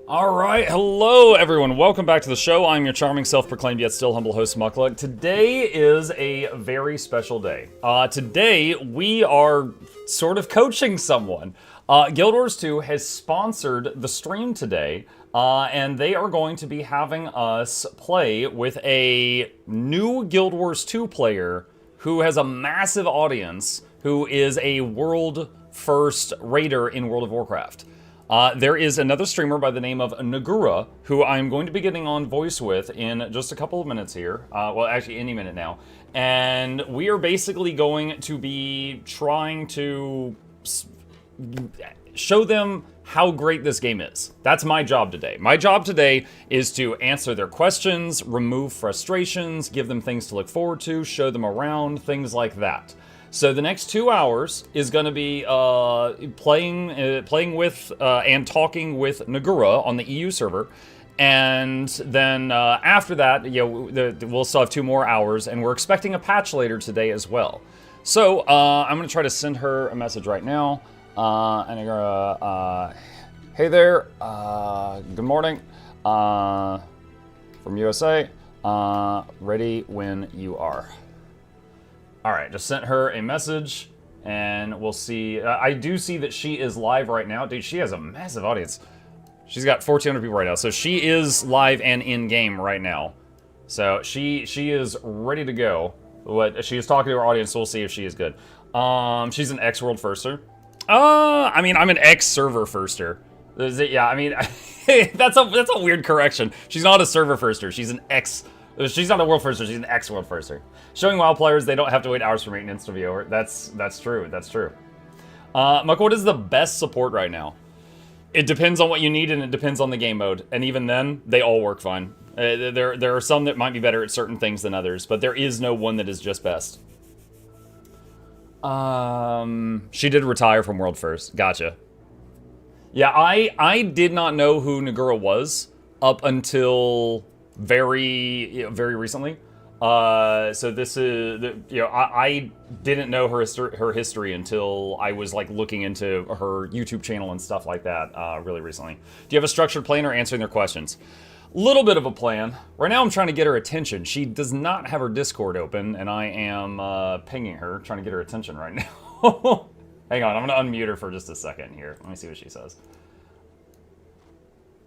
All right, hello everyone. Welcome back to the show. I'm your charming, self-proclaimed yet still humble host, Mukluk. Today is a very special day. Today we are sort of coaching someone. Guild Wars 2 has sponsored the stream today, and they are going to be having us play with a new Guild Wars 2 player who has a massive audience, who is a world-first raider in World of Warcraft. There is another streamer by the name of Nagura, who I'm going to be getting on voice with in just a couple of minutes here. Well, actually, any minute now. And we are basically going to be trying to show them how great this game is. That's my job today. My job today is to answer their questions, remove frustrations, give them things to look forward to, show them around, things like that. So the next 2 hours is going to be playing with and talking with Nagura on the EU server, and then after that, we'll still have 2 more hours, and we're expecting a patch later today as well. So I'm going to try to send her a message right now. Nagura, hey there, good morning, from USA. Ready when you are. All right, just sent her a message, and we'll see. I do see that she is live right now. Dude, she has a massive audience. She's got 1,400 people right now, so she is live and in-game right now. So she is ready to go. She is talking to her audience, so we'll see if she is good. She's an ex-world firster. I mean, I'm an ex-server firster. Yeah, I mean, that's a weird correction. She's not a server firster. She's an ex. She's not a world firster, she's an ex-world firster. Showing WoW players they don't have to wait hours for maintenance to view. That's true, that's true. Muck, what is the best support right now? It depends on what you need and it depends on the game mode. And even then, they all work fine. There are some that might be better at certain things than others, but there is no one that is just best. She did retire from World First. Gotcha. Yeah, I did not know who Nagura was up until very recently. So this is, I didn't know her history until I was like looking into her YouTube channel and stuff like that really recently. Do you have a structured plan or answering their questions? Little bit of a plan. Right now I'm trying to get her attention. She does not have her Discord open, and I am pinging her, trying to get her attention right now. Hang on, I'm gonna unmute her for just a second here. Let me see what she says.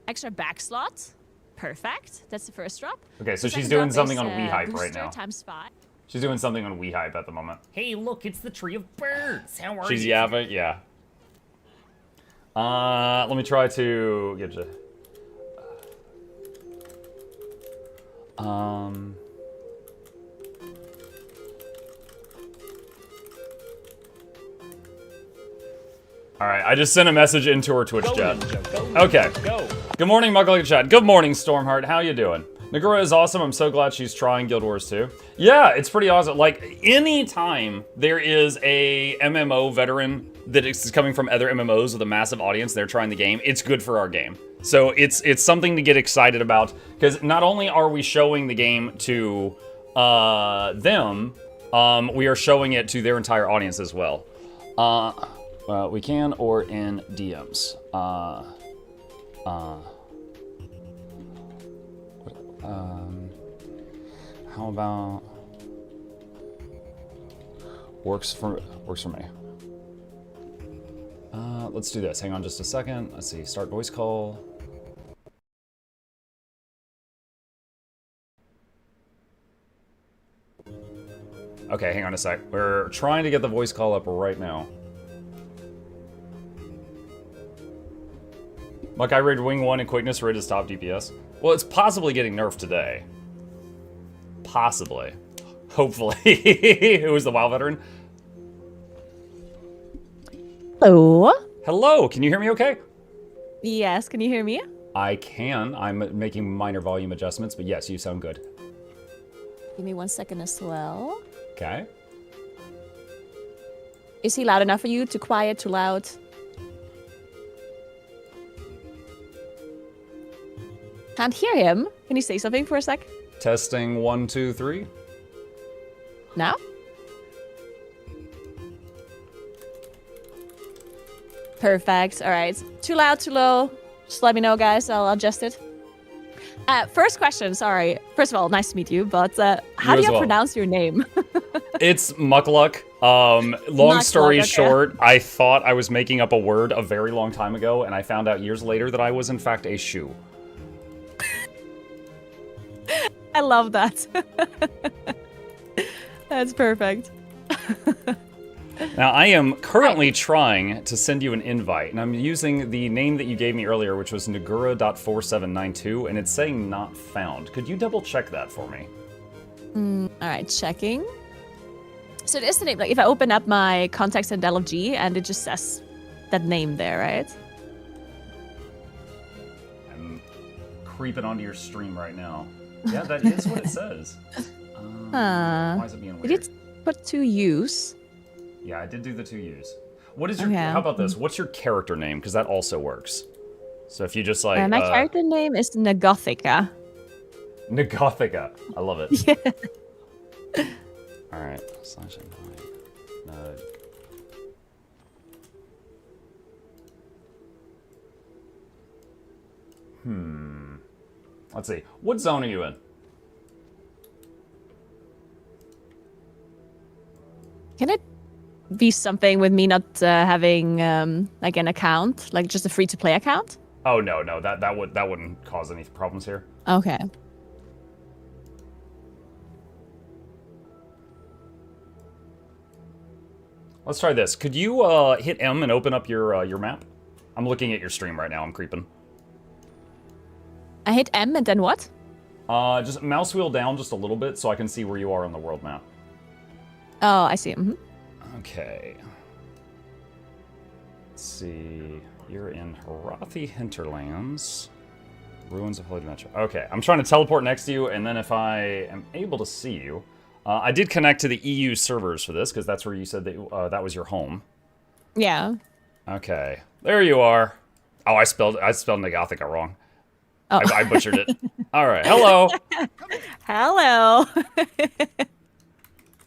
Extra back slot. Perfect. That's the first drop. Okay, so she's doing something on WeHype right now. ×5. She's doing something on WeHype at the moment. Hey, look, it's the Tree of Birds. How are She's you? yapping, yeah. Let me try to get you. All right, I just sent a message into her Twitch chat. Okay. Good morning, Mukluk chat. Good morning, Stormheart. How you doing? Nagura is awesome. I'm so glad she's trying Guild Wars 2. Yeah, it's pretty awesome. Like, anytime there is a MMO veteran that is coming from other MMOs with a massive audience, they're trying the game, it's good for our game. So it's something to get excited about, because not only are we showing the game to them, we are showing it to their entire audience as well. We can, or in DMs. How about works for me. Let's do this. Hang on just a second. Let's see. Start voice call. Okay, hang on a sec. We're trying to get the voice call up right now. Muck, I raid Wing 1 and Quickness raid is top DPS. Well, it's possibly getting nerfed today. Possibly. Hopefully. Who is the WoW veteran? Hello. Hello, can you hear me okay? Yes, can you hear me? I can. I'm making minor volume adjustments, but yes, you sound good. Give me 1 second as well. Okay. Is he loud enough for you? Too quiet, too loud? Can't hear him. Can you say something for a sec? Testing 1, 2, 3. Now? Perfect. All right. Too loud, too low. Just let me know, guys. I'll adjust it. First question, sorry. First of all, nice to meet you, but how do you pronounce your name? It's Mukluk. Long story short, I thought I was making up a word a very long time ago, and I found out years later that I was in fact a shoe. I love that. That's perfect. Now, I am currently trying to send you an invite, and I'm using the name that you gave me earlier, which was Nagura.4792, and it's saying not found. Could you double check that for me? All right, checking. So it is the name. Like, if I open up my contacts in DLG, and it just says that name there, right? I'm creeping onto your stream right now. Yeah, that is what it says. Why is it being weird? Did you put 2 U's? Yeah, I did do the 2 U's. What is your? How about this? What's your character name? Because that also works. So if you just like my character name is Nagothica. Nagothica, I love it. Yeah. All right. Let's see. What zone are you in? Can it be something with me not having like an account, like just a free-to-play account? Oh no, that wouldn't cause any problems here. Okay. Let's try this. Could you hit M and open up your map? I'm looking at your stream right now. I'm creeping. I hit M and then what? Just mouse wheel down just a little bit so I can see where you are on the world map. Oh, I see. Okay. Let's see. You're in Harathi Hinterlands. Ruins of Holy Dementia. Okay, I'm trying to teleport next to you, and then if I am able to see you... I did connect to the EU servers for this, because that's where you said that that was your home. Yeah. Okay. There you are. Oh, I spelled Nagothica wrong. Oh. I butchered it. All right. Hello. Hello.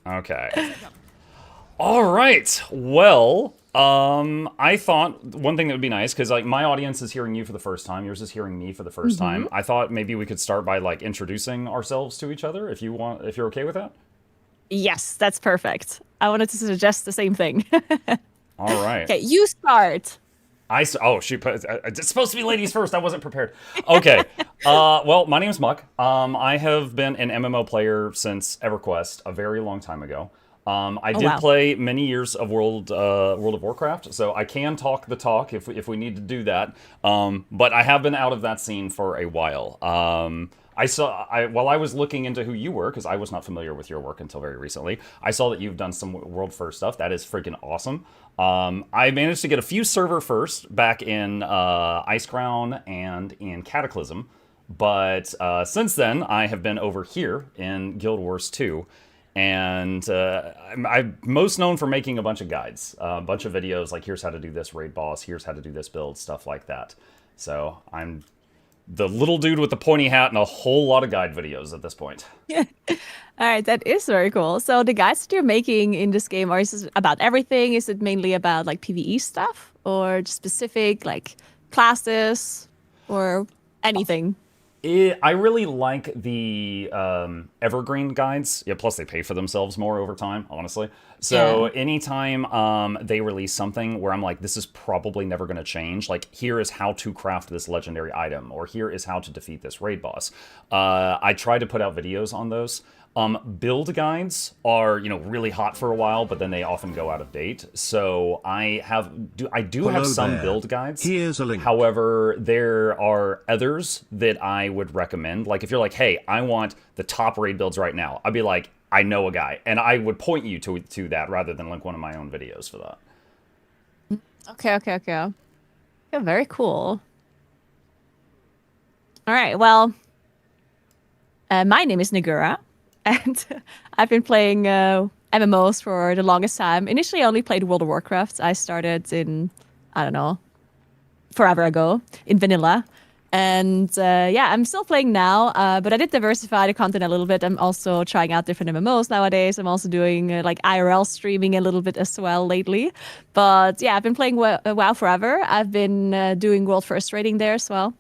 Okay. All right. Well, I thought one thing that would be nice, because like my audience is hearing you for the first time, yours is hearing me for the first time. I thought maybe we could start by like introducing ourselves to each other, if you're okay with that. Yes, that's perfect. I wanted to suggest the same thing. All right. Okay, you start. Oh, shoot. It's supposed to be ladies first. I wasn't prepared. Okay. Well, my name's Muck. I have been an MMO player since EverQuest a very long time ago. I did play many years of World of Warcraft, so I can talk the talk if we need to do that. But I have been out of that scene for a while. While I was looking into who you were, because I was not familiar with your work until very recently, I saw that you've done some World First stuff. That is freaking awesome. I managed to get a few server firsts back in Icecrown and in Cataclysm, but since then I have been over here in Guild Wars 2. And I'm most known for making a bunch of guides, a bunch of videos like here's how to do this raid boss, here's how to do this build, stuff like that. So I'm the little dude with the pointy hat and a whole lot of guide videos at this point. Yeah. All right, that is very cool. So the guides that you're making in this game, is it about everything? Is it mainly about like PvE stuff or just specific like classes or anything? I really like the evergreen guides. Yeah, plus they pay for themselves more over time, honestly. So anytime they release something where I'm like, this is probably never going to change. Like, here is how to craft this legendary item, or here is how to defeat this raid boss. I try to put out videos on those. Build guides are, really hot for a while, but then they often go out of date. So I do have some build guides. Here's a link. However, there are others that I would recommend. Like if you're like, hey, I want the top raid builds right now, I'd be like, I know a guy, and I would point you to that rather than link one of my own videos for that. Okay. Yeah, very cool. All right, well, my name is Nagura. And I've been playing MMOs for the longest time. Initially, I only played World of Warcraft. I started in, I don't know, forever ago in vanilla. And yeah, I'm still playing now, but I did diversify the content a little bit. I'm also trying out different MMOs nowadays. I'm also doing like IRL streaming a little bit as well lately. But yeah, I've been playing WoW forever. I've been doing world first rating there as well.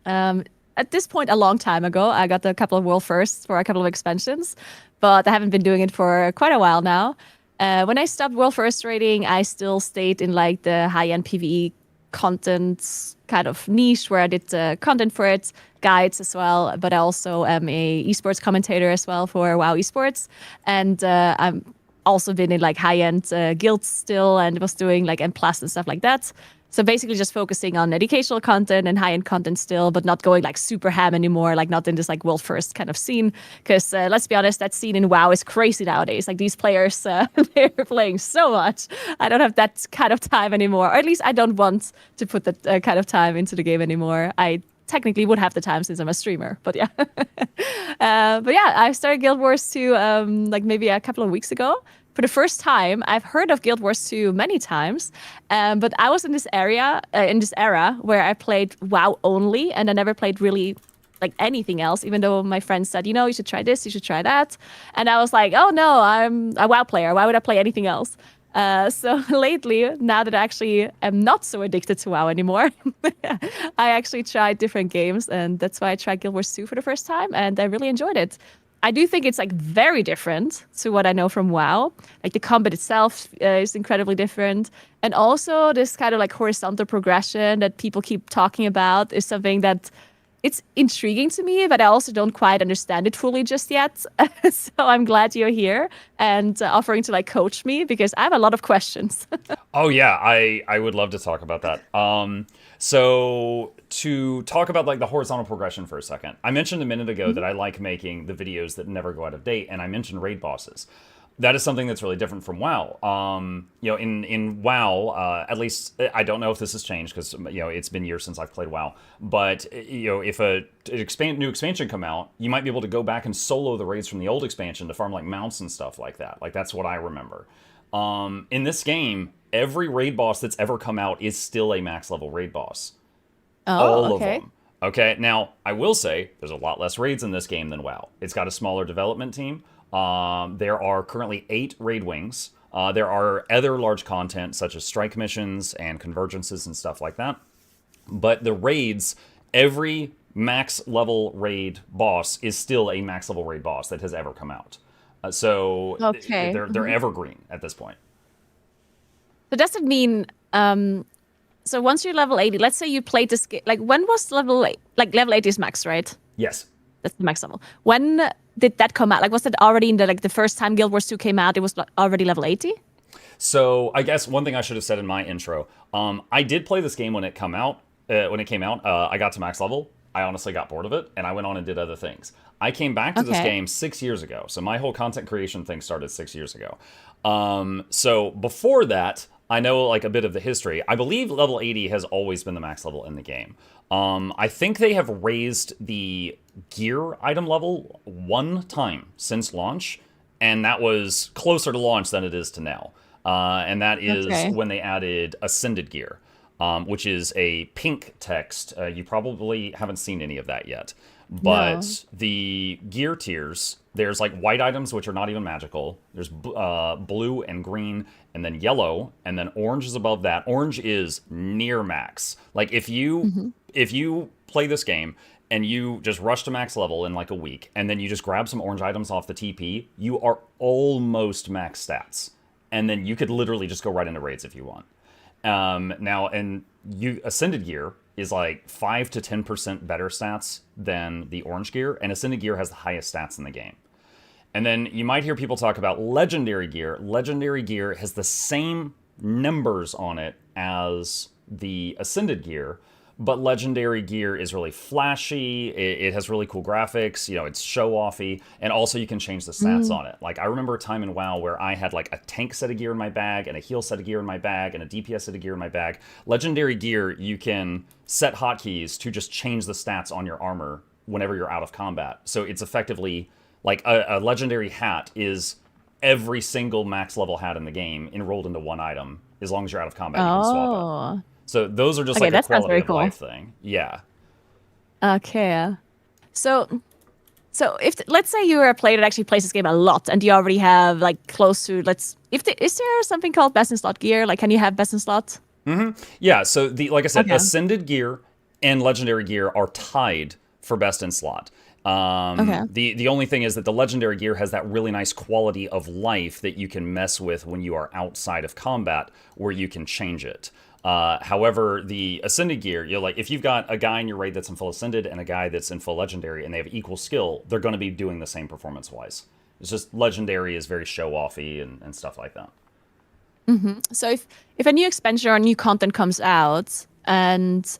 At this point, a long time ago, I got a couple of world firsts for a couple of expansions, but I haven't been doing it for quite a while now. When I stopped world first rating, I still stayed in like the high-end PvE content kind of niche where I did content for it, guides as well, but I also am a esports commentator as well for WoW esports. And I'm also been in like high-end guilds still and was doing like M+ and stuff like that. So basically just focusing on educational content and high-end content still, but not going like super ham anymore, like not in this like world first kind of scene. Because let's be honest, that scene in WoW is crazy nowadays. Like these players, they're playing so much. I don't have that kind of time anymore, or at least I don't want to put that kind of time into the game anymore. I technically would have the time since I'm a streamer, but yeah. But yeah, I started Guild Wars 2 like maybe a couple of weeks ago. For the first time, I've heard of Guild Wars 2 many times, but I was in this era where I played WoW only, and I never played really like anything else, even though my friends said, you should try this, you should try that. And I was like, oh no, I'm a WoW player. Why would I play anything else? So lately, now that I actually am not so addicted to WoW anymore, I actually tried different games, and that's why I tried Guild Wars 2 for the first time, and I really enjoyed it. I do think it's like very different to what I know from WoW. Like the combat itself is incredibly different. And also this kind of like horizontal progression that people keep talking about is something that it's intriguing to me, but I also don't quite understand it fully just yet. So I'm glad you're here and offering to like coach me because I have a lot of questions. Oh yeah, I would love to talk about that. So to talk about like the horizontal progression for a second, I mentioned a minute ago that I like making the videos that never go out of date, and I mentioned raid bosses. That is something that's really different from WoW. In WoW, at least I don't know if this has changed because it's been years since I've played WoW. But if a new expansion come out, you might be able to go back and solo the raids from the old expansion to farm like mounts and stuff like that. Like that's what I remember. In this game, every raid boss that's ever come out is still a max level raid boss. All of them. Okay, now I will say there's a lot less raids in this game than WoW. It's got a smaller development team. There are currently 8 raid wings. There are other large content such as strike missions and convergences and stuff like that. But the raids, every max level raid boss is still a max level raid boss that has ever come out. So they're evergreen at this point. So does it mean so once you're level 80, let's say you played this game, like when was level 80 is max, right? Yes. That's the max level. When did that come out? Like was that already in the first time Guild Wars 2 came out, it was already level 80? So I guess one thing I should have said in my intro, I did play this game when it came out. I got to max level. I honestly got bored of it, and I went on and did other things. I came back to this game 6 years ago. So my whole content creation thing started 6 years ago. So before that, I know like a bit of the history. I believe level 80 has always been the max level in the game. I think they have raised the gear item level one time since launch, and that was closer to launch than it is to now. And that is when they added Ascended gear, which is a pink text. You probably haven't seen any of that yet. But the gear tiers, there's like white items, which are not even magical. There's blue and green, and then yellow, and then orange is above that. Orange is near max. Like if you play this game and you just rush to max level in like a week, and then you just grab some orange items off the TP, you are almost max stats. And then you could literally just go right into raids if you want. Ascended gear is like 5 to 10% better stats than the orange gear, and Ascended gear has the highest stats in the game. And then you might hear people talk about legendary gear. Legendary gear has the same numbers on it as the Ascended gear, but legendary gear is really flashy. It has really cool graphics. It's show-offy, and also you can change the stats on it. Like I remember a time in WoW where I had like a tank set of gear in my bag, and a heal set of gear in my bag, and a DPS set of gear in my bag. Legendary gear, you can set hotkeys to just change the stats on your armor whenever you're out of combat. So it's effectively like a legendary hat is every single max level hat in the game enrolled into one item. As long as you're out of combat, you can swap it. So those are just like a quality of life thing. Yeah. Okay. So if let's say you're a player that actually plays this game a lot, and you already have like close to is there something called best in slot gear? Like, can you have best in slot? Yeah, so like I said, Okay. Ascended gear and Legendary gear are tied for best in slot. Okay. The only thing is that the Legendary gear has that really nice quality of life that you can mess with when you are outside of combat, where you can change it. However, the Ascended gear, like if you've got a guy in your raid that's in full Ascended and a guy that's in full Legendary and they have equal skill, they're going to be doing the same performance-wise. It's just Legendary is very show-offy and stuff like that. So if a new expansion or new content comes out and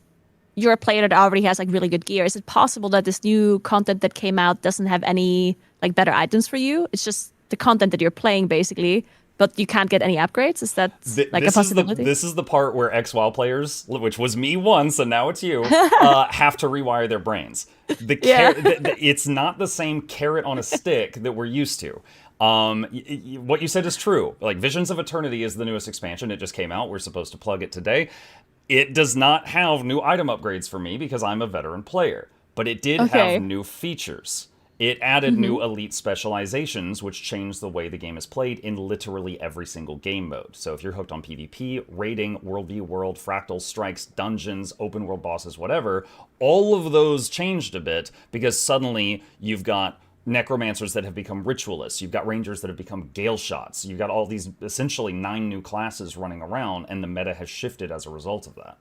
you're a player that already has like really good gear, is it possible that this new content that came out doesn't have any like better items for you? It's just the content that you're playing basically, but you can't get any upgrades? Is that like a possibility? This is the part where ex-WoW players, which was me once and now it's you, have to rewire their brains. It's not the same carrot on a stick that we're used to. What you said is true. Like, Visions of Eternity is the newest expansion. It just came out. We're supposed to plug it today. It does not have new item upgrades for me because I'm a veteran player. But it did have new features. It added new elite specializations, which changed the way the game is played in literally every single game mode. So if you're hooked on PvP, raiding, worldview world, fractal strikes, dungeons, open world bosses, whatever, all of those changed a bit because suddenly you've got necromancers that have become ritualists. You've got rangers that have become gale shots. You've got all these essentially 9 new classes running around, and the meta has shifted as a result of that.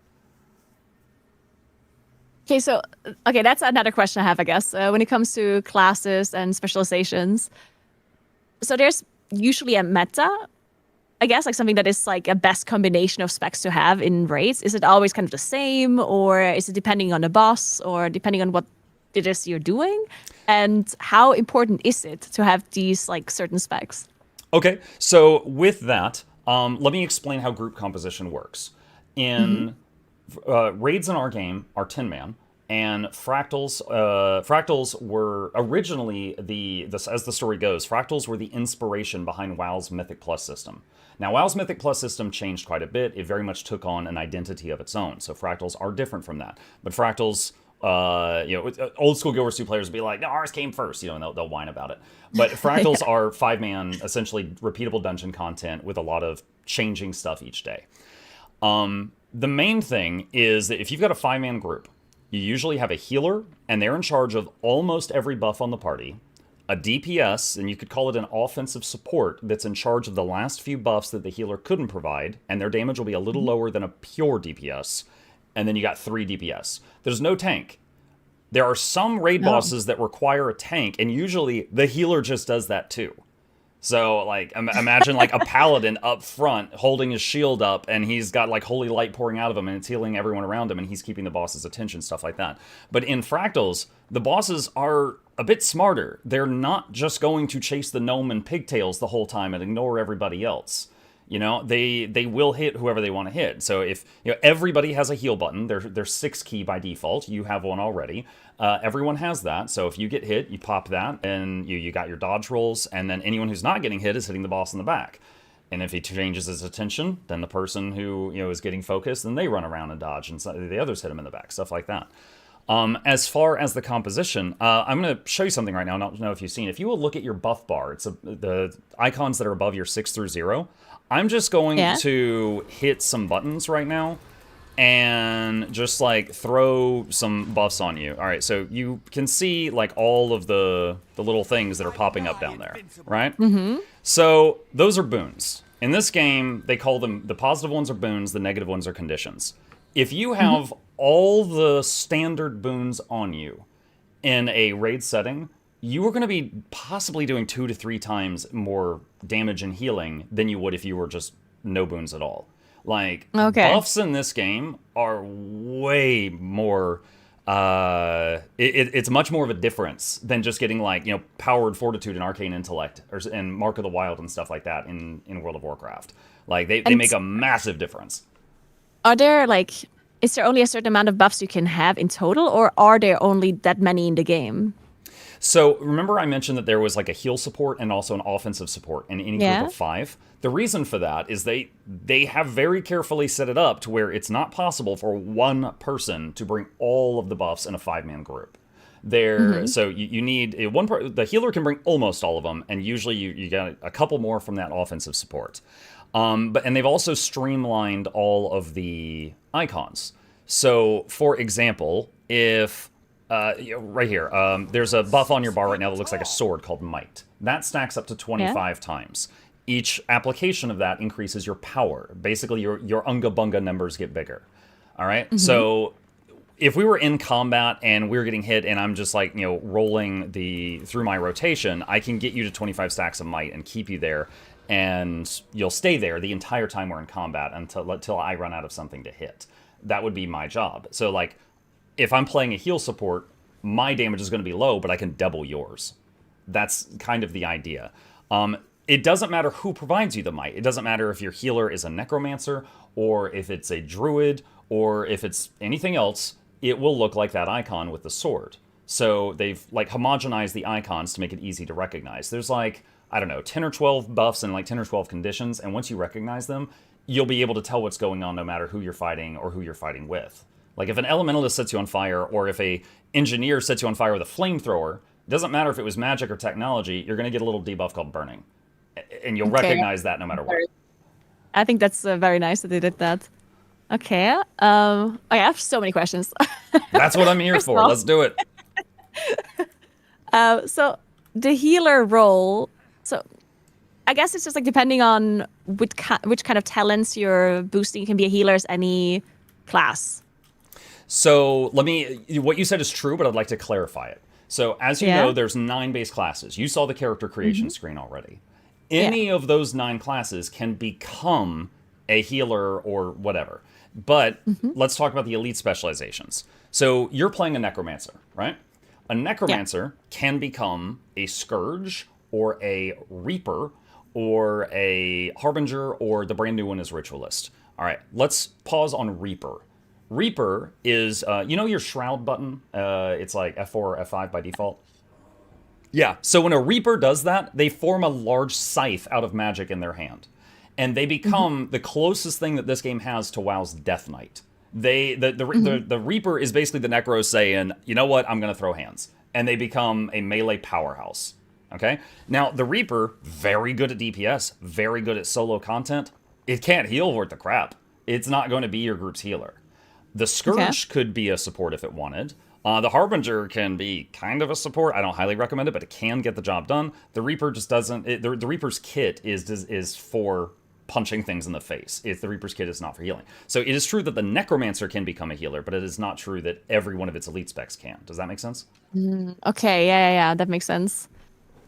Okay, that's another question I have, I guess. When it comes to classes and specializations, so there's usually a meta, I guess, like something that is like a best combination of specs to have in raids. Is it always kind of the same, or is it depending on the boss, or depending on what it is you're doing? And how important is it to have these like certain specs? Okay, so with that, let me explain how group composition works. Raids in our game are 10-man, and Fractals were originally as the story goes, Fractals were the inspiration behind WoW's Mythic Plus system. Now, WoW's Mythic Plus system changed quite a bit. It very much took on an identity of its own, so Fractals are different from that. But Fractals, old school Guild Wars 2 players will be like, no, ours came first, and they'll whine about it. But Fractals are 5-man, essentially repeatable dungeon content with a lot of changing stuff each day. The main thing is that if you've got a 5-man group, you usually have a healer, and they're in charge of almost every buff on the party, a DPS, and you could call it an offensive support, that's in charge of the last few buffs that the healer couldn't provide, and their damage will be a little lower than a pure DPS, and then you got 3 DPS. There's no tank. There are some raid bosses that require a tank, and usually the healer just does that too. So, like, imagine, like, a paladin up front holding his shield up, and he's got, like, holy light pouring out of him, and it's healing everyone around him, and he's keeping the boss's attention, stuff like that. But in Fractals, the bosses are a bit smarter. They're not just going to chase the gnome and pigtails the whole time and ignore everybody else. They will hit whoever they want to hit. So if everybody has a heal button, they're 6 key by default. You have one already. Everyone has that. So if you get hit, you pop that, and you got your dodge rolls. And then anyone who's not getting hit is hitting the boss in the back. And if he changes his attention, then the person who is getting focused, then they run around and dodge, and the others hit him in the back. Stuff like that. As far as the composition, I'm going to show you something right now. I don't know if you've seen. If you will look at your buff bar, it's the icons that are above your 6 through 0. I'm just going to hit some buttons right now and just like throw some buffs on you. All right, so you can see like all of the little things that are popping up down there, right? So those are boons. In this game, they call them, the positive ones are boons, the negative ones are conditions. If you have all the standard boons on you in a raid setting, you are going to be possibly doing 2 to 3 times more damage and healing than you would if you were just no boons at all. Like, buffs in this game are way more... it's much more of a difference than just getting, like, powered fortitude and arcane intellect and Mark of the Wild and stuff like that in World of Warcraft. Like, they make a massive difference. Are there, like... Is there only a certain amount of buffs you can have in total, or are there only that many in the game? So remember I mentioned that there was like a heal support and also an offensive support in any group of 5? The reason for that is they have very carefully set it up to where it's not possible for one person to bring all of the buffs in a 5-man group. So you need the healer can bring almost all of them, and usually you get a couple more from that offensive support. And they've also streamlined all of the icons. So, for example, if right here, there's a buff on your bar right now that looks like a sword called Might. That stacks up to 25 times. Each application of that increases your power. Basically, your Unga Bunga numbers get bigger. All right? So if we were in combat and we were getting hit and I'm just like, rolling through my rotation, I can get you to 25 stacks of Might and keep you there. And you'll stay there the entire time we're in combat until I run out of something to hit. That would be my job. So, like, if I'm playing a heal support, my damage is going to be low, but I can double yours. That's kind of the idea. It doesn't matter who provides you the Might. It doesn't matter if your healer is a necromancer, or if it's a druid, or if it's anything else. It will look like that icon with the sword. So they've, like, homogenized the icons to make it easy to recognize. There's, like, I don't know, 10 or 12 buffs and, like, 10 or 12 conditions, and once you recognize them, you'll be able to tell what's going on no matter who you're fighting or who you're fighting with. Like, if an elementalist sets you on fire, or if a engineer sets you on fire with a flamethrower, it doesn't matter if it was magic or technology, you're going to get a little debuff called burning. And you'll recognize that no matter what. I think that's very nice that they did that. Okay. I have so many questions. That's what I'm here for. Let's do it. So the healer role, so I guess it's just like depending on which kind of talents you're boosting, you can be a healer as any class. So what you said is true, but I'd like to clarify it. So as you know, there's 9 base classes. You saw the character creation screen already. Any of those 9 classes can become a healer or whatever. But let's talk about the elite specializations. So you're playing a necromancer, right? A necromancer can become a scourge or a reaper or a harbinger, or the brand new one is ritualist. All right, let's pause on reaper. Reaper is, your shroud button? It's like F4 or F5 by default. Yeah, so when a reaper does that, they form a large scythe out of magic in their hand. And they become the closest thing that this game has to WoW's Death Knight. The Reaper is basically the Necro saying, you know what, I'm going to throw hands. And they become a melee powerhouse. Okay? Now, the Reaper, very good at DPS, very good at solo content. It can't heal worth the crap. It's not going to be your group's healer. The Scourge could be a support if it wanted. The Harbinger can be kind of a support. I don't highly recommend it, but it can get the job done. The Reaper just doesn't. The Reaper's kit is for punching things in the face. The Reaper's kit is not for healing. So it is true that the Necromancer can become a healer, but it is not true that every one of its elite specs can. Does that make sense? Okay, yeah, that makes sense.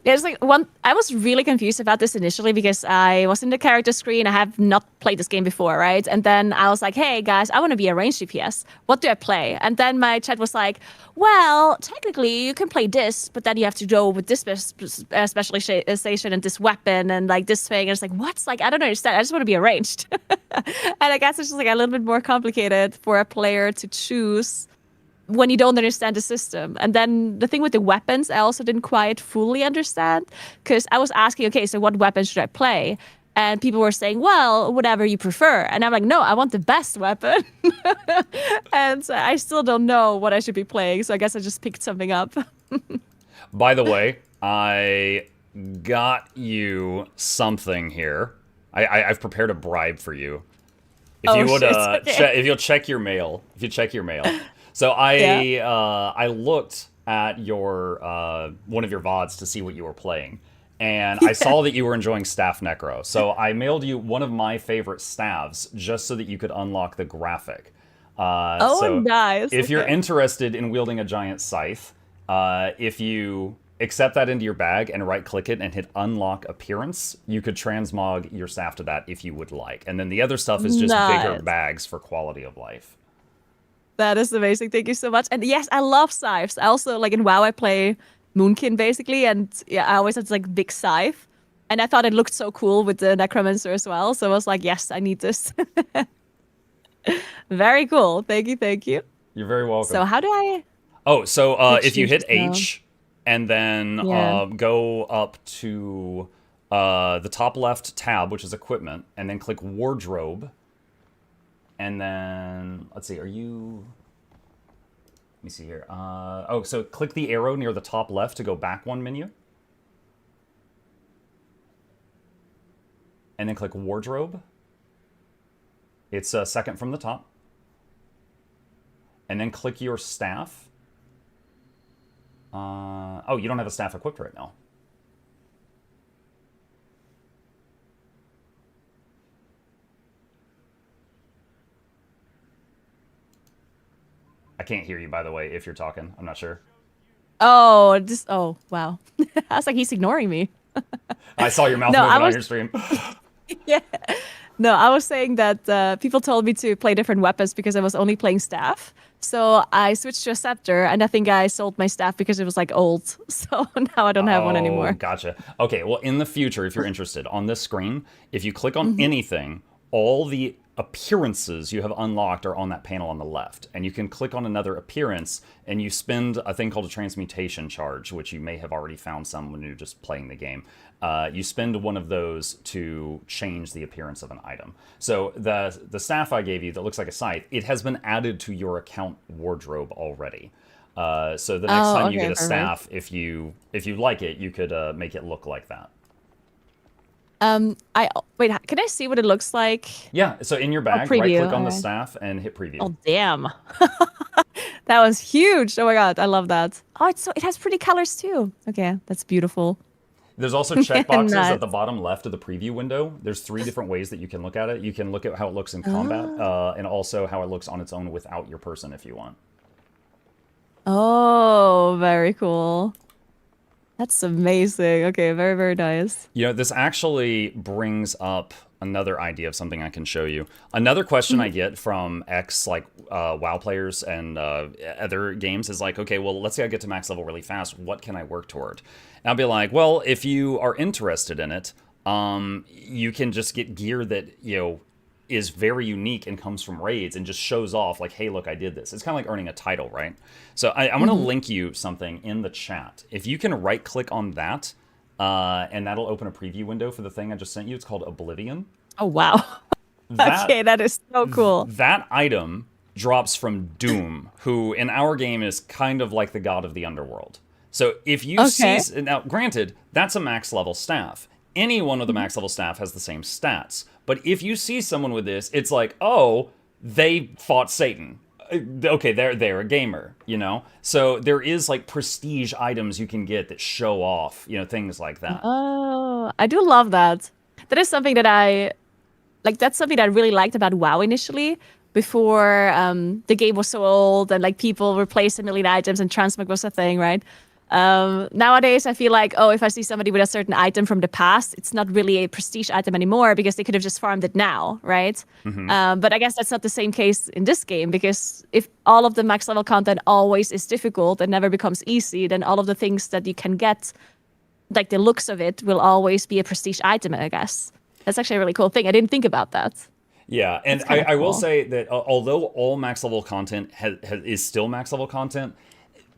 There's like I was really confused about this initially because I was in the character screen. I have not played this game before, right? And then I was like, hey guys, I want to be a ranged DPS. What do I play? And then my chat was like, well, technically you can play this, but then you have to go with this specialization and this weapon and like this thing. And it's like, what? Like, I don't understand. I just want to be a ranged. And I guess it's just like a little bit more complicated for a player to choose when you don't understand the system. And then the thing with the weapons, I also didn't quite fully understand, because I was asking, okay, so what weapon should I play? And people were saying, well, whatever you prefer. And I'm like, no, I want the best weapon. And so I still don't know what I should be playing. So I guess I just picked something up. By the way, I got you something here. I've prepared a bribe for you. If you would, if you'll check your mail. So I looked at your one of your VODs to see what you were playing, and I saw that you were enjoying Staff Necro. So I mailed you one of my favorite staves just so that you could unlock the graphic. So nice. If you're interested in wielding a giant scythe, if you accept that into your bag and right-click it and hit Unlock Appearance, you could transmog your staff to that if you would like. And then the other stuff is just bigger bags for quality of life. That is amazing. Thank you so much. And yes, I love scythes. I also, like in WoW, I play Moonkin basically, and yeah, I always had this like big scythe. And I thought it looked so cool with the Necromancer as well. So I was like, yes, I need this. Very cool. Thank you. You're very welcome. So how do I... Oh, so if you hit H and then go up to the top left tab, which is equipment, and then click wardrobe. And then, let's see, are you... Let me see here. Oh, so click the arrow near the top left to go back one menu. And then click wardrobe. It's second from the top. And then click your staff. Oh, you don't have a staff equipped right now. I can't hear you, by the way, if you're talking. I'm not sure. Oh, wow. I was like, he's ignoring me. I saw your mouth moving on your stream. Yeah. No, I was saying that people told me to play different weapons because I was only playing staff. So I switched to a scepter, and I think I sold my staff because it was like old. So now I don't have one anymore. Gotcha. Okay, well, in the future, if you're interested, on this screen, if you click on anything, all the appearances you have unlocked are on that panel on the left. And you can click on another appearance, and you spend a thing called a transmutation charge, which you may have already found some when you're just playing the game. You spend one of those to change the appearance of an item. So the staff I gave you that looks like a scythe, it has been added to your account wardrobe already. So the next time you get a staff, if you like it, you could make it look like that. Wait, can I see what it looks like? Yeah, so in your bag, right-click on the staff and hit preview. Oh, damn. That was huge. Oh my god, I love that. Oh, it has pretty colors too. Okay, that's beautiful. There's also checkboxes at the bottom left of the preview window. There's 3 different ways that you can look at it. You can look at how it looks in combat, and also how it looks on its own without your person if you want. Oh, very cool. That's amazing. Okay, very, very nice. You know, this actually brings up another idea of something I can show you. Another question I get from WoW players and other games is like, okay, well, let's say I get to max level really fast. What can I work toward? And I'll be like, well, if you are interested in it, you can just get gear that, is very unique and comes from raids and just shows off like, hey, look, I did this. It's kind of like earning a title, right? So I'm going to link you something in the chat. If you can right click on that, and that'll open a preview window for the thing I just sent you. It's called Oblivion. Oh, wow. Okay, that is so cool. That item drops from Doom, who in our game is kind of like the god of the underworld. So if you see... Now, granted, that's a max level staff. Any one of the max level staff has the same stats. But if you see someone with this, it's like, oh, they fought Satan. Okay, they're a gamer, So there is like prestige items you can get that show off, things like that. Oh, I do love that. That is something that that's something that I really liked about WoW initially. Before the game was so old and like people replaced a million items and transmog was a thing, right? Nowadays, I feel like, if I see somebody with a certain item from the past, it's not really a prestige item anymore because they could have just farmed it now, right? But I guess that's not the same case in this game because if all of the max level content always is difficult and never becomes easy, then all of the things that you can get, like the looks of it, will always be a prestige item, I guess. That's actually a really cool thing. I didn't think about that. Yeah, and I will say that although all max level content is still max level content,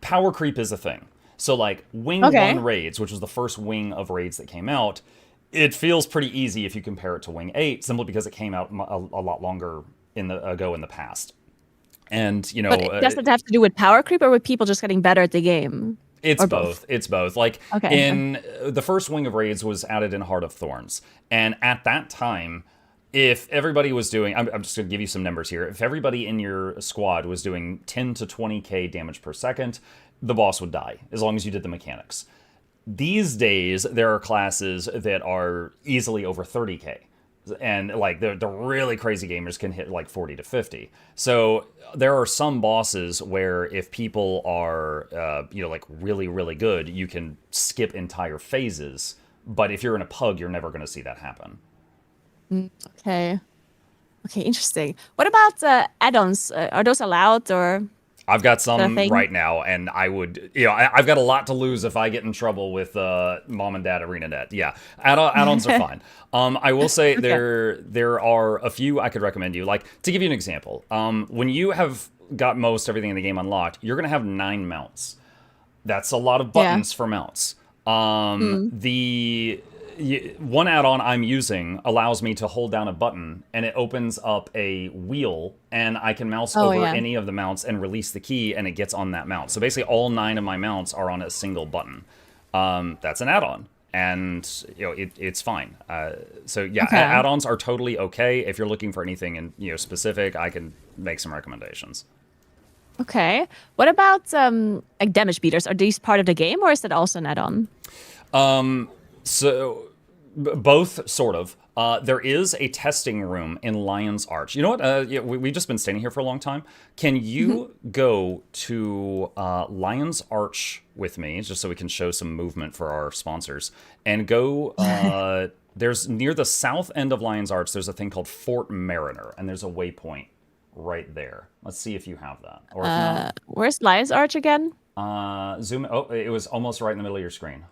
power creep is a thing. So like Wing 1 raids, which was the first wing of raids that came out, it feels pretty easy if you compare it to Wing 8, simply because it came out a lot longer ago in the past. And, But does it have to do with power creep or with people just getting better at the game? It's both. It's both. Like, the first wing of raids was added in Heart of Thorns. And at that time, if everybody was doing... I'm just going to give you some numbers here. If everybody in your squad was doing 10 to 20k damage per second, the boss would die, as long as you did the mechanics. These days, there are classes that are easily over 30k. And, like, the really crazy gamers can hit, like, 40 to 50. So there are some bosses where if people are, like, really, really good, you can skip entire phases. But if you're in a pug, you're never going to see that happen. Okay, interesting. What about add-ons? Are those allowed, or... I've got some right now, and I would, I've got a lot to lose if I get in trouble with Mom and Dad ArenaNet. Yeah, add-ons are fine. I will say there are a few I could recommend you. Like, to give you an example, when you have got everything in the game unlocked, you're going to have 9 mounts. That's a lot of buttons for mounts. one add-on I'm using allows me to hold down a button, and it opens up a wheel, and I can mouse over any of the mounts and release the key, and it gets on that mount. So basically, all 9 of my mounts are on a single button. That's an add-on, and it's fine. So yeah, add-ons are totally okay. If you're looking for anything in specific, I can make some recommendations. Okay. What about like damage beaters? Are these part of the game, or is that also an add-on? So both sort of. There is a testing room in Lion's Arch. You know what? We've just been standing here for a long time. Can you go to Lion's Arch with me, just so we can show some movement for our sponsors, and go... there's near the south end of Lion's Arch, there's a thing called Fort Mariner, and there's a waypoint right there. Let's see if you have that. Or if not, where's Lion's Arch again? Zoom. Oh, it was almost right in the middle of your screen.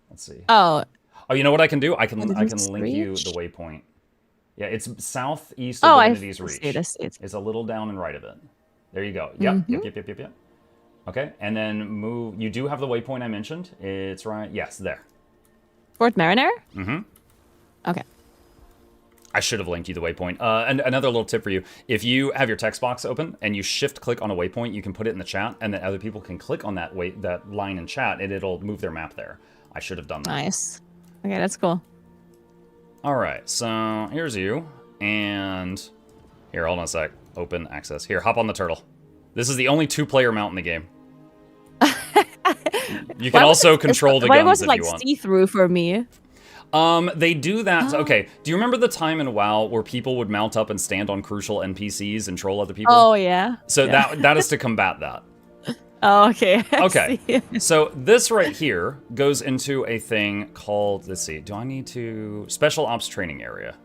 Let's see. Oh, you know what I can do? I can link you the waypoint. Yeah, it's southeast of Divinity's Reach. It's a little down and right of it. There you go. Yep. Okay, and then move. You do have the waypoint I mentioned. It's right. Yes, there. Fort Mariner? Mm-hmm. Okay. I should have linked you the waypoint. And another little tip for you. If you have your text box open and you shift-click on a waypoint, you can put it in the chat, and then other people can click on that line in chat, and it'll move their map there. I should have done that. Nice. Okay, that's cool. All right, so here's you. And here, hold on a sec. Open access. Here, hop on the turtle. This is the only 2-player mount in the game. You can also control the guns if you want. Why was it like see-through for me? They do that. Okay, do you remember the time in WoW where people would mount up and stand on crucial NPCs and troll other people? Oh, yeah. So that is to combat that. Oh, okay. Okay, so this right here goes into a thing called, let's see, do I need to... Special Ops Training Area.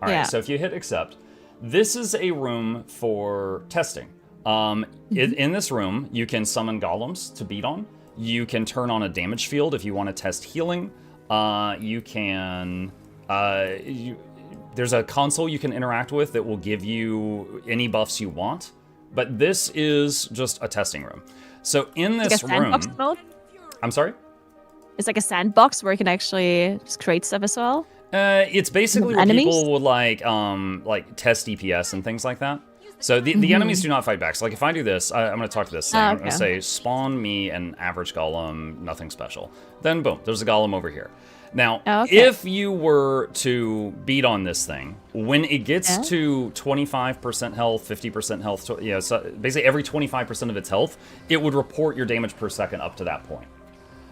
All right, so if you hit accept, this is a room for testing. In this room, you can summon golems to beat on. You can turn on a damage field if you want to test healing. You can... there's a console you can interact with that will give you any buffs you want. But this is just a testing room. So in this room... Sandbox mode? I'm sorry? It's like a sandbox where you can actually just create stuff as well? It's basically where people would like test DPS and things like that. So the enemies do not fight back. So like if I do this, I'm going to talk to this thing. I'm going to say, spawn me an average golem, nothing special. Then boom, there's a golem over here. Now, if you were to beat on this thing, when it gets to 25% health, 50% health, so basically every 25% of its health, it would report your damage per second up to that point.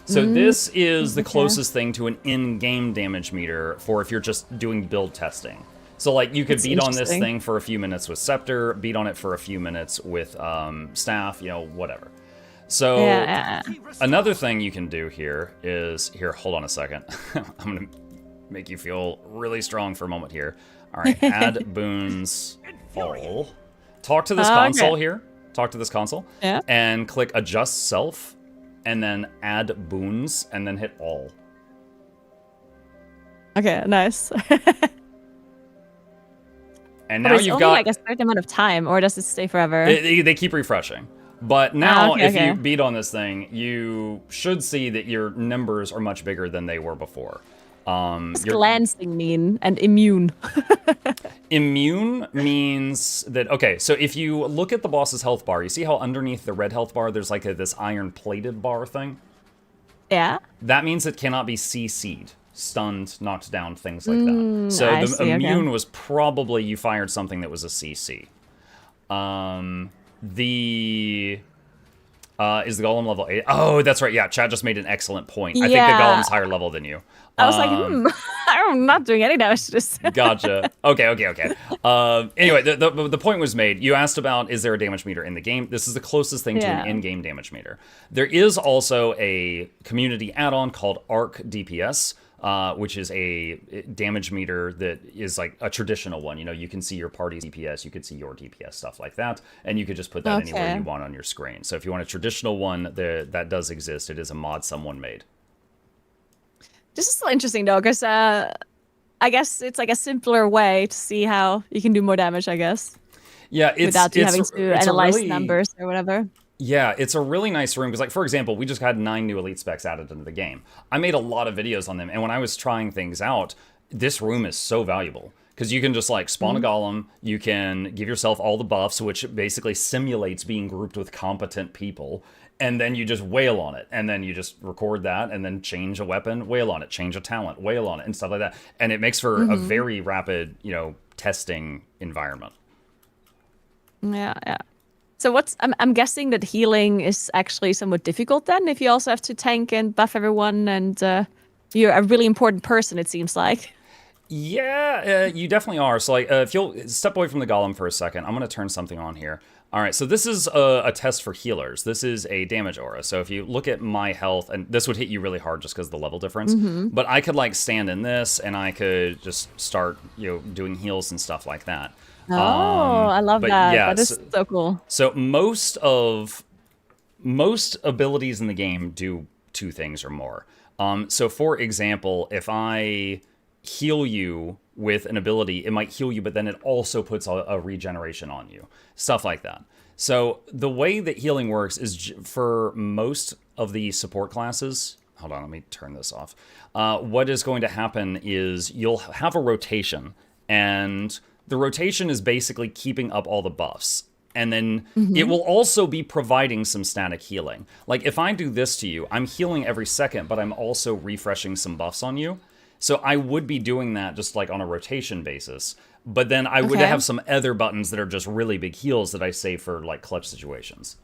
So this is the closest thing to an in-game damage meter for if you're just doing build testing. So like you could beat on this thing for a few minutes with Scepter, beat on it for a few minutes with Staff, whatever. So another thing you can do here is, hold on a second. I'm going to make you feel really strong for a moment here. All right, add boons all. Talk to this console here. Talk to this console. Yeah. And click adjust self and then add boons and then hit all. Okay, nice. And now you've got like a certain amount of time, or does it stay forever? They keep refreshing. But now, if you beat on this thing, you should see that your numbers are much bigger than they were before. What's glancing mean and immune? Immune means that, okay, so if you look at the boss's health bar, you see how underneath the red health bar, there's like this iron-plated bar thing? Yeah. That means it cannot be CC'd. Stunned, knocked down, things like that. So the immune was probably you fired something that was a CC. Is the golem level 8? Oh, that's right. Yeah, chat just made an excellent point. I think the golem's higher level than you. I was like, I'm not doing any damage to this. Gotcha. Okay. Anyway, the point was made. You asked about, is there a damage meter in the game? This is the closest thing to an in-game damage meter. There is also a community add-on called Arc DPS, which is a damage meter that is like a traditional one. You can see your party's DPS, you could see your DPS, stuff like that, and you could just put that anywhere you want on your screen. So if you want a traditional one, that does exist. It is a mod someone made. This is still interesting though, because I guess it's like a simpler way to see how you can do more damage, I guess. Yeah, without you having to analyze numbers or whatever. Yeah, it's a really nice room because, like, for example, we just had 9 new elite specs added into the game. I made a lot of videos on them, and when I was trying things out, this room is so valuable because you can just like spawn a golem, you can give yourself all the buffs, which basically simulates being grouped with competent people, and then you just wail on it, and then you just record that, and then change a weapon, wail on it, change a talent, wail on it, and stuff like that, and it makes for a very rapid, testing environment. Yeah, yeah. So I'm guessing that healing is actually somewhat difficult then, if you also have to tank and buff everyone, and you're a really important person, it seems like. Yeah, you definitely are. So, like, if you'll step away from the golem for a second, I'm going to turn something on here. All right, so this is a test for healers. This is a damage aura. So if you look at my health, and this would hit you really hard just because of the level difference, but I could, like, stand in this, and I could just start, doing heals and stuff like that. Oh, I love that. Yeah, that is so cool. So most abilities in the game do 2 things or more. So for example, if I heal you with an ability, it might heal you, but then it also puts a regeneration on you. Stuff like that. So the way that healing works is for most of the support classes. Hold on, let me turn this off. What is going to happen is you'll have a rotation, and the rotation is basically keeping up all the buffs. And then it will also be providing some static healing. Like, if I do this to you, I'm healing every second, but I'm also refreshing some buffs on you. So I would be doing that just, like, on a rotation basis. But then I would have some other buttons that are just really big heals that I save for, like, clutch situations.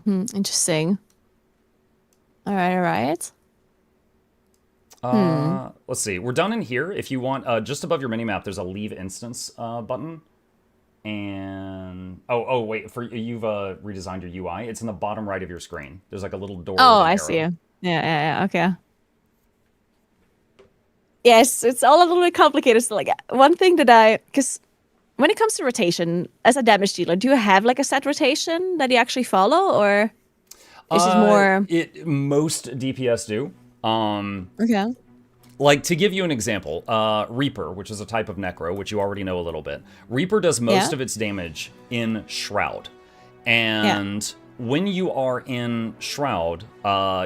Interesting. All right. Let's see. We're done in here. If you want, just above your minimap, there's a leave instance button. And oh wait, you've redesigned your UI. It's in the bottom right of your screen. There's like a little door. Oh, I see. Yeah. Okay. Yes, it's all a little bit complicated. So, like, one thing because when it comes to rotation, as a damage dealer, do you have like a set rotation that you actually follow, or is it more? Most DPS do. Okay. Like, to give you an example, Reaper, which is a type of Necro, which you already know a little bit. Reaper does most of its damage in Shroud. And when you are in Shroud,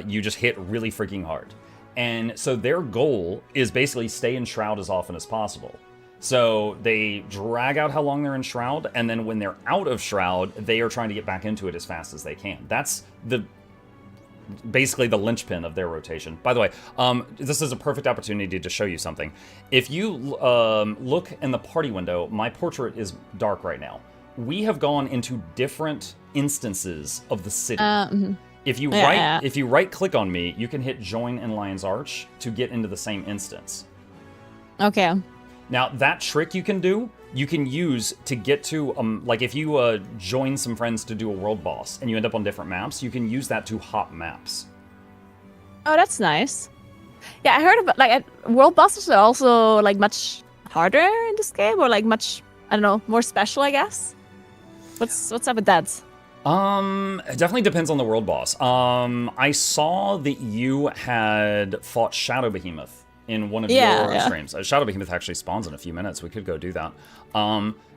you just hit really freaking hard. And so their goal is basically stay in Shroud as often as possible. So they drag out how long they're in Shroud, and then when they're out of Shroud, they are trying to get back into it as fast as they can. That's basically the linchpin of their rotation. By the way, this is a perfect opportunity to show you something. If you look in the party window, my portrait is dark right now. We have gone into different instances of the city. If you right click on me, you can hit join in Lion's Arch to get into the same instance. Okay. Now, that trick you can use to get to, like, if you join some friends to do a world boss and you end up on different maps, you can use that to hop maps. Oh, that's nice. Yeah, I heard about, like, world bosses are also, like, much harder in this game, or, like, much, I don't know, more special, I guess? What's up with that? It definitely depends on the world boss. I saw that you had fought Shadow Behemoth in one of your streams. Shadow Behemoth actually spawns in a few minutes. We could go do that.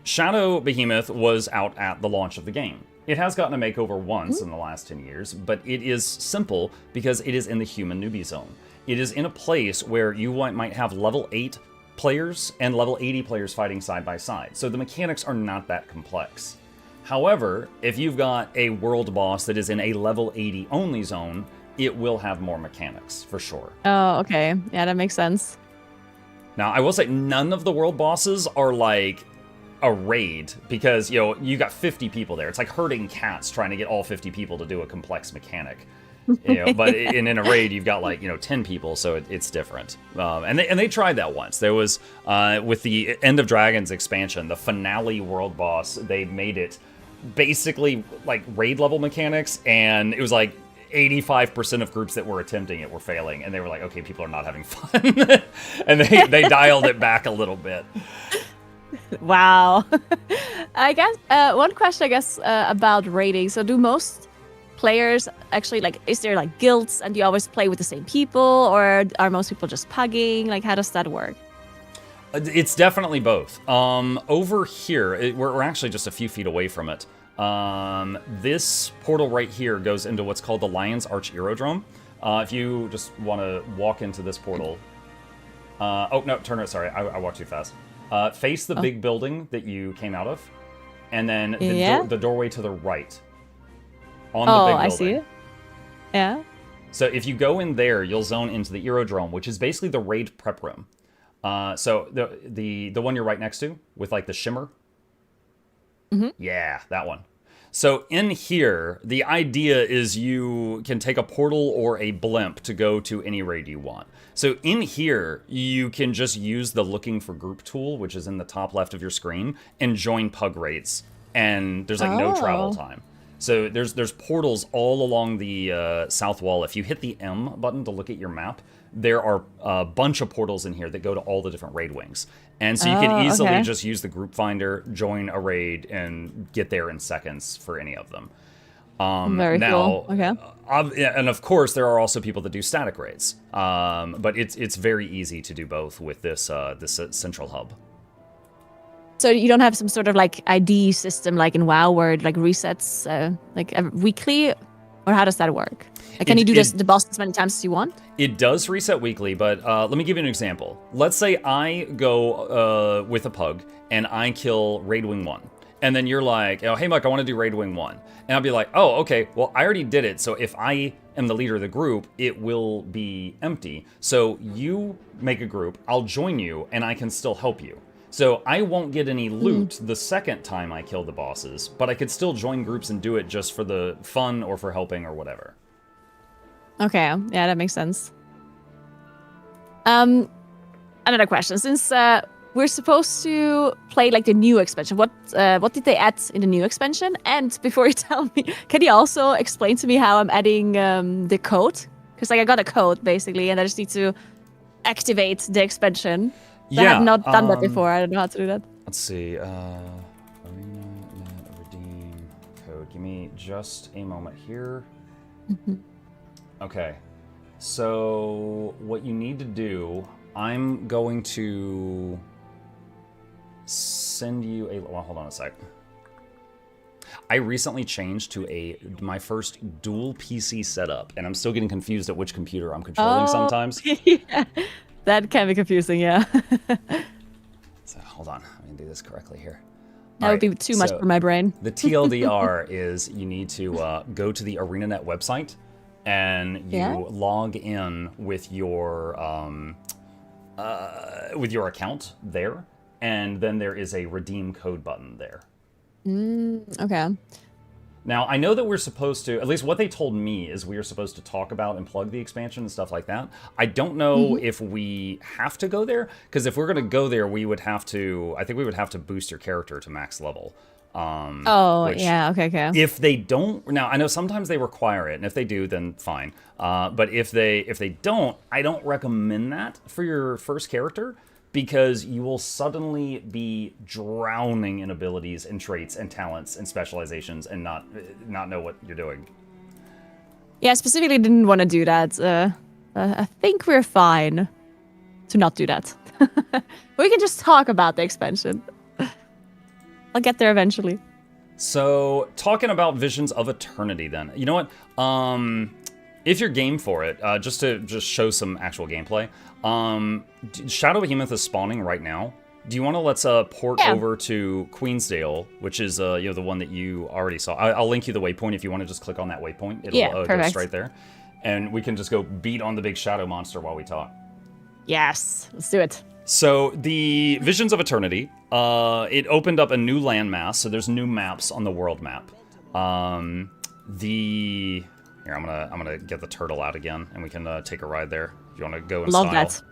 Shadow Behemoth was out at the launch of the game. It has gotten a makeover once in the last 10 years, but it is simple because it is in the human newbie zone. It is in a place where you might have level 8 players and level 80 players fighting side by side. So the mechanics are not that complex. However, if you've got a world boss that is in a level 80 only zone, it will have more mechanics, for sure. Oh, okay. Yeah, that makes sense. Now, I will say none of the world bosses are like a raid, because, you got 50 people there. It's like herding cats trying to get all 50 people to do a complex mechanic. But in a raid, you've got like, 10 people, so it's different. And they tried that once. There was, with the End of Dragons expansion, the finale world boss, they made it basically like raid level mechanics, and it was like 85% of groups that were attempting it were failing, and they were like, okay, people are not having fun. And they dialed it back a little bit. Wow. I guess one question about raiding. So do most players actually, like, is there like guilds and you always play with the same people, or are most people just pugging? Like, how does that work? It's definitely both. Over here, we're actually just a few feet away from it. This portal right here goes into what's called the Lion's Arch Aerodrome. If you just want to walk into this portal... oh, no, turn it. Sorry, I walked too fast. Face the big building that you came out of, and then the doorway to the right. On the big building. I see it. Yeah. So if you go in there, you'll zone into the Aerodrome, which is basically the raid prep room. So the one you're right next to, with like the shimmer. Mm-hmm. Yeah, that one. So in here, the idea is you can take a portal or a blimp to go to any raid you want. So in here, you can just use the looking for group tool, which is in the top left of your screen, and join pug raids. And there's like no travel time. So there's portals all along the south wall. If you hit the M button to look at your map, there are a bunch of portals in here that go to all the different raid wings. And so you can easily just use the group finder, join a raid, and get there in seconds for any of them. Very cool. Okay. And of course, there are also people that do static raids. But it's very easy to do both with this central hub. So you don't have some sort of like ID system like in WoW where it like resets like weekly, or how does that work? Like, can you do the boss as many times as you want? It does reset weekly, but let me give you an example. Let's say I go with a pug and I kill Raid Wing 1. And then you're like, oh, hey, Mike, I want to do Raid Wing 1. And I'll be like, oh, okay, well, I already did it. So if I am the leader of the group, it will be empty. So you make a group, I'll join you, and I can still help you. So I won't get any loot the second time I kill the bosses, but I could still join groups and do it just for the fun or for helping or whatever. Okay, yeah, that makes sense. Another question. Since we're supposed to play like the new expansion, what did they add in the new expansion? And before you tell me, can you also explain to me how I'm adding the code? Because like I got a code basically, and I just need to activate the expansion. Yeah, I have not done that before. I don't know how to do that. Let's see. Arena redeem code. Give me just a moment here. Okay. So what you need to do, I'm going to send you a... Well, hold on a sec. I recently changed to my first dual PC setup, and I'm still getting confused at which computer I'm controlling sometimes. Yeah. That can be confusing, yeah. So hold on, I'm gonna do this correctly here. That would be too much for my brain. The TLDR is you need to go to the ArenaNet website, and you log in with your account there, and then there is a redeem code button there. Okay. Now, I know that we're supposed to, at least what they told me is we are supposed to talk about and plug the expansion and stuff like that. I don't know if we have to go there, because if we're going to go there, we would have to, I think we would have to boost your character to max level. Yeah, okay. If they don't, now I know sometimes they require it, and if they do, then fine. But if they don't, I don't recommend that for your first character, because you will suddenly be drowning in abilities and traits and talents and specializations and not know what you're doing. Yeah, I specifically didn't want to do that. I think we're fine to not do that. We can just talk about the expansion. I'll get there eventually. So, talking about Visions of Eternity then. You know what? If you're game for it, just to show some actual gameplay, Shadow Behemoth is spawning right now. Do you want to let's port over to Queensdale, which is the one that you already saw. I'll link you the waypoint if you want to just click on that waypoint. It'll go straight there, and we can just go beat on the big shadow monster while we talk. Yes, let's do it. So the Visions of Eternity, it opened up a new landmass. So there's new maps on the world map. Here, I'm gonna get the turtle out again, and we can take a ride there. If you want to go in style. Love that.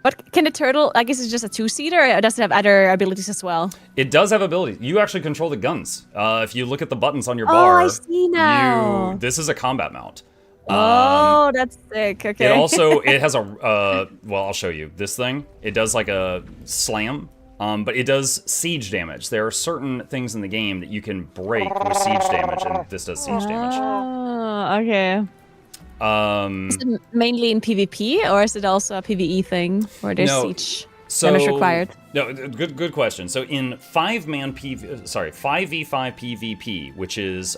What can the turtle? I guess it's just a two-seater. Or does it have other abilities as well? It does have abilities. You actually control the guns. If you look at the buttons on your bar, I see now. This is a combat mount. Oh, that's sick. Okay. It has a well, I'll show you this thing. It does like a slam. But it does siege damage. There are certain things in the game that you can break with siege damage, and this does siege damage. Oh, okay. Is it mainly in PvP, or is it also a PvE thing where there's siege? Damage required. No, good question. So in 5v5 PvP, which is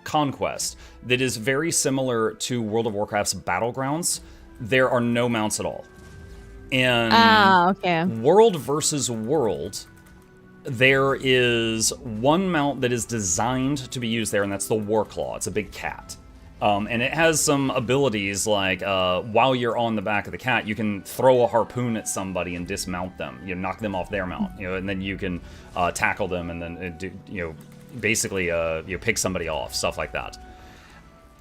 Conquest, that is very similar to World of Warcraft's Battlegrounds, there are no mounts at all. In World versus World, there is one mount that is designed to be used there, and that's the Warclaw. It's a big cat. And it has some abilities like while you're on the back of the cat, you can throw a harpoon at somebody and dismount them. You knock them off their mount, and then you can tackle them and then basically pick somebody off, stuff like that.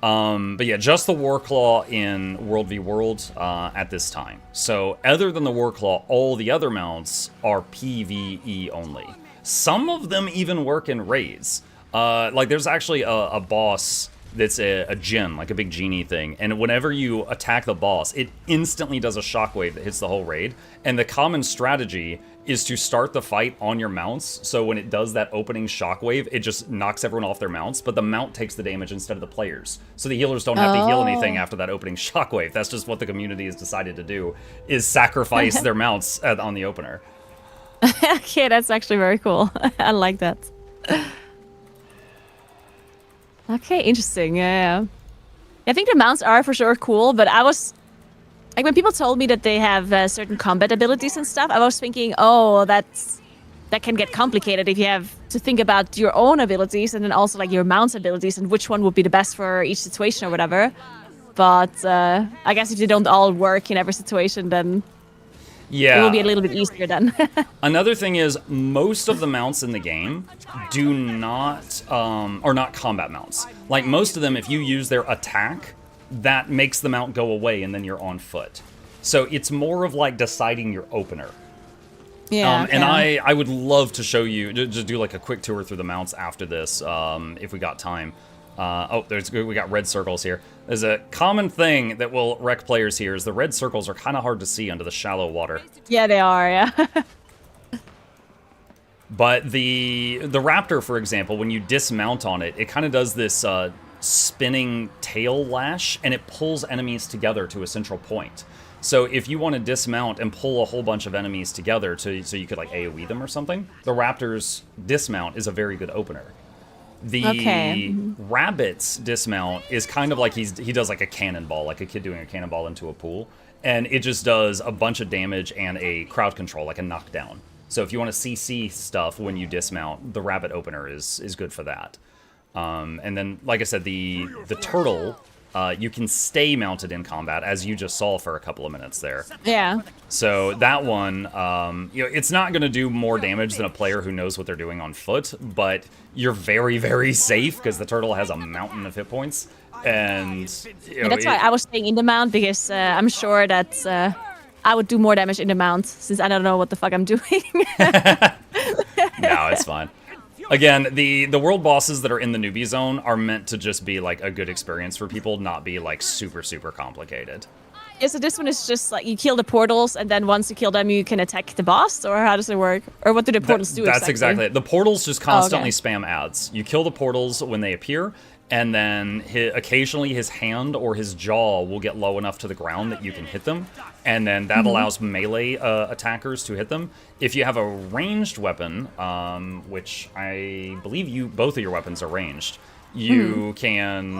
But yeah, just the Warclaw in World v World at this time. So other than the Warclaw, all the other mounts are PvE only. Some of them even work in raids. Like there's actually a boss that's a djinn, like a big genie thing, and whenever you attack the boss, it instantly does a shockwave that hits the whole raid, and the common strategy is to start the fight on your mounts, so when it does that opening shockwave, it just knocks everyone off their mounts, but the mount takes the damage instead of the players. So the healers don't have to heal anything after that opening shockwave. That's just what the community has decided to do, is sacrifice their mounts on the opener. Okay, that's actually very cool. I like that. Okay, interesting. Yeah. I think the mounts are for sure cool, but I was like, when people told me that they have certain combat abilities and stuff, I was thinking, oh, that can get complicated if you have to think about your own abilities and then also like your mount's abilities and which one would be the best for each situation or whatever. But I guess if they don't all work in every situation, then it will be a little bit easier then. Another thing is, most of the mounts in the game do not, are not combat mounts. Like, most of them, if you use their attack, that makes the mount go away and then you're on foot. So it's more of like deciding your opener. Yeah. And I would love to show you, just do like a quick tour through the mounts after this, if we got time. We got red circles here. There's a common thing that will wreck players here is the red circles are kind of hard to see under the shallow water. Yeah, they are, yeah. But the raptor, for example, when you dismount on it, it kind of does this spinning tail lash, and it pulls enemies together to a central point. So if you want to dismount and pull a whole bunch of enemies together so you could like AoE them or something, the raptor's dismount is a very good opener. The rabbit's dismount is kind of like he does like a cannonball, like a kid doing a cannonball into a pool, and it just does a bunch of damage and a crowd control, like a knockdown. So if you want to CC stuff when you dismount, the rabbit opener is good for that. And then, like I said, the turtle, you can stay mounted in combat, as you just saw for a couple of minutes there. Yeah. So that one, it's not going to do more damage than a player who knows what they're doing on foot, but you're very, very safe because the turtle has a mountain of hit points. And that's why I was staying in the mount, because I'm sure that I would do more damage in the mount, since I don't know what the fuck I'm doing. No, it's fine. Again, the world bosses that are in the newbie zone are meant to just be like a good experience for people, not be like super, super complicated. Yeah, so this one is just like you kill the portals, and then once you kill them, you can attack the boss, or how does it work? Or what do the portals do That's exactly it. The portals just constantly okay. spam ads. You kill the portals when they appear, and then occasionally his hand or his jaw will get low enough to the ground that you can hit them, and then that allows melee attackers to hit them. If you have a ranged weapon, which I believe both of your weapons are ranged, you can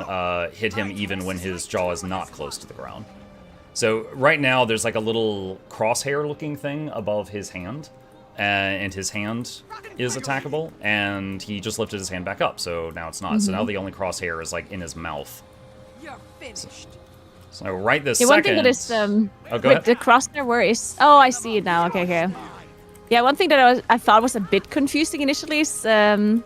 hit him even when his jaw is not close to the ground. So right now there's like a little crosshair looking thing above his hand, and his hand is attackable, and he just lifted his hand back up, so now it's not. So now the only crosshair is like in his mouth. You're finished. So right this second... second... One thing that is... go ahead. The crosshair, where is... Oh, I see it now. Okay. Yeah, one thing that I thought was a bit confusing initially is... in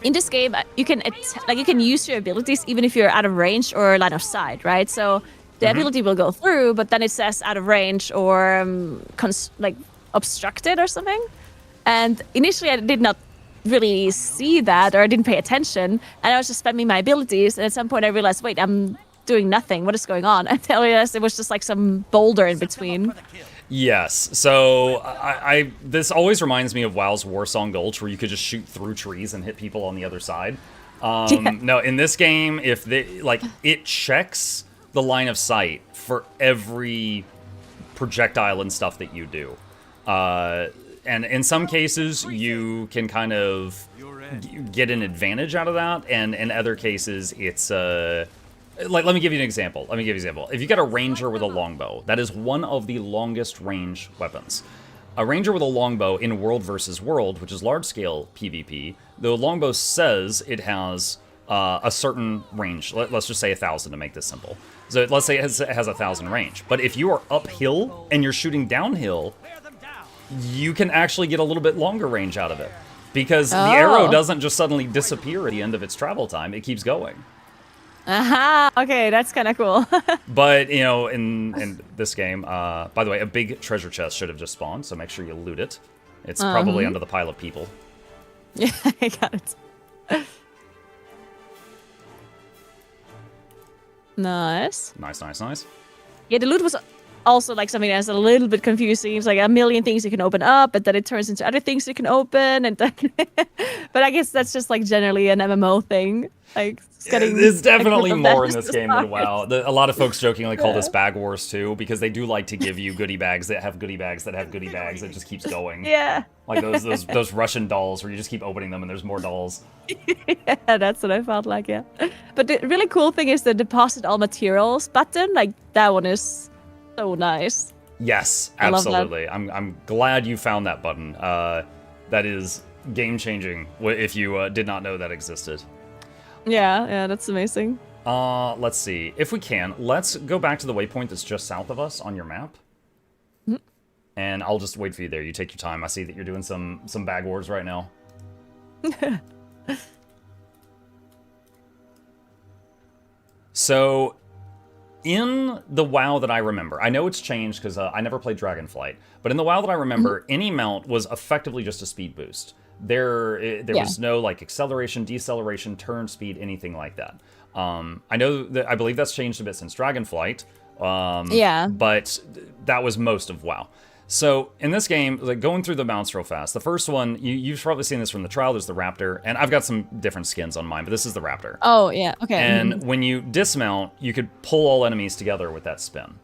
this game, you can use your abilities even if you're out of range or line of sight, right? So the ability will go through, but then it says out of range or obstructed or something. And initially I did not really see that, or I didn't pay attention, and I was just spamming my abilities, and at some point I realized, wait, I'm doing nothing. What is going on? And I realized it was just like some boulder in between. Yes, so this always reminds me of WoW's Warsong Gulch, where you could just shoot through trees and hit people on the other side. No, in this game, if it checks the line of sight for every projectile and stuff that you do. And in some cases, you can kind of get an advantage out of that, and in other cases, it's like, let me give you an example. If you got a ranger with a longbow, that is one of the longest range weapons. A ranger with a longbow in World versus World, which is large-scale PvP, the longbow says it has a certain range. Let's just say 1,000 to make this simple. So let's say it has 1,000 range. But if you are uphill and you're shooting downhill, you can actually get a little bit longer range out of it. Because the arrow doesn't just suddenly disappear at the end of its travel time. It keeps going. Aha, okay, that's kind of cool. But, you know, in this game, by the way, a big treasure chest should have just spawned, so make sure you loot it. It's probably under the pile of people. Yeah, I got it. Nice. Nice. Yeah, the loot was also like something that's a little bit confusing. It's like a million things you can open up, and then it turns into other things you can open, and then but I guess that's just like generally an MMO thing. Like it's definitely more in this game than WoW. A lot of folks jokingly call this bag wars too, because they do like to give you goodie bags that have goodie bags that have goodie bags. It just keeps going. Yeah. Like those Russian dolls where you just keep opening them and there's more dolls. Yeah, that's what I felt like. Yeah. But the really cool thing is the deposit all materials button. Like that one is so nice. Yes, absolutely. I'm glad you found that button. That is game changing. If you did not know that existed. Yeah, that's amazing. Let's see. If we can, let's go back to the waypoint that's just south of us on your map. Mm-hmm. And I'll just wait for you there. You take your time. I see that you're doing some bag wars right now. So, in the WoW that I remember, I know it's changed because I never played Dragonflight, but in the WoW that I remember, any mount was effectively just a speed boost. There was no like acceleration, deceleration, turn speed, anything like that. I believe that's changed a bit since Dragonflight. But that was most of WoW. So in this game, like going through the mounts real fast, the first one, you've probably seen this from the trial, there's the Raptor, and I've got some different skins on mine, but this is the Raptor. Oh, yeah, okay. And when you dismount, you could pull all enemies together with that spin.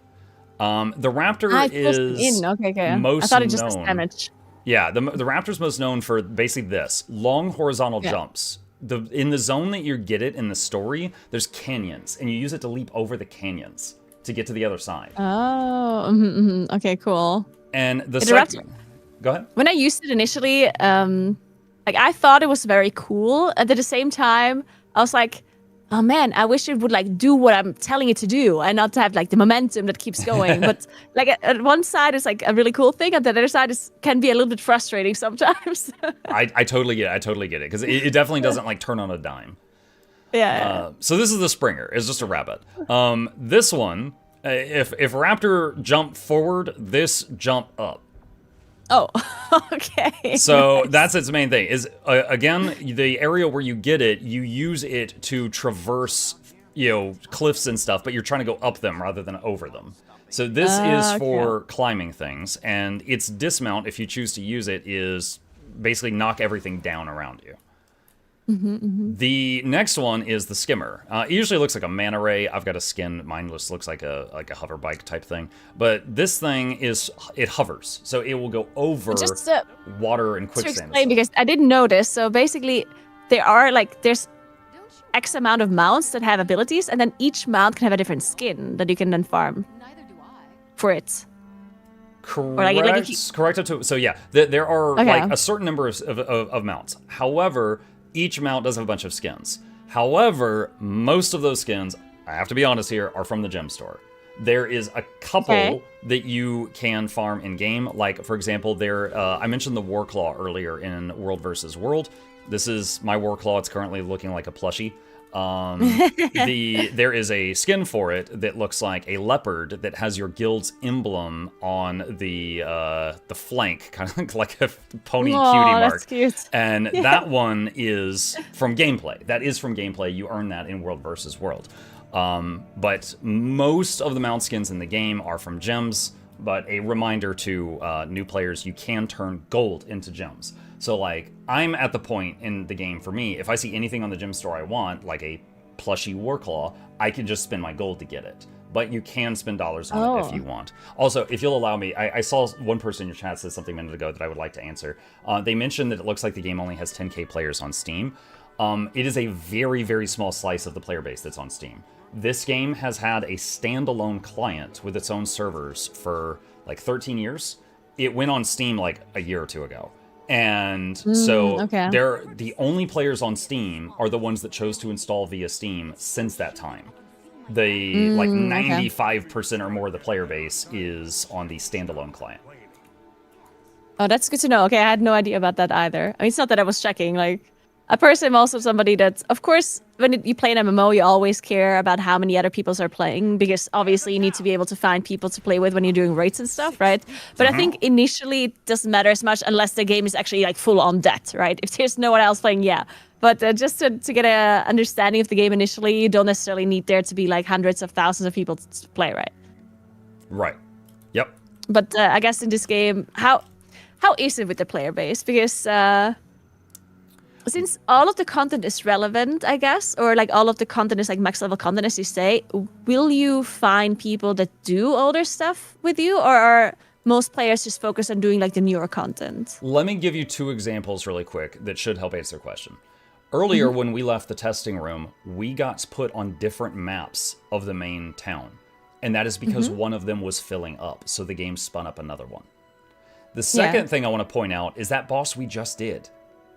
The Raptor is most I thought it just known. was damage. Yeah, the Raptor's most known for basically this, long horizontal jumps. In the zone that you get it in the story, there's canyons, and you use it to leap over the canyons to get to the other side. Oh, okay, cool. And the second... Go ahead. When I used it initially, like I thought it was very cool, and at the same time, I was like, oh man, I wish it would like do what I'm telling it to do and not to have like the momentum that keeps going. But like at one side it's like a really cool thing, and the other side can be a little bit frustrating sometimes. I totally get it because it definitely doesn't like turn on a dime. Yeah. So this is the Springer. It's just a rabbit. This one, if Raptor jump forward, this jump up. Oh, okay. So nice. That's its main thing. Is again, the area where you get it, you use it to traverse, cliffs and stuff, but you're trying to go up them rather than over them. So this is for climbing things, and its dismount, if you choose to use it, is basically knock everything down around you. The next one is the Skimmer. It usually looks like a manta ray. I've got a skin. Mine just looks like a hover bike type thing. But this thing it hovers, so it will go over water and quicksand. To explain, because I didn't notice. So basically, there's X amount of mounts that have abilities, and then each mount can have a different skin that you can then farm for it. Correct. Correct. So yeah, there are like a certain number of mounts. However, each mount does have a bunch of skins. However, most of those skins, I have to be honest here, are from the gem store. There is a couple that you can farm in game. Like, for example, I mentioned the Warclaw earlier in World versus World. This is my Warclaw. It's currently looking like a plushie. There is a skin for it that looks like a leopard that has your guild's emblem on the flank, kind of like a pony cutie mark. That's cute. And that one is from gameplay. That is from gameplay. You earn that in World versus World. But most of the mount skins in the game are from gems. But a reminder to new players, you can turn gold into gems. So, like, I'm at the point in the game, for me, if I see anything on the gem store I want, like a plushy Warclaw, I can just spend my gold to get it. but you can spend dollars on it if you want. Also, if you'll allow me, I saw one person in your chat said something a minute ago that I would like to answer. They mentioned that it looks like the game only has 10K players on Steam. It is a very, very small slice of the player base that's on Steam. This game has had a standalone client with its own servers for like 13 years. It went on Steam like a year or two ago. And so they're the only players on Steam are the ones that chose to install via Steam since that time. The like 95% or more of the player base is on the standalone client. Oh, that's good to know. Okay, I had no idea about that either. I mean, it's not that I was checking. Like, I personally am also somebody that, of course, when you play an MMO, you always care about how many other people are playing, because obviously you need to be able to find people to play with when you're doing raids and stuff, right? But I think initially it doesn't matter as much unless the game is actually like full on dead, right? If there's no one else playing, yeah. But just to get a understanding of the game initially, you don't necessarily need there to be like hundreds of thousands of people to play, right? Right. Yep. But I guess in this game, how is it with the player base? Because since all of the content is relevant, I guess, or like all of the content is like max level content, as you say, will you find people that do older stuff with you, or are most players just focus on doing like the newer content? Let me give you two examples really quick that should help answer the question. Earlier, when we left the testing room, we got put on different maps of the main town. And that is because one of them was filling up, so the game spun up another one. The second thing I want to point out is that boss we just did.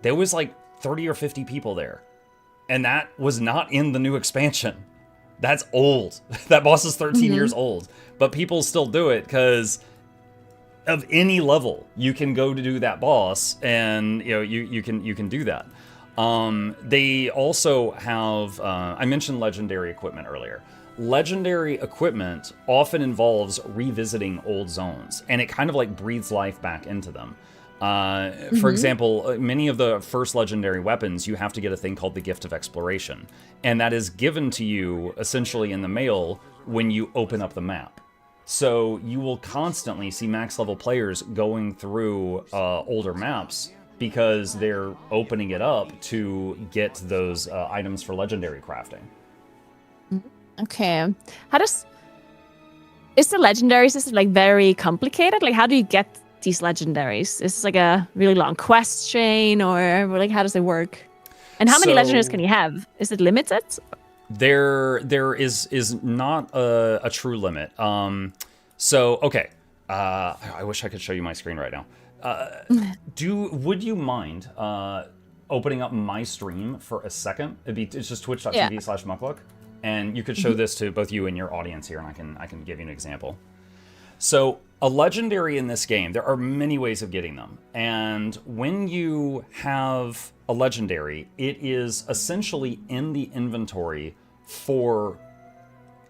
There was like 30 or 50 people there. And that was not in the new expansion. That's old. That boss is 13 years old. But people still do it because of any level. You can go to do that boss, and you can do that. They also have, I mentioned legendary equipment earlier. Legendary equipment often involves revisiting old zones, and it kind of like breathes life back into them. For example, many of the first legendary weapons, you have to get a thing called the Gift of Exploration, and that is given to you essentially in the mail when you open up the map. So you will constantly see max level players going through older maps because they're opening it up to get those items for legendary crafting. Okay. Is the legendary system like very complicated? Like, how do you get these legendaries? Is this like a really long quest chain, or like how does it work? And how many legendaries can you have? Is it limited? There is not a true limit. Okay. I wish I could show you my screen right now. Would you mind opening up my stream for a second? It's just twitch.tv/Mukluk, and you could show this to both you and your audience here, and I can give you an example. So a legendary in this game, there are many ways of getting them, and when you have a legendary, it is essentially in the inventory for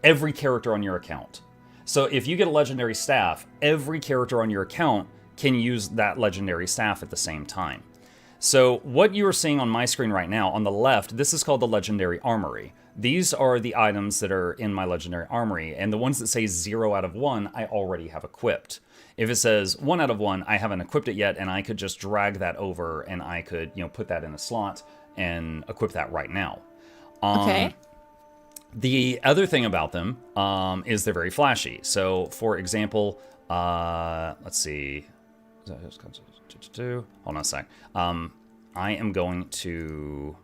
every character on your account. So if you get a legendary staff, every character on your account can use that legendary staff at the same time. So what you are seeing on my screen right now, on the left, this is called the Legendary Armory. These are the items that are in my Legendary Armory, and the ones that say 0 out of 1, I already have equipped. If it says 1 out of 1, I haven't equipped it yet, and I could just drag that over, and I could, put that in a slot and equip that right now. Okay. The other thing about them is they're very flashy. So, for example, let's see. Hold on a sec. I am going to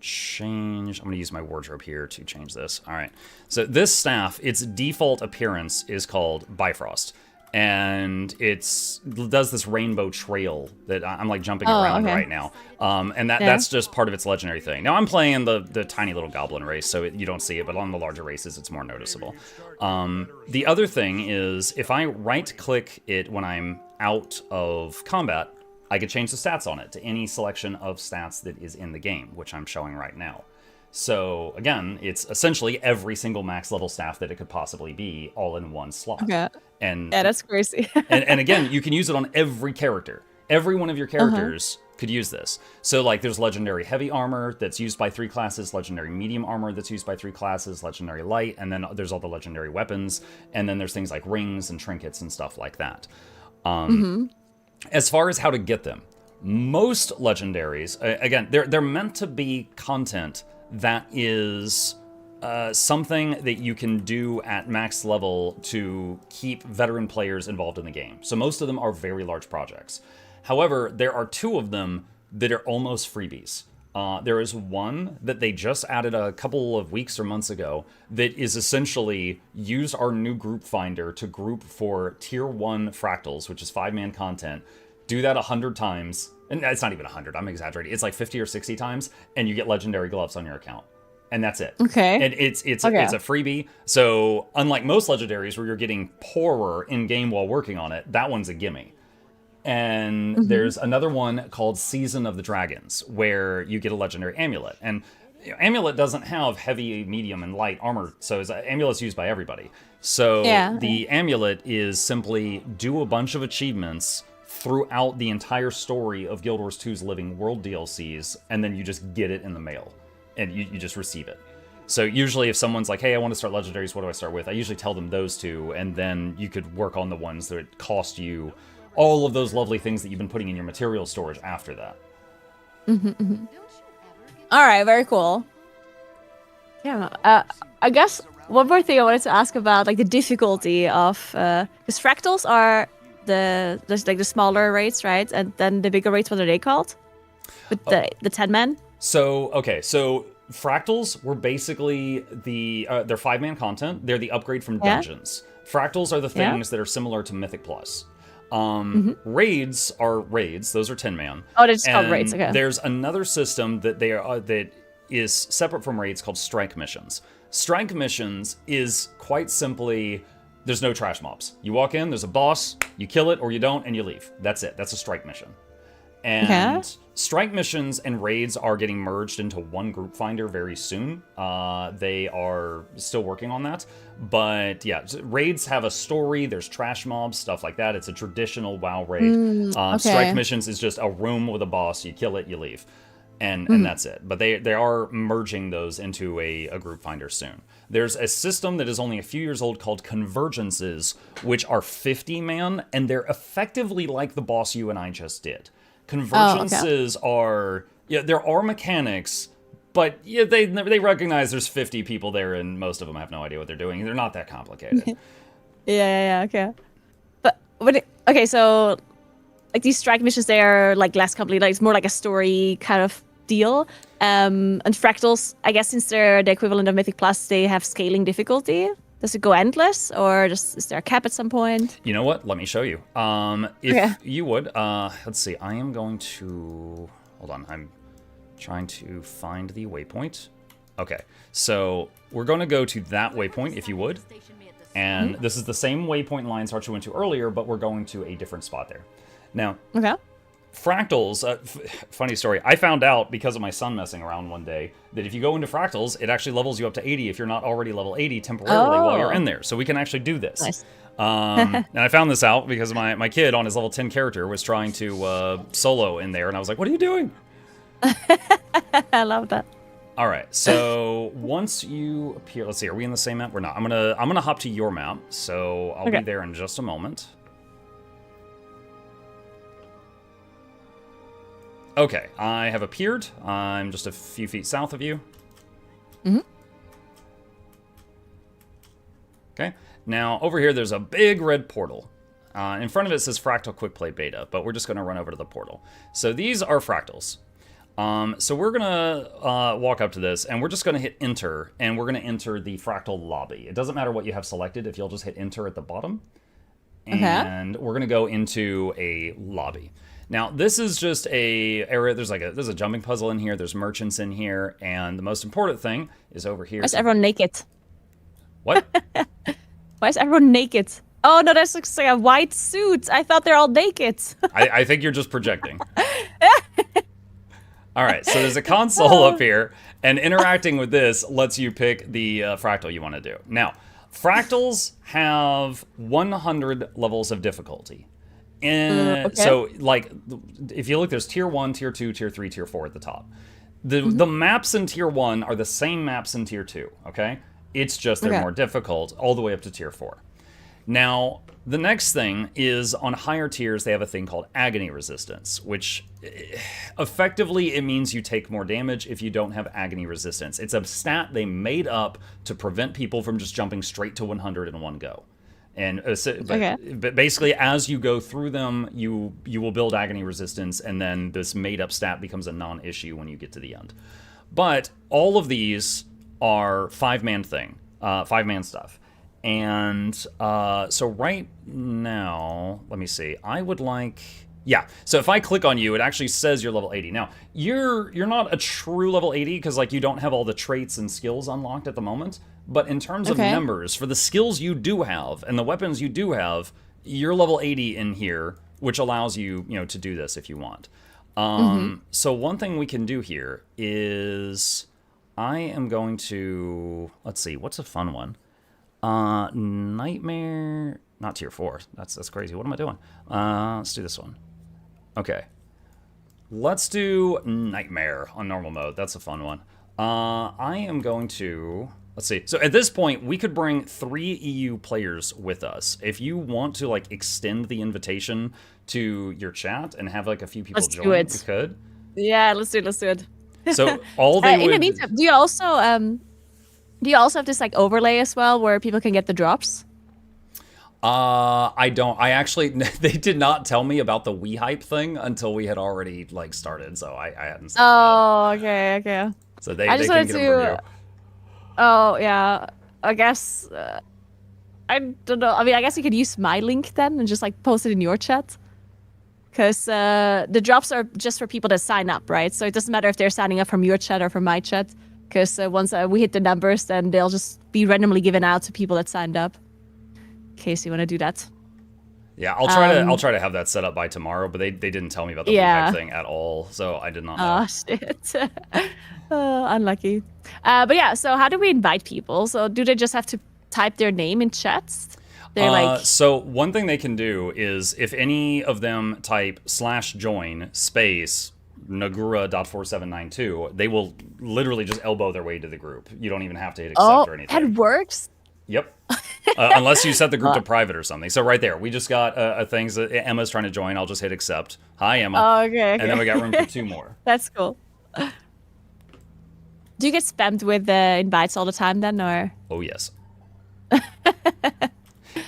change. I'm going to use my wardrobe here to change this. All right. So this staff, its default appearance is called Bifrost, and it does this rainbow trail that I'm like jumping around right now. And that's just part of its legendary thing. Now I'm playing the tiny little goblin race, so you don't see it, but on the larger races, it's more noticeable. The other thing is if I right-click it when I'm out of combat, I could change the stats on it to any selection of stats that is in the game, which I'm showing right now. So again, it's essentially every single max level staff that it could possibly be all in one slot. Okay. And yeah, that's crazy. and again, you can use it on every character. Every one of your characters could use this. So like there's legendary heavy armor that's used by 3 classes, legendary medium armor that's used by 3 classes, legendary light, and then there's all the legendary weapons, and then there's things like rings and trinkets and stuff like that. As far as how to get them, most legendaries, again, they're meant to be content that is something that you can do at max level to keep veteran players involved in the game. So most of them are very large projects. However, there are 2 of them that are almost freebies. There is one that they just added a couple of weeks or months ago that is essentially use our new group finder to group for tier 1 fractals, which is 5-man content. Do that 100 times. And it's not even 100, I'm exaggerating. It's like 50 or 60 times, and you get legendary gloves on your account. And that's it. Okay. And it's a freebie. So unlike most legendaries where you're getting poorer in game while working on it, that one's a gimme. And there's another one called Season of the Dragons, where you get a legendary amulet. And amulet doesn't have heavy, medium, and light armor, so amulet's used by everybody. So the amulet is simply do a bunch of achievements throughout the entire story of Guild Wars 2's Living World DLCs, and then you just get it in the mail. And you just receive it. So usually if someone's like, hey, I want to start legendaries, what do I start with? I usually tell them those 2, and then you could work on the ones that cost you all of those lovely things that you've been putting in your material storage after that. All right, very cool. Yeah, I guess one more thing I wanted to ask about, like the difficulty of, because fractals are the smaller raids, right? And then the bigger raids, what are they called? With the 10-man? So Fractals were basically they're 5-man content. They're the upgrade from dungeons. Fractals are the things that are similar to Mythic Plus. Raids are raids. Those are 10-man. Oh, they're just called raids. Okay. There's another system that that is separate from raids called strike missions. Strike missions is quite simply there's no trash mobs. You walk in, there's a boss, you kill it or you don't, and you leave. That's it. That's a strike mission. And strike missions and raids are getting merged into one group finder very soon. They are still working on that. But yeah, raids have a story. There's trash mobs, stuff like that. It's a traditional WoW raid. Strike missions is just a room with a boss. You kill it, you leave. And that's it. But they are merging those into a group finder soon. There's a system that is only a few years old called Convergences, which are 50-man, and they're effectively like the boss you and I just did. Convergences are, there are mechanics, but they recognize there's 50 people there and most of them have no idea what they're doing. They're not that complicated. Okay. But so like these strike missions, they are like less complicated. Like, it's more like a story kind of deal. And fractals, I guess since they're the equivalent of Mythic Plus, they have scaling difficulty. Does it go endless, or just is there a cap at some point? You know what? Let me show you. If you would, let's see. I am going to hold on. I'm trying to find the waypoint. Okay, so we're going to go to that waypoint, if you would. And this is the same waypoint line Sarcha went to earlier, but we're going to a different spot there. Now, Fractals, funny story. I found out because of my son messing around one day that if you go into Fractals, it actually levels you up to 80 if you're not already level 80 temporarily while you're in there. So we can actually do this. Nice. And I found this out because my kid on his level 10 character was trying to solo in there, and I was like, what are you doing? I love that. All right, so once you appear, let's see, are we in the same map? We're not. I'm gonna hop to your map, so I'll be there in just a moment. Okay, I have appeared. I'm just a few feet south of you. Okay, now over here there's a big red portal. In front of it says Fractal Quick Play Beta, but we're just going to run over to the portal. So these are fractals. So we're going to walk up to this, and we're just going to hit enter, and we're going to enter the fractal lobby. It doesn't matter what you have selected if you'll just hit enter at the bottom. And we're going to go into a lobby. Now, this is just a area. There's a jumping puzzle in here. There's merchants in here, and the most important thing is over here. Why is everyone naked? What? Why is everyone naked? Oh no, that's like a white suit. I thought they're all naked. I think you're just projecting. All right, so there's a console up here, and interacting with this lets you pick the fractal you want to do. Now, fractals have 100 levels of difficulty. So, like, if you look, there's Tier 1, Tier 2, Tier 3, Tier 4 at the top. The maps in Tier 1 are the same maps in Tier 2, okay? It's just they're more difficult, all the way up to Tier 4. Now, the next thing is on higher tiers, they have a thing called agony resistance, which effectively it means you take more damage if you don't have agony resistance. It's a stat they made up to prevent people from just jumping straight to 100 in one go. And but basically, as you go through them, you will build agony resistance, and then this made-up stat becomes a non-issue when you get to the end. But all of these are five-man stuff. And so right now, let me see. I would like... Yeah, so if I click on you, it actually says you're level 80. Now, you're not a true level 80 because like you don't have all the traits and skills unlocked at the moment. But in terms of numbers, for the skills you do have and the weapons you do have, you're level 80 in here, which allows you, to do this if you want. So one thing we can do here is I am going to... Let's see, what's a fun one? Nightmare... Not tier 4. That's crazy. What am I doing? Let's do this one. Okay. Let's do Nightmare on normal mode. That's a fun one. I am going to... Let's see. So at this point, we could bring 3 EU players with us. If you want to, like, extend the invitation to your chat and have, like, a few people join, we could. Yeah, let's do it. So all they would... In the meantime, do you also have this, like, overlay as well where people can get the drops? I don't. I actually, they did not tell me about the Wii hype thing until we had already, like, started, so I hadn't seen that. Okay. So they can get them from you. Oh, yeah. I guess... I don't know. I mean, I guess you could use my link then and just, like, post it in your chat. Because the drops are just for people that sign up, right? So it doesn't matter if they're signing up from your chat or from my chat. Because once we hit the numbers, then they'll just be randomly given out to people that signed up. In case you want to do that. Yeah, I'll try to have that set up by tomorrow, but they didn't tell me about the hype thing at all, so I did not know. Oh, shit. Unlucky. But yeah, so how do we invite people? So do they just have to type their name in chats? So one thing they can do is if any of them type /join space Nagura.4792, they will literally just elbow their way to the group. You don't even have to hit accept or anything. That works? Yep. Unless you set the group to private or something. So right there, we just got a thing that Emma's trying to join. I'll just hit accept. Hi, Emma. Oh, okay. And then we got room for 2 more. That's cool. Do you get spammed with invites all the time then, or? Oh, yes.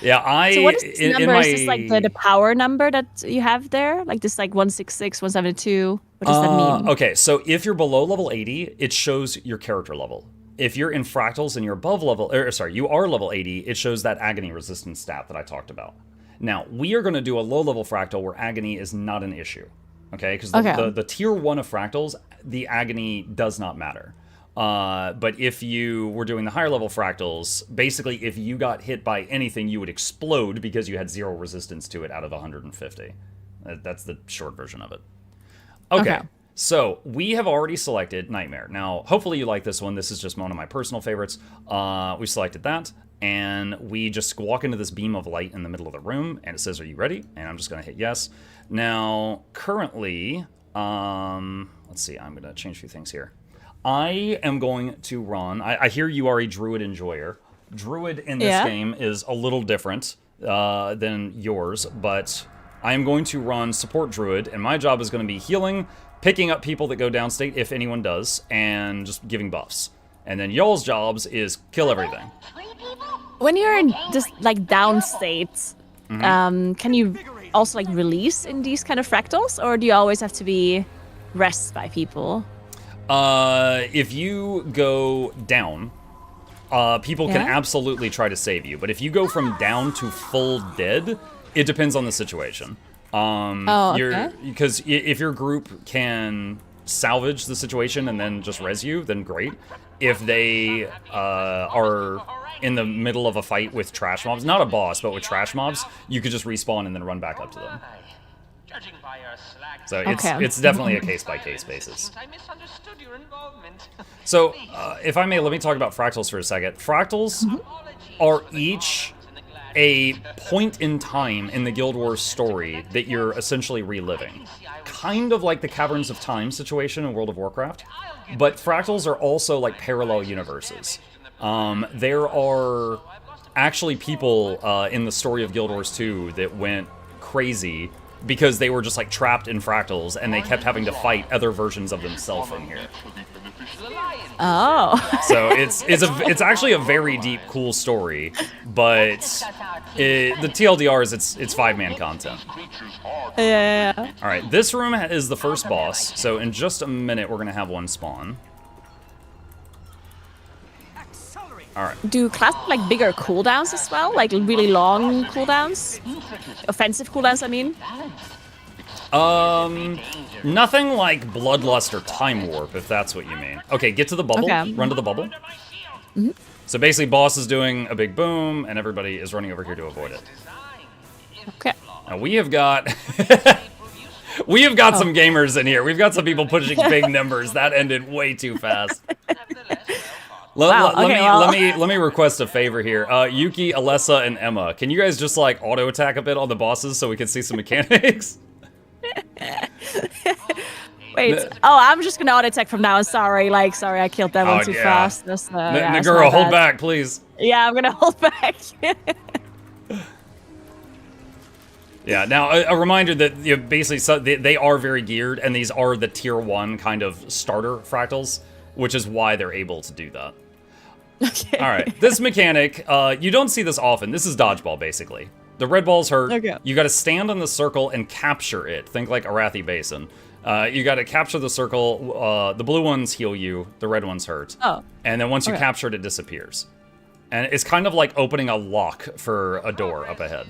Yeah, So what is this number? Is this like the power number that you have there? Like this like 166, 172? What does that mean? Okay, so if you're below level 80, it shows your character level. If you're in Fractals and you're above you are level 80, it shows that agony resistance stat that I talked about. Now, we are going to do a low-level Fractal where agony is not an issue, okay? Because the tier 1 of Fractals, the agony does not matter. But if you were doing the higher-level Fractals, basically, if you got hit by anything, you would explode because you had 0 resistance to it out of 150. That's the short version of it. Okay. So, we have already selected Nightmare. Now, hopefully you like this one. This is just one of my personal favorites. We selected that, and we just walk into this beam of light in the middle of the room, and it says, "Are you ready?" And I'm just going to hit yes. Now, currently, let's see, I'm going to change a few things here. I am going to run... I hear you are a Druid enjoyer. Druid in this game is a little different than yours, but I am going to run Support Druid, and my job is going to be healing, picking up people that go downstate, if anyone does, and just giving buffs. And then y'all's jobs is kill everything. When you're in just like downstate, can you also like release in these kind of fractals, or do you always have to be rested by people? If you go down, people can absolutely try to save you. But if you go from down to full dead, it depends on the situation. Because if your group can salvage the situation and then just res you, then great. If they are in the middle of a fight with trash mobs, not a boss, but with trash mobs, you could just respawn and then run back up to them. So it's definitely a case-by-case basis. So, if I may, let me talk about Fractals for a second. Fractals are each a point in time in the Guild Wars story that you're essentially reliving. Kind of like the Caverns of Time situation in World of Warcraft, but Fractals are also like parallel universes. There are actually people in the story of Guild Wars 2 that went crazy because they were just like trapped in Fractals and they kept having to fight other versions of themselves in here. Oh. So it's actually a very deep, cool story, but the TLDR is it's 5-man content. Yeah. All right, this room is the first boss, so in just a minute we're gonna have one spawn. All right. Do classes have, like bigger cooldowns as well? Like really long cooldowns? Offensive cooldowns, I mean? Nothing like Bloodlust or Time Warp, if that's what you mean. Okay, get to the bubble. Okay. Run to the bubble. So basically, boss is doing a big boom, and everybody is running over here to avoid it. Okay. Now we have got we have got some gamers in here. We've got some people pushing big numbers. That ended way too fast. Let me request a favor here. Yuki, Alessa, and Emma, can you guys just like auto attack a bit on the bosses so we can see some mechanics? Wait. Oh, I'm just gonna auto attack from now on. Sorry, sorry, I killed that one too fast. That's, Naguro, hold back, please. Yeah, I'm gonna hold back. Yeah. Now, a reminder that basically they are very geared, and these are the tier 1 kind of starter fractals, which is why they're able to do that. Okay. All right. This mechanic, you don't see this often. This is dodgeball, basically. The red ball's hurt. Okay. You got to stand on the circle and capture it. Think like Arathi Basin. You got to capture the circle. The blue ones heal you. The red ones hurt. Oh. And then once you capture it, it disappears. And it's kind of like opening a lock for a door up ahead.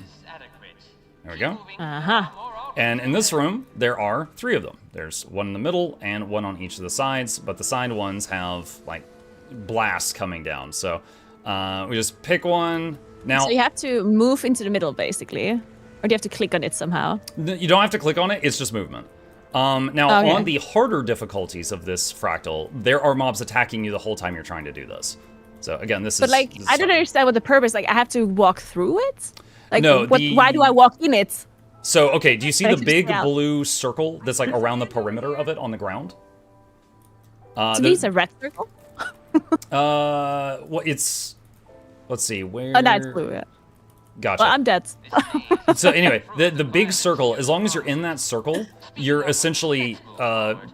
There we go. Uh-huh. And in this room, there are 3 of them. There's one in the middle and one on each of the sides, but the side ones have, like, blasts coming down. So we just pick one. Now, so you have to move into the middle, basically? Or do you have to click on it somehow? You don't have to click on it, it's just movement. Now, on the harder difficulties of this fractal, there are mobs attacking you the whole time you're trying to do this. So, again, this But, is... I don't understand what the purpose, I have to walk through it? Like, no, why do I walk in it? So, okay, do you see the big blue circle that's, like, around the perimeter of it on the ground? To me, it's a red circle. Well, it's... Let's see, where... Oh, no, it's blue, yeah. Gotcha. Well, I'm dead. So anyway, the big circle, as long as you're in that circle, you're essentially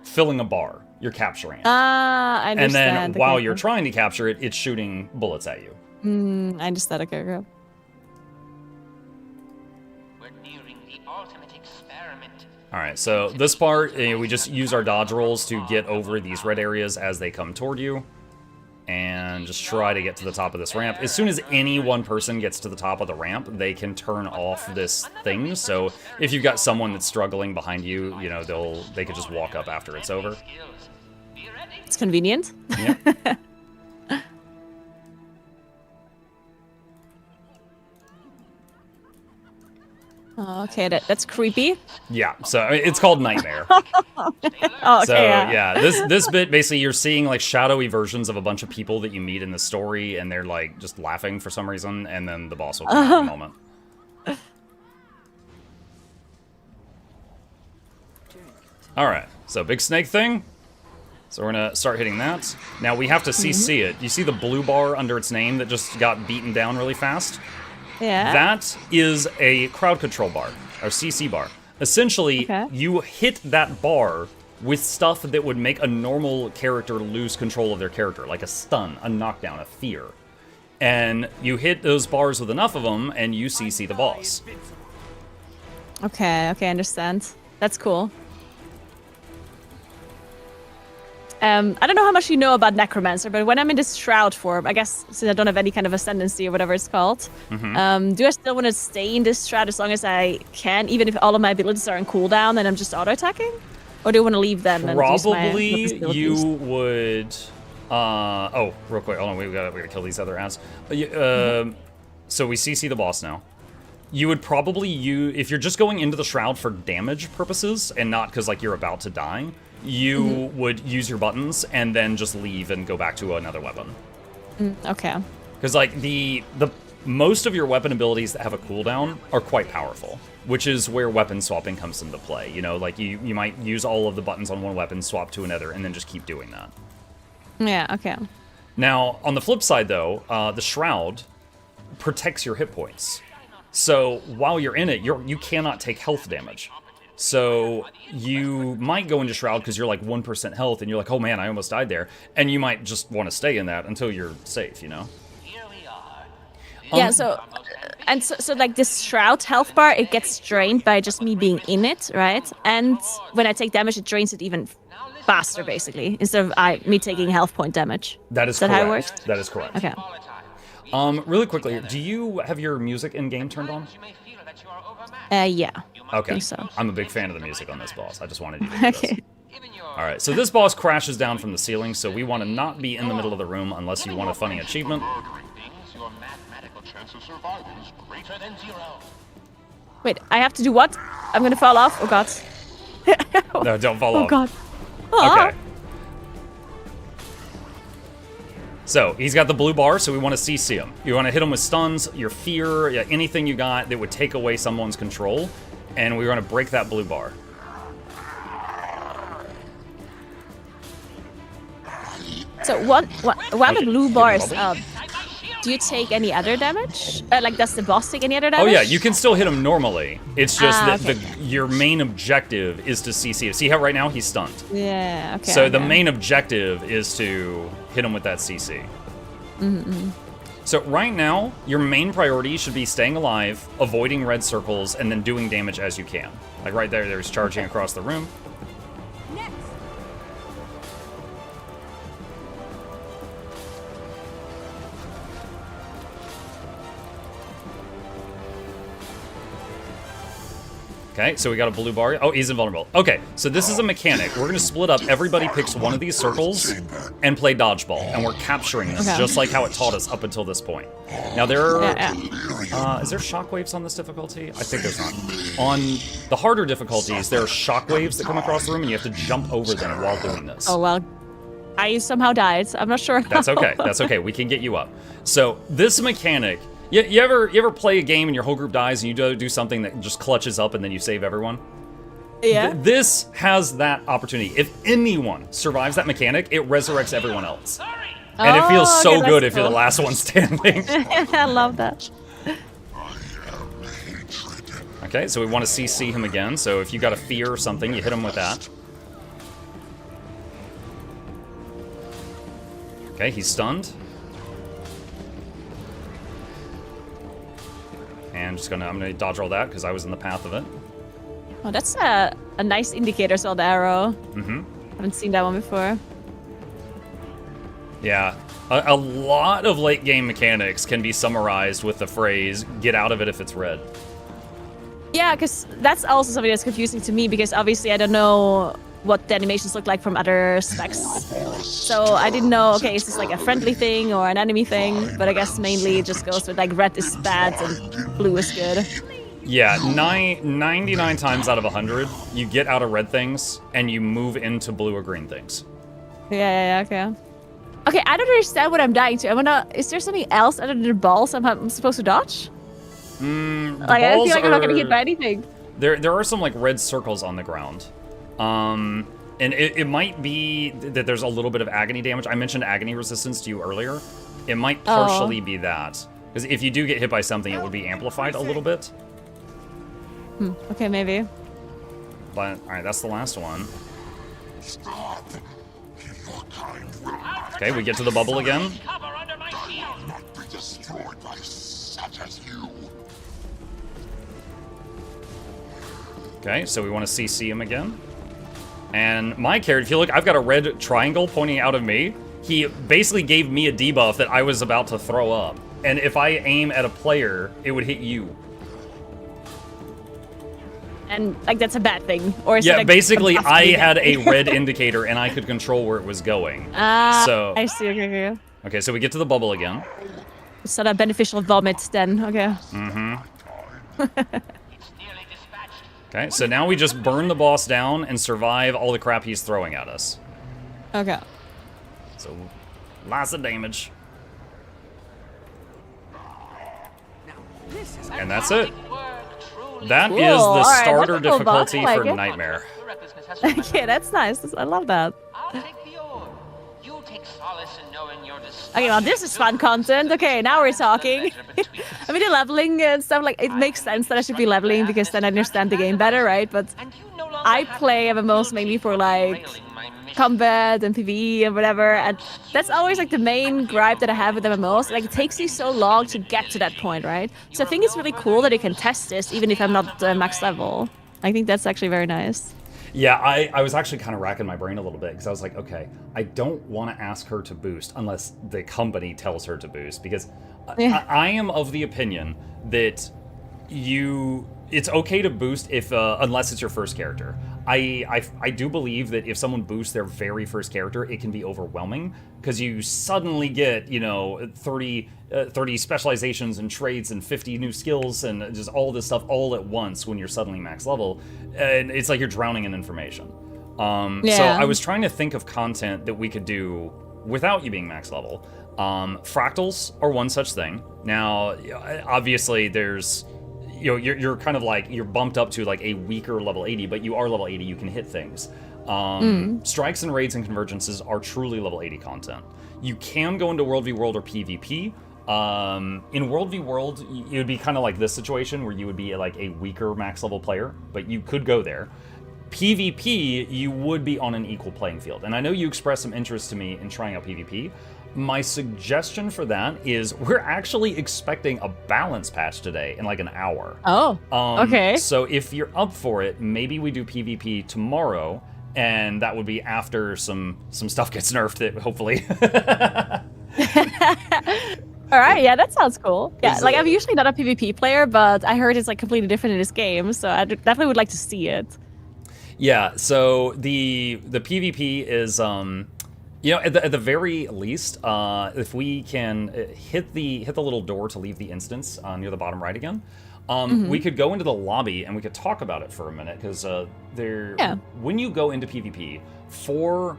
filling a bar. You're capturing it. I understand. And then while you're trying to capture it, it's shooting bullets at you. I understand, okay. We're nearing the ultimate experiment. All right, so this part, we just use our dodge rolls to get over these red areas as they come toward you. And just try to get to the top of this ramp. As soon as any one person gets to the top of the ramp, they can turn off this thing. So if you've got someone that's struggling behind you, you know, they could just walk up after it's over. It's convenient. Yeah. Okay, that's creepy. Yeah, so it's called Nightmare. Oh, okay, So yeah, this bit basically you're seeing like shadowy versions of a bunch of people that you meet in the story, and they're like just laughing for some reason, and then the boss will come out in a moment. All right, so big snake thing. So we're gonna start hitting that. Now we have to CC it. You see the blue bar under its name that just got beaten down really fast? Yeah. That is a crowd control bar, or CC bar. Essentially, you hit that bar with stuff that would make a normal character lose control of their character, like a stun, a knockdown, a fear. And you hit those bars with enough of them, and you CC the boss. Okay, I understand. That's cool. I don't know how much you know about Necromancer, but when I'm in this Shroud form, I guess since I don't have any kind of ascendancy or whatever it's called, do I still want to stay in this Shroud as long as I can, even if all of my abilities are on cooldown and I'm just auto-attacking? Or do you want to leave them and use my Probably you would... oh, real quick, hold on, we gotta kill these other ads. So we CC the boss now. You would probably if you're just going into the Shroud for damage purposes, and not because like you're about to die, you would use your buttons and then just leave and go back to another weapon. Okay. Because like the most of your weapon abilities that have a cooldown are quite powerful, which is where weapon swapping comes into play. You know, like you might use all of the buttons on one weapon, swap to another, and then just keep doing that. Yeah, okay. Now, on the flip side though, the Shroud, protects your hit points. So while you're in it, you cannot take health damage. So you might go into Shroud because you're like 1% health and you're like, oh man, I almost died there. And you might just want to stay in that until you're safe, you know? Here we are. Yeah, so like this Shroud health bar, it gets drained by just me being in it, right? And when I take damage, it drains it even faster, basically, instead of me taking health point damage. That is Is that correct. how it works? That is correct. Okay. Really quickly, do you have your music in game turned on? You may feel that you are overmatched. Yeah. Okay. think so. I'm a big fan of the music on this boss. I just wanted you to do this. Okay. Given your All right, so this boss crashes down from the ceiling, so we want to not be in the middle of the room unless you want a funny achievement. murdering things, your mathematical chance of surviving is greater than 0. Wait, I have to do what? I'm gonna fall off. Oh god. No, don't fall Oh off. god. Ah. Okay. So, he's got the blue bar, so we want to CC him. You want to hit him with stuns, your fear, yeah, anything you got that would take away someone's control, and we're going to break that blue bar. So while Okay, the blue give bar him is a up, do you take any other damage? Like, does the boss take any other damage? Oh yeah, you can still hit him normally. It's just that okay. your main objective is to CC him. See how right now he's stunned? Yeah, okay. So the okay. main objective is to hit him with that CC. So right now, your main priority should be staying alive, avoiding red circles, and then doing damage as you can. Like right there, there's charging across the room. Next. Okay, so we got a blue bar. Oh, he's invulnerable. Okay, so this is a mechanic. We're gonna split up. Everybody picks one of these circles and play dodgeball, and we're capturing this Okay. just like how it taught us up until this point. Now there are, Yeah. is there shockwaves on this difficulty? I think there's not. On the harder difficulties, there are shockwaves that come across the room, and you have to jump over them while doing this. Oh well, I somehow died. I'm not sure. That's okay. That's okay. We can get you up. So this mechanic. You ever play a game and your whole group dies and you do something that just clutches up and then you save everyone? Yeah. This has that opportunity. If anyone survives that mechanic, it resurrects everyone else. And it feels Oh, so okay, good that's if you're the cool. last one standing. I love that. Okay, so we want to CC him again. So if you got a fear or something, you hit him with that. Okay, he's stunned. And I'm gonna dodge roll that because I was in the path of it. Oh, that's a nice indicator, so the arrow. Mm-hmm. Haven't seen that one before. Yeah, a lot of late game mechanics can be summarized with the phrase, get out of it if it's red. Yeah, because that's also something that's confusing to me because obviously I don't know what the animations look like from other specs. So I didn't know, okay, is this like a friendly thing or an enemy thing? But I guess mainly it just goes with like red is bad and blue is good. Yeah, 99 times out of 100, you get out of red things and you move into blue or green things. Yeah, okay. Okay, I don't understand what I'm dying to. Is there something else other than the balls I'm supposed to dodge? Like, I feel like I'm not gonna hit by anything. There are some like red circles on the ground. And it might be that there's a little bit of agony damage. I mentioned agony resistance to you earlier. It might partially be that. Because if you do get hit by something, it would be amplified a little bit. Okay, maybe. But, alright, that's the last one. Stop. Your kind will Okay, we get to the bubble again. Cover under my shield. not be destroyed by such as you. Okay, so we want to CC him again. And my character, if you look, I've got a red triangle pointing out of me. He basically gave me a debuff that I was about to throw up. And if I aim at a player, it would hit you. And like that's a bad thing, or is it Yeah, like, basically, a I had a thing? red indicator and I could control where it was going. So, I see. Okay. okay, so we get to the bubble again. It's not a beneficial vomit then. Okay. It's nearly dispatched. Okay, so now we just burn the boss down and survive all the crap he's throwing at us. Okay. So, lots of damage. This is And that's it. Work truly. That is Cool, the alright, starter that's a cool boss, difficulty I like for it. Nightmare. Your recklessness has been Okay, that's nice. I love that. I'll take the orb. You'll take solace in knowing your despair Okay, well, this is fun content. Okay, now we're talking. I mean, the leveling and stuff, like, it makes sense that I should be leveling because then I understand the game better, right? But I play MMOs mainly for, like, combat and PvE and whatever, and that's always, like, the main gripe that I have with MMOs. Like, it takes you so long to get to that point, right? So I think it's really cool that you can test this even if I'm not max level. I think that's actually very nice. Yeah, I was actually kind of racking my brain a little bit because I was like, okay, I don't want to ask her to boost unless the company tells her to boost, because I am of the opinion that it's okay to boost if unless it's your first character. I do believe that if someone boosts their very first character, it can be overwhelming because you suddenly get, 30 specializations and traits and 50 new skills and just all this stuff all at once when you're suddenly max level, and it's like you're drowning in information. So I was trying to think of content that we could do without you being max level. Fractals are one such thing. Now, obviously, there's you're kind of like, you're bumped up to like a weaker level 80, but you are level 80, you can hit things. Strikes and raids and convergences are truly level 80 content. You can go into World v World or PvP. In World v World, it would be kind of like this situation where you would be like a weaker max level player, but you could go there. PvP, you would be on an equal playing field. And I know you expressed some interest to me in trying out PvP. My suggestion for that is we're actually expecting a balance patch today in like an hour. Oh, okay. So if you're up for it, maybe we do PvP tomorrow, and that would be after some stuff gets nerfed, hopefully. All right, yeah, that sounds cool. Yeah, like, I'm usually not a PvP player, but I heard it's like completely different in this game, so I definitely would like to see it. Yeah, so the PvP is at the very least, if we can hit the little door to leave the instance near the bottom right again, we could go into the lobby and we could talk about it for a minute, because when you go into PvP, for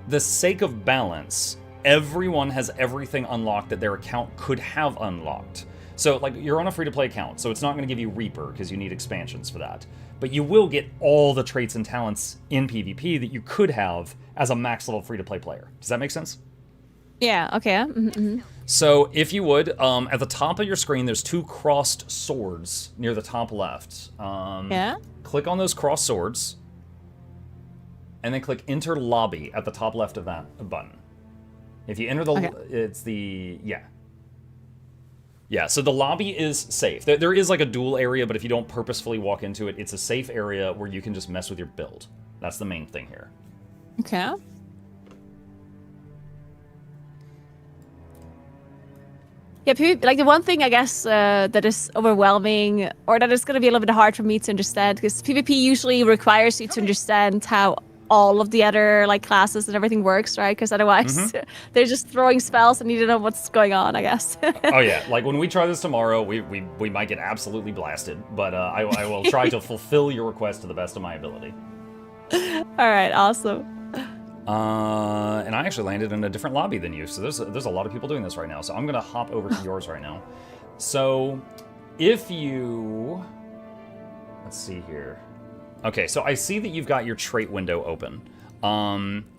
the sake of balance, everyone has everything unlocked that their account could have unlocked. So, like, you're on a free-to-play account, so it's not going to give you Reaper, because you need expansions for that. But you will get all the traits and talents in PvP that you could have as a max-level free-to-play player. Does that make sense? Yeah, okay. So, if you would, at the top of your screen, there's 2 crossed swords near the top left. Click on those crossed swords, and then click Enter Lobby at the top left of that button. If you enter Yeah, so the lobby is safe. There is like a duel area, but if you don't purposefully walk into it, it's a safe area where you can just mess with your build. That's the main thing here. Okay. Yeah, like, the one thing I guess that is overwhelming, or that is going to be a little bit hard for me to understand, because PvP usually requires you to understand how all of the other, like, classes and everything works, right? Because otherwise they're just throwing spells and you don't know what's going on, I guess. Oh yeah, like, when we try this tomorrow, we might get absolutely blasted, but I will try to fulfill your request to the best of my ability. All right, awesome. And I actually landed in a different lobby than you, so there's a lot of people doing this right now, so I'm gonna hop over to yours right now. So if you, let's see here. Okay, so I see that you've got your trait window open.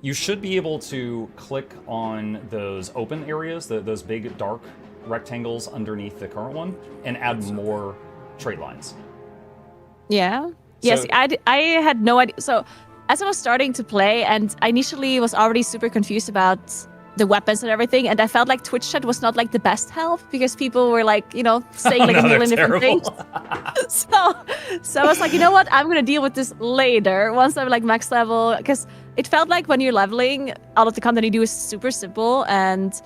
You should be able to click on those open areas, those big dark rectangles underneath the current one, and add more trait lines. Yeah. Yes, I had no idea. So as I was starting to play, and I initially was already super confused about the weapons and everything, and I felt like Twitch chat was not like the best help, because people were like, saying like a million different things. So I was like, you know what, I'm gonna deal with this later once I'm like max level, because it felt like when you're leveling, all of the content you do is super simple and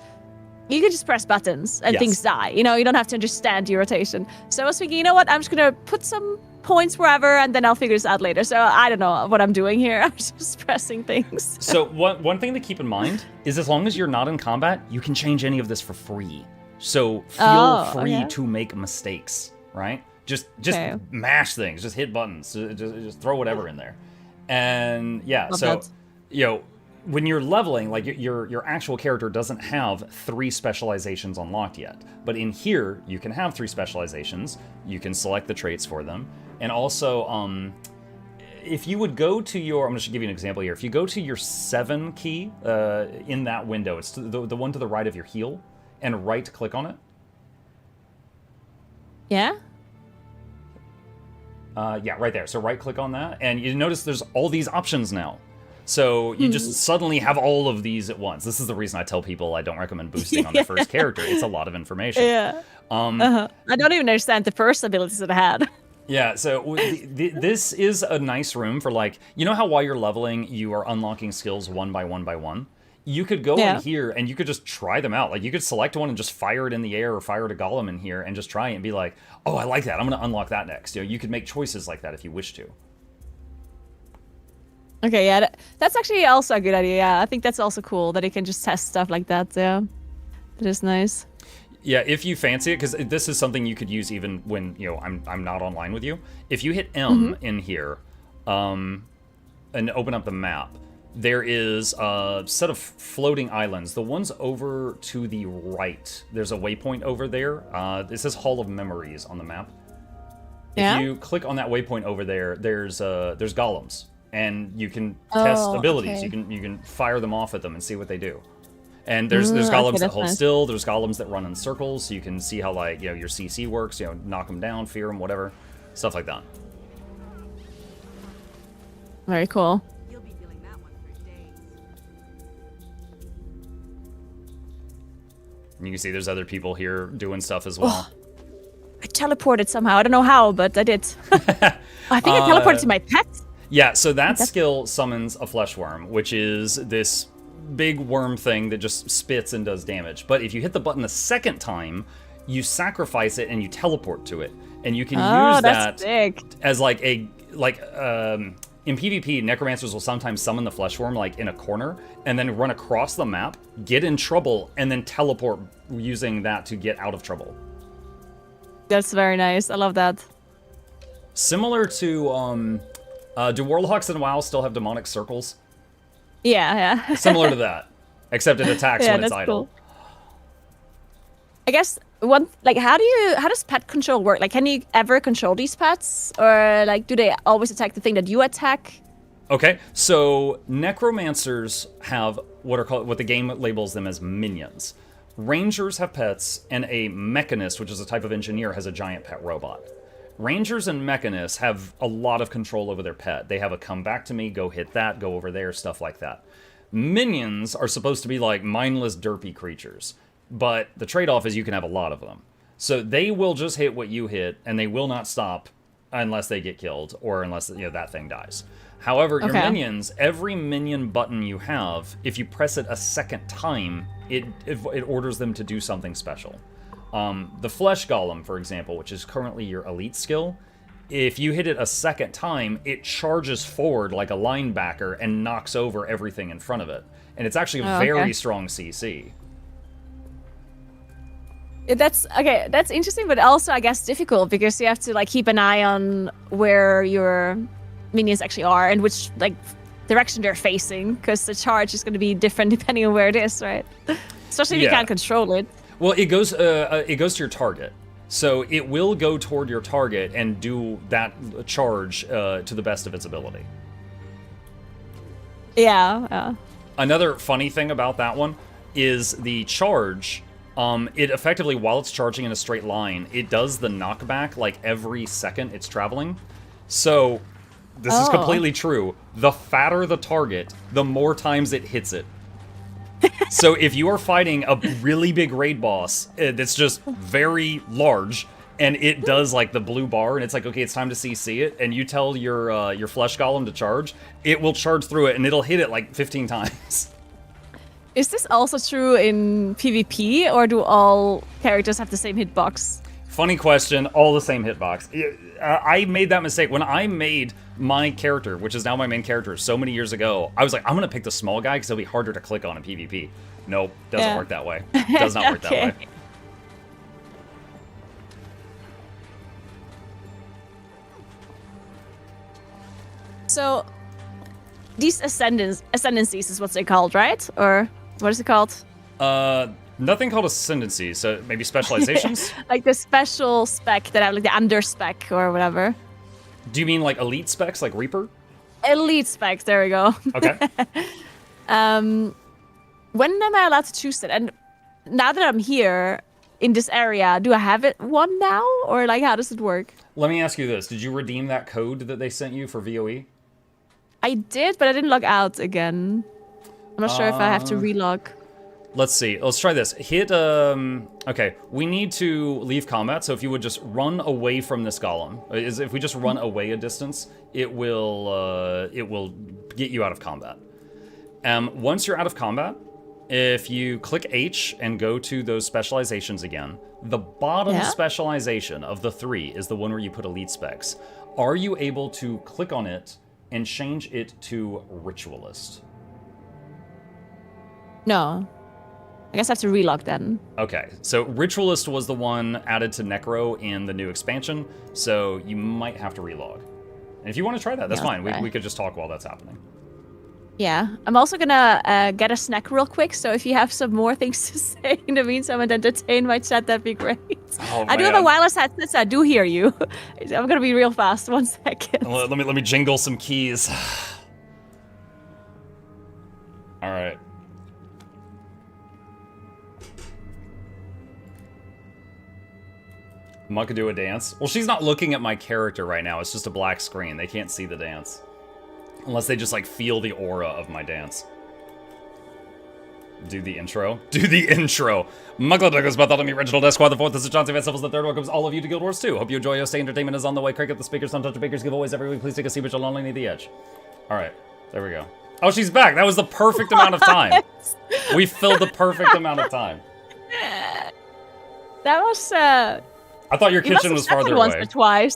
you can just press buttons and things die. You don't have to understand your rotation. So I was thinking, you know what, I'm just gonna put some points wherever, and then I'll figure this out later. So I don't know what I'm doing here. I'm just pressing things. So one thing to keep in mind is, as long as you're not in combat, you can change any of this for free. So feel free to make mistakes, right? Just mash things, just hit buttons, just throw whatever in there. And when you're leveling, like, your actual character doesn't have 3 specializations unlocked yet. But in here, you can have 3 specializations. You can select the traits for them. And also, if you would go to your, I'm just give you an example here. If you go to your 7 key in that window, it's the one to the right of your heal, and right-click on it. Yeah? Yeah, right there. So right-click on that, and you notice there's all these options now. So you just suddenly have all of these at once. This is the reason I tell people I don't recommend boosting on the first character. It's a lot of information. Yeah. I don't even understand the first abilities that I had. Yeah, so this is a nice room for, like, you know how while you're leveling, you are unlocking skills one by one? You could go in here and you could just try them out. Like, you could select one and just fire it in the air or fire it a golem in here and just try it and be like, oh, I like that. I'm going to unlock that next. You know, you could make choices like that if you wish to. Okay, yeah, that's actually also a good idea. Yeah, I think that's also cool that you can just test stuff like that. Yeah, it is nice. Yeah, if you fancy it, because this is something you could use even when, you know, I'm not online with you. If you hit M in here, and open up the map, there is a set of floating islands. The ones over to the right, there's a waypoint over there. It says Hall of Memories on the map. If you click on that waypoint over there, there's golems, and you can test abilities. Okay. You can fire them off at them and see what they do. And there's golems that hold still. There's golems that run in circles, so you can see how, like, you know, your CC works. You know, knock them down, fear them, whatever, stuff like that. Very cool. You'll be feeling that one for days. And you can see there's other people here doing stuff as well. I teleported somehow. I don't know how, but I did. I think I teleported to my pet. Yeah, so that skill summons a flesh worm, which is this big worm thing that just spits and does damage. But if you hit the button a second time, you sacrifice it and you teleport to it. And you can use that as like in PvP, necromancers will sometimes summon the flesh worm like in a corner and then run across the map, get in trouble, and then teleport using that to get out of trouble. That's very nice. I love that. Similar to do warlocks in WoW still have demonic circles? Yeah. Similar to that, except it attacks when it's idle. Cool. I guess how does pet control work? Like, can you ever control these pets, or like do they always attack the thing that you attack? Okay, so necromancers have what the game labels them as minions. Rangers have pets, and a mechanist, which is a type of engineer, has a giant pet robot. Rangers and mechanists have a lot of control over their pet. They have a come back to me, go hit that, go over there, stuff like that. Minions are supposed to be like mindless, derpy creatures, but the trade-off is you can have a lot of them. So they will just hit what you hit, and they will not stop unless they get killed or unless that thing dies. However, your minions, every minion button you have, if you press it a second time, it orders them to do something special. The Flesh Golem, for example, which is currently your elite skill, if you hit it a second time, it charges forward like a linebacker and knocks over everything in front of it. And it's actually a very strong CC. That's interesting, but also, I guess, difficult because you have to like keep an eye on where your minions actually are and which like direction they're facing, because the charge is going to be different depending on where it is, right? Especially if you can't control it. Well, it goes to your target. So it will go toward your target and do that charge to the best of its ability. Yeah. Another funny thing about that one is the charge. It effectively, while it's charging in a straight line, it does the knockback like every second it's traveling. So this is completely true. The fatter the target, the more times it hits it. So if you are fighting a really big raid boss that's just very large, and it does like the blue bar, and it's like, okay, it's time to CC it, and you tell your flesh golem to charge, it will charge through it, and it'll hit it like 15 times. Is this also true in PvP, or do all characters have the same hitbox? Funny question, all the same hitbox. I made that mistake. When I made my character, which is now my main character, so many years ago, I was like, I'm going to pick the small guy because it'll be harder to click on in PvP. Nope, doesn't work that way. Does not work that way. So, these ascendancies is what they're called, right? Or what is it called? Nothing called ascendancy, so maybe specializations? Like the special spec that have like the under spec or whatever. Do you mean like elite specs, like Reaper? Elite specs. There we go. Okay. When am I allowed to choose that? And now that I'm here in this area, do I have it one now, or like how does it work? Let me ask you this: did you redeem that code that they sent you for VOE? I did, but I didn't log out again. I'm not sure if I have to relog. Let's see. Let's try this. Hit, okay, we need to leave combat, so if you would just run away from this golem. If we just run away a distance, it will get you out of combat. Once you're out of combat, if you click H and go to those specializations again, the bottom specialization of the 3 is the one where you put elite specs. Are you able to click on it and change it to ritualist? No. I guess I have to relog then. Okay, so Ritualist was the one added to Necro in the new expansion, so you might have to relog. And if you want to try that, that's fine. We could just talk while that's happening. Yeah, I'm also gonna get a snack real quick, so if you have some more things to say in the meantime and entertain my chat, that'd be great. Oh, I do have a wireless headset, so I do hear you. I'm gonna be real fast, 1 second. Let me jingle some keys. All right. Muck do a dance? Well, she's not looking at my character right now. It's just a black screen. They can't see the dance. Unless they just, like, feel the aura of my dance. Do the intro? Do the intro! MuklukYoutube is Bartholomew, Reginald Esquire the 4th. This is John Van Syphils the 3rd. Welcomes all of you to Guild Wars 2. Hope you enjoy your stay. Entertainment is on the way. Crank up the speakers. Don't touch the bakers. Giveaways every week. Please take a seat, but you'll only need the edge. Alright. There we go. Oh, she's back! That was the perfect amount of time. We filled the perfect amount of time. That was, I thought your kitchen was farther away. Once or twice.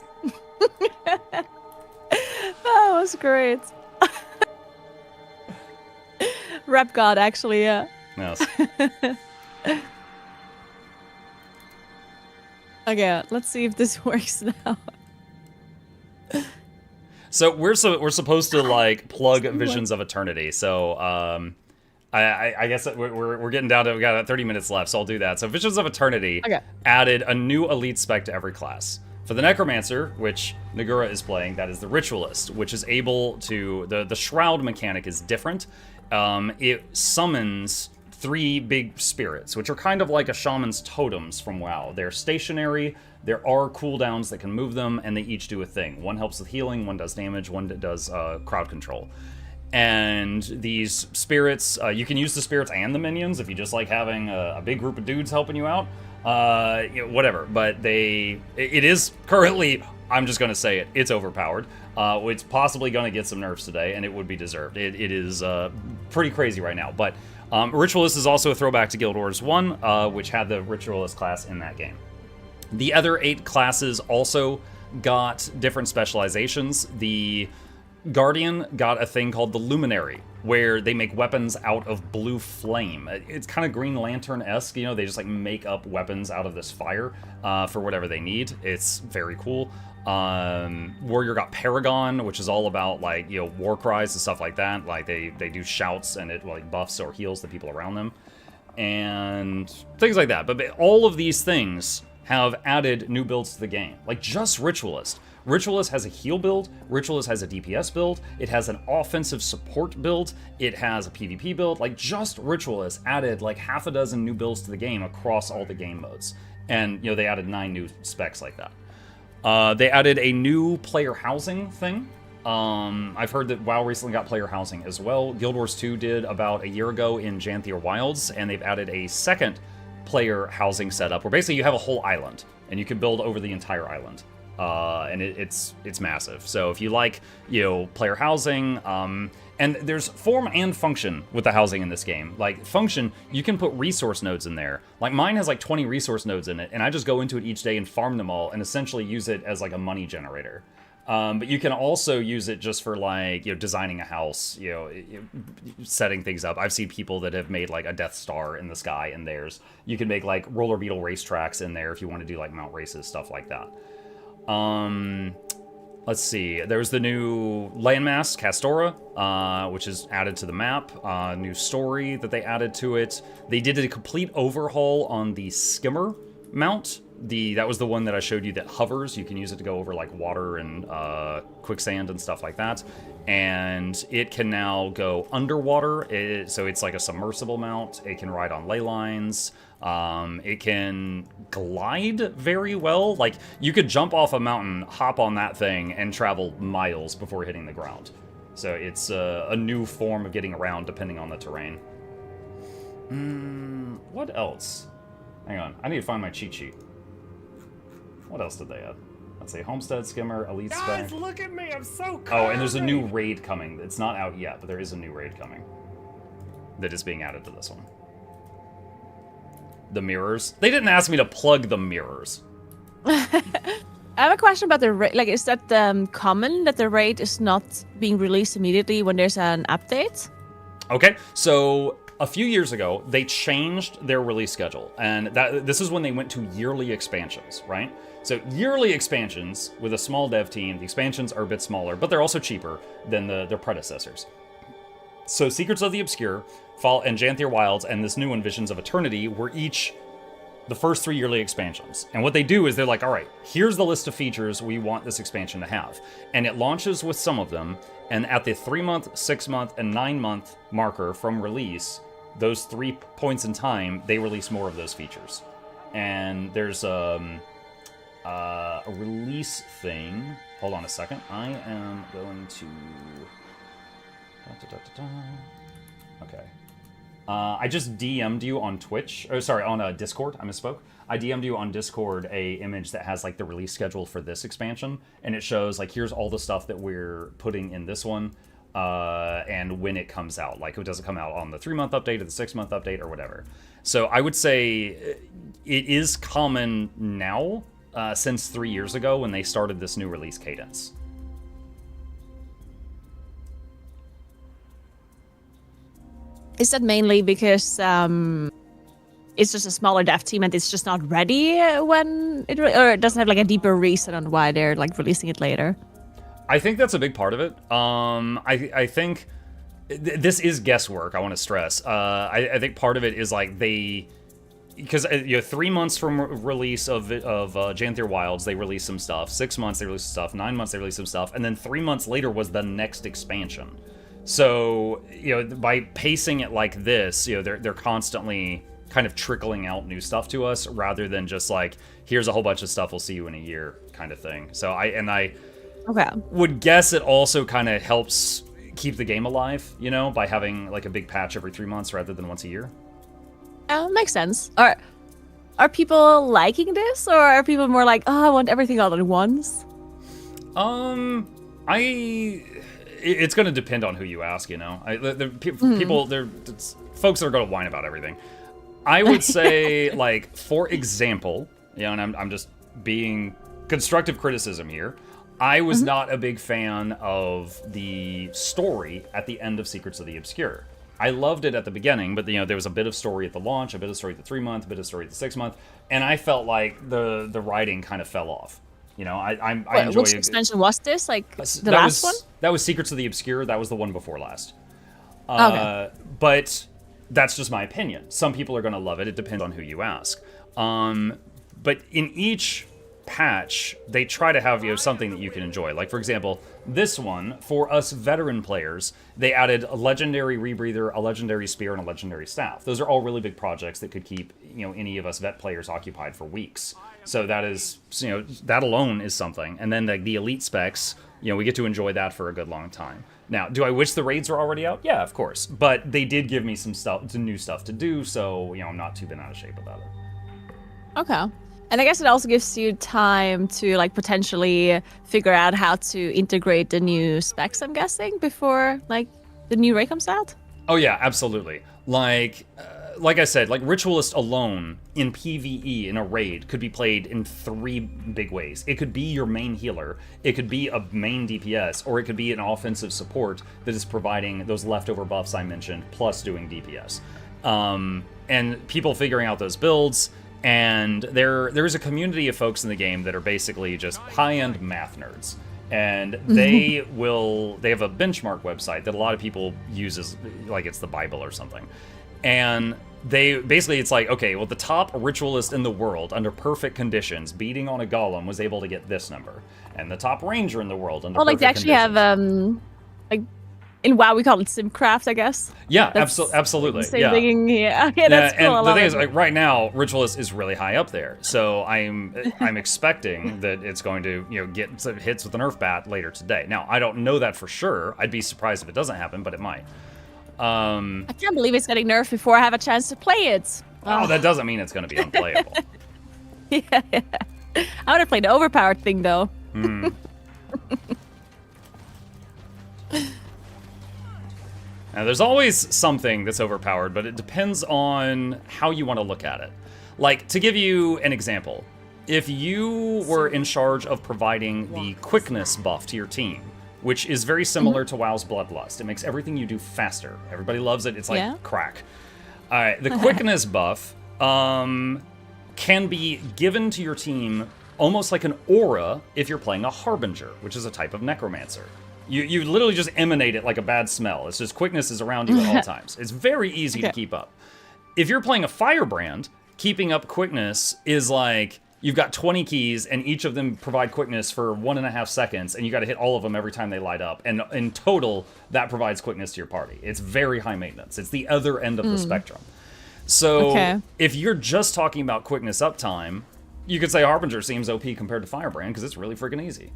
That was great. Rep God, actually, yeah. Yes. Okay, let's see if this works now. So we're supposed to like plug Visions of Eternity. So I guess we're getting down to, we got 30 minutes left, so I'll do that. So Visions of Eternity added a new elite spec to every class. For the Necromancer, which Nagura is playing, that is the Ritualist, which is able to, the Shroud mechanic is different. It summons 3 big spirits, which are kind of like a shaman's totems from WoW. They're stationary, there are cooldowns that can move them, and they each do a thing. One helps with healing, one does damage, one does crowd control. And these spirits, you can use the spirits and the minions if you just like having a big group of dudes helping you out. Whatever, but it is currently, I'm just gonna say it, it's overpowered. It's possibly gonna get some nerfs today, and it would be deserved. It is pretty crazy right now, but Ritualist is also a throwback to Guild Wars 1, which had the Ritualist class in that game. The other 8 classes also got different specializations. The Guardian got a thing called the Luminary, where they make weapons out of blue flame. It's kind of Green Lantern-esque, you know, they just like make up weapons out of this fire for whatever they need. It's very cool. Warrior got Paragon, which is all about like, you know, war cries and stuff like that. Like they do shouts and it like buffs or heals the people around them and things like that. But all of these things have added new builds to the game, like just Ritualist. Ritualist has a heal build, Ritualist has a DPS build, it has an offensive support build, it has a PvP build. Like just Ritualist added like half a dozen new builds to the game across all the game modes. And, you know, they added 9 new specs like that. They added a new player housing thing. I've heard that WoW recently got player housing as well. Guild Wars 2 did about a year ago in Janthier Wilds, and they've added a second player housing setup where basically you have a whole island, and you can build over the entire island. And it's massive. So if you like, you know, player housing, and there's form and function with the housing in this game. Like function, you can put resource nodes in there. Like mine has like 20 resource nodes in it, and I just go into it each day and farm them all and essentially use it as like a money generator. But you can also use it just for like, you know, designing a house, you know, setting things up. I've seen people that have made like a Death Star in the sky in theirs. You can make like roller beetle racetracks in there if you want to do like mount races, stuff like that. Let's see. There's the new landmass, Castora, which is added to the map. New story that they added to it. They did a complete overhaul on the skimmer mount, that was the one that I showed you that hovers. You can use it to go over like water and quicksand and stuff like that. And it can now go underwater, so it's like a submersible mount. It can ride on ley lines. It can glide very well. Like, you could jump off a mountain, hop on that thing, and travel miles before hitting the ground. So it's a new form of getting around depending on the terrain. What else? Hang on, I need to find my cheat sheet. What else did they add? Let's see, Homestead, Skimmer, Elite Spec. Guys, look at me. I'm so cozy. Oh, and there's a new raid coming. It's not out yet, but there is a new raid coming that is being added to this one. The mirrors. They didn't ask me to plug the mirrors. I have a question about the raid. Like, is that common that the raid is not being released immediately when there's an update? Okay, so a few years ago, they changed their release schedule, and this is when they went to yearly expansions, right? So yearly expansions with a small dev team, the expansions are a bit smaller, but they're also cheaper than their predecessors. So Secrets of the Obscure, Fall, and Janthier Wilds, and this new one, Visions of Eternity, were each the first 3 yearly expansions. And what they do is they're like, all right, here's the list of features we want this expansion to have. And it launches with some of them, and at the 3-month, 6-month, and 9-month marker from release, those 3 points in time, they release more of those features. And there's a release thing. Hold on a second. I am going to... Okay. I just DM'd you on Twitch, or sorry, on Discord. I misspoke. I DM'd you on Discord a image that has like the release schedule for this expansion, and it shows like here's all the stuff that we're putting in this one, and when it comes out. Like, it doesn't come out on the 3-month update or the 6-month update or whatever. So I would say it is common now since 3 years ago when they started this new release cadence. Is that mainly because it's just a smaller dev team and it's just not ready when or it doesn't have like a deeper reason on why they're like releasing it later? I think that's a big part of it. I think this is guesswork. I want to stress. I think part of it is like because 3 months from release of Janthier Wilds, they released some stuff. 6 months they released some stuff. 9 months they released some stuff, and then 3 months later was the next expansion. So, by pacing it like this, they're constantly kind of trickling out new stuff to us rather than just like, here's a whole bunch of stuff, we'll see you in a year kind of thing. So I would guess it also kind of helps keep the game alive, by having like a big patch every 3 months rather than once a year. Makes sense. Are people liking this, or are people more like, oh, I want everything all at once? It's going to depend on who you ask, People, it's folks that are going to whine about everything. I would say, like, for example, and I'm just being constructive criticism here, I was not a big fan of the story at the end of Secrets of the Obscure. I loved it at the beginning, but, there was a bit of story at the launch, a bit of story at the 3-month, a bit of story at the 6-month, and I felt like the writing kind of fell off. I enjoy which expansion was this? Like the last one? That was Secrets of the Obscure. That was the one before last. Okay. But that's just my opinion. Some people are going to love it. It depends on who you ask. But in each patch, they try to have something that you can enjoy. Like, for example, this one, for us veteran players, they added a legendary rebreather, a legendary spear, and a legendary staff. Those are all really big projects that could keep any of us vet players occupied for weeks. So that is, that alone is something. And then the elite specs, we get to enjoy that for a good long time. Now, do I wish the raids were already out? Yeah, of course. But they did give me some new stuff to do, so, I'm not too bent out of shape about it. Okay. And I guess it also gives you time to like potentially figure out how to integrate the new specs, I'm guessing, before like the new raid comes out? Oh yeah, absolutely. Like I said, like Ritualist alone in PvE in a raid could be played in 3 big ways. It could be your main healer, it could be a main DPS, or it could be an offensive support that is providing those leftover buffs I mentioned, plus doing DPS. And people figuring out those builds, and there's a community of folks in the game that are basically just high-end math nerds. And they have a benchmark website that a lot of people use as like it's the Bible or something. And basically, it's like, okay, well, the top ritualist in the world under perfect conditions beating on a golem was able to get this number, and the top ranger in the world under like they perfect actually conditions. have like in WoW we call it simcraft, I guess. Yeah, That's absolutely. Same yeah. thing here. Okay, that's cool. I And the love thing it. is, like, right now, Ritualist is really high up there, so I'm expecting that it's going to, get some hits with the Nerf bat later today. Now, I don't know that for sure. I'd be surprised if it doesn't happen, but it might. I can't believe it's getting nerfed before I have a chance to play it. Oh, that doesn't mean it's going to be unplayable. Yeah. I want to play the overpowered thing though. Now, there's always something that's overpowered, but it depends on how you want to look at it. Like, to give you an example, if you were in charge of providing the quickness buff to your team, which is very similar to WoW's Bloodlust, it makes everything you do faster. Everybody loves it. It's like crack. All right, the quickness buff can be given to your team almost like an aura if you're playing a Harbinger, which is a type of necromancer. You literally just emanate it like a bad smell. It's just quickness is around you at all times. It's very easy to keep up. If you're playing a Firebrand, keeping up quickness is like you've got 20 keys and each of them provide quickness for 1.5 seconds, and you got to hit all of them every time they light up. And in total, that provides quickness to your party. It's very high maintenance. It's the other end of the spectrum. So if you're just talking about quickness uptime, you could say Harbinger seems OP compared to Firebrand because it's really freaking easy.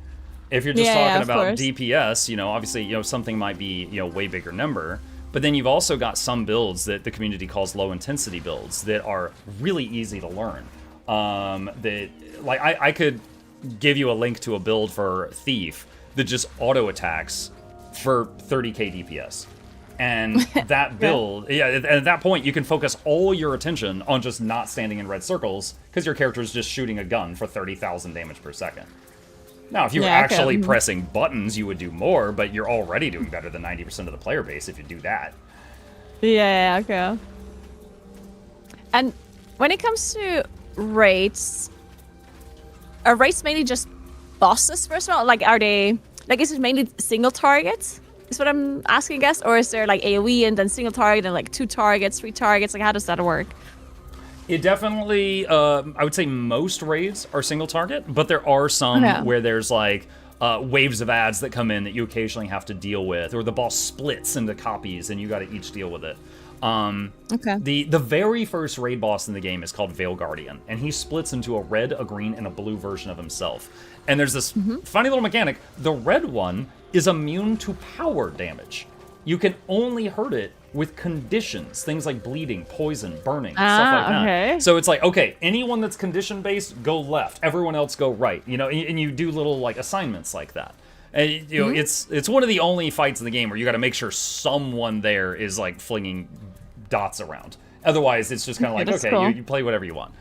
If you're just talking about DPS, obviously, something might be, way bigger number. But then you've also got some builds that the community calls low intensity builds that are really easy to learn. I could give you a link to a build for Thief that just auto attacks for 30k DPS. And that build, at that point, you can focus all your attention on just not standing in red circles because your character is just shooting a gun for 30,000 damage per second. Now, if you were actually pressing buttons, you would do more, but you're already doing better than 90% of the player base if you do that. Yeah, okay. And when it comes to raids, are raids mainly just bosses, first of all? Like, are they, is it mainly single targets? Is what I'm asking, I guess? Or is there, AoE and then single target and, 2 targets, 3 targets? How does that work? It definitely, I would say most raids are single target, but there are some where there's waves of ads that come in that you occasionally have to deal with, or the boss splits into copies and you got to each deal with it. The very first raid boss in the game is called Veil Guardian, and he splits into a red, a green, and a blue version of himself. And there's this funny little mechanic. The red one is immune to power damage. You can only hurt it with conditions, things like bleeding, poison, burning, stuff like that. Okay. So it's like, okay, anyone that's condition-based, go left. Everyone else go right. And you do little assignments like that. And it's one of the only fights in the game where you got to make sure someone there is flinging dots around. Otherwise, it's just kind of okay, cool. you play whatever you want.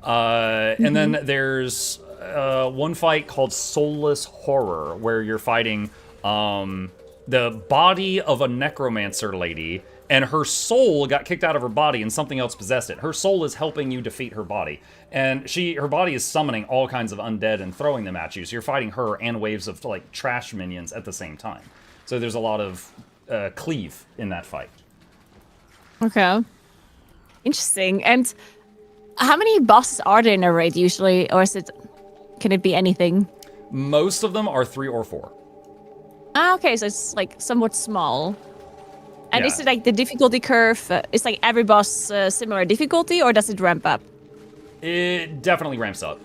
And then there's one fight called Soulless Horror, where you're fighting the body of a necromancer lady, and her soul got kicked out of her body and something else possessed it. Her soul is helping you defeat her body. And her body is summoning all kinds of undead and throwing them at you. So you're fighting her and waves of trash minions at the same time. So there's a lot of cleave in that fight. Okay. Interesting. And how many bosses are there in a raid usually? Or can it be anything? Most of them are 3 or 4. Okay, so it's somewhat small. And is it the difficulty curve? Is every boss similar difficulty, or does it ramp up? It definitely ramps up.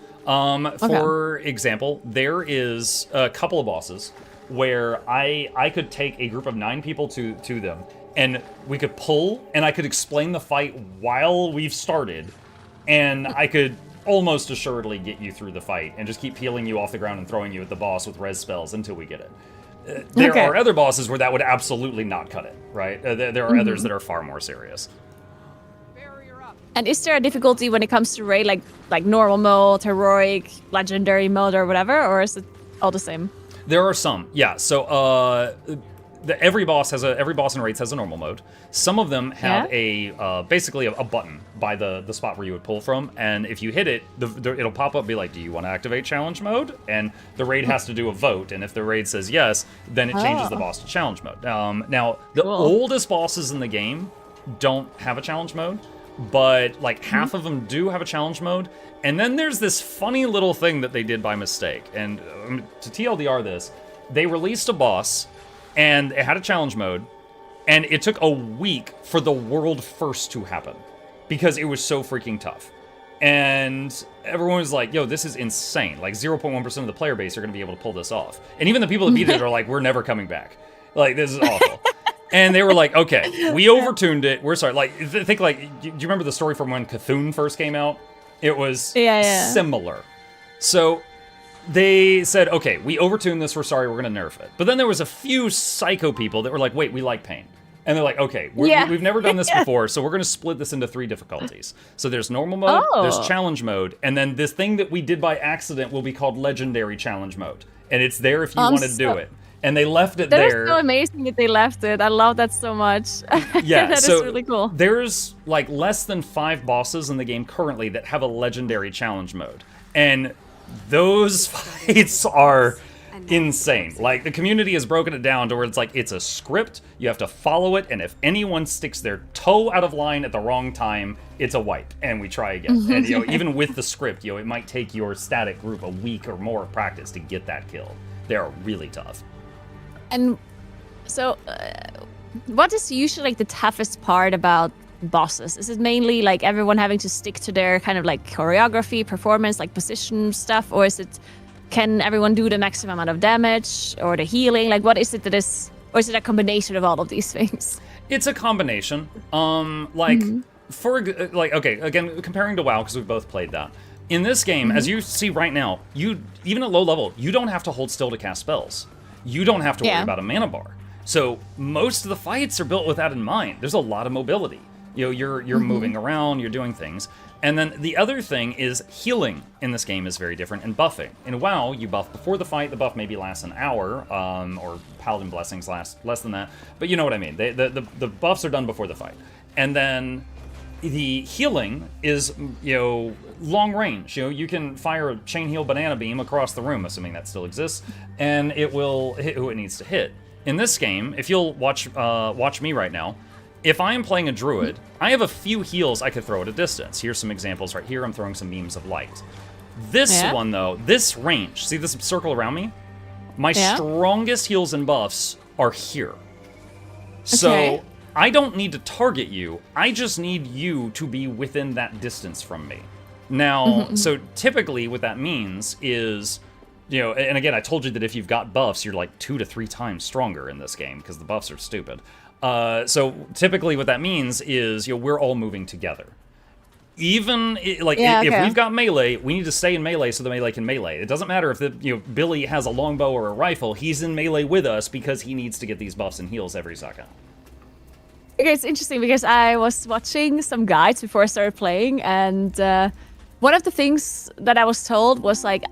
For example, there is a couple of bosses where I could take a group of 9 people to them, and we could pull, and I could explain the fight while we've started, and I could almost assuredly get you through the fight and just keep peeling you off the ground and throwing you at the boss with res spells until we get it. There are other bosses where that would absolutely not cut it, right? There are others that are far more serious. And is there a difficulty when it comes to raid, like normal mode, heroic, legendary mode, or whatever, or is it all the same? There are some, yeah. So every boss in raids has a normal mode. Some of them have basically a button by the spot where you would pull from, and if you hit it, it'll pop up and be like, do you want to activate challenge mode? And the raid has to do a vote, and if the raid says yes, then it changes the boss to challenge mode. Now, the oldest bosses in the game don't have a challenge mode. but like half of them do have a challenge mode. And then there's this funny little thing that they did by mistake. And to TLDR this, they released a boss, and it had a challenge mode, and it took a week for the world first to happen because it was so freaking tough. And everyone was like, yo, this is insane. Like 0.1% of the player base are going to be able to pull this off. And even the people that beat it are like, we're never coming back. Like, this is awful. And they were like, okay, we overtuned it. We're sorry. Like, think like, do you remember the story from when Cthulhu first came out? It was similar. So they said, okay, we overtuned this. We're sorry. We're going to nerf it. But then there was a few psycho people that were like, wait, we like pain. And they're like, okay, we've never done this before, so we're going to split this into 3 difficulties. So there's normal mode, there's challenge mode, and then this thing that we did by accident will be called legendary challenge mode. And it's there if you want to do it. And they left it there. That is so amazing that they left it. I love that so much. Yeah, that so is really cool. There's like less than 5 bosses in the game currently that have a legendary challenge mode. And those fights are insane. Like, the community has broken it down to where it's like, it's a script, you have to follow it, and if anyone sticks their toe out of line at the wrong time, it's a wipe, and we try again. And, you know, even with the script, you know, it might take your static group a week or more of practice to get that kill. They're really tough. And so, what is usually like the toughest part about bosses? Is it mainly like everyone having to stick to their kind of like choreography, performance, like position stuff, or is it, can everyone do the maximum amount of damage or the healing? Like, what is it that is, or is it a combination of all of these things? It's a combination. For like, okay, again, comparing to WoW, because we've both played that. In this game, as you see right now, you, even at low level, you don't have to hold still to cast spells. You don't have to worry about a mana bar. So most of the fights are built with that in mind. There's a lot of mobility. You know, you're moving around, you're doing things. And then the other thing is healing in this game is very different, and buffing. In WoW, you buff before the fight. The buff maybe lasts an hour, or Paladin Blessings last less than that. But you know what I mean. The buffs are done before the fight. And then the healing is, you know, long range. You know, you can fire a chain heal banana beam across the room, assuming that still exists, and it will hit who it needs to hit. In this game, if you'll watch me right now, if I am playing a druid, I have a few heals I could throw at a distance. Here's some examples right here. I'm throwing some beams of light. This one, though, this range, see this circle around me? My strongest heals and buffs are here. So I don't need to target you. I just need you to be within that distance from me. Now, so typically what that means is, you know, and again, I told you that if you've got buffs, you're like 2 to 3 times stronger in this game because the buffs are stupid. So typically what that means is, you know, we're all moving together. Even like if we've got melee, we need to stay in melee so the melee can melee. It doesn't matter if the, you know, Billy has a longbow or a rifle. He's in melee with us because he needs to get these buffs and heals every second. Okay, it's interesting because I was watching some guides before I started playing, and one of the things that I was told was like,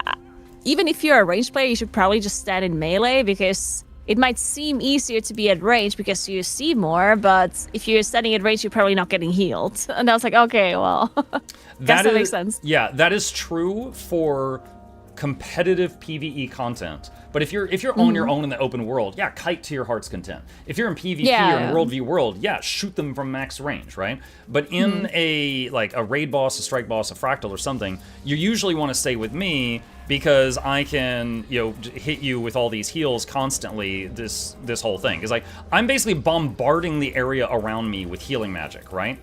even if you're a ranged player, you should probably just stand in melee because it might seem easier to be at range because you see more, but if you're standing at range, you're probably not getting healed. And I was like, okay, well, guess that makes sense. Yeah, that is true for competitive PvE content. But if you're on your own in the open world, yeah, kite to your heart's content. If you're in PvP or in Worldview world, yeah, shoot them from max range, right? But in a raid boss, a strike boss, a fractal or something, you usually want to stay with me because I can, you know, hit you with all these heals constantly, this whole thing. Because like, I'm basically bombarding the area around me with healing magic, right?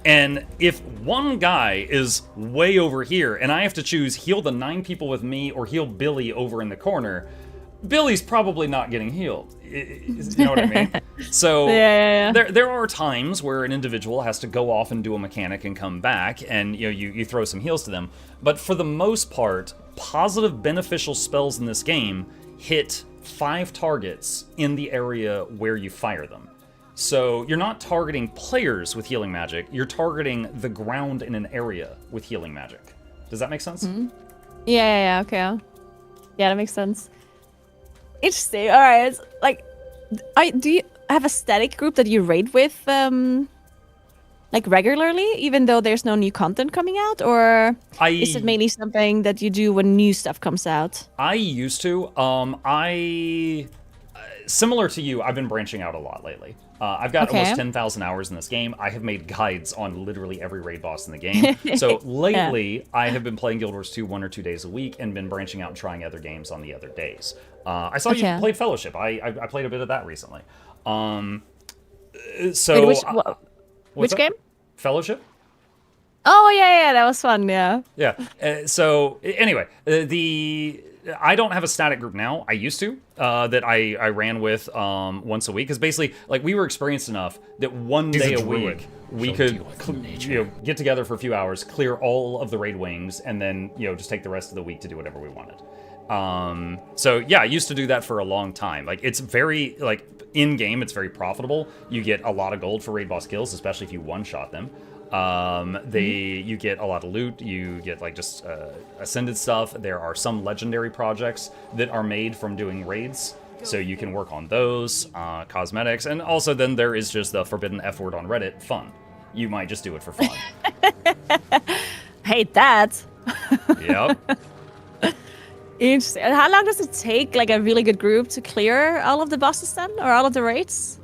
And if one guy is way over here and I have to choose heal the 9 people with me or heal Billy over in the corner, Billy's probably not getting healed. You know what I mean? So there are times where an individual has to go off and do a mechanic and come back, and you know, you throw some heals to them. But for the most part, positive beneficial spells in this game hit 5 targets in the area where you fire them. So you're not targeting players with healing magic, you're targeting the ground in an area with healing magic. Does that make sense? Yeah, okay. Yeah, that makes sense. Interesting. All right. Like, do you have a static group that you raid with, like regularly, even though there's no new content coming out, or is it mainly something that you do when new stuff comes out? I used to. similar to you, I've been branching out a lot lately. I've got almost 10,000 hours in this game. I have made guides on literally every raid boss in the game. So lately, I have been playing Guild Wars 2 1 or 2 days a week and been branching out and trying other games on the other days. I saw you played Fellowship. I played a bit of that recently. So Wait, which game? Fellowship? Oh, yeah, that was fun, yeah. Yeah. So anyway, I don't have a static group now. I used to, that I ran with once a week. Because basically, like, we were experienced enough that one day a week we could get together for a few hours, clear all of the raid wings, and then just take the rest of the week to do whatever we wanted. So yeah, I used to do that for a long time. Like, it's very, like, in game, it's very profitable. You get a lot of gold for raid boss kills, especially if you one-shot them. You get a lot of loot, you get like just ascended stuff. There are some legendary projects that are made from doing raids, so you can work on those, cosmetics, and also then there is just the forbidden F word on Reddit, fun. You might just do it for fun. Hate that. Yep. Interesting. And how long does it take, like, a really good group to clear all of the bosses then, or all of the raids?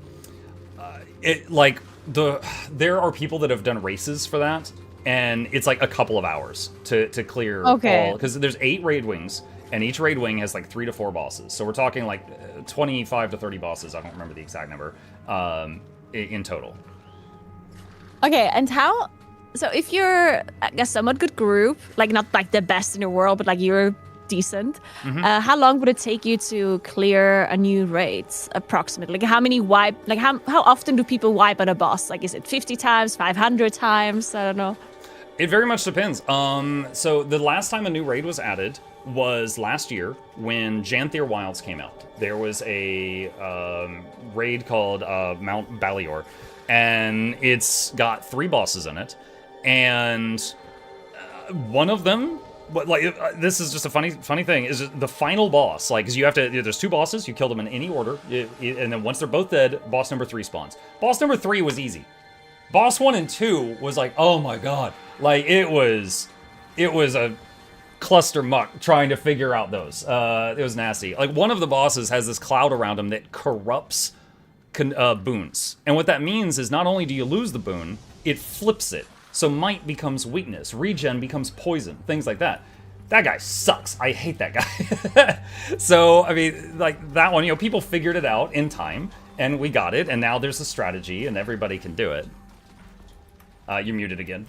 There are people that have done races for that, and it's like a couple of hours to clear all, because there's 8 raid wings, and each raid wing has like 3 to 4 bosses. So we're talking like 25 to 30 bosses. I don't remember the exact number in total. Okay, and how? So if you're a somewhat good group, like not like the best in the world, but like you're decent, how long would it take you to clear a new raid approximately? Like how many wipe, like how often do people wipe on a boss? Like, is it 50 times, 500 times? I don't know. It very much depends. So the last time a new raid was added was last year when Janthier Wilds came out. There was a raid called Mount Balior, and it's got 3 bosses in it, and one of them, but like this is just a funny thing, is the final boss. Like, 'cause you have to, there's 2 bosses, you kill them in any order, and then once they're both dead, boss number 3 spawns. Boss number 3 was easy. Boss 1 and 2 was like, oh my god, like it was a cluster muck trying to figure out those. It was nasty. Like, one of the bosses has this cloud around him that corrupts boons, and what that means is not only do you lose the boon, it flips it. So might becomes weakness, regen becomes poison, things like that. That guy sucks. I hate that guy. So, I mean, like, that one, people figured it out in time, and we got it, and now there's a strategy, and everybody can do it. You're muted again.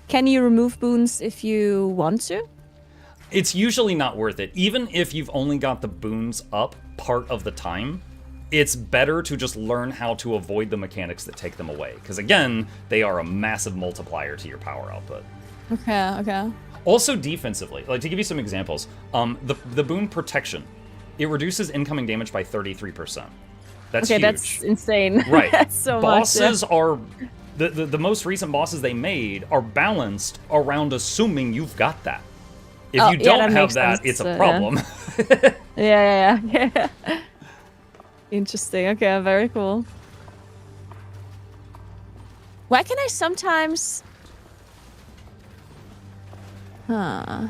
Can you remove boons if you want to? It's usually not worth it. Even if you've only got the boons up part of the time, it's better to just learn how to avoid the mechanics that take them away. Because again, they are a massive multiplier to your power output. Okay. Also defensively, like to give you some examples, the boon protection, it reduces incoming damage by 33%. That's huge. That's insane. Right. That's so bosses much. Yeah. are, the most recent bosses they made are balanced around assuming you've got that. If you don't have that, it's a problem. Yeah. Interesting. Okay, very cool. Why can I sometimes... I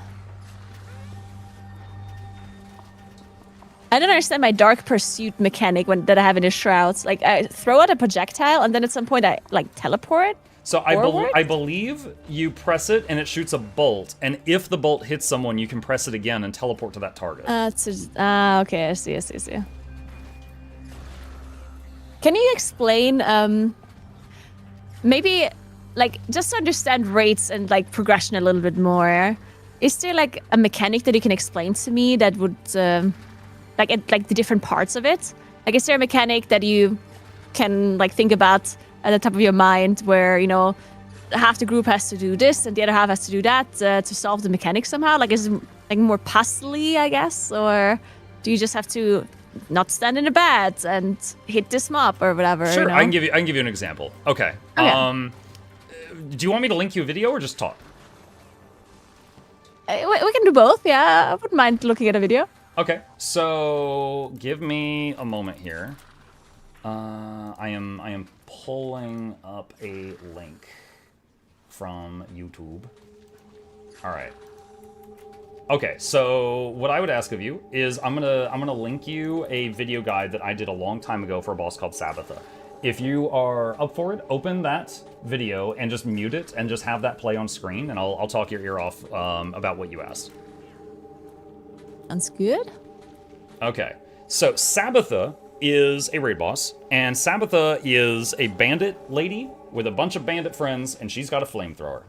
don't understand my dark pursuit mechanic that I have in the shrouds. Like, I throw out a projectile, and then at some point I, like, teleport. So I believe you press it, and it shoots a bolt, and if the bolt hits someone, you can press it again and teleport to that target. Okay, I see. Can you explain, maybe, like, just to understand rates and, like, progression a little bit more, is there, like, a mechanic that you can explain to me that would, like the different parts of it? Like, is there a mechanic that you can, like, think about at the top of your mind where, half the group has to do this and the other half has to do that to solve the mechanic somehow? Like, is it, like, more puzzly, I guess? Or do you just have to not stand in a bed and hit this mob or whatever? Sure, I can give you an example. Okay. Do you want me to link you a video or just talk? We can do both, yeah. I wouldn't mind looking at a video. Okay, so give me a moment here. I am pulling up a link from YouTube. All right. Okay, so what I would ask of you is I'm gonna link you a video guide that I did a long time ago for a boss called Sabbatha. If you are up for it, open that video and just mute it and just have that play on screen, and I'll talk your ear off about what you asked. Sounds good. Okay, so Sabbatha is a raid boss, and Sabbatha is a bandit lady with a bunch of bandit friends, and she's got a flamethrower.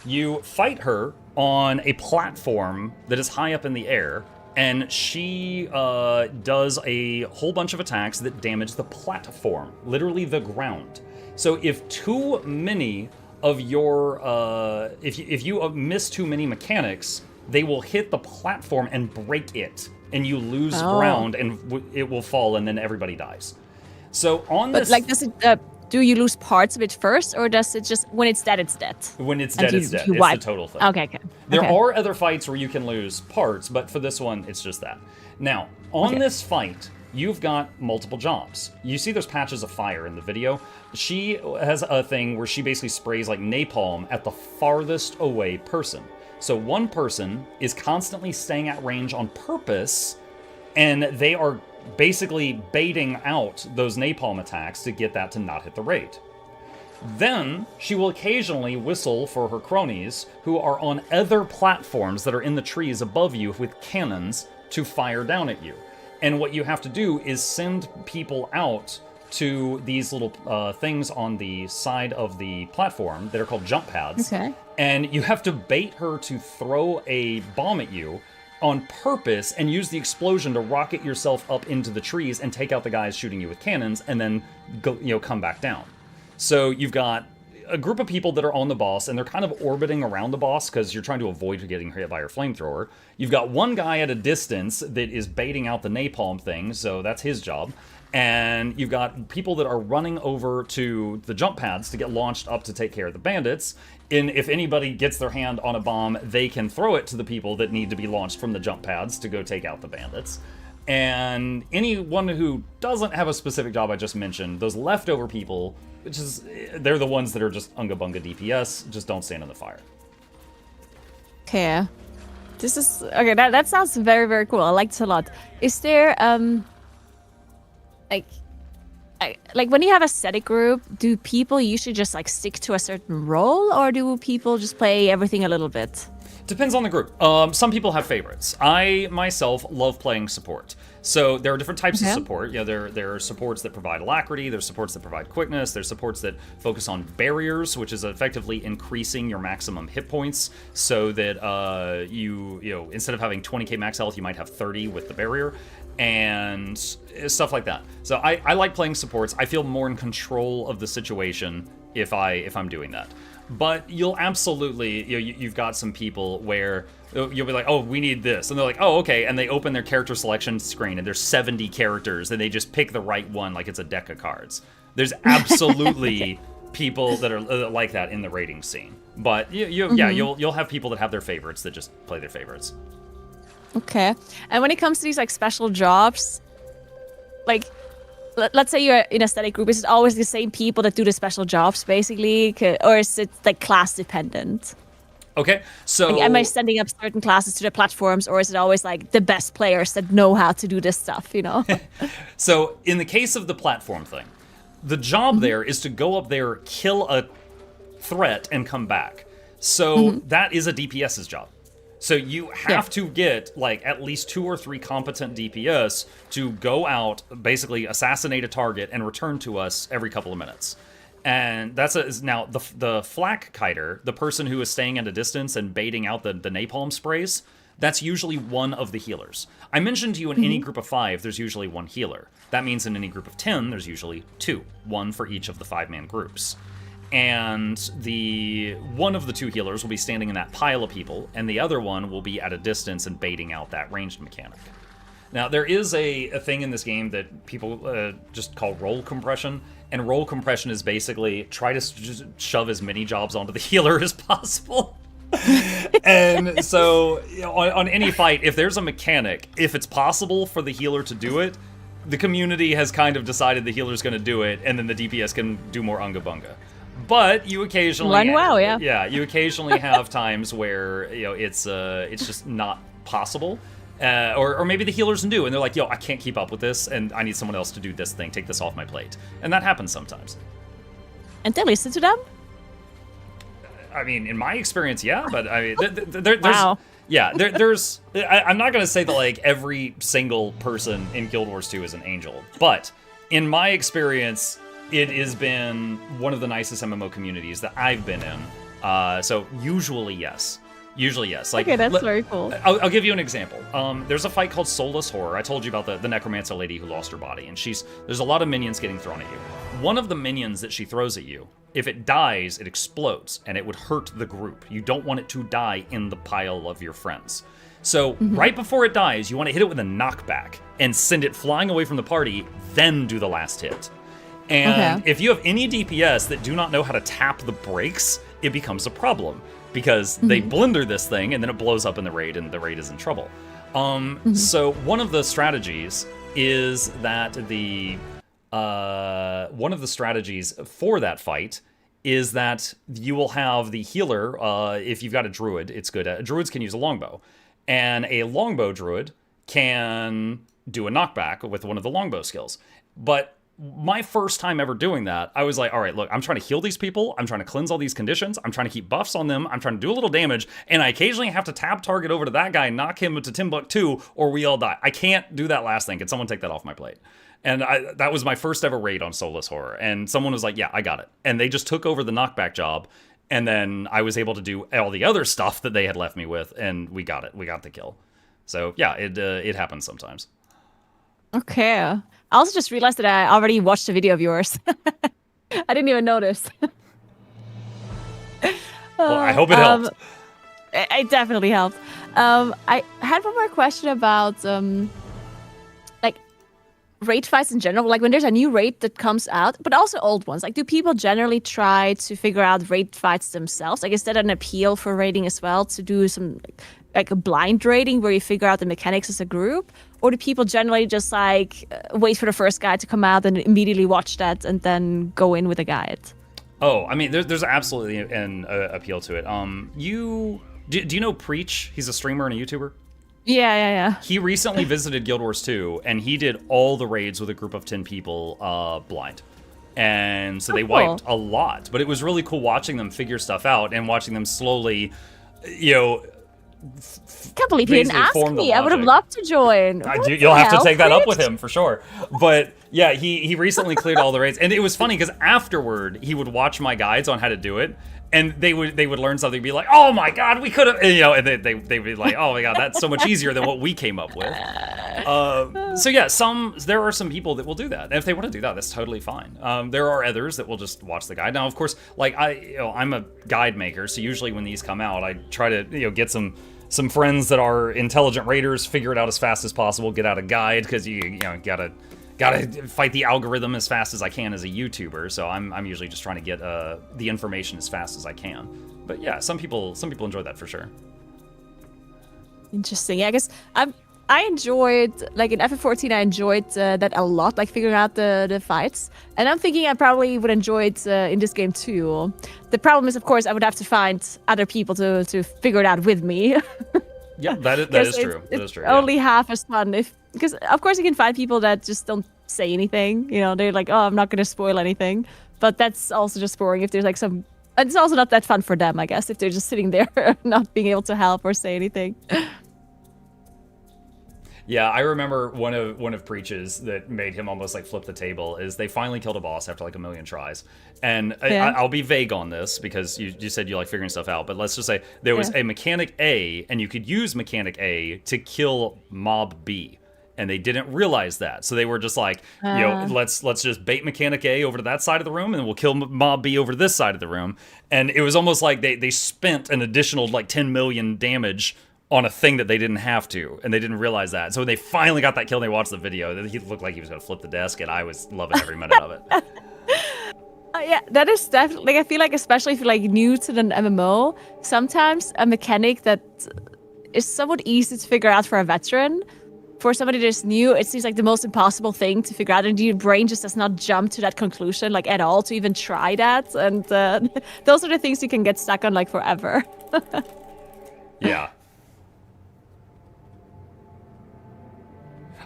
You fight her on a platform that is high up in the air, and she does a whole bunch of attacks that damage the platform, literally the ground. So if too many of your, if you miss too many mechanics, they will hit the platform and break it, and you lose ground, and it will fall, and then everybody dies. So on this, But like, does it? Do you lose parts of it first, or does it just when it's dead, it's dead? when it's dead, it's dead. You It's wipe. the total thing. Okay. There okay. are other fights where you can lose parts, but for this one, it's just that. Now, on this fight, you've got multiple jobs. You see there's patches of fire in the video. She has a thing where she basically sprays like napalm at the farthest away person. So one person is constantly staying at range on purpose, and they are basically baiting out those napalm attacks to get that to not hit the raid. Then she will occasionally whistle for her cronies who are on other platforms that are in the trees above you with cannons to fire down at you. And what you have to do is send people out to these little things on the side of the platform that are called jump pads. Okay. And you have to bait her to throw a bomb at you on purpose and use the explosion to rocket yourself up into the trees and take out the guys shooting you with cannons, and then go, come back down. So you've got a group of people that are on the boss, and they're kind of orbiting around the boss because you're trying to avoid getting hit by your flamethrower. You've got one guy at a distance that is baiting out the napalm thing, so that's his job. And you've got people that are running over to the jump pads to get launched up to take care of the bandits. And if anybody gets their hand on a bomb, they can throw it to the people that need to be launched from the jump pads to go take out the bandits. And anyone who doesn't have a specific job I just mentioned, those leftover people, they're the ones that are just unga bunga DPS, just don't stand in the fire. Okay. This is okay. That sounds very, very cool. I liked it a lot. Is there like when you have a static group, do people usually just like stick to a certain role, or do people just play everything a little bit? Depends on the group. Some people have favorites. I, myself, love playing support. So there are different types of support. There are supports that provide alacrity, there's supports that provide quickness, there's supports that focus on barriers, which is effectively increasing your maximum hit points so that you instead of having 20k max health, you might have 30 with the barrier, and stuff like that. So I like playing supports. I feel more in control of the situation if I'm doing that. But you'll absolutely, you've got some people where you'll be like, oh, we need this. And they're like, oh, okay. And they open their character selection screen and there's 70 characters and they just pick the right one like it's a deck of cards. There's absolutely people that are like that in the raiding scene. But you'll have people that have their favorites that just play their favorites. Okay. And when it comes to these like special jobs, like let's say you're in a static group, is it always the same people that do the special jobs basically, or is it like class dependent? Okay, so like, am I sending up certain classes to the platforms, or is it always like the best players that know how to do this stuff, So in the case of the platform thing, the job there is to go up there, kill a threat, and come back. So that is a DPS's job. So you have to get like at least 2 or 3 competent DPS to go out, basically assassinate a target, and return to us every couple of minutes. And now the flak kiter, the person who is staying at a distance and baiting out the napalm sprays, that's usually one of the healers. I mentioned to you in any group of 5, there's usually 1 healer. That means in any group of 10, there's usually 2, 1 for each of the 5-man groups. And one of the 2 healers will be standing in that pile of people, and the other one will be at a distance and baiting out that ranged mechanic. Now, there is a thing in this game that people just call role compression, and role compression is basically try to just shove as many jobs onto the healer as possible. And so, on any fight, if there's a mechanic, if it's possible for the healer to do it, the community has kind of decided the healer's going to do it, and then the DPS can do more unga bunga. but you occasionally Learn WoW, yeah. Yeah, you occasionally have times where it's just not possible. Or maybe the healers do, and they're like, yo, I can't keep up with this, and I need someone else to do this thing, take this off my plate. And that happens sometimes. And they listen to them? I mean, in my experience, yeah, but I mean, there's... Wow. Yeah, I'm not going to say that, like, every single person in Guild Wars 2 is an angel, but in my experience, it has been one of the nicest MMO communities that I've been in. So usually, yes. Usually, yes. Like, okay, that's very cool. I'll give you an example. There's a fight called Soulless Horror. I told you about the necromancer lady who lost her body, and there's a lot of minions getting thrown at you. One of the minions that she throws at you, if it dies, it explodes, and it would hurt the group. You don't want it to die in the pile of your friends. So right before it dies, you want to hit it with a knockback and send it flying away from the party, then do the last hit. And if you have any DPS that do not know how to tap the brakes, it becomes a problem. Because they blender this thing and then it blows up in the raid and the raid is in trouble. So one of the strategies is that one of the strategies for that fight is that you will have the healer, if you've got a druid, it's good. Druids can use a longbow. And a longbow druid can do a knockback with one of the longbow skills. But my first time ever doing that, I was like, all right, look, I'm trying to heal these people. I'm trying to cleanse all these conditions. I'm trying to keep buffs on them. I'm trying to do a little damage. And I occasionally have to tab target over to that guy and knock him to Timbuktu or we all die. I can't do that last thing. Can someone take that off my plate? And that was my first ever raid on Soulless Horror. And someone was like, yeah, I got it. And they just took over the knockback job. And then I was able to do all the other stuff that they had left me with. And we got it. We got the kill. So yeah, it happens sometimes. Okay. I also just realized that I already watched a video of yours. I didn't even notice. Well, I hope it helped. It definitely helped. I had one more question about like raid fights in general. Like when there's a new raid that comes out, but also old ones. Like do people generally try to figure out raid fights themselves? Like is that an appeal for raiding as well to do some like a blind raiding where you figure out the mechanics as a group? Or do people generally just like wait for the first guide to come out and immediately watch that and then go in with a guide? Oh, I mean, there's absolutely an appeal to it. Do you know Preach? He's a streamer and a YouTuber. Yeah. He recently visited Guild Wars 2, and he did all the raids with a group of 10 people blind. And so they wiped a lot. But it was really cool watching them figure stuff out and watching them slowly, I can't believe he didn't ask me. I would have loved to join. You'll have to take that up with him for sure. But yeah, he recently cleared all the raids, and it was funny because afterward he would watch my guides on how to do it, and they would learn something, be like, "Oh my god, we could have," and they'd be like, "Oh my god, that's so much easier than what we came up with." So yeah, there are some people that will do that, and if they want to do that, that's totally fine. There are others that will just watch the guide. Now, of course, like I'm a guide maker, so usually when these come out, I try to get some friends that are intelligent raiders, figure it out as fast as possible, get out a guide, because you gotta fight the algorithm as fast as I can as a YouTuber. So I'm usually just trying to get the information as fast as I can. But yeah, some people enjoy that for sure. Interesting. Yeah, I guess I enjoyed, like in FF14, I enjoyed that a lot, like figuring out the fights. And I'm thinking I probably would enjoy it in this game too. The problem is, of course, I would have to find other people to figure it out with me. Yeah, that is true. That is true. Only half as fun because of course you can find people that just don't say anything. They're like, oh, I'm not going to spoil anything. But that's also just boring if there's like some. And it's also not that fun for them, I guess, if they're just sitting there not being able to help or say anything. Yeah, I remember one of Preach's that made him almost like flip the table is they finally killed a boss after like 1,000,000 tries. And yeah. I'll be vague on this because you said you like figuring stuff out, but let's just say there was a mechanic A, and you could use mechanic A to kill mob B. And they didn't realize that. So they were just like, let's just bait mechanic A over to that side of the room, and we'll kill mob B over to this side of the room. And it was almost like they spent an additional like 10 million damage on a thing that they didn't have to, and they didn't realize that. So when they finally got that kill and they watched the video, he looked like he was going to flip the desk, and I was loving every minute of it. Yeah, that is definitely, I feel like, especially if you're like new to the MMO, sometimes a mechanic that is somewhat easy to figure out for a veteran for somebody that's new, it seems like the most impossible thing to figure out, and your brain just does not jump to that conclusion like at all to even try that. And those are the things you can get stuck on like forever. Yeah.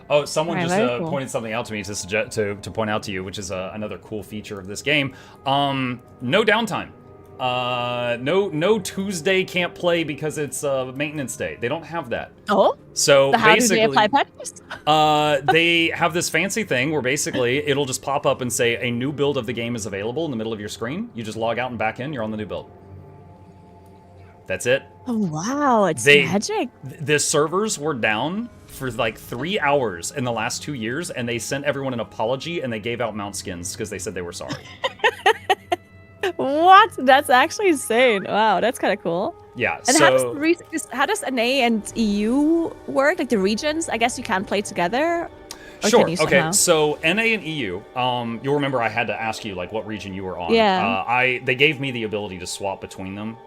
Oh, someone Alright, just very cool. pointed something out to me to suggest to point out to you, which is another cool feature of this game. No downtime. No Tuesday can't play because it's maintenance day. They don't have that. Oh, So how do basically, they apply patches? they have this fancy thing where basically it'll just pop up and say a new build of the game is available in the middle of your screen. You just log out and back in. You're on the new build. That's it. Oh wow, it's They- magic. The servers were down for like 3 hours in the last 2 years, and they sent everyone an apology and they gave out mount skins because they said they were sorry. What? That's actually insane. Wow, that's kind of cool. Yeah. And So how does NA and EU work? Like the regions? I guess you can play together. Or sure. Can you Okay. somehow? So NA and EU. You'll remember I had to ask you like what region you were on. Yeah. They gave me the ability to swap between them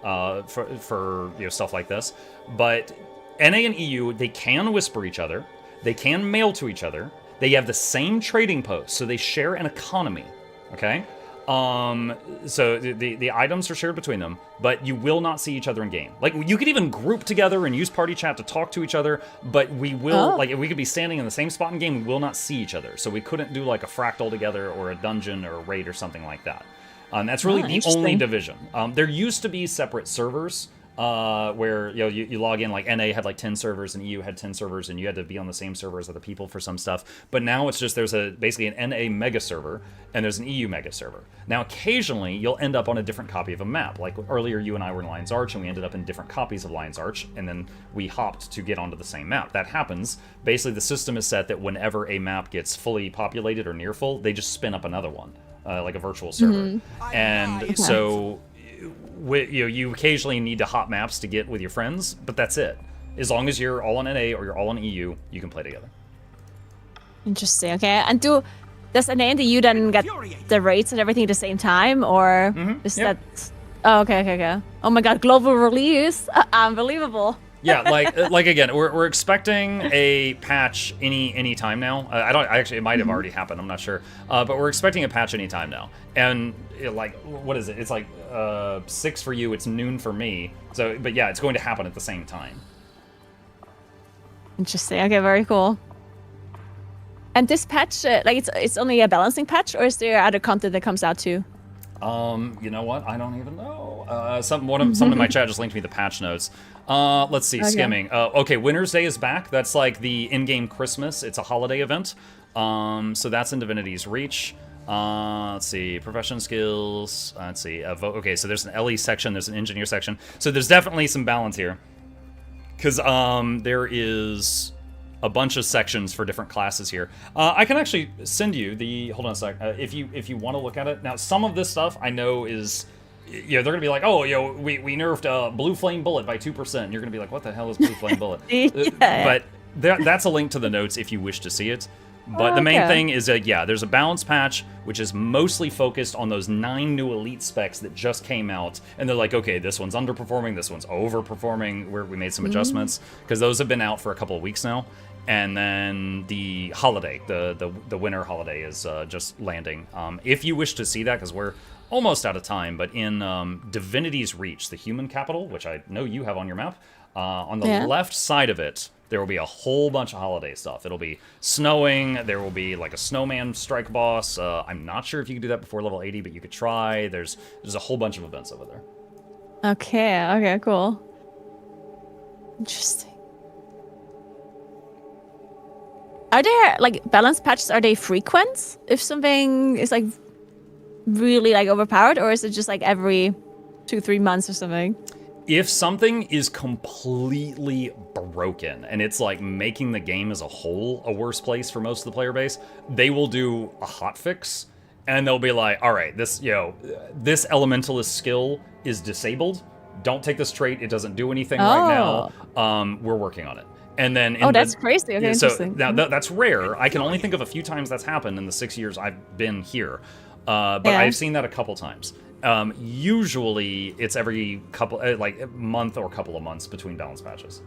for stuff like this. But NA and EU, they can whisper each other. They can mail to each other. They have the same trading post, so they share an economy. Okay. So the items are shared between them, but you will not see each other in game. Like you could even group together and use party chat to talk to each other, but we will like if we could be standing in the same spot in game, we will not see each other. So we couldn't do like a fractal together or a dungeon or a raid or something like that. That's really the only interesting. division. There used to be separate servers. Where you log in, like NA had like 10 servers and EU had 10 servers, and you had to be on the same server as other people for some stuff. But now it's just there's basically an NA mega server and there's an EU mega server. Now occasionally you'll end up on a different copy of a map. Like earlier you and I were in Lion's Arch and we ended up in different copies of Lion's Arch, and then we hopped to get onto the same map. That happens. Basically the system is set that whenever a map gets fully populated or near full, they just spin up another one, like a virtual server. And so you occasionally need to hop maps to get with your friends, but that's it. As long as you're all on NA or you're all on EU, you can play together. Interesting. Okay. And does NA and the EU then get the rates and everything at the same time, or is Yep. that? Oh, okay. Oh my God! Global release, unbelievable. Yeah, like again, we're expecting a patch any time now. It might have already happened. I'm not sure, but we're expecting a patch any time now. And what is it? It's like 6 for you. It's noon for me. So, but yeah, it's going to happen at the same time. Interesting. Okay, very cool. And this patch, it's only a balancing patch, or is there other content that comes out too? You know what? I don't even know. Someone in my chat just linked me the patch notes. Let's see, skimming. Okay, Winter's Day is back. That's like the in-game Christmas. It's a holiday event. So that's in Divinity's Reach. Let's see, profession skills. Let's see. Okay, so there's an LE section. There's an engineer section. So there's definitely some balance here, because there is a bunch of sections for different classes here. I can actually send you the. Hold on a sec. If you want to look at it now, some of this stuff I know is. They're gonna be like, oh, we nerfed Blue Flame Bullet by 2%. You're gonna be like, what the hell is Blue Flame Bullet? Yeah. But that's a link to the notes if you wish to see it. But the main thing is that, there's a balance patch, which is mostly focused on those 9 new elite specs that just came out. And they're like, okay, this one's underperforming, this one's overperforming, where we made some adjustments, because those have been out for a couple of weeks now. And then the holiday, the winter holiday is just landing. If you wish to see that, because we're almost out of time, but in Divinity's Reach, the human capital, which I know you have on your map, on the left side of it, there will be a whole bunch of holiday stuff. It'll be snowing, there will be like a snowman strike boss. I'm not sure if you can do that before level 80, but you could try. There's a whole bunch of events over there. Okay, cool. Interesting. Are there balance patches? Are they frequent if something is really overpowered, or is it just every 2-3 months or something? If something is completely broken and it's making the game as a whole a worse place for most of the player base, they will do a hotfix, and they'll be like, all right, this elementalist skill is disabled. Don't take this trait. It doesn't do anything right now. We're working on it. And then that's crazy. Okay, so interesting. now that's rare. I can only think of a few times that's happened in the 6 years I've been here. But I've seen that a couple times. Usually it's every couple, month or couple of months between balance patches.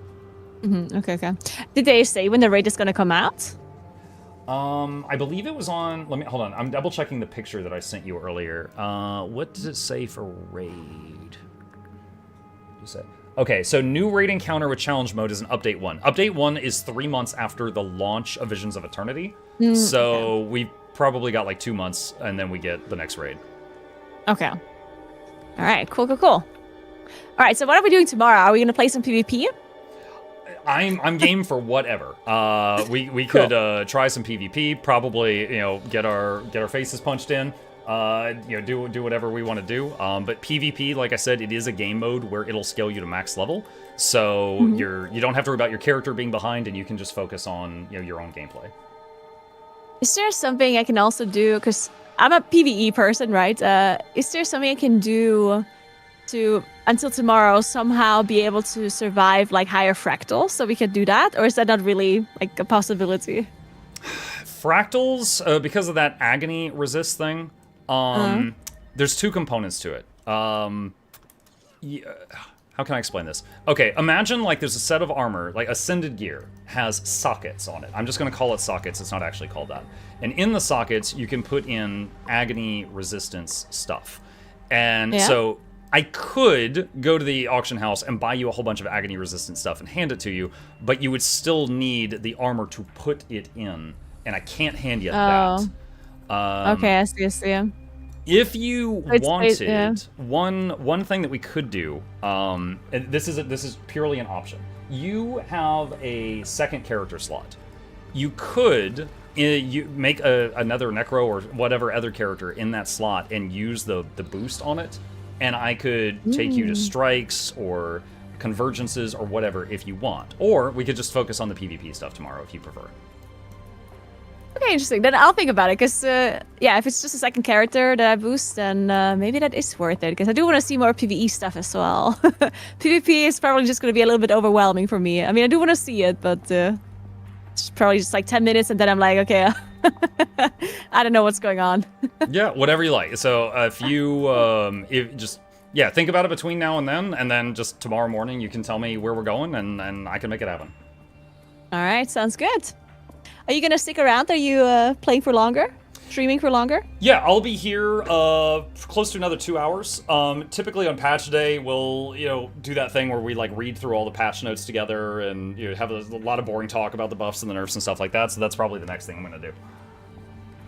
Okay, okay. Did they say when the raid is gonna come out? I believe it was on. Let me hold on. I'm double checking the picture that I sent you earlier. What does it say for raid? Okay, so new raid encounter with challenge mode is an update 1. Update 1 is 3 months after the launch of Visions of Eternity. So we probably got like 2 months, and then we get the next raid. Okay. All right. Cool. Cool. Cool. All right. So what are we doing tomorrow? Are we gonna play some PvP? I'm game for whatever. We could try some PvP. Probably get our faces punched in. Do whatever we want to do. But PvP, like I said, it is a game mode where it'll scale you to max level. So you don't have to worry about your character being behind, and you can just focus on your own gameplay. Is there something I can also do? Because I'm a PvE person, right? Is there something I can do to until tomorrow somehow be able to survive like higher fractals, so we can do that, or is that not really like a possibility? Fractals, because of that agony resist thing, there's 2 components to it. How can I explain this? Okay, imagine like there's a set of armor, like Ascended gear has sockets on it. I'm just going to call it sockets. It's not actually called that. And in the sockets, you can put in agony resistance stuff. And so I could go to the auction house and buy you a whole bunch of agony resistant stuff and hand it to you, but you would still need the armor to put it in, and I can't hand you that. Okay, I see. If you wanted, one thing that we could do, and this is purely an option. You have a second character slot. You could you make another Necro or whatever other character in that slot and use the boost on it. And I could take you to strikes or convergences or whatever if you want. Or we could just focus on the PvP stuff tomorrow if you prefer. Okay, interesting. Then I'll think about it, because if it's just a second character that I boost, then maybe that is worth it, because I do want to see more PvE stuff as well. PvP is probably just going to be a little bit overwhelming for me. I mean, I do want to see it, but it's probably just like 10 minutes, and then I'm like, okay, I don't know what's going on. Yeah, whatever you like. So if you think about it between now and then just tomorrow morning you can tell me where we're going, and I can make it happen. All right, sounds good. Are you gonna stick around? Are you playing for longer? Streaming for longer? Yeah, I'll be here close to another 2 hours. Typically on patch day, we'll do that thing where we like read through all the patch notes together and have a lot of boring talk about the buffs and the nerfs and stuff like that. So that's probably the next thing I'm gonna do.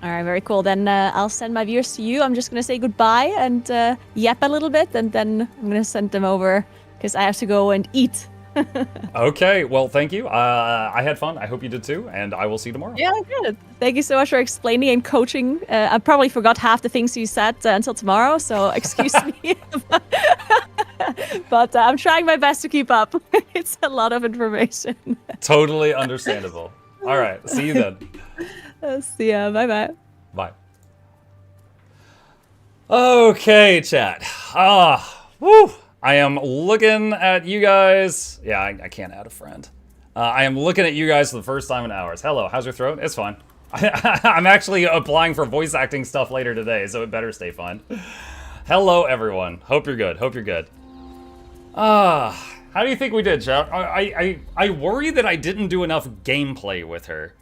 All right, very cool. Then I'll send my viewers to you. I'm just gonna say goodbye and yap a little bit, and then I'm gonna send them over because I have to go and eat. Okay, well, thank you. I had fun. I hope you did too, and I will see you tomorrow. Yeah, good. Thank you so much for explaining and coaching. I probably forgot half the things you said until tomorrow, so excuse me. But I'm trying my best to keep up. It's a lot of information. Totally understandable. All right, see you then. See ya. Bye-bye. Bye. Okay, chat. Woo! I am looking at you guys. Yeah, I can't add a friend. I am looking at you guys for the first time in hours. Hello, how's your throat? It's fine. I'm actually applying for voice acting stuff later today, so it better stay fine. Hello, everyone. Hope you're good. Hope you're good. How do you think we did, chat? I worry that I didn't do enough gameplay with her.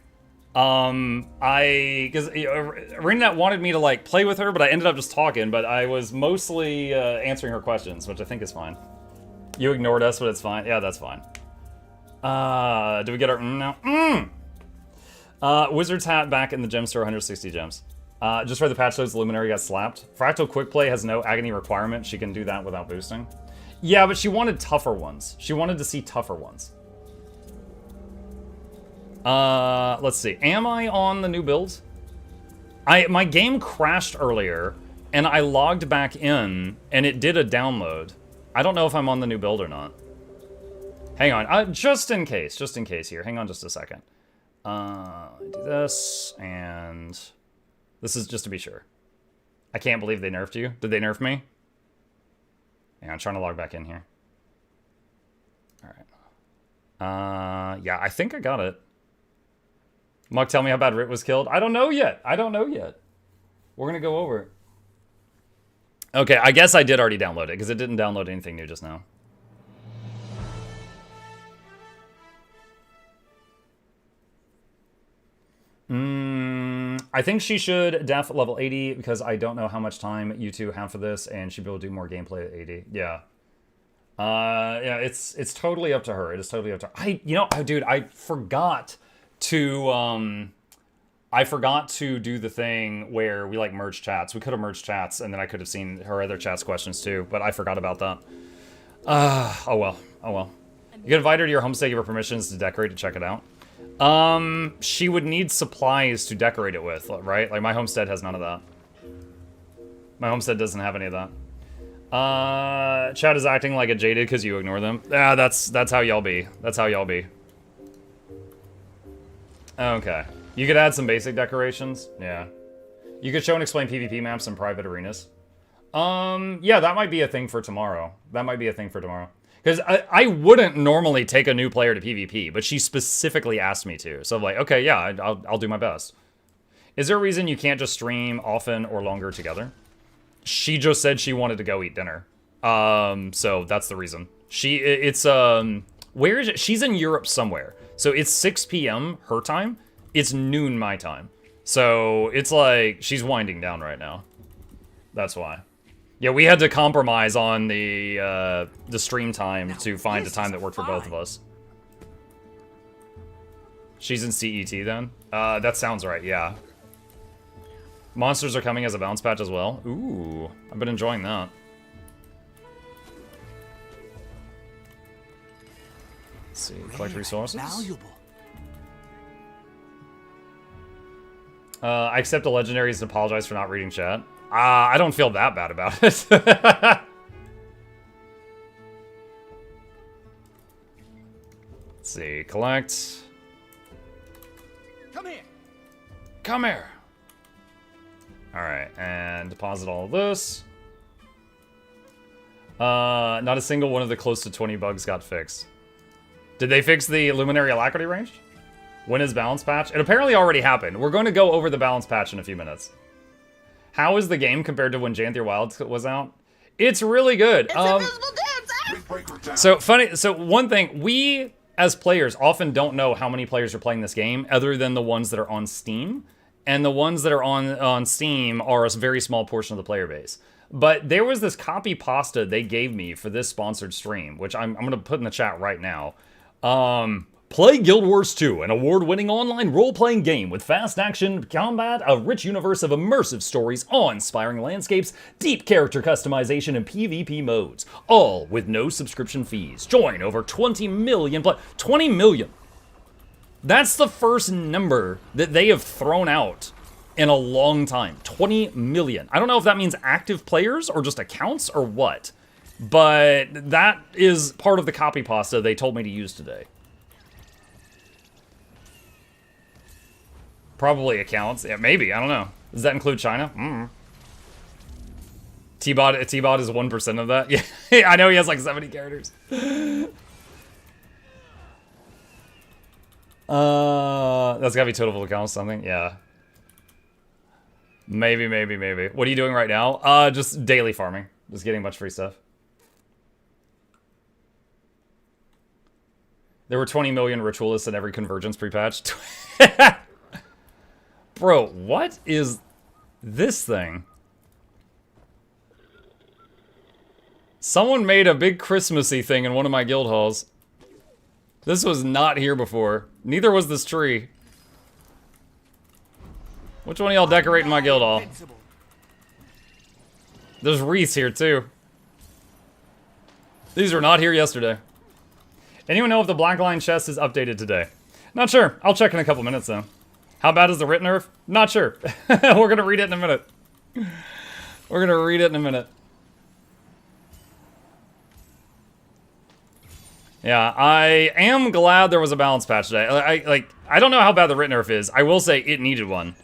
Because Renet wanted me to like play with her, but I ended up just talking, but I was mostly answering her questions, which I think is fine. You ignored us, but it's fine. Yeah, that's fine. Do we get our now? Wizard's hat back in the gem store, 160 gems. Just for the patch notes, the Luminary got slapped. Fractal Quick Play has no agony requirement. She can do that without boosting. Yeah, but she wanted tougher ones. She wanted to see tougher ones. Let's see. Am I on the new build? My game crashed earlier, and I logged back in, and it did a download. I don't know if I'm on the new build or not. Hang on. Just in case here. Hang on just a second. Let me do this, and this is just to be sure. I can't believe they nerfed you. Did they nerf me? Hang on, I'm trying to log back in here. All right. Yeah, I think I got it. Muck, tell me how bad Rit was killed. I don't know yet. We're going to go over it. Okay, I guess I did already download it, because it didn't download anything new just now. I think she should def level 80 because I don't know how much time you two have for this, and she'd be able to do more gameplay at 80. Yeah. Yeah, it's totally up to her. It is totally up to her. Dude, I forgot to do the thing where we like merge chats. We could have merged chats, and then I could have seen her other chat's questions too, but I forgot about that. Oh well. You can invite her to your homestead, give her permissions to decorate to check it out. She would need supplies to decorate it with, right? Like, my homestead has none of that. My homestead doesn't have any of that. Chat is acting like a jaded because you ignore them. Yeah, that's how y'all be. That's how y'all be. Okay. You could add some basic decorations. Yeah. You could show and explain PvP maps in private arenas. Yeah, that might be a thing for tomorrow. Because I wouldn't normally take a new player to PvP, but she specifically asked me to. So I'm like, okay, yeah, I'll do my best. Is there a reason you can't just stream often or longer together? She just said she wanted to go eat dinner. So that's the reason. Where is it? She's in Europe somewhere. So it's 6 p.m. her time. It's noon my time. So it's like she's winding down right now. That's why. Yeah, we had to compromise on the stream time to find a time that worked for both of us. She's in CET then? That sounds right, yeah. Monsters are coming as a bounce patch as well. Ooh, I've been enjoying that. Let's see, collect resources. I accept the legendaries and apologize for not reading chat. I don't feel that bad about it. Let's see, collect. Come here. Come here. All right, and deposit all of this. Not a single one of the close to 20 bugs got fixed. Did they fix the Luminary Alacrity range? When is balance patch? It apparently already happened. We're going to go over the balance patch in a few minutes. How is the game compared to when Janthier Wild was out? It's really good. So funny. So one thing, we as players often don't know how many players are playing this game other than the ones that are on Steam. And the ones that are on Steam are a very small portion of the player base. But there was this copy pasta they gave me for this sponsored stream, which I'm going to put in the chat right now. Play Guild Wars 2, an award-winning online role-playing game with fast action, combat, a rich universe of immersive stories, awe-inspiring landscapes, deep character customization, and PvP modes. All with no subscription fees. Join over 20 million... 20 million! That's the first number that they have thrown out in a long time. 20 million. I don't know if that means active players or just accounts or what. But that is part of the copy pasta they told me to use today. Probably accounts. Yeah, maybe. I don't know. Does that include China? T-Bot is 1% of that. Yeah, I know he has like 70 characters. That's gotta be total accounts something. Yeah. Maybe. What are you doing right now? Just daily farming. Just getting a bunch of free stuff. There were 20 million ritualists in every convergence pre-patch. Bro, what is this thing? Someone made a big Christmassy thing in one of my guild halls. This was not here before. Neither was this tree. Which one of y'all decorating my guild hall? There's wreaths here too. These were not here yesterday. Anyone know if the Black Line chest is updated today? Not sure. I'll check in a couple minutes though. How bad is the writ nerf? Not sure. We're gonna read it in a minute. Yeah, I am glad there was a balance patch today. I don't know how bad the writ nerf is. I will say it needed one.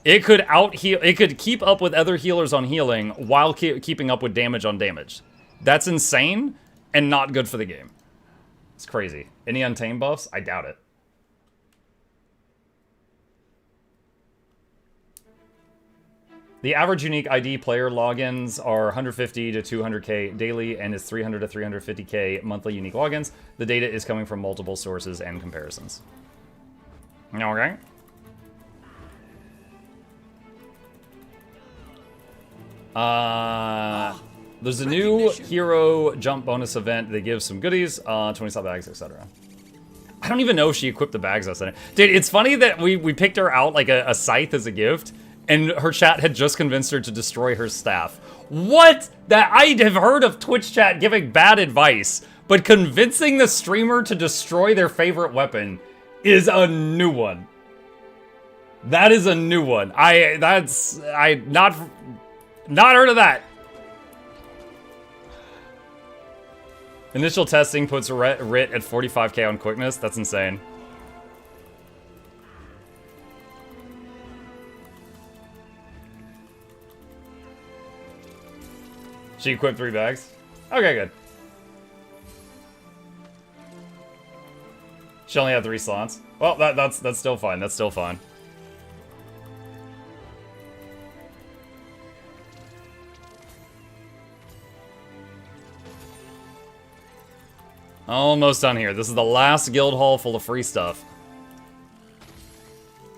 It could out-heal. It could keep up with other healers on healing while keeping up with damage on damage. That's insane and not good for the game. It's crazy. Any Untamed buffs? I doubt it. The average unique ID player logins are 150 to 200k daily and is 300 to 350k monthly unique logins. The data is coming from multiple sources and comparisons. Okay. There's a new hero jump bonus event that gives some goodies, 20 slot bags, etc. I don't even know if she equipped the bags I sent her. Dude, it's funny that we picked her out like a scythe as a gift, and her chat had just convinced her to destroy her staff. What? That I have heard of Twitch chat giving bad advice, but convincing the streamer to destroy their favorite weapon is a new one. That is a new one. I not heard of that. Initial testing puts Rit at 45k on quickness. That's insane. She equipped 3 bags. Okay, good. She only had 3 slots. Well, that's still fine. That's still fine. Almost done here. This is the last guild hall full of free stuff.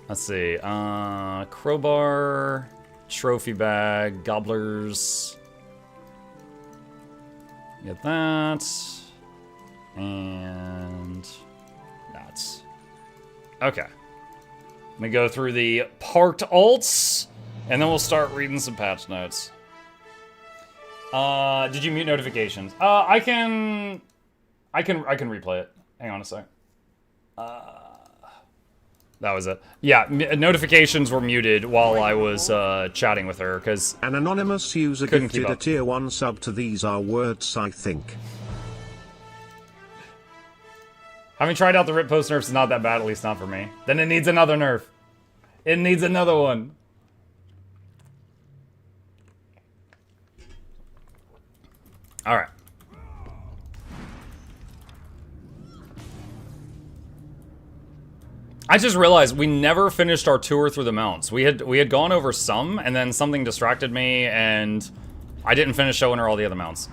Let's see. Crowbar, trophy bag, gobblers. Get that. And that. Okay. Let me go through the parked alts, and then we'll start reading some patch notes. Did you mute notifications? I can replay it. Hang on a sec. That was it. Yeah, notifications were muted while I was chatting with her, because an anonymous user couldn't gifted a tier 1 sub to These Are Words, I think. Having tried out the Rip Post nerfs is not that bad, at least not for me. Then it needs another nerf. It needs another one. Alright. I just realized we never finished our tour through the mounts. We had gone over some, and then something distracted me, and I didn't finish showing her all the other mounts.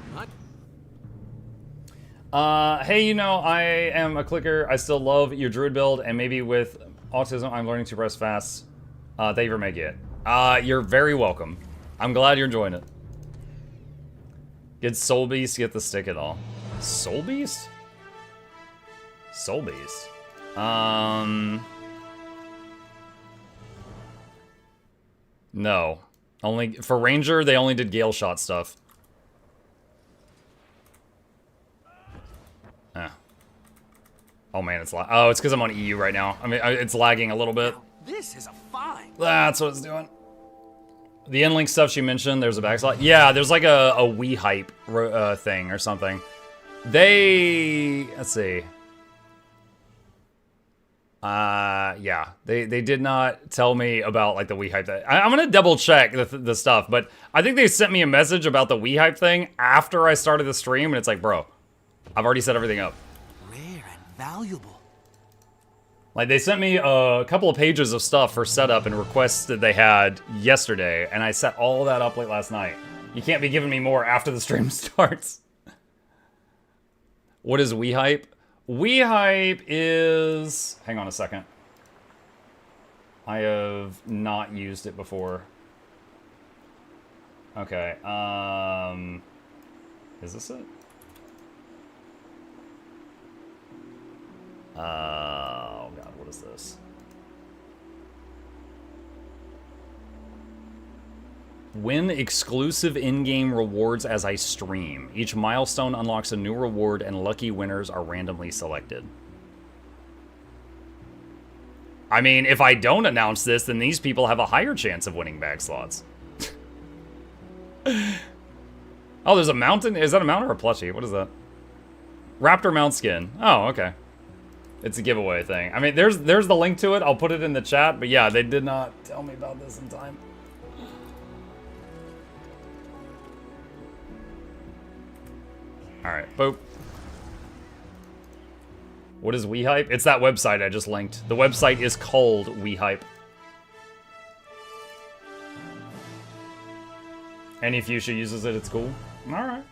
Hey, you know, I am a clicker. I still love your druid build, and maybe with autism, I'm learning to press fast. Thank you for making it. You're very welcome. I'm glad you're enjoying it. Did Soul Beast get the stick at all? Soul Beast? Soul Beast. No. Only for Ranger, they only did Gale Shot stuff. Oh man, it's it's because I'm on EU right now. I mean, it's lagging a little bit. This is a find. That's what it's doing. The in-link stuff she mentioned, there's a backslot. Yeah, there's like a Wii hype thing or something. Let's see. Yeah, they did not tell me about like the Wii hype. I'm gonna double check the stuff, but I think they sent me a message about the Wii hype thing after I started the stream, and it's like, bro, I've already set everything up. Rare and valuable. Like, they sent me a couple of pages of stuff for setup and requests that they had yesterday, and I set all that up late last night. You can't be giving me more after the stream starts. What is Wii hype? Wii hype is... Hang on a second. I have not used it before. Okay, is this it? Oh god, what is this? Win exclusive in-game rewards as I stream. Each milestone unlocks a new reward and lucky winners are randomly selected. I mean, if I don't announce this, then these people have a higher chance of winning bag slots. Oh, there's a mountain? Is that a mountain or a plushie? What is that? Raptor mount skin. Oh, okay. It's a giveaway thing. I mean, there's the link to it. I'll put it in the chat. But yeah, they did not tell me about this in time. All right, boop. What is Wii Hype? It's that website I just linked. The website is called Wii Hype. Any fuchsia uses it, it's cool. All right.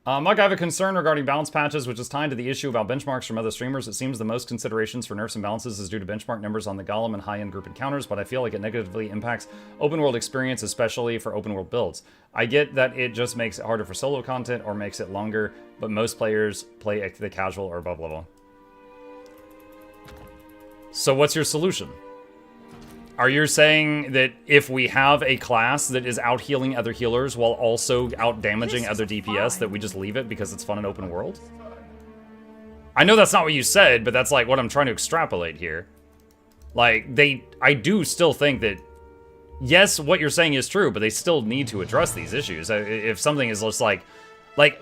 Mike, I have a concern regarding balance patches, which is tied to the issue about benchmarks from other streamers. It seems the most considerations for nerfs and balances is due to benchmark numbers on the Golem and high-end group encounters, but I feel like it negatively impacts open-world experience, especially for open-world builds. I get that it just makes it harder for solo content or makes it longer, but most players play at the casual or above level. So what's your solution? Are you saying that if we have a class that is out healing other healers while also out damaging other DPS, that we just leave it because it's fun in open world? I know that's not what you said, but that's like what I'm trying to extrapolate here. Like, I do still think that, yes, what you're saying is true, but they still need to address these issues. If something is just like,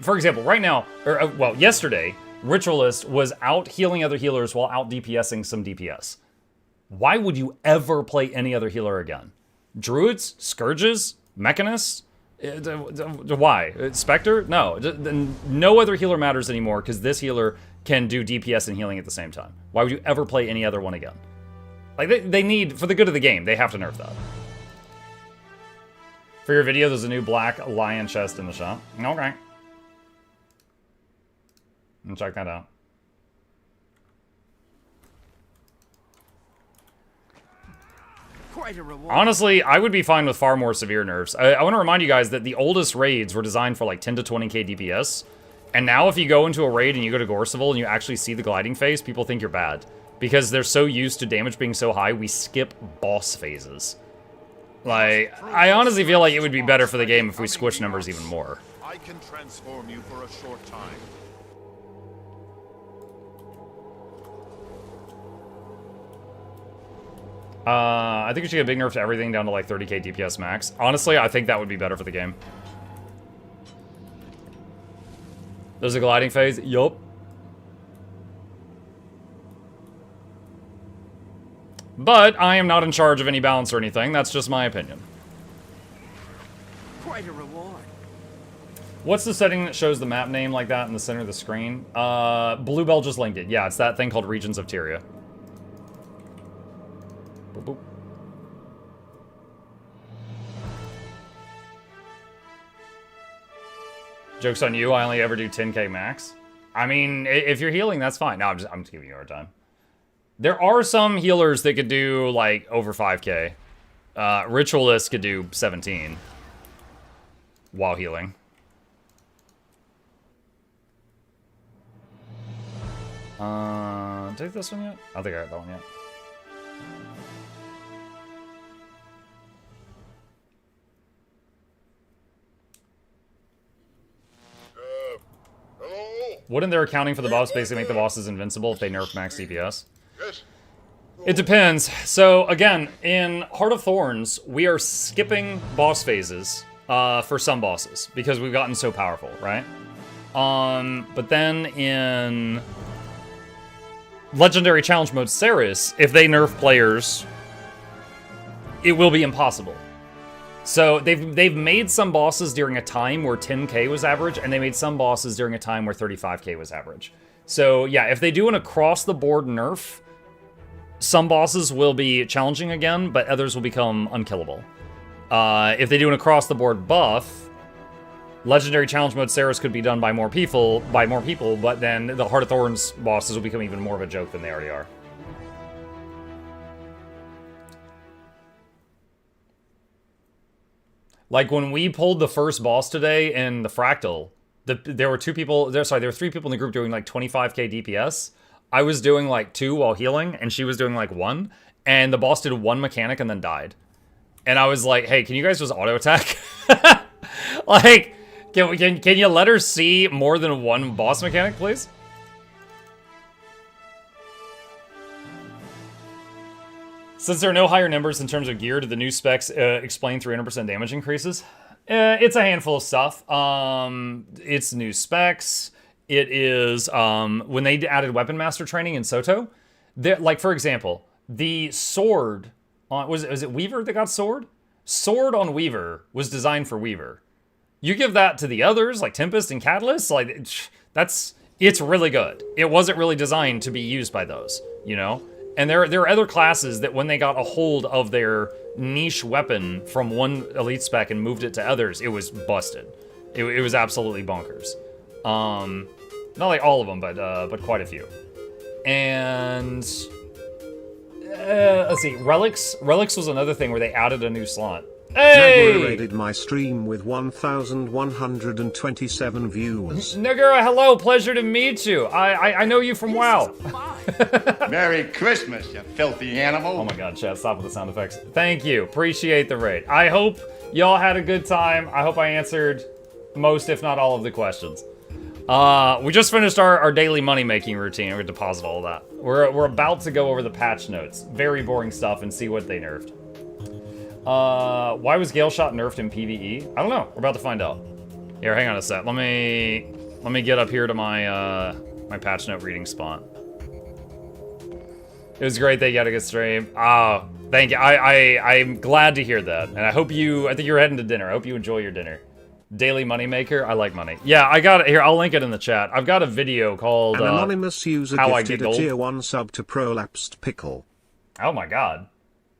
for example, right now, or, well, yesterday, Ritualist was out healing other healers while out DPSing some DPS. Why would you ever play any other healer again? Druids? Scourges? Mechanists? Why? Spectre? No. No other healer matters anymore because this healer can do DPS and healing at the same time. Why would you ever play any other one again? Like, they need, for the good of the game, they have to nerf that. For your video, there's a new black lion chest in the shop. Okay. And check that out. Quite a reward. Honestly, I would be fine with far more severe nerfs. I want to remind you guys that the oldest raids were designed for like 10 to 20k DPS. And now if you go into a raid and you go to Gorseval and you actually see the gliding phase, people think you're bad. Because they're so used to damage being so high, we skip boss phases. Like, I honestly feel like it would be better for the game if we squish numbers even more. I can transform you for a short time. I think we should get a big nerf to everything down to like 30k DPS max. Honestly, I think that would be better for the game. There's a gliding phase? Yup. But I am not in charge of any balance or anything. That's just my opinion. Quite a reward. What's the setting that shows the map name like that in the center of the screen? Bluebell just linked it. Yeah, it's that thing called Regions of Tyria. Boop, boop. Joke's on you, I only ever do 10k max. I mean, if you're healing, that's fine. No, I'm just giving you a hard time. There are some healers that could do, like, over 5k. Ritualist could do 17 while healing. Take this one yet? I don't think I got that one yet. Hello? Wouldn't their accounting for the boss basically make the bosses invincible if they nerf max DPS? Yes. It depends. So, again, in Heart of Thorns, we are skipping boss phases for some bosses because we've gotten so powerful, right? But then in Legendary Challenge Mode Ceres, if they nerf players, it will be impossible. So they've made some bosses during a time where 10k was average, and they made some bosses during a time where 35k was average. So yeah, if they do an across-the-board nerf, some bosses will be challenging again, but others will become unkillable. If they do an across-the-board buff, Legendary Challenge Mode Ceres could be done by more people, but then the Heart of Thorns bosses will become even more of a joke than they already are. Like when we pulled the first boss today in the Fractal, there were three people in the group doing like 25k DPS. I was doing like 2 while healing, and she was doing like 1, and the boss did 1 mechanic and then died. And I was like, hey, can you guys just auto attack? Like, can you let her see more than 1 boss mechanic, please? Since there are no higher numbers in terms of gear, do the new specs explain 300% damage increases? It's a handful of stuff. It's new specs. It is when they added Weapon Master training in Soto. Like, for example, the sword on was it Weaver that got sword? Sword on Weaver was designed for Weaver. You give that to the others, like Tempest and Catalyst, like it's really good. It wasn't really designed to be used by those, you know? And there are other classes that when they got a hold of their niche weapon from one elite spec and moved it to others, it was busted. It was absolutely bonkers. Not like all of them, but quite a few. And let's see, relics. Relics was another thing where they added a new slot. Hey! Nagura raided my stream with 1,127 views. Nagura, hello, pleasure to meet you. I know you from WoW. Merry Christmas, you filthy animal. Oh my god, chat, stop with the sound effects. Thank you, appreciate the raid. I hope y'all had a good time. I hope I answered most, if not all, of the questions. We just finished our daily money-making routine. We're gonna deposit all of that. We're about to go over the patch notes. Very boring stuff, and see what they nerfed. Why was Gale Shot nerfed in PvE? I don't know. We're about to find out. Here, hang on a sec. Let me get up here to my my patch note reading spot. It was great that you had a good stream. Oh, thank you. I'm glad to hear that, and I think you're heading to dinner. I hope you enjoy your dinner. Daily moneymaker. I like money. Yeah, I got it here. I'll link it in the chat. I've got a video called An anonymous user How I gifted Get a Gold. tier 1 sub to Prolapsed Pickle. Oh my god.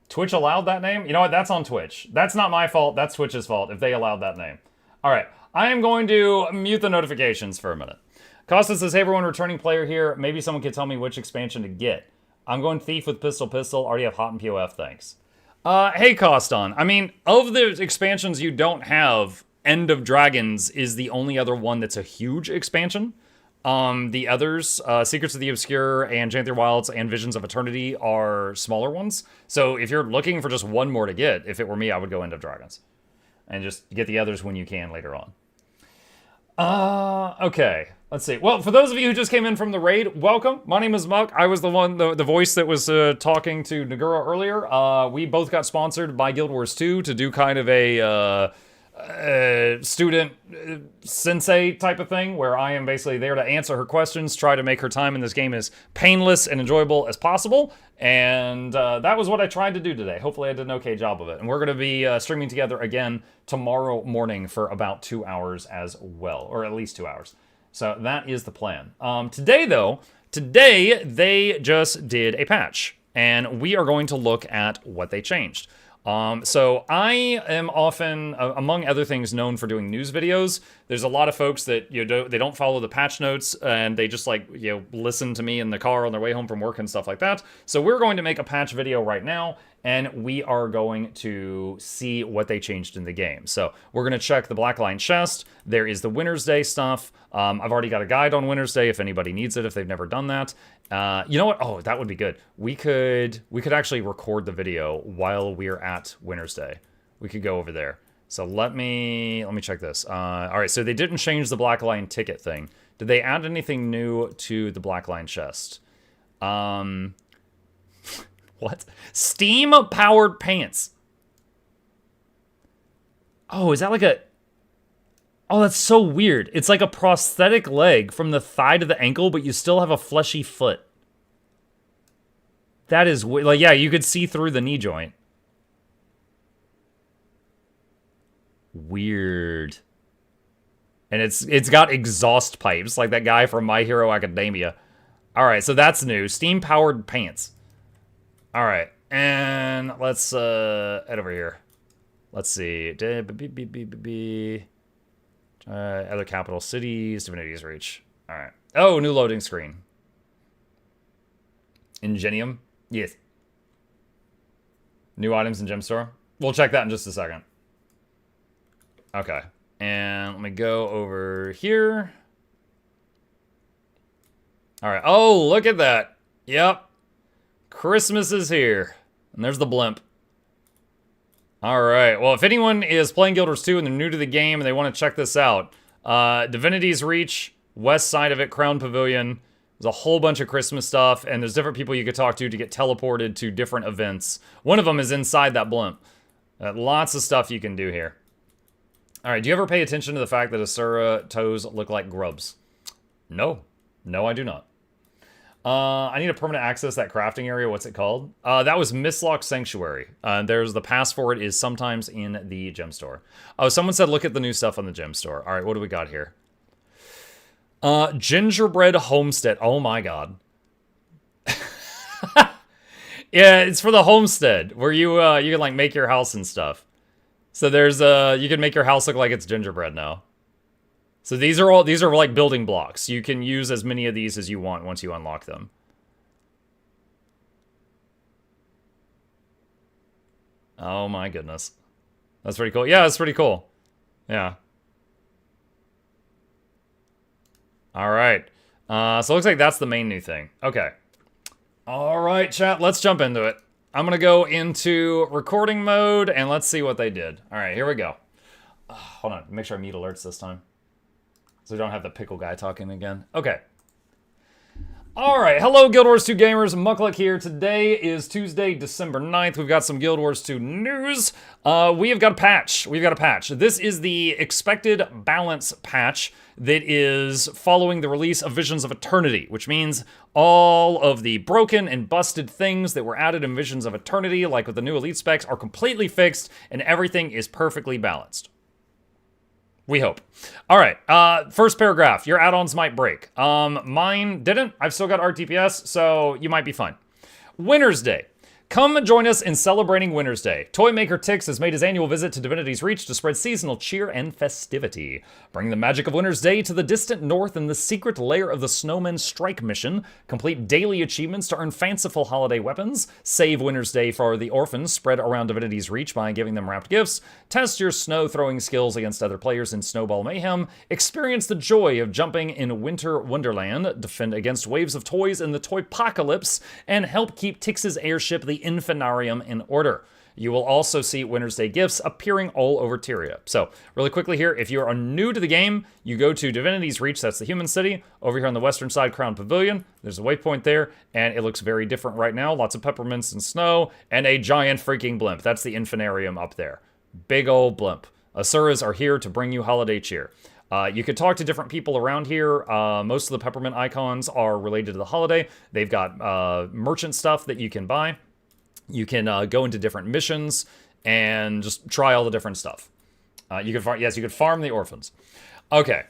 Twitch allowed that name? You know what? That's on Twitch. That's not my fault. That's Twitch's fault if they allowed that name. All right. I am going to mute the notifications for a minute. Costa says, hey everyone, returning player here. Maybe someone could tell me which expansion to get. I'm going Thief with Pistol. Already have Hot and POF, thanks. Hey Coston. I mean, of the expansions you don't have, End of Dragons is the only other one that's a huge expansion. The others, Secrets of the Obscure and Janther Wilds and Visions of Eternity are smaller ones. So if you're looking for just one more to get, if it were me, I would go End of Dragons. And just get the others when you can later on. Okay. Let's see. Well, for those of you who just came in from the raid, welcome. My name is Muck. I was the voice that was talking to Nagura earlier. We both got sponsored by Guild Wars 2 to do kind of a student sensei type of thing, where I am basically there to answer her questions, try to make her time in this game as painless and enjoyable as possible, and that was what I tried to do today. Hopefully I did an okay job of it, and we're going to be streaming together again tomorrow morning for about 2 hours as well, or at least 2 hours. So that is the plan. Today they just did a patch, and we are going to look at what they changed. So I am often, among other things, known for doing news videos. There's a lot of folks that they don't follow the patch notes, and they just listen to me in the car on their way home from work and stuff like that. So we're going to make a patch video right now, and we are going to see what they changed in the game. So we're going to check the Blackline chest. There is the Winter's Day stuff. I've already got a guide on Winter's Day if anybody needs it, if they've never done that. You know what? Oh, that would be good. We could actually record the video while we're at Winter's Day. We could go over there. So let me check this. All right, so they didn't change the Blackline ticket thing. Did they add anything new to the Blackline chest? What? Steam-powered pants. Oh, is that like a... Oh, that's so weird. It's like a prosthetic leg from the thigh to the ankle, but you still have a fleshy foot. That is weird. Like, yeah, you could see through the knee joint. Weird. And it's got exhaust pipes, like that guy from My Hero Academia. All right, so that's new. Steam-powered pants. All right, and let's head over here. Let's see. Other capital cities, Divinity's Reach. All right. Oh, new loading screen. Ingenium? Yes. New items in Gem Store? We'll check that in just a second. Okay. And let me go over here. All right. Oh, look at that. Yep. Christmas is here. And there's the blimp. Alright, well, if anyone is playing Guild Wars 2 and they're new to the game and they want to check this out, Divinity's Reach, west side of it, Crown Pavilion, there's a whole bunch of Christmas stuff, and there's different people you could talk to get teleported to different events. One of them is inside that blimp. Lots of stuff you can do here. Alright, do you ever pay attention to the fact that Asura toes look like grubs? No. No, I do not. I need a permanent access that crafting area. What's it called? That was Mistlock Sanctuary. There's the pass for it is sometimes in the gem store. Oh, someone said look at the new stuff on the gem store. All right, what do we got here? Gingerbread Homestead. Oh my god. Yeah, it's for the homestead where you can like make your house and stuff. So there's you can make your house look like it's gingerbread now. So these are like building blocks. You can use as many of these as you want once you unlock them. Oh my goodness. That's pretty cool. Yeah, that's pretty cool. Yeah. All right. So it looks like that's the main new thing. Okay. All right, chat, let's jump into it. I'm going to go into recording mode, and let's see what they did. All right, here we go. Hold on, make sure I mute alerts this time. So we don't have the pickle guy talking again. Okay. All right, hello Guild Wars 2 gamers, Mukluk here. Today is Tuesday, December 9th. We've got some Guild Wars 2 news. We have got a patch. We've got a patch. This is the expected balance patch that is following the release of Visions of Eternity, which means all of the broken and busted things that were added in Visions of Eternity, like with the new Elite specs, are completely fixed and everything is perfectly balanced. We hope. All right, first paragraph. Your add-ons might break. Mine didn't. I've still got RTPS, so you might be fine. Winter's Day. Come join us in celebrating Winter's Day. Toy maker Tix has made his annual visit to Divinity's Reach to spread seasonal cheer and festivity. Bring the magic of Winter's Day to the distant north in the secret lair of the Snowmen Strike mission. Complete daily achievements to earn fanciful holiday weapons. Save Winter's Day for the orphans spread around Divinity's Reach by giving them wrapped gifts. Test your snow throwing skills against other players in Snowball Mayhem. Experience the joy of jumping in Winter Wonderland. Defend against waves of toys in the Toypocalypse. And help keep Tix's airship, the Infinarium, in order. You will also see Winter's Day gifts appearing all over Tyria. So, really quickly here, if you are new to the game, you go to Divinity's Reach, that's the human city. Over here on the western side, Crown Pavilion, there's a waypoint there, and it looks very different right now. Lots of peppermints and snow, and a giant freaking blimp. That's the Infinarium up there. Big old blimp. Asuras are here to bring you holiday cheer. You could talk to different people around here. Most of the peppermint icons are related to the holiday. They've got merchant stuff that you can buy. You can go into different missions and just try all the different stuff. You could farm the orphans. Okay,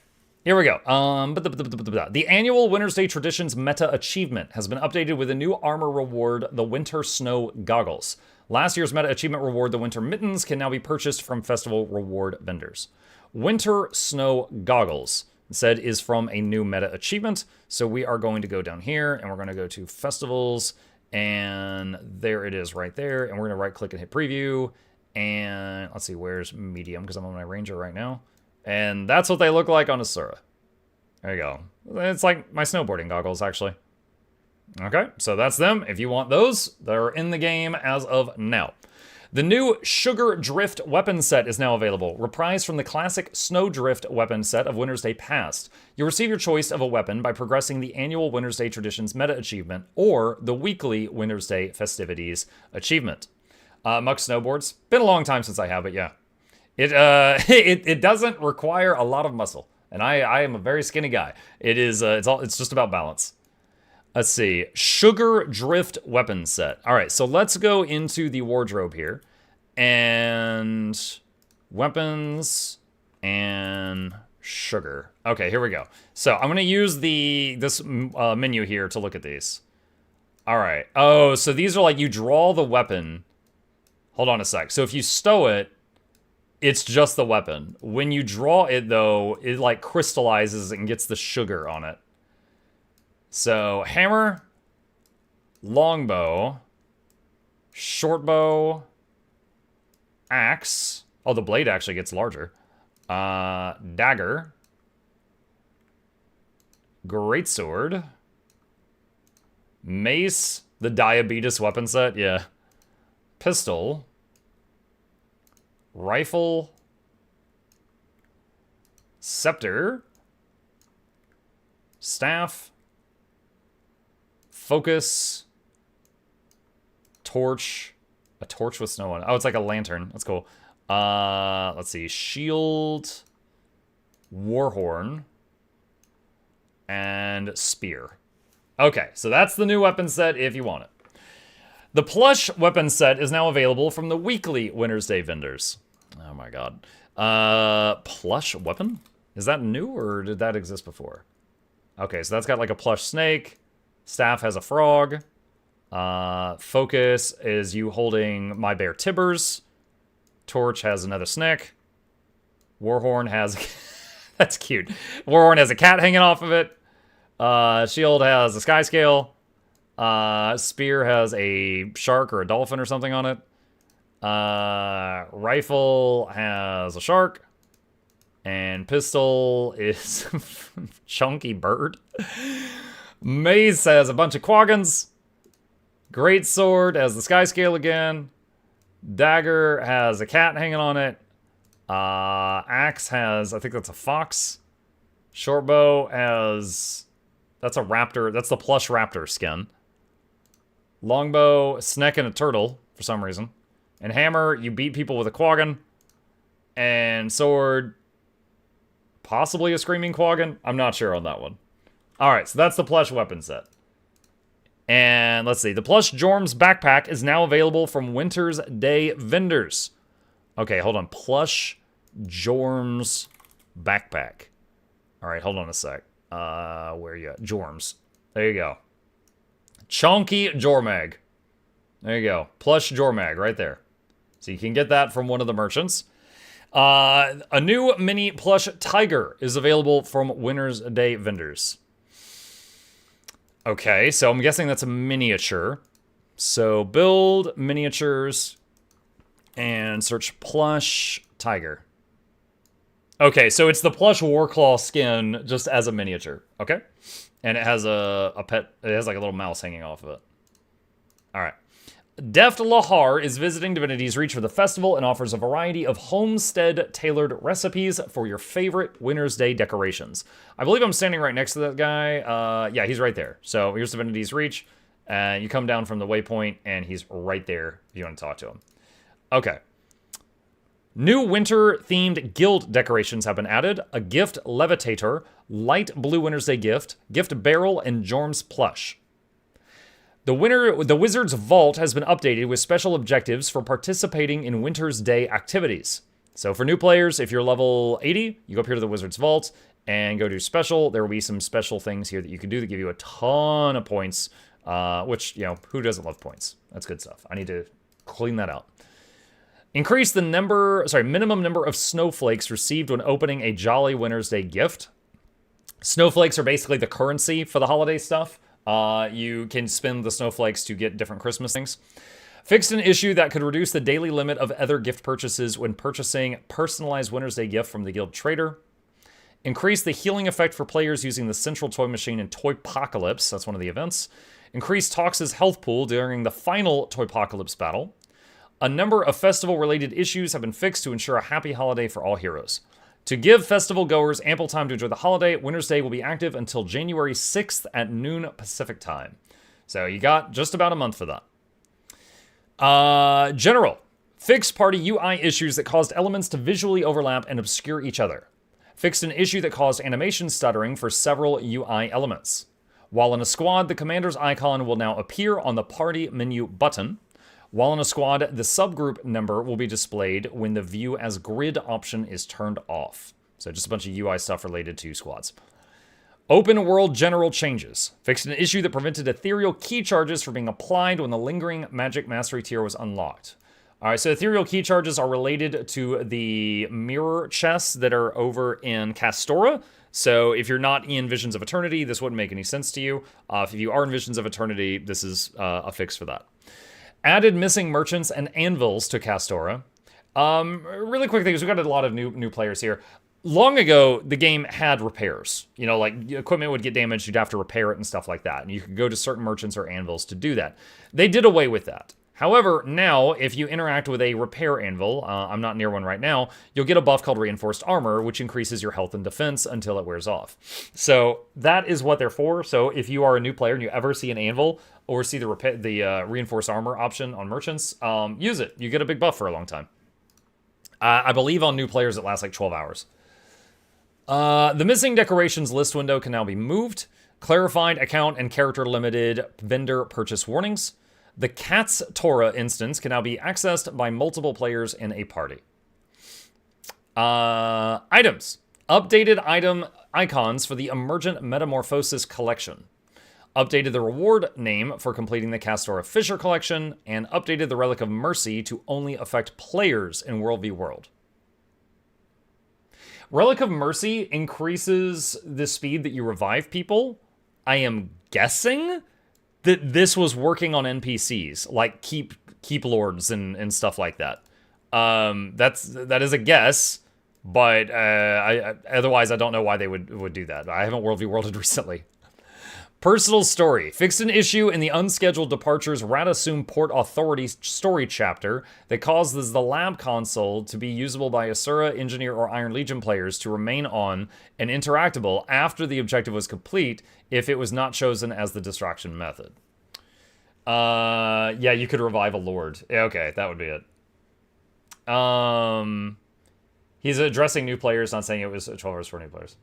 here we go. The annual Winter's Day Traditions meta achievement has been updated with a new armor reward, the Winter Snow Goggles. Last year's meta achievement reward, the Winter Mittens, can now be purchased from festival reward vendors. Winter Snow Goggles, said, is from a new meta achievement. So we are going to go down here and we're going to go to festivals. And there it is right there. And we're going to right click and hit preview. And let's see, where's medium? Because I'm on my ranger right now. And that's what they look like on Asura. There you go. It's like my snowboarding goggles, actually. Okay, so that's them. If you want those, they're in the game as of now. The new Sugar Drift weapon set is now available, reprised from the classic Snowdrift weapon set of Winter's Day past. You'll receive your choice of a weapon by progressing the annual Winter's Day Traditions meta achievement or the weekly Winter's Day Festivities achievement. Muck snowboards. Been a long time since I have it, yeah. It doesn't require a lot of muscle, and I am a very skinny guy. It's just about balance. Let's see, Sugar Drift weapon set. All right, so let's go into the wardrobe here. And weapons and sugar. Okay, here we go. So I'm gonna use this menu here to look at these. All right, oh, so these are like you draw the weapon. Hold on a sec. So if you stow it, it's just the weapon. When you draw it though, it like crystallizes and gets the sugar on it. So, hammer, longbow, shortbow, axe. Oh, the blade actually gets larger. Dagger, greatsword, mace, the diabetes weapon set, yeah. Pistol, rifle, scepter, staff, focus, torch, a torch with snow on it. Oh, it's like a lantern. That's cool. Let's see, shield, warhorn, and spear. Okay, so that's the new weapon set if you want it. The plush weapon set is now available from the weekly Winter's Day vendors. Oh my god. Plush weapon? Is that new or did that exist before? Okay, so that's got like a plush snake. Staff has a frog. Focus is you holding My Bear Tibbers. Torch has another snake. Warhorn has... That's cute. Warhorn has a cat hanging off of it. Shield has a sky scale. Spear has a shark or a dolphin or something on it. Rifle has a shark. And pistol is chunky bird. Mace has a bunch of quaggons. Great sword has the sky scale again. Dagger has a cat hanging on it. Axe has, I think that's a fox. Shortbow has, that's a raptor. That's the plush raptor skin. Longbow, snake and a turtle for some reason. And hammer, you beat people with a quaggon. And sword, possibly a screaming quaggon. I'm not sure on that one. All right, so that's the plush weapon set. And let's see. The plush Jorm's backpack is now available from Winter's Day vendors. Okay, hold on. Plush Jorm's backpack. All right, hold on a sec. Where are you at? Jorm's. There you go. Chonky Jormag. There you go. Plush Jormag right there. So you can get that from one of the merchants. A new mini plush tiger is available from Winter's Day vendors. Okay, so I'm guessing that's a miniature. So build miniatures and search plush tiger. Okay, so it's the plush Warclaw skin just as a miniature. Okay. And it has a pet, it has like a little mouse hanging off of it. All right. Deft Lahar is visiting Divinity's Reach for the festival and offers a variety of homestead-tailored recipes for your favorite Winter's Day decorations. I believe I'm standing right next to that guy. Yeah, he's right there. So here's Divinity's Reach. You come down from the waypoint, and he's right there if you want to talk to him. Okay. New winter-themed guild decorations have been added. A gift levitator, light blue Winter's Day gift barrel, and Jorm's plush. The Wizard's Vault has been updated with special objectives for participating in Winter's Day activities. So for new players, if you're level 80, you go up here to the Wizard's Vault and go to special. There will be some special things here that you can do that give you a ton of points, which, you know, who doesn't love points? That's good stuff. I need to clean that out. Increase the minimum number of snowflakes received when opening a Jolly Winter's Day gift. Snowflakes are basically the currency for the holiday stuff. You can spend the snowflakes to get different Christmas things. Fixed an issue that could reduce the daily limit of other gift purchases when purchasing personalized Winter's Day gift from the Guild Trader. Increase the healing effect for players using the Central Toy Machine in Toypocalypse. That's one of the events. Increase Tox's health pool during the final Toypocalypse battle. A number of festival-related issues have been fixed to ensure a happy holiday for all heroes. To give festival goers ample time to enjoy the holiday, Winter's Day will be active until January 6th at noon Pacific time. So you got just about a month for that. General. Fixed party UI issues that caused elements to visually overlap and obscure each other. Fixed an issue that caused animation stuttering for several UI elements. While in a squad, the commander's icon will now appear on the party menu button. While in a squad, the subgroup number will be displayed when the view as grid option is turned off. So just a bunch of UI stuff related to squads. Open world general changes. Fixed an issue that prevented ethereal key charges from being applied when the lingering magic mastery tier was unlocked. All right, so ethereal key charges are related to the mirror chests that are over in Castora. So if you're not in Visions of Eternity, this wouldn't make any sense to you. If you are in Visions of Eternity, this is a fix for that. Added missing merchants and anvils to Castora. Really quick thing is we've got a lot of new players here. Long ago, the game had repairs. You know, like equipment would get damaged, you'd have to repair it and stuff like that. And you could go to certain merchants or anvils to do that. They did away with that. However, now, if you interact with a repair anvil, I'm not near one right now, you'll get a buff called Reinforced Armor, which increases your health and defense until it wears off. So that is what they're for. So if you are a new player and you ever see an anvil or see the Reinforced Armor option on merchants, use it. You get a big buff for a long time. I believe on new players it lasts like 12 hours. The missing decorations list window can now be moved. Clarified account and character limited vendor purchase warnings. The Cat's Torah instance can now be accessed by multiple players in a party. Items. Updated item icons for the Emergent Metamorphosis collection. Updated the reward name for completing the Castora Fisher collection, and updated the Relic of Mercy to only affect players in World v World. Relic of Mercy increases the speed that you revive people. I am guessing that this was working on NPCs, like keep lords and stuff like that. That is a guess, but otherwise I don't know why they would do that. I haven't worlded recently. Personal story. Fixed an issue in the Unscheduled Departures Radasum Port Authority story chapter that causes the lab console to be usable by Asura, Engineer, or Iron Legion players to remain on and interactable after the objective was complete if it was not chosen as the distraction method. Yeah, you could revive a lord. Yeah, okay, that would be it. He's addressing new players, not saying it was 12 hours for new players.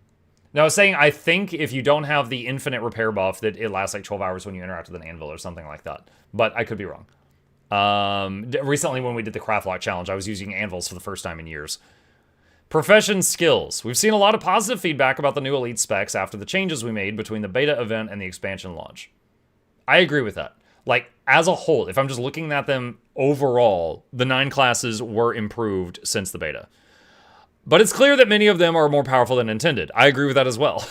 No, I was saying I think if you don't have the infinite repair buff that it lasts like 12 hours when you interact with an anvil or something like that. But I could be wrong. Recently when we did the Craftlock challenge, I was using anvils for the first time in years. Profession skills. We've seen a lot of positive feedback about the new elite specs after the changes we made between the beta event and the expansion launch. I agree with that. Like, as a whole, if I'm just looking at them overall, the 9 classes were improved since the beta. But it's clear that many of them are more powerful than intended. I agree with that as well.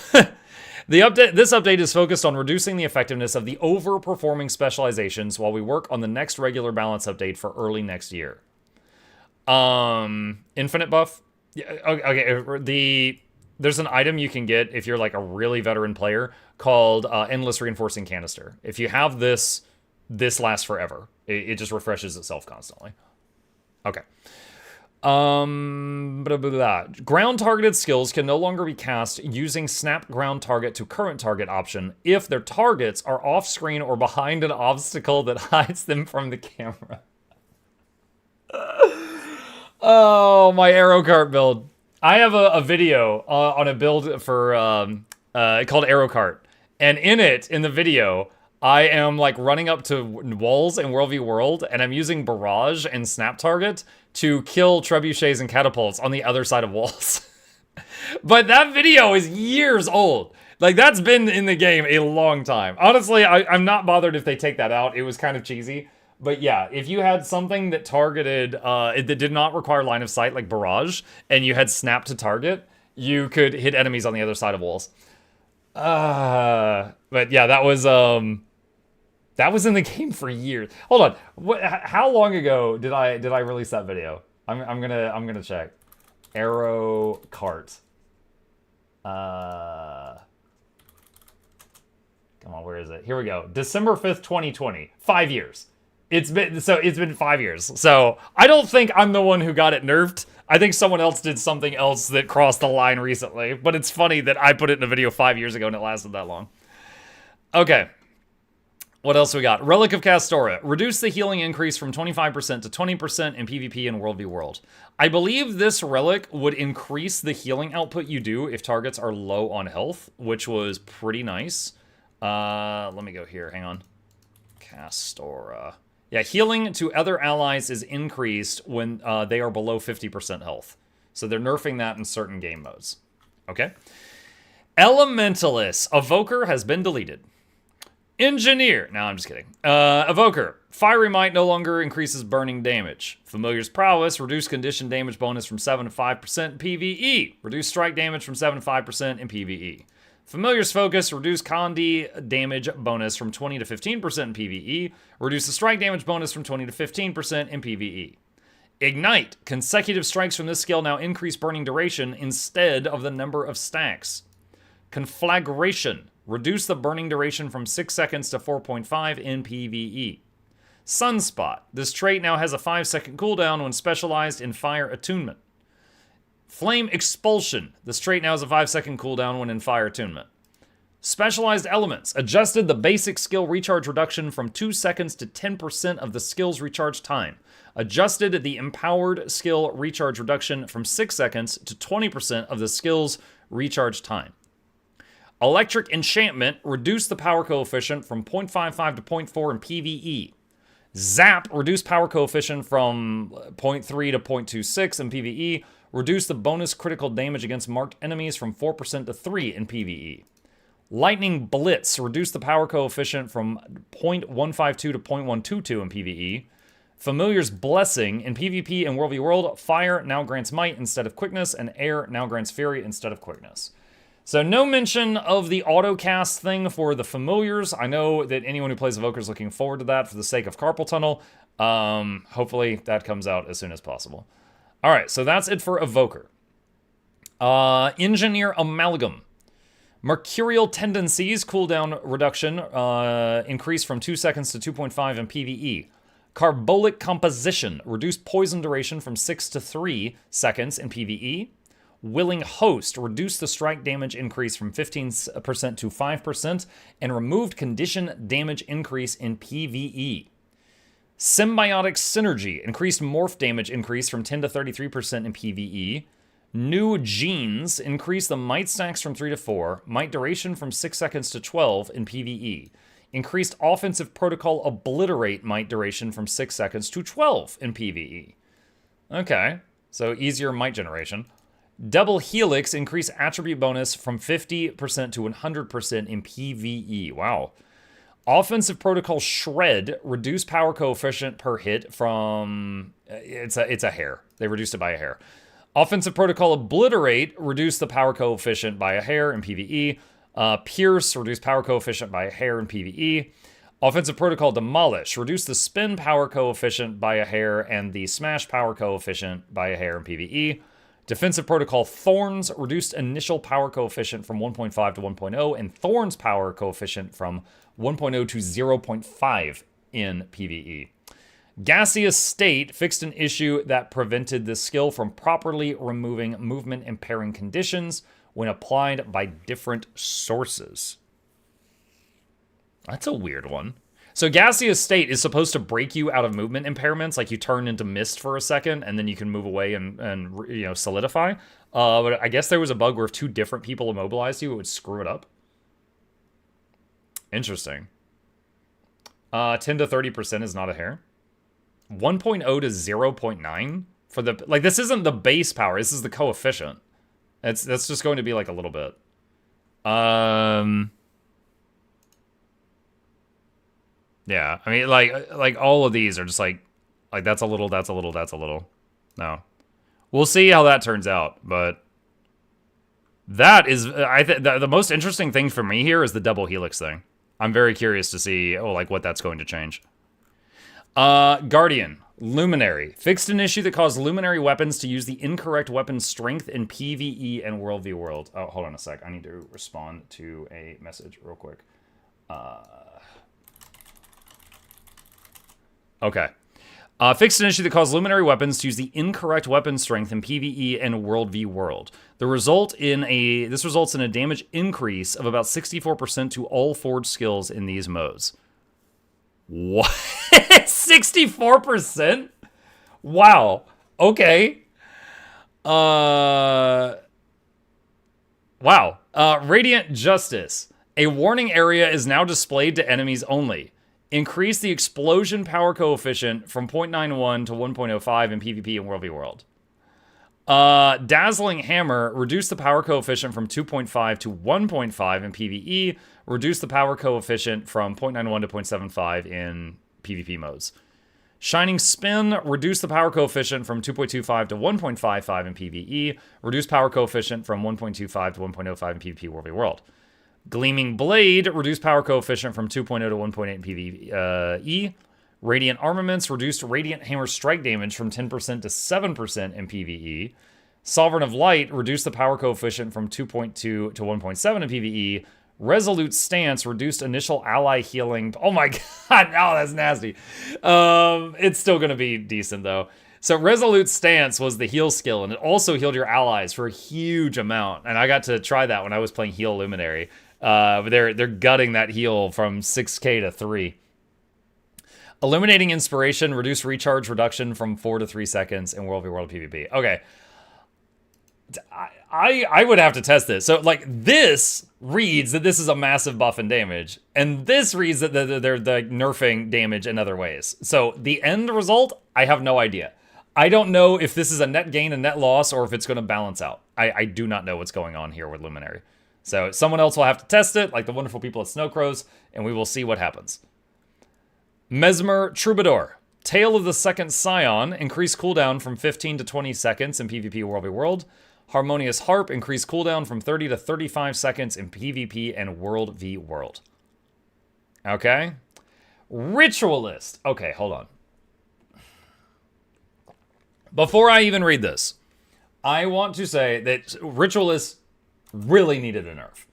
This update is focused on reducing the effectiveness of the overperforming specializations while we work on the next regular balance update for early next year. Infinite buff? Yeah, okay, there's an item you can get if you're like a really veteran player called Endless Reinforcing Canister. If you have this lasts forever. It just refreshes itself constantly. Okay. Ground targeted skills can no longer be cast using snap ground target to current target option if their targets are off screen or behind an obstacle that hides them from the camera. Oh, my arrow cart build. I have a video on a build for called arrow cart, and in the video I am like running up to walls in World v World, and I'm using barrage and snap target to kill trebuchets and catapults on the other side of walls. But that video is years old. Like, that's been in the game a long time. Honestly, I'm not bothered if they take that out. It was kind of cheesy. But yeah, if you had something that targeted, that did not require line of sight, like barrage, and you had snap to target, you could hit enemies on the other side of walls. But yeah, that was in the game for years. Hold on, how long ago did I release that video? I'm gonna check. Arrow cart. Come on, where is it? Here we go. December 5th, 2020. 5 years. It's been 5 years. So I don't think I'm the one who got it nerfed. I think someone else did something else that crossed the line recently. But it's funny that I put it in a video 5 years ago and it lasted that long. Okay. What else we got? Relic of Castora. Reduce the healing increase from 25% to 20% in PvP and World v World. I believe this relic would increase the healing output you do if targets are low on health, which was pretty nice. Let me go here. Hang on. Castora. Yeah, healing to other allies is increased when they are below 50% health. So they're nerfing that in certain game modes. Okay. Elementalist. Evoker has been deleted. Engineer. No, I'm just kidding. Evoker. Fiery Might no longer increases burning damage. Familiar's Prowess. Reduce condition damage bonus from 7 to 5% in PvE. Reduce strike damage from 7 to 5% in PvE. Familiar's Focus. Reduce Condi damage bonus from 20 to 15% in PvE. Reduce the strike damage bonus from 20 to 15% in PvE. Ignite. Consecutive strikes from this skill now increase burning duration instead of the number of stacks. Conflagration. Reduce the burning duration from 6 seconds to 4.5 in PvE. Sunspot. This trait now has a 5-second cooldown when specialized in fire attunement. Flame Expulsion. This trait now has a 5-second cooldown when in fire attunement. Specialized Elements. Adjusted the basic skill recharge reduction from 2 seconds to 10% of the skill's recharge time. Adjusted the empowered skill recharge reduction from 6 seconds to 20% of the skill's recharge time. Electric Enchantment. Reduce the power coefficient from 0.55 to 0.4 in PvE. Zap. Reduce power coefficient from 0.3 to 0.26 in PvE. Reduce the bonus critical damage against marked enemies from 4% to 3 in PvE. Lightning Blitz. Reduce the power coefficient from 0.152 to 0.122 in PvE. Familiar's Blessing. In PvP and World v World, fire now grants might instead of quickness, and air now grants fury instead of quickness. So no mention of the auto-cast thing for the Familiars. I know that anyone who plays Evoker is looking forward to that for the sake of Carpal Tunnel. Hopefully that comes out as soon as possible. All right, so that's it for Evoker. Engineer Amalgam. Mercurial Tendencies cooldown reduction increased from 2 seconds to 2.5 in PvE. Carbolic Composition reduced poison duration from 6 to 3 seconds in PvE. Willing Host reduced the strike damage increase from 15% to 5% and removed condition damage increase in PvE. Symbiotic Synergy increased morph damage increase from 10 to 33% in PvE. New Genes increased the might stacks from 3 to 4, might duration from 6 seconds to 12 in PvE. Increased Offensive Protocol Obliterate might duration from 6 seconds to 12 in PvE. Okay, so easier might generation. Double Helix increased attribute bonus from 50% to 100% in PvE. Wow. Offensive Protocol Shred reduced power coefficient per hit from... It's a hair. They reduced it by a hair. Offensive Protocol Obliterate reduced the power coefficient by a hair in PvE. Pierce reduced power coefficient by a hair in PvE. Offensive Protocol Demolish reduced the spin power coefficient by a hair and the smash power coefficient by a hair in PvE. Defensive Protocol Thorns reduced initial power coefficient from 1.5 to 1.0 and Thorns power coefficient from 1.0 to 0.5 in PvE. Gaseous State fixed an issue that prevented the skill from properly removing movement impairing conditions when applied by different sources. That's a weird one. So Gaseous State is supposed to break you out of movement impairments, like you turn into mist for a second, and then you can move away and you know, solidify. But I guess there was a bug where if 2 different people immobilized you, it would screw it up. Interesting. 10 to 30% is not a hair. 1.0 to 0.9 for the... Like, this isn't the base power. This is the coefficient. That's just going to be, like, a little bit. Yeah, I mean, like all of these are just like that's a little, that's a little, that's a little. No. We'll see how that turns out, but that is, I think the most interesting thing for me here is the double helix thing. I'm very curious to see, like, what that's going to change. Guardian. Luminary. Fixed an issue that caused Luminary weapons to use the incorrect weapon strength in PvE and World v World. Oh, hold on a sec. I need to respond to a message real quick. Okay. Fixed an issue that caused Luminary weapons to use the incorrect weapon strength in PvE and World v World. This results in a damage increase of about 64% to all forged skills in these modes. What? 64%? Wow. Okay. Wow. Radiant Justice. A warning area is now displayed to enemies only. Increase the explosion power coefficient from 0.91 to 1.05 in PvP and World v World. Dazzling Hammer. Reduce the power coefficient from 2.5 to 1.5 in PvE. Reduce the power coefficient from 0.91 to 0.75 in PvP modes. Shining Spin. Reduce the power coefficient from 2.25 to 1.55 in PvE. Reduce power coefficient from 1.25 to 1.05 in PvP World v World. Gleaming Blade. Reduce power coefficient from 2.0 to 1.8 in PvE. Radiant Armaments. Reduced Radiant Hammer strike damage from 10% to 7% in PvE. Sovereign of Light. Reduce the power coefficient from 2.2 to 1.7 in PvE. Resolute Stance. Reduced initial ally healing. Oh my god. Oh, that's nasty. It's still going to be decent, though. So Resolute Stance was the heal skill, and it also healed your allies for a huge amount. And I got to try that when I was playing Heal Luminary. But they're gutting that heal from 6k to 3. Illuminating Inspiration. Reduce recharge reduction from 4 to 3 seconds in World v World PvP. Okay. I would have to test this. So, like, this reads that this is a massive buff in damage, and this reads that they're nerfing damage in other ways. So, the end result, I have no idea. I don't know if this is a net gain and net loss, or if it's going to balance out. I do not know what's going on here with Luminary. So, someone else will have to test it, like the wonderful people at Snowcrows, and we will see what happens. Mesmer Troubadour. Tale of the Second Scion, increase cooldown from 15 to 20 seconds in PvP World v World. Harmonious Harp, increase cooldown from 30 to 35 seconds in PvP and World v World. Okay. Ritualist. Okay, hold on. Before I even read this, I want to say that Ritualist really needed a nerf.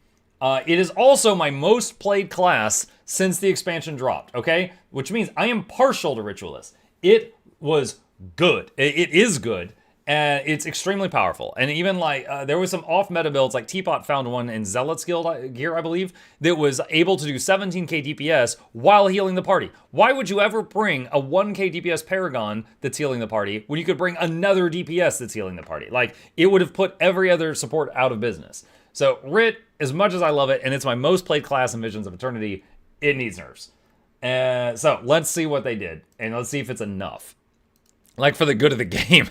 It is also my most played class since the expansion dropped, okay? Which means I am partial to Ritualist. It was good. It is good. And it's extremely powerful. And even like, there was some off-meta builds, like Teapot found one in Zealot's Guild gear, I believe, that was able to do 17k DPS while healing the party. Why would you ever bring a 1k DPS Paragon that's healing the party when you could bring another DPS that's healing the party? Like, it would have put every other support out of business. So, Rit, as much as I love it, and it's my most played class in Visions of Eternity, it needs nerfs. So, let's see what they did, and let's see if it's enough. Like, for the good of the game.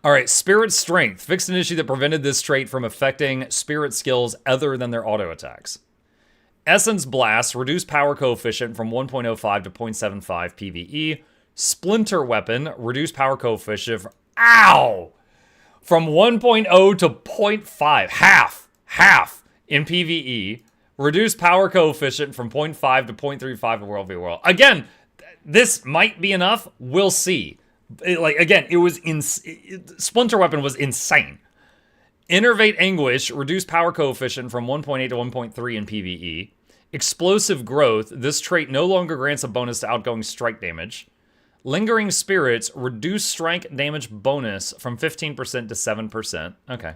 All right, Spirit Strength. Fixed an issue that prevented this trait from affecting spirit skills other than their auto attacks. Essence Blast. Reduced power coefficient from 1.05 to 0.75 PvE. Splinter Weapon. Reduced power coefficient from, from 1.0 to 0.5. Half in PvE. Reduced power coefficient from 0.5 to 0.35 in World v World. Again, this might be enough. We'll see. It was Splinter Weapon was insane. Innervate Anguish, reduced power coefficient from 1.8 to 1.3 in PvE. Explosive Growth, this trait no longer grants a bonus to outgoing strike damage. Lingering Spirits, reduced strike damage bonus from 15% to 7%. Okay.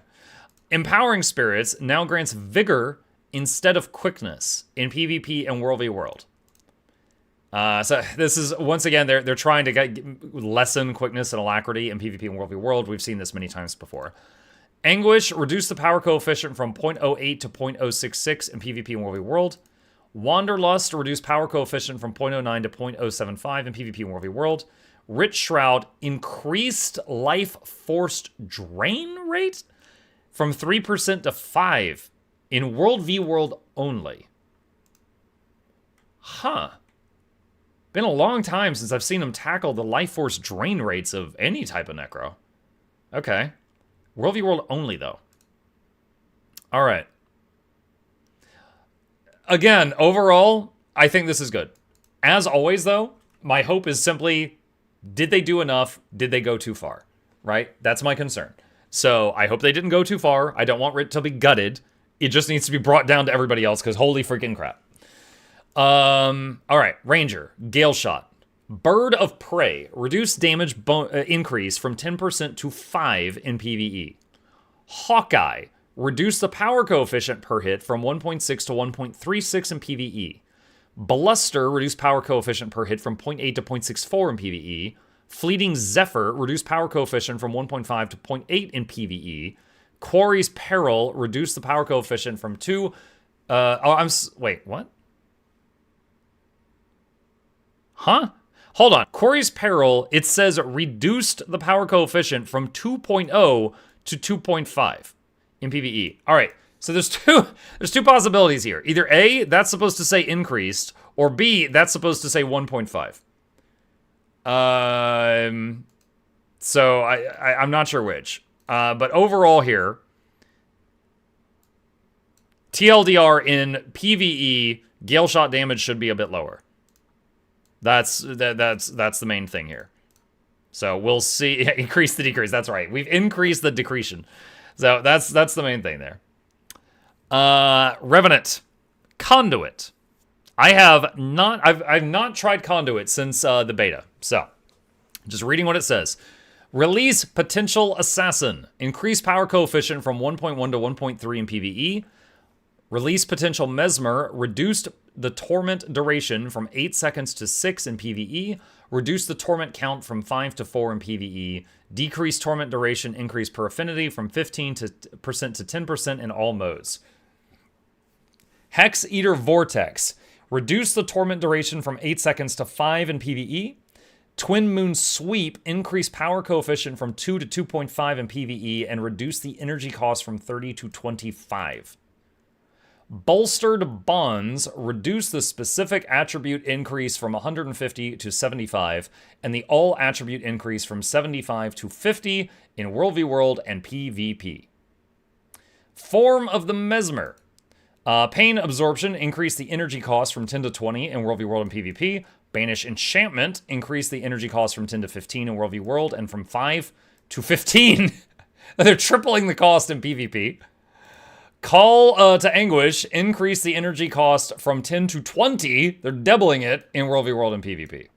Empowering Spirits now grants Vigor instead of Quickness in PvP and World v World. So this is, once again, they're trying to lessen quickness and alacrity in PvP and World v World. We've seen this many times before. Anguish, reduce the power coefficient from 0.08 to 0.066 in PvP and World v World. Wanderlust, reduce power coefficient from 0.09 to 0.075 in PvP and World v World. Rich Shroud, increased life forced drain rate from 3% to 5% in World v World only. Huh. Been a long time since I've seen them tackle the life force drain rates of any type of necro. Okay. World v World only, though. All right. Again, overall, I think this is good. As always, though, my hope is simply, did they do enough? Did they go too far? Right? That's my concern. So I hope they didn't go too far. I don't want Rit to be gutted. It just needs to be brought down to everybody else, because holy freaking crap. All right, Ranger, Gale Shot. Bird of Prey, reduced damage increase from 10% to 5% in PvE. Hawkeye, reduce the power coefficient per hit from 1.6 to 1.36 in PvE. Bluster, reduce power coefficient per hit from 0.8 to 0.64 in PvE. Fleeting Zephyr, reduce power coefficient from 1.5 to 0.8 in PvE. Quarry's Peril, reduce the power coefficient from 2... wait, what? Huh? Hold on. Quarry's Peril, it says reduced the power coefficient from 2.0 to 2.5 in PvE. All right. So there's two possibilities here. Either A, that's supposed to say increased, or B, that's supposed to say 1.5. So I'm not sure which. But overall here, TLDR in PvE, Gale Shot damage should be a bit lower. That's the main thing here. So we'll see. Increase the decrease. That's right. We've increased the decretion. So that's the main thing there. Revenant, Conduit. I've not tried Conduit since the beta. So just reading what it says. Release Potential Assassin. Increase power coefficient from 1.1 to 1.3 in PvE. Release Potential Mesmer. Reduced the torment duration from 8 seconds to 6 in PvE. Reduce the torment count from 5 to 4 in PvE. Decrease torment duration, increase per affinity from 15% to 10% in all modes. Hex Eater Vortex. Reduce the torment duration from 8 seconds to 5 in PvE. Twin Moon Sweep. Increase power coefficient from 2 to 2.5 in PvE and reduce the energy cost from 30 to 25. Bolstered bonds reduce the specific attribute increase from 150 to 75, and the all attribute increase from 75 to 50 in World v World and PvP. Form of the Mesmer. Pain absorption, increase the energy cost from 10 to 20 in World v World and PvP. Banish enchantment, increase the energy cost from 10 to 15 in World v World and from 5 to 15. They're tripling the cost in PvP. Call to Anguish, increase the energy cost from 10 to 20. They're doubling it in World v World and PvP.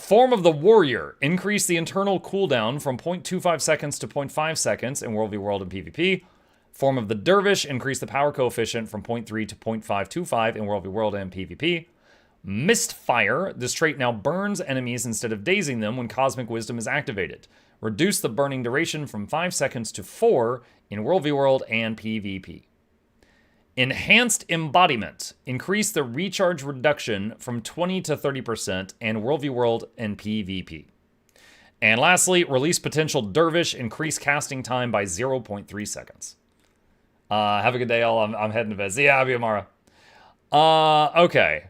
Form of the Warrior, increase the internal cooldown from 0.25 seconds to 0.5 seconds in World v World and PvP. Form of the Dervish, increase the power coefficient from 0.3 to 0.525 in World v World and PvP. Mistfire, this trait now burns enemies instead of dazing them when Cosmic Wisdom is activated. Reduce the burning duration from 5 seconds to 4 in World v World and PvP. Enhanced Embodiment. Increase the recharge reduction from 20 to 30% in World v World and PvP. And lastly, Release Potential Dervish. Increase casting time by 0.3 seconds. Have a good day, all. I'm heading to bed. See ya, Abiyamara. Okay.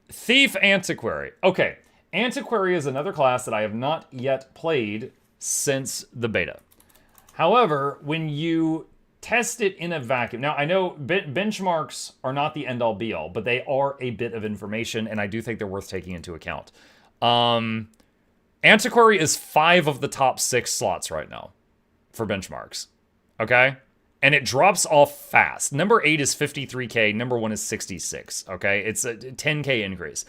Thief Antiquary. Okay. Antiquary is another class that I have not yet played since the beta. However, when you test it in a vacuum, now I know benchmarks are not the end-all be-all, but they are a bit of information, and I do think they're worth taking into account. Antiquary is 5 of the top 6 slots right now for benchmarks. Okay? And it drops off fast. Number 8 is 53k, number 1 is 66. Okay? It's a 10k increase.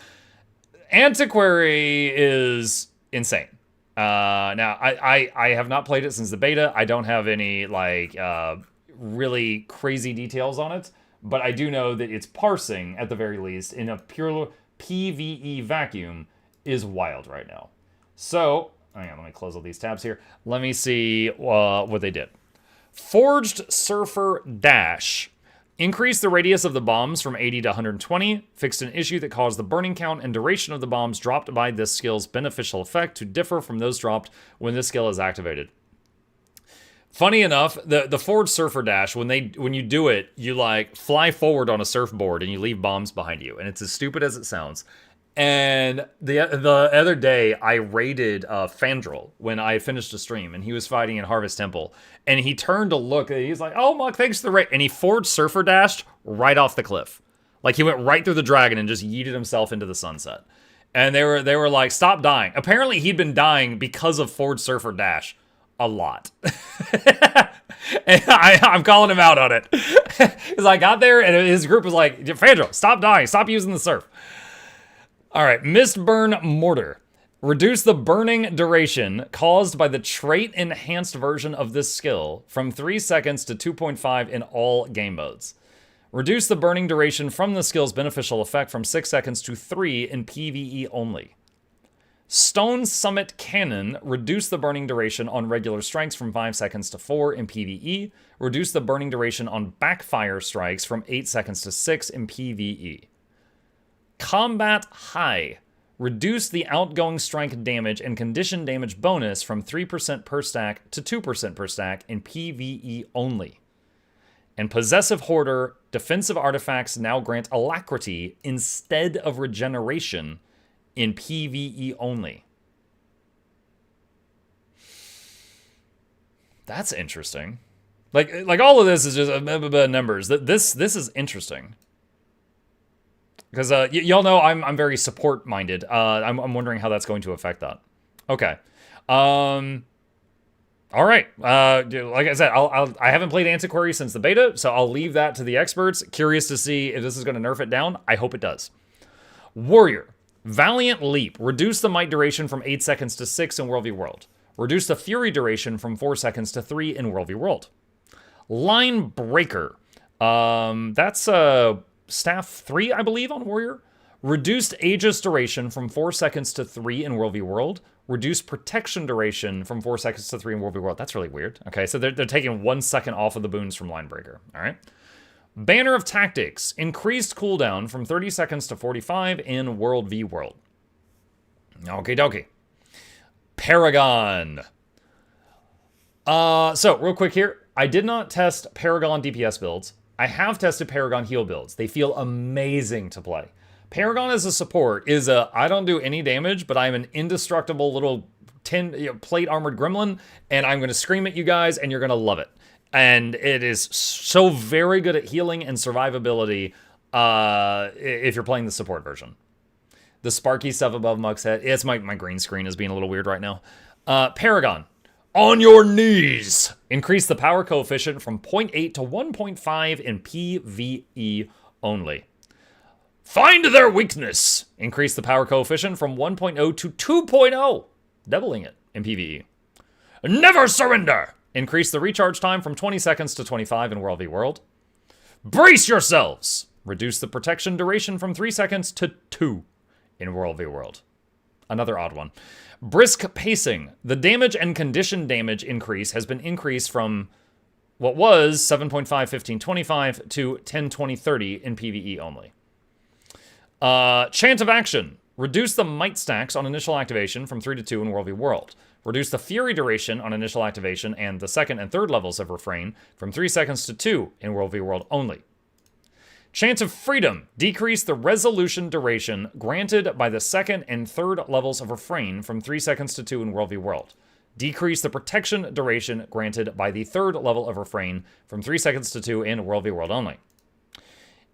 Antiquary is insane. Now, I have not played it since the beta. I don't have any, like, really crazy details on it. But I do know that its parsing, at the very least, in a pure PvE vacuum, is wild right now. So, hang on, let me close all these tabs here. Let me see what they did. Forged Surfer Dash. Increase the radius of the bombs from 80 to 120. Fixed an issue that caused the burning count and duration of the bombs dropped by this skill's beneficial effect to differ from those dropped when this skill is activated. Funny enough, the Forged Surfer Dash, when you do it, you like fly forward on a surfboard and you leave bombs behind you. And it's as stupid as it sounds. And the other day, I raided Fandral when I finished a stream, and he was fighting in Harvest Temple. And he turned to look, and he's like, "Oh, Muk, thanks for the raid." And he forward surfer dashed right off the cliff. Like, he went right through the dragon and just yeeted himself into the sunset. And they were like, "Stop dying." Apparently, he'd been dying because of forward surfer dash a lot. And I'm calling him out on it. Because I got there, and his group was like, "Fandral, stop dying. Stop using the surf." All right, Mistburn Mortar. Reduce the burning duration caused by the trait-enhanced version of this skill from 3 seconds to 2.5 in all game modes. Reduce the burning duration from the skill's beneficial effect from 6 seconds to 3 in PvE only. Stone Summit Cannon. Reduce the burning duration on regular strikes from 5 seconds to 4 in PvE. Reduce the burning duration on backfire strikes from 8 seconds to 6 in PvE. Combat High. Reduce the outgoing strike damage and condition damage bonus from 3% per stack to 2% per stack in PvE only. And Possessive Hoarder. Defensive artifacts now grant alacrity instead of regeneration in PvE only. That's interesting. Like all of this is just numbers. This is interesting. Because y'all know I'm very support minded. I'm wondering how that's going to affect that. Okay. All right. Like I said, I haven't played Antiquary since the beta, so I'll leave that to the experts. Curious to see if this is going to nerf it down. I hope it does. Warrior. Valiant Leap. Reduce the might duration from 8 seconds to 6 in World v World. Reduce the fury duration from 4 seconds to 3 in World v World. Line Breaker. That's Staff 3, I believe, on Warrior. Reduced Aegis duration from 4 seconds to 3 in World v World. Reduced protection duration from 4 seconds to 3 in World v World. That's really weird. Okay, so they're taking 1 second off of the boons from Linebreaker. All right. Banner of Tactics. Increased cooldown from 30 seconds to 45 in World v World. Okie dokie. Paragon. So, real quick here. I did not test Paragon DPS builds. I have tested Paragon heal builds. They feel amazing to play. Paragon as a support is I don't do any damage, but I'm an indestructible little plate armored gremlin, and I'm going to scream at you guys, and you're going to love it. And it is so very good at healing and survivability if you're playing the support version. The sparky stuff above Muck's head. It's my green screen is being a little weird right now. Paragon. On your knees. Increase the power coefficient from 0.8 to 1.5 in PvE only. Find their weakness. Increase the power coefficient from 1.0 to 2.0. Doubling it in PvE. Never surrender. Increase the recharge time from 20 seconds to 25 in World v World. Brace yourselves. Reduce the protection duration from 3 seconds to 2 in World v World. Another odd one. Brisk pacing. The damage and condition damage increase has been increased from what was 7.5, 15, 25 to 10, 20, 30 in PvE only. Chant of Action. Reduce the might stacks on initial activation from 3 to 2 in World v World. Reduce the fury duration on initial activation and the second and third levels of Refrain from 3 seconds to 2 in World v World only. Chant of Freedom. Decrease the resolution duration granted by the second and third levels of Refrain from 3 seconds to 2 in World v World. Decrease the protection duration granted by the third level of Refrain from 3 seconds to 2 in World v World only.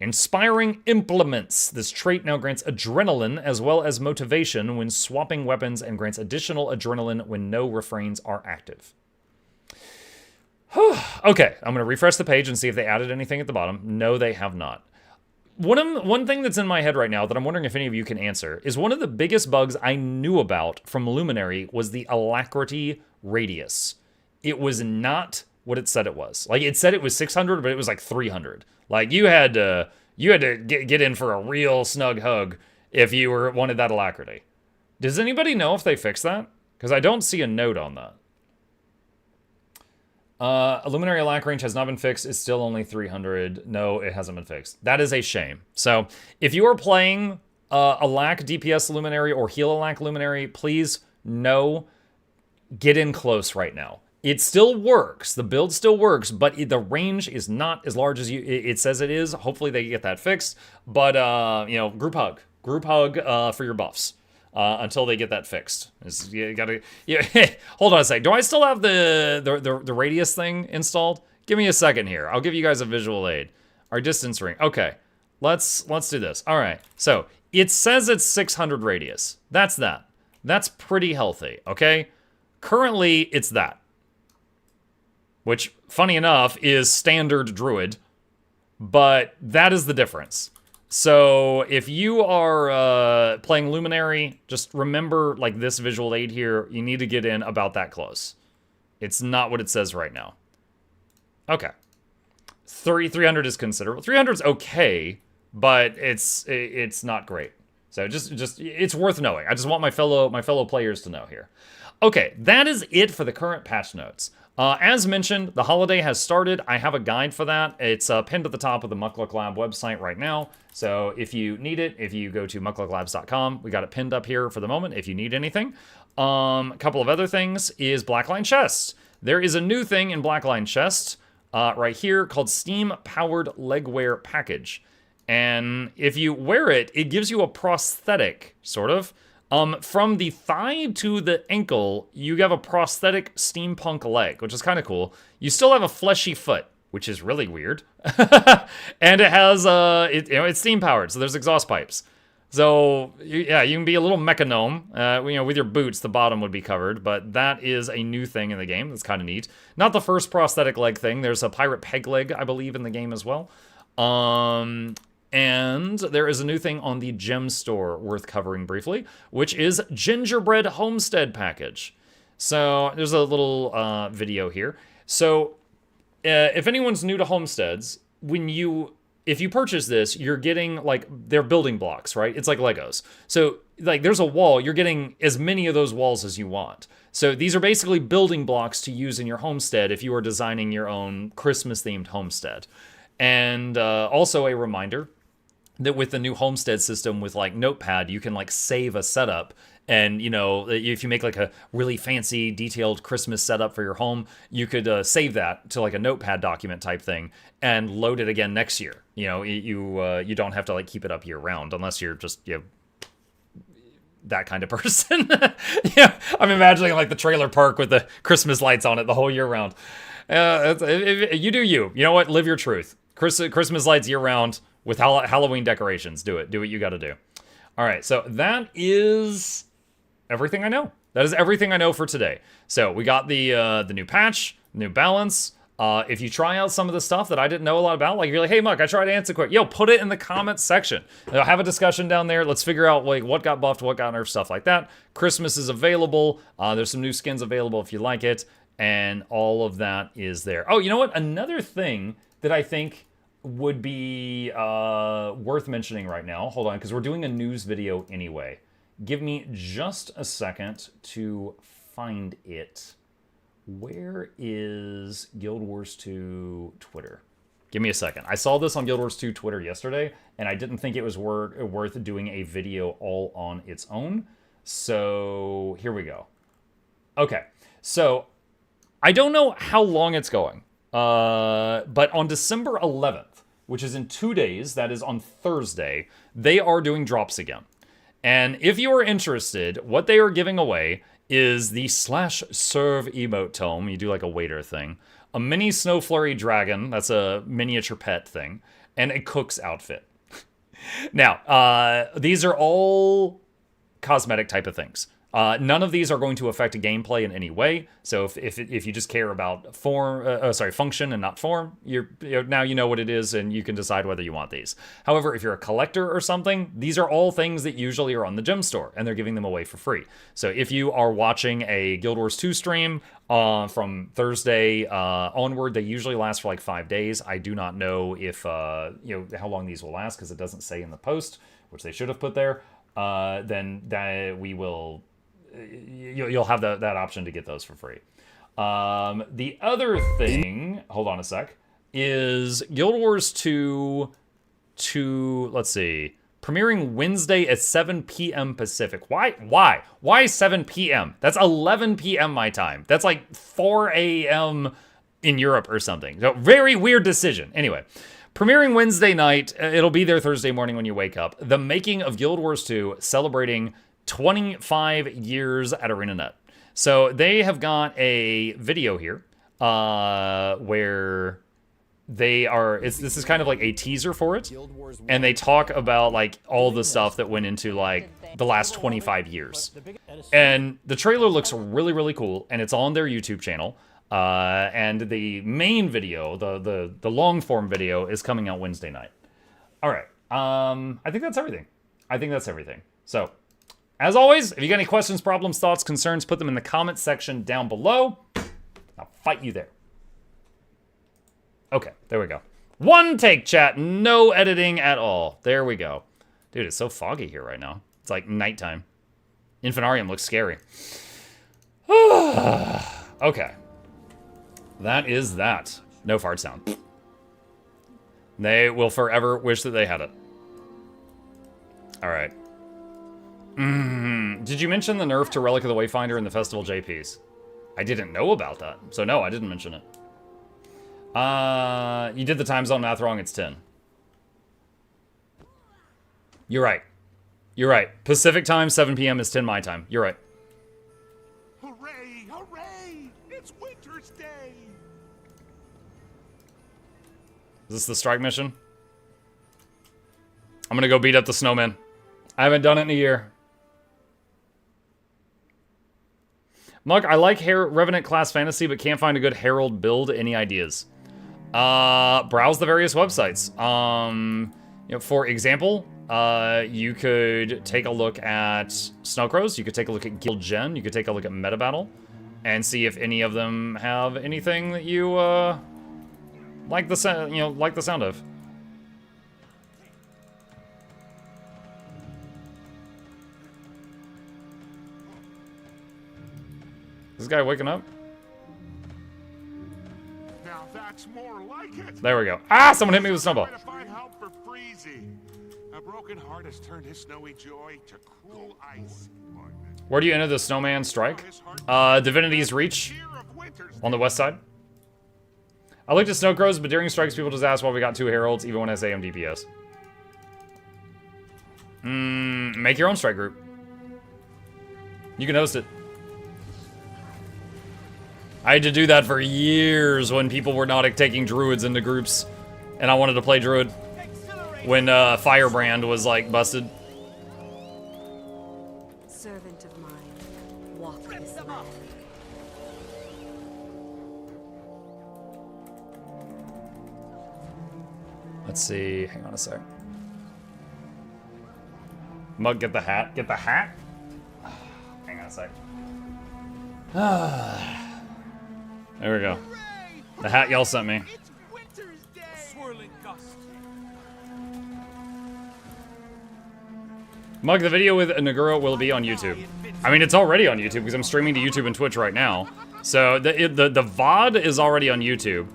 Inspiring Implements. This trait now grants adrenaline as well as motivation when swapping weapons and grants additional adrenaline when no refrains are active. Okay, I'm going to refresh the page and see if they added anything at the bottom. No, they have not. One thing that's in my head right now that I'm wondering if any of you can answer is one of the biggest bugs I knew about from Luminary was the alacrity radius. It was not what it said it was. Like, it said it was 600, but it was like 300. Like, you had to get in for a real snug hug if you wanted that alacrity. Does anybody know if they fixed that? Because I don't see a note on that. Luminary alac range has not been fixed. It's still only 300. No, it hasn't been fixed. That is a shame. So, if you are playing alac DPS Luminary or heal alac Luminary, please get in close right now. It still works. The build still works, but the range is not as large as it says it is. Hopefully they get that fixed. But, group hug. Group hug for your buffs until they get that fixed. Hold on a sec. Do I still have the radius thing installed? Give me a second here. I'll give you guys a visual aid. Our distance ring. Okay, let's do this. All right, so it says it's 600 radius. That's that. That's pretty healthy, okay? Currently, it's that. Which, funny enough, is standard druid, but that is the difference. So if you are playing Luminary, just remember, like, this visual aid here, you need to get in about that close. It's not what it says right now. Okay. 300 is considerable. 300 is okay, but it's not great. So just it's worth knowing. I just want my fellow players to know here. Okay, that is it for the current patch notes. As mentioned, the holiday has started. I have a guide for that. It's pinned at the top of the MuklukLab website right now. So if you need it, if you go to mukluklabs.com, we got it pinned up here for the moment if you need anything. A couple of other things is Blackline Chests. There is a new thing in Blackline Chests right here called Steam-Powered Legwear Package. And if you wear it, it gives you a prosthetic, sort of. From the thigh to the ankle, you have a prosthetic steampunk leg, which is kind of cool. You still have a fleshy foot, which is really weird. And it has, it's steam powered, so there's exhaust pipes. So, yeah, you can be a little mechanome. With your boots, the bottom would be covered, but that is a new thing in the game. That's kind of neat. Not the first prosthetic leg thing. There's a pirate peg leg, I believe, in the game as well. And there is a new thing on the gem store worth covering briefly, which is Gingerbread Homestead Package. So there's a little video here. So if anyone's new to homesteads, if you purchase this, you're getting, like, they're building blocks, right? It's like Legos. So, like, there's a wall. You're getting as many of those walls as you want. So these are basically building blocks to use in your homestead if you are designing your own Christmas-themed homestead. And also a reminder that with the new homestead system with, like, Notepad, you can, like, save a setup And, you know, if you make like a really fancy, detailed Christmas setup for your home, you could save that to like a notepad document type thing and load it again next year. You know, you don't have to like keep it up year round unless you're just, you know, that kind of person. Yeah, I'm imagining like the trailer park with the Christmas lights on it the whole year round. You do you. You know what? Live your truth. Christmas lights year round with Halloween decorations. Do it. Do what you got to do. All right, so that is everything I know. That is everything I know for today. So we got the new patch, new balance. If you try out some of the stuff that I didn't know a lot about, like if you're like, hey, Muck, I tried Antiquate. Yo, put it in the comments section. Have a discussion down there. Let's figure out like what got buffed, what got nerfed, stuff like that. Christmas is available. There's some new skins available if you like it. And all of that is there. Oh, you know what? Another thing that I think would be worth mentioning right now. Hold on, because we're doing a news video anyway. Give me just a second to find it. Where is Guild Wars 2 Twitter? Give me a second. I saw this on Guild Wars 2 Twitter yesterday, and I didn't think it was worth doing a video all on its own. So here we go. Okay, so I don't know how long it's going, but on December 11th, which is in 2 days, that is on Thursday, they are doing drops again. And if you are interested, what they are giving away is the /serve emote tome. You do like a waiter thing. A mini Snow Flurry dragon. That's a miniature pet thing. And a cook's outfit. Now, these are all cosmetic type of things. None of these are going to affect gameplay in any way. So if you just care about function and not form, now you know what it is and you can decide whether you want these. However, if you're a collector or something, these are all things that usually are on the gem store and they're giving them away for free. So if you are watching a Guild Wars 2 stream from Thursday onward, they usually last for like 5 days. I do not know if how long these will last because it doesn't say in the post, which they should have put there. Then that we will. You'll have that option to get those for free. The other thing, hold on a sec, is Guild Wars 2 let's see, premiering Wednesday at 7 p.m. Pacific. Why 7 p.m.? That's 11 p.m. my time. That's like 4 a.m. in Europe or something. So very weird decision. Anyway, premiering Wednesday night, it'll be there Thursday morning when you wake up. The Making of Guild Wars 2, celebrating 25 years at ArenaNet. So they have got a video here where they are, this is kind of like a teaser for it. And they talk about like all the stuff that went into like the last 25 years. And the trailer looks really, really cool. And it's on their YouTube channel. And the main video, the long form video is coming out Wednesday night. All right. I think that's everything. So, as always, if you got any questions, problems, thoughts, concerns, put them in the comments section down below. I'll fight you there. Okay, there we go. One take, chat. No editing at all. There we go. Dude, it's so foggy here right now. It's like nighttime. Infinarium looks scary. Okay. That is that. No fart sound. They will forever wish that they had it. All right. Did you mention the nerf to Relic of the Wayfinder in the Festival JPs? I didn't know about that. So no, I didn't mention it. You did the time zone math wrong. It's 10. You're right. You're right. Pacific time, 7 p.m. is 10 my time. You're right. Hooray! Hooray! It's Winter's Day! Is this the strike mission? I'm gonna go beat up the snowman. I haven't done it in a year. Muck, I like Revenant class fantasy, but can't find a good Herald build. Any ideas? Browse the various websites. For example, you could take a look at Snowcrows. You could take a look at Guild Gen. You could take a look at Meta Battle, and see if any of them have anything that you like the sound of. Is this guy waking up? Now that's more like it. There we go. Ah, someone hit me with a snowball. Trying to find help for Freezy. A broken heart has turned his snowy joy to cruel ice. Where do you enter the snowman strike? Divinity's Reach Cheer of winter's on the west side. I looked at snow crows, but during strikes, people just ask why we got 2 heralds, even when I say AM DPS. Make your own strike group. You can host it. I had to do that for years when people were not taking druids into groups, and I wanted to play druid when Firebrand was like busted. Servant of mine, walk this land. Let's see. Hang on a sec. Mug, get the hat. Get the hat? Hang on a sec. There we go. The hat y'all sent me. It's winter's day. Swirling gust. Mug, the video with Naguro will be on YouTube. I mean, it's already on YouTube because I'm streaming to YouTube and Twitch right now. So the VOD is already on YouTube.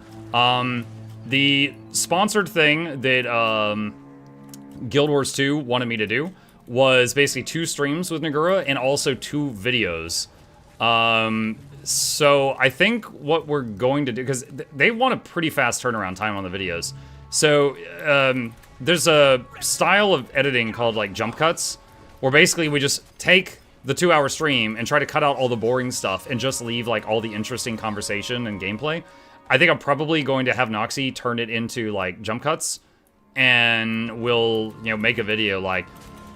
The sponsored thing that Guild Wars 2 wanted me to do was basically 2 streams with Nagura and also 2 videos. So I think what we're going to do, because they want a pretty fast turnaround time on the videos. So there's a style of editing called like jump cuts, where basically we just take the 2-hour stream and try to cut out all the boring stuff and just leave like all the interesting conversation and gameplay. I think I'm probably going to have Noxxi turn it into like jump cuts, and we'll, you know, make a video like,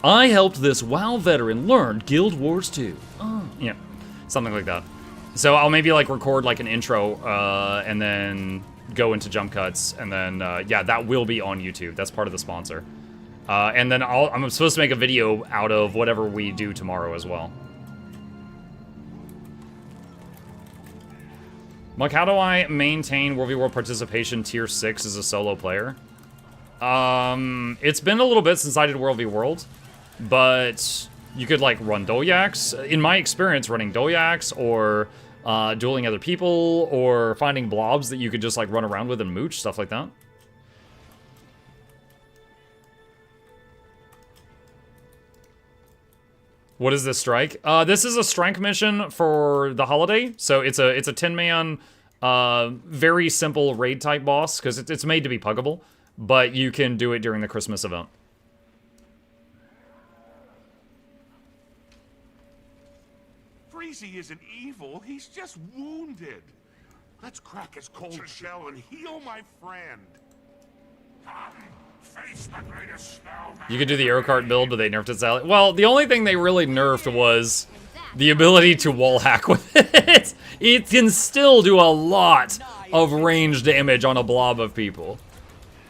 I helped this WoW veteran learn Guild Wars 2. You know, something like that. So I'll maybe like record like an intro and then go into jump cuts, and then yeah, that will be on YouTube. That's part of the sponsor. And then I'm supposed to make a video out of whatever we do tomorrow as well. Mike, how do I maintain World v World participation tier 6 as a solo player? It's been a little bit since I did World v World, but you could like run Dolyaks. In my experience, running Dolyaks or dueling other people or finding blobs that you could just like run around with and mooch, stuff like that. What is this strike? This is a strike mission for the holiday. So it's a 10-man, very simple raid type boss because it's made to be puggable, but you can do it during the Christmas event. Freezy isn't evil, he's just wounded. Let's crack his cold shell and heal my friend. Face the greatest snowman. You could do the Aerocart build, but they nerfed its ally. Well, the only thing they really nerfed was the ability to wall hack with it. It can still do a lot of range damage on a blob of people.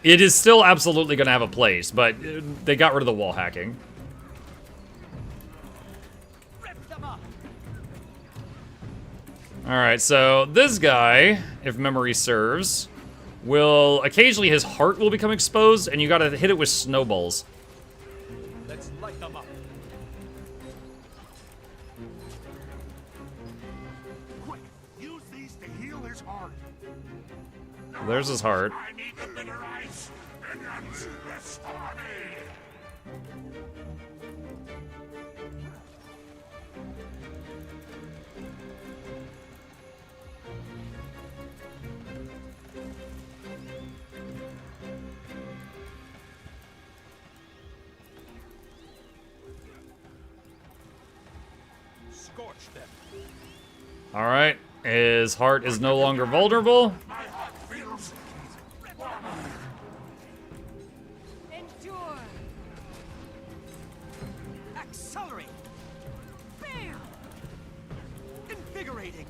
It is still absolutely going to have a place, but they got rid of the wall hacking. Alright, so this guy, if memory serves, will occasionally his heart will become exposed, and you gotta hit it with snowballs. Let's light them up. Quick, use these to heal his heart. There's his heart. I need the bitter ice. Minions, restore me. Scorch them. Alright, his heart is no longer vulnerable. My heart feels Endure. Accelerate. Bam. Invigorating.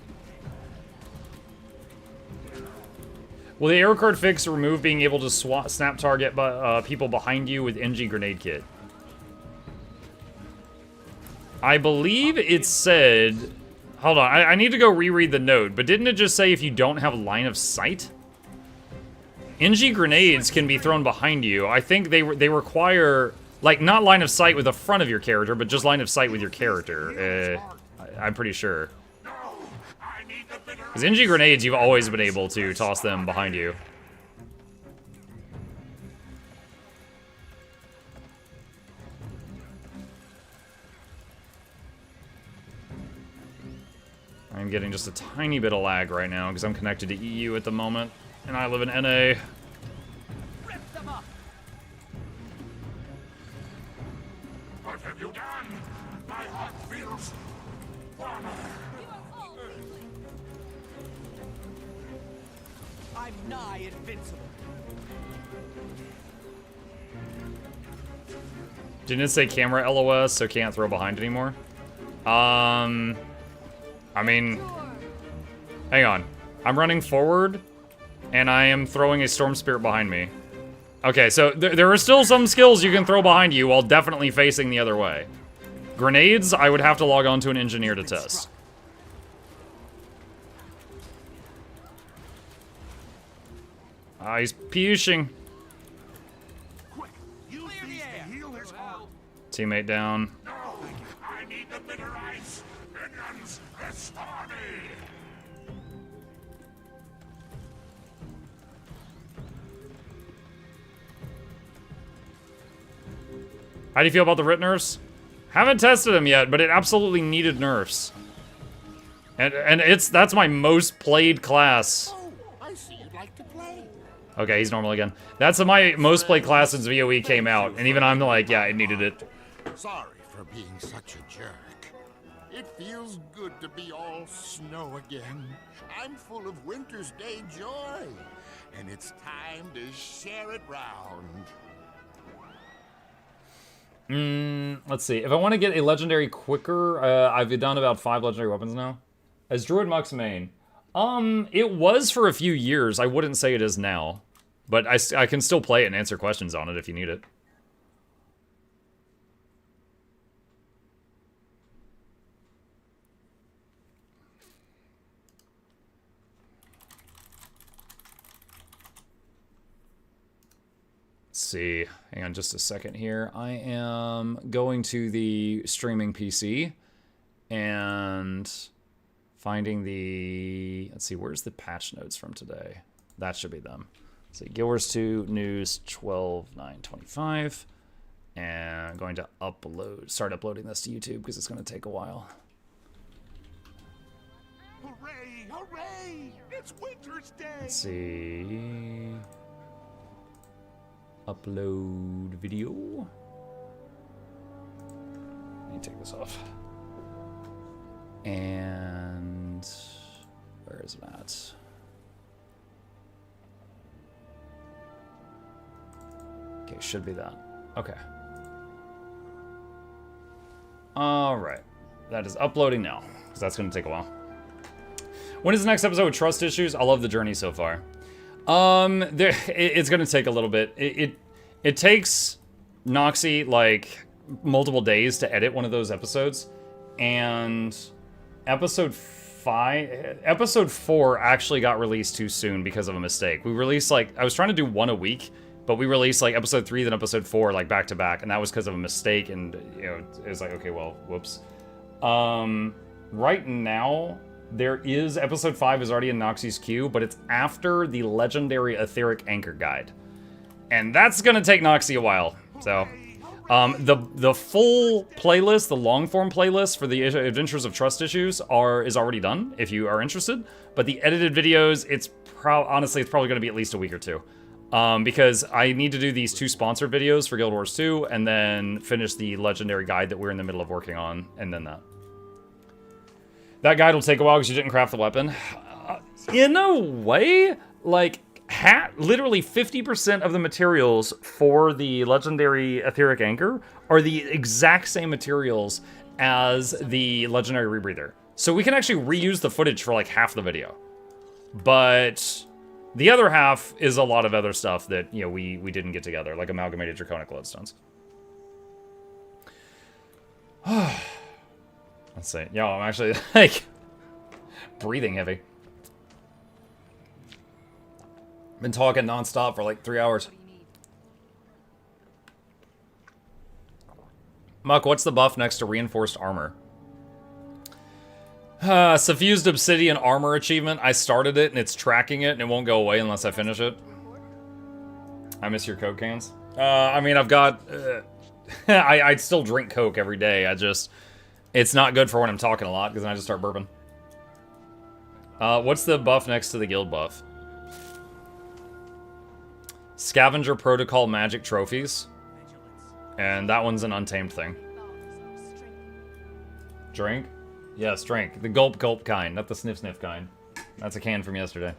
Will the Aerocart fix remove being able to snap target people behind you with NG grenade kit? I believe it said... Hold on, I need to go reread the note, but didn't it just say if you don't have line of sight? NG grenades can be thrown behind you. I think they require, like, not line of sight with the front of your character, but just line of sight with your character. I'm pretty sure. Because NG grenades, you've always been able to toss them behind you. I'm getting just a tiny bit of lag right now because I'm connected to EU at the moment, and I live in NA. Rip them up. What have you done? My heart feels warmer. I'm nigh invincible. Didn't it say camera LOS, so can't throw behind anymore? I mean, hang on. I'm running forward, and I am throwing a Storm Spirit behind me. Okay, so there are still some skills you can throw behind you while definitely facing the other way. Grenades, I would have to log on to an engineer to test. He's pushing. Quick, use these to heal his heart. Teammate down. No, I need the bitter ice. Minions, restore me. How do you feel about the RIT nerfs? Haven't tested them yet, but it absolutely needed nerfs. And that's my most played class. Oh, I see you'd like to play. Okay, he's normal again. That's my most played class since VOE came out, and even I'm like, yeah, it needed it. Sorry for being such a jerk. It feels good to be all snow again. I'm full of winter's day joy, and it's time to share it round. Let's see. If I want to get a legendary quicker, I've done about 5 legendary weapons now. As Druid Muck's main. It was for a few years. I wouldn't say it is now. But I can still play it and answer questions on it if you need it. Let's see. Hang on just a second here. I am going to the streaming PC and finding the... Let's see, where's the patch notes from today? That should be them. Let's see, Guild Wars 2 News 12/9/25. And I'm going to start uploading this to YouTube because it's going to take a while. Hooray, hooray! It's winter's day! Let's see... Upload video. Let me take this off. And where is it at? Okay, should be that. Okay. All right. That is uploading now, because that's going to take a while. When is the next episode with trust issues? I love the journey so far. It's gonna take a little bit. It takes Noxxi like multiple days to edit one of those episodes, and episode 4 actually got released too soon because of a mistake. We released like, I was trying to do one a week, but we released like episode 3 then episode 4 like back to back, and that was because of a mistake, and you know, it was like, okay, well, whoops. Right now, episode 5 is already in Noxxi's queue, but it's after the legendary etheric anchor guide. And that's gonna take Noxxi a while. So, the full playlist, the long form playlist for the Adventures of Trust Issues is already done, if you are interested. But the edited videos, honestly, it's probably gonna be at least a week or 2. Because I need to do these 2 sponsored videos for Guild Wars 2, and then finish the legendary guide that we're in the middle of working on, and then that. That guide will take a while because you didn't craft the weapon. In a way, like, literally 50% of the materials for the legendary etheric anchor are the exact same materials as the legendary rebreather. So we can actually reuse the footage for like half the video. But the other half is a lot of other stuff that, you know, we didn't get together, like amalgamated draconic lodestones. Let's see. Yo, I'm actually, like, breathing heavy. Been talking nonstop for like 3 hours. Muck, what's the buff next to reinforced armor? Suffused obsidian armor achievement. I started it and it's tracking it and it won't go away unless I finish it. I miss your Coke cans. I mean, I've got... I still drink Coke every day. It's not good for when I'm talking a lot, because then I just start burping. What's the buff next to the guild buff? Scavenger Protocol Magic Trophies. And that one's an untamed thing. Drink? Yes, drink. The gulp gulp kind, not the sniff sniff kind. That's a can from yesterday.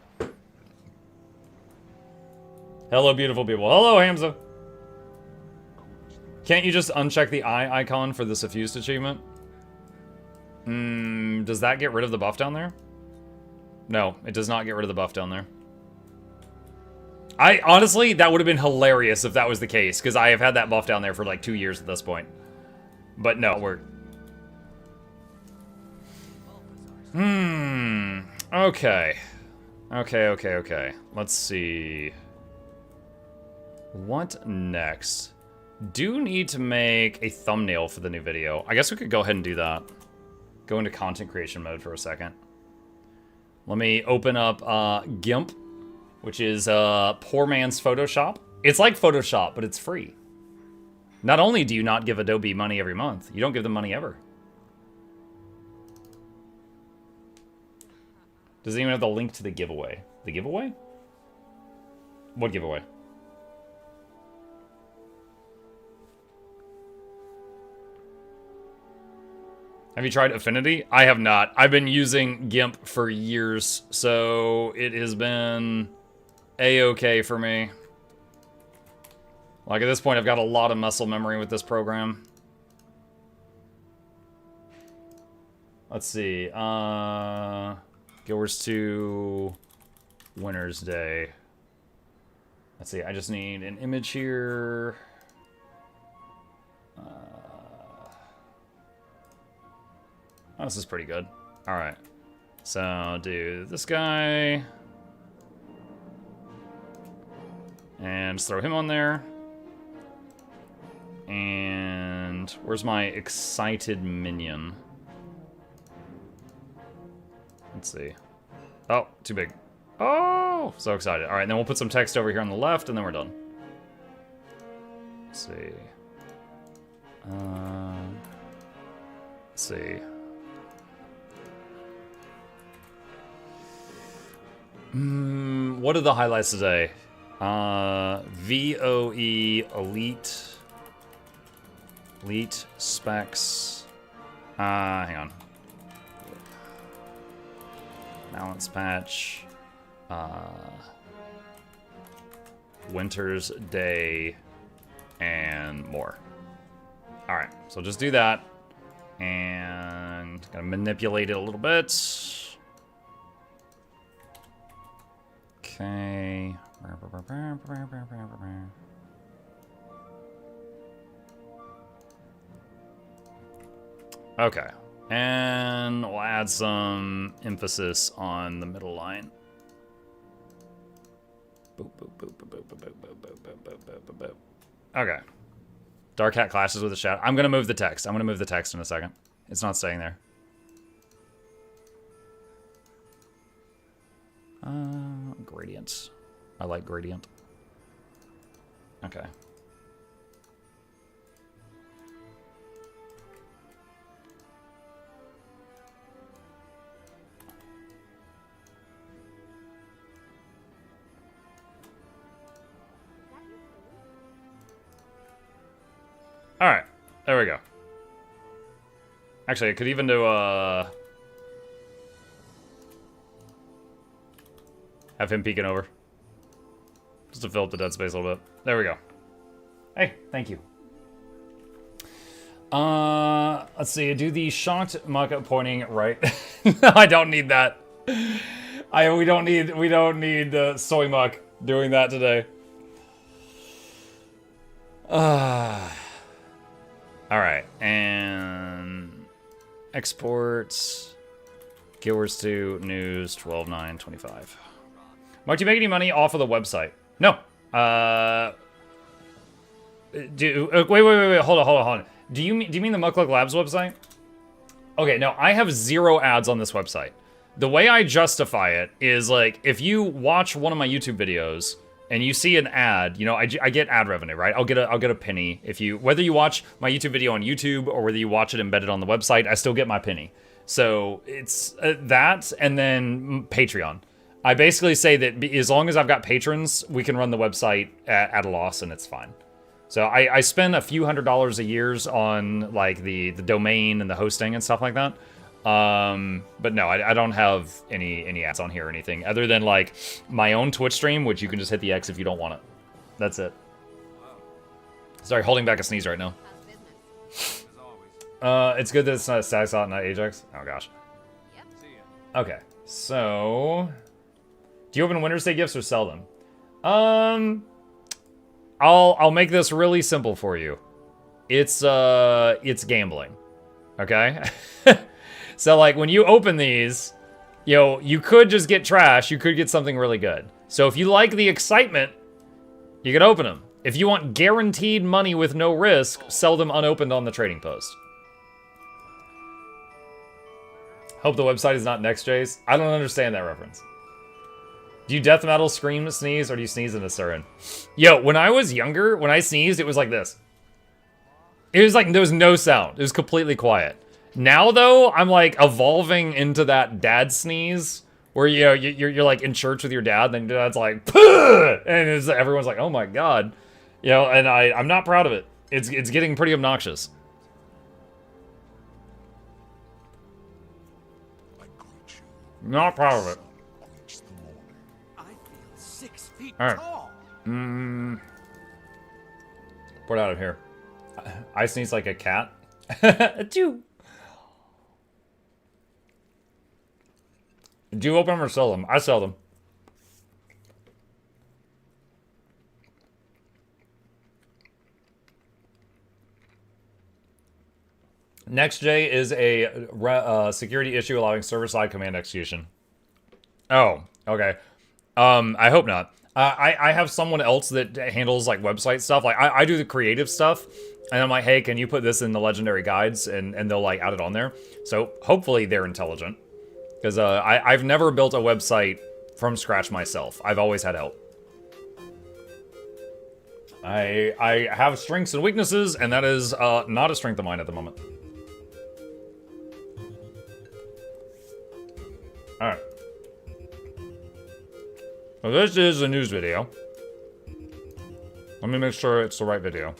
Hello, beautiful people. Hello, Hamza. Can't you just uncheck the eye icon for the suffused achievement? Does that get rid of the buff down there? No, it does not get rid of the buff down there. Honestly, that would have been hilarious if that was the case, because I have had that buff down there for like 2 years at this point. But no, we're... Okay. Okay. Let's see. What next? Do need to make a thumbnail for the new video. I guess we could go ahead and do that. Go into content creation mode for a second. Let me open up GIMP, which is poor man's Photoshop. It's like Photoshop, but it's free. Not only do you not give Adobe money every month, you don't give them money ever. Does anyone have the link to the giveaway? The giveaway? What giveaway? Have you tried Affinity? I have not. I've been using GIMP for years, so it has been a-okay for me. Like, at this point, I've got a lot of muscle memory with this program. Let's see. Guild 2 Winter's Day. Let's see. I just need an image here. Oh, this is pretty good. Alright. So, I'll do this guy. And just throw him on there. And where's my excited minion? Let's see. Oh, too big. Oh, so excited. Alright, then we'll put some text over here on the left, and then we're done. Let's see. Let's see. What are the highlights today? VOE Elite Specs. Hang on. Balance patch. Winter's Day. And more. Alright, so just do that. And gonna manipulate it a little bit. Okay. Okay. And we'll add some emphasis on the middle line. Boop, boop, boop, boop, boop, boop, boop, boop, boop, boop, boop, boop. Okay. Dark hat clashes with a shadow. I'm gonna move the text. I'm gonna move the text in a second. It's not staying there. Gradient. I like gradient. Okay. Alright, there we go. Actually, I could even do have him peeking over. Just to fill up the dead space a little bit. There we go. Hey, thank you. Let's see, do the shocked muck pointing right. I don't need that. We don't need soy muck doing that today. Alright, and exports, Guild 2 news 12/9/25. Mark, do you make any money off of the website? No. Wait. Hold on. Do you mean the Mukluk Labs website? Okay, no, I have 0 ads on this website. The way I justify it is like if you watch one of my YouTube videos and you see an ad, you know, I get ad revenue, right? I'll get a penny if you, whether you watch my YouTube video on YouTube or whether you watch it embedded on the website, I still get my penny. So it's that, and then Patreon. I basically say that as long as I've got patrons, we can run the website at a loss, and it's fine. So I spend a few $100s a year on like the domain and the hosting and stuff like that. But no, I don't have any ads on here or anything other than like my own Twitch stream, which you can just hit the X if you don't want it. That's it. Sorry, holding back a sneeze right now. It's good that it's not a static slot, not Ajax. Oh gosh. Okay, so do you open Winter's Day gifts or sell them? I'll make this really simple for you. It's gambling. Okay? So like when you open these, you know, you could just get trash, you could get something really good. So if you like the excitement, you can open them. If you want guaranteed money with no risk, sell them unopened on the trading post. Hope the website is not NextJ's. I don't understand that reference. Do you death metal scream sneeze, or do you sneeze in a siren? Yo, when I was younger, when I sneezed, it was like this. It was like there was no sound. It was completely quiet. Now though, I'm like evolving into that dad sneeze, where you know you're like in church with your dad, and then your dad's like, "Puh!" And everyone's like, "Oh my god," you know. And I'm not proud of it. It's getting pretty obnoxious. Not proud of it. I feel 6 feet All right. tall. Put it out of here. I sneeze like a cat. Achoo. Do you open them or sell them? I sell them. NextJ is a security issue allowing server-side command execution. Oh, okay. I hope not. I have someone else that handles like website stuff. Like I do the creative stuff, and I'm like, hey, can you put this in the legendary guides, and they'll like add it on there. So hopefully they're intelligent, because I've never built a website from scratch myself. I've always had help. I have strengths and weaknesses, and that is not a strength of mine at the moment. All right. Well, this is a news video. Let me make sure it's the right video.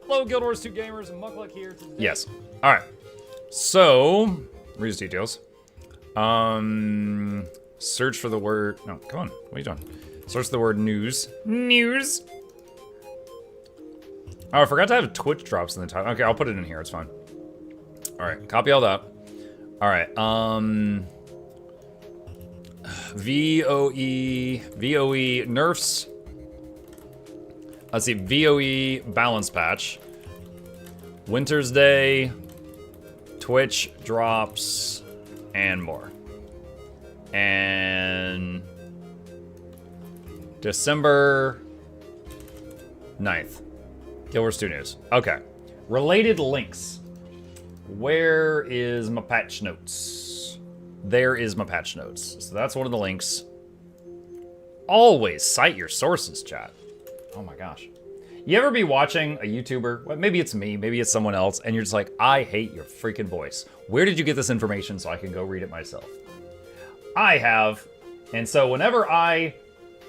Hello, Guild Wars 2 gamers, and Mukluk here today. Yes. All right. So, read his details. Search for the word. No, come on. What are you doing? Search the word news. News. Oh, I forgot to have Twitch drops in the title. Okay, I'll put it in here. It's fine. All right, copy all that. All right. VOE nerfs. Let's see, VOE balance patch. Winter's Day, Twitch drops, and more. And December 9th. Guild Wars 2 news. Okay. Related links. Where is my patch notes? There is my patch notes. So that's one of the links. Always cite your sources, chat. Oh my gosh. You ever be watching a YouTuber? Well, maybe it's me, maybe it's someone else, and you're just like, I hate your freaking voice. Where did you get this information so I can go read it myself? I have. And so whenever I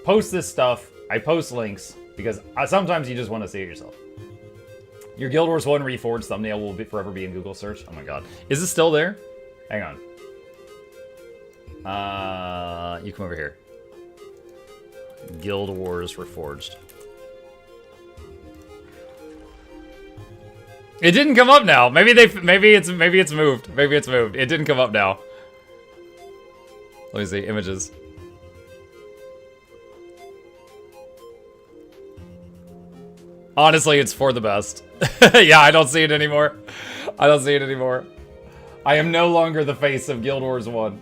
post this stuff, I post links because sometimes you just want to see it yourself. Your Guild Wars 1 Reforged thumbnail will forever be in Google search. Oh my god. Is it still there? Hang on. You come over here. Guild Wars Reforged. It didn't come up now. Maybe it's moved. Maybe it's moved. It didn't come up now. Let me see images. Honestly, it's for the best. Yeah, I don't see it anymore. I don't see it anymore. I am no longer the face of Guild Wars 1.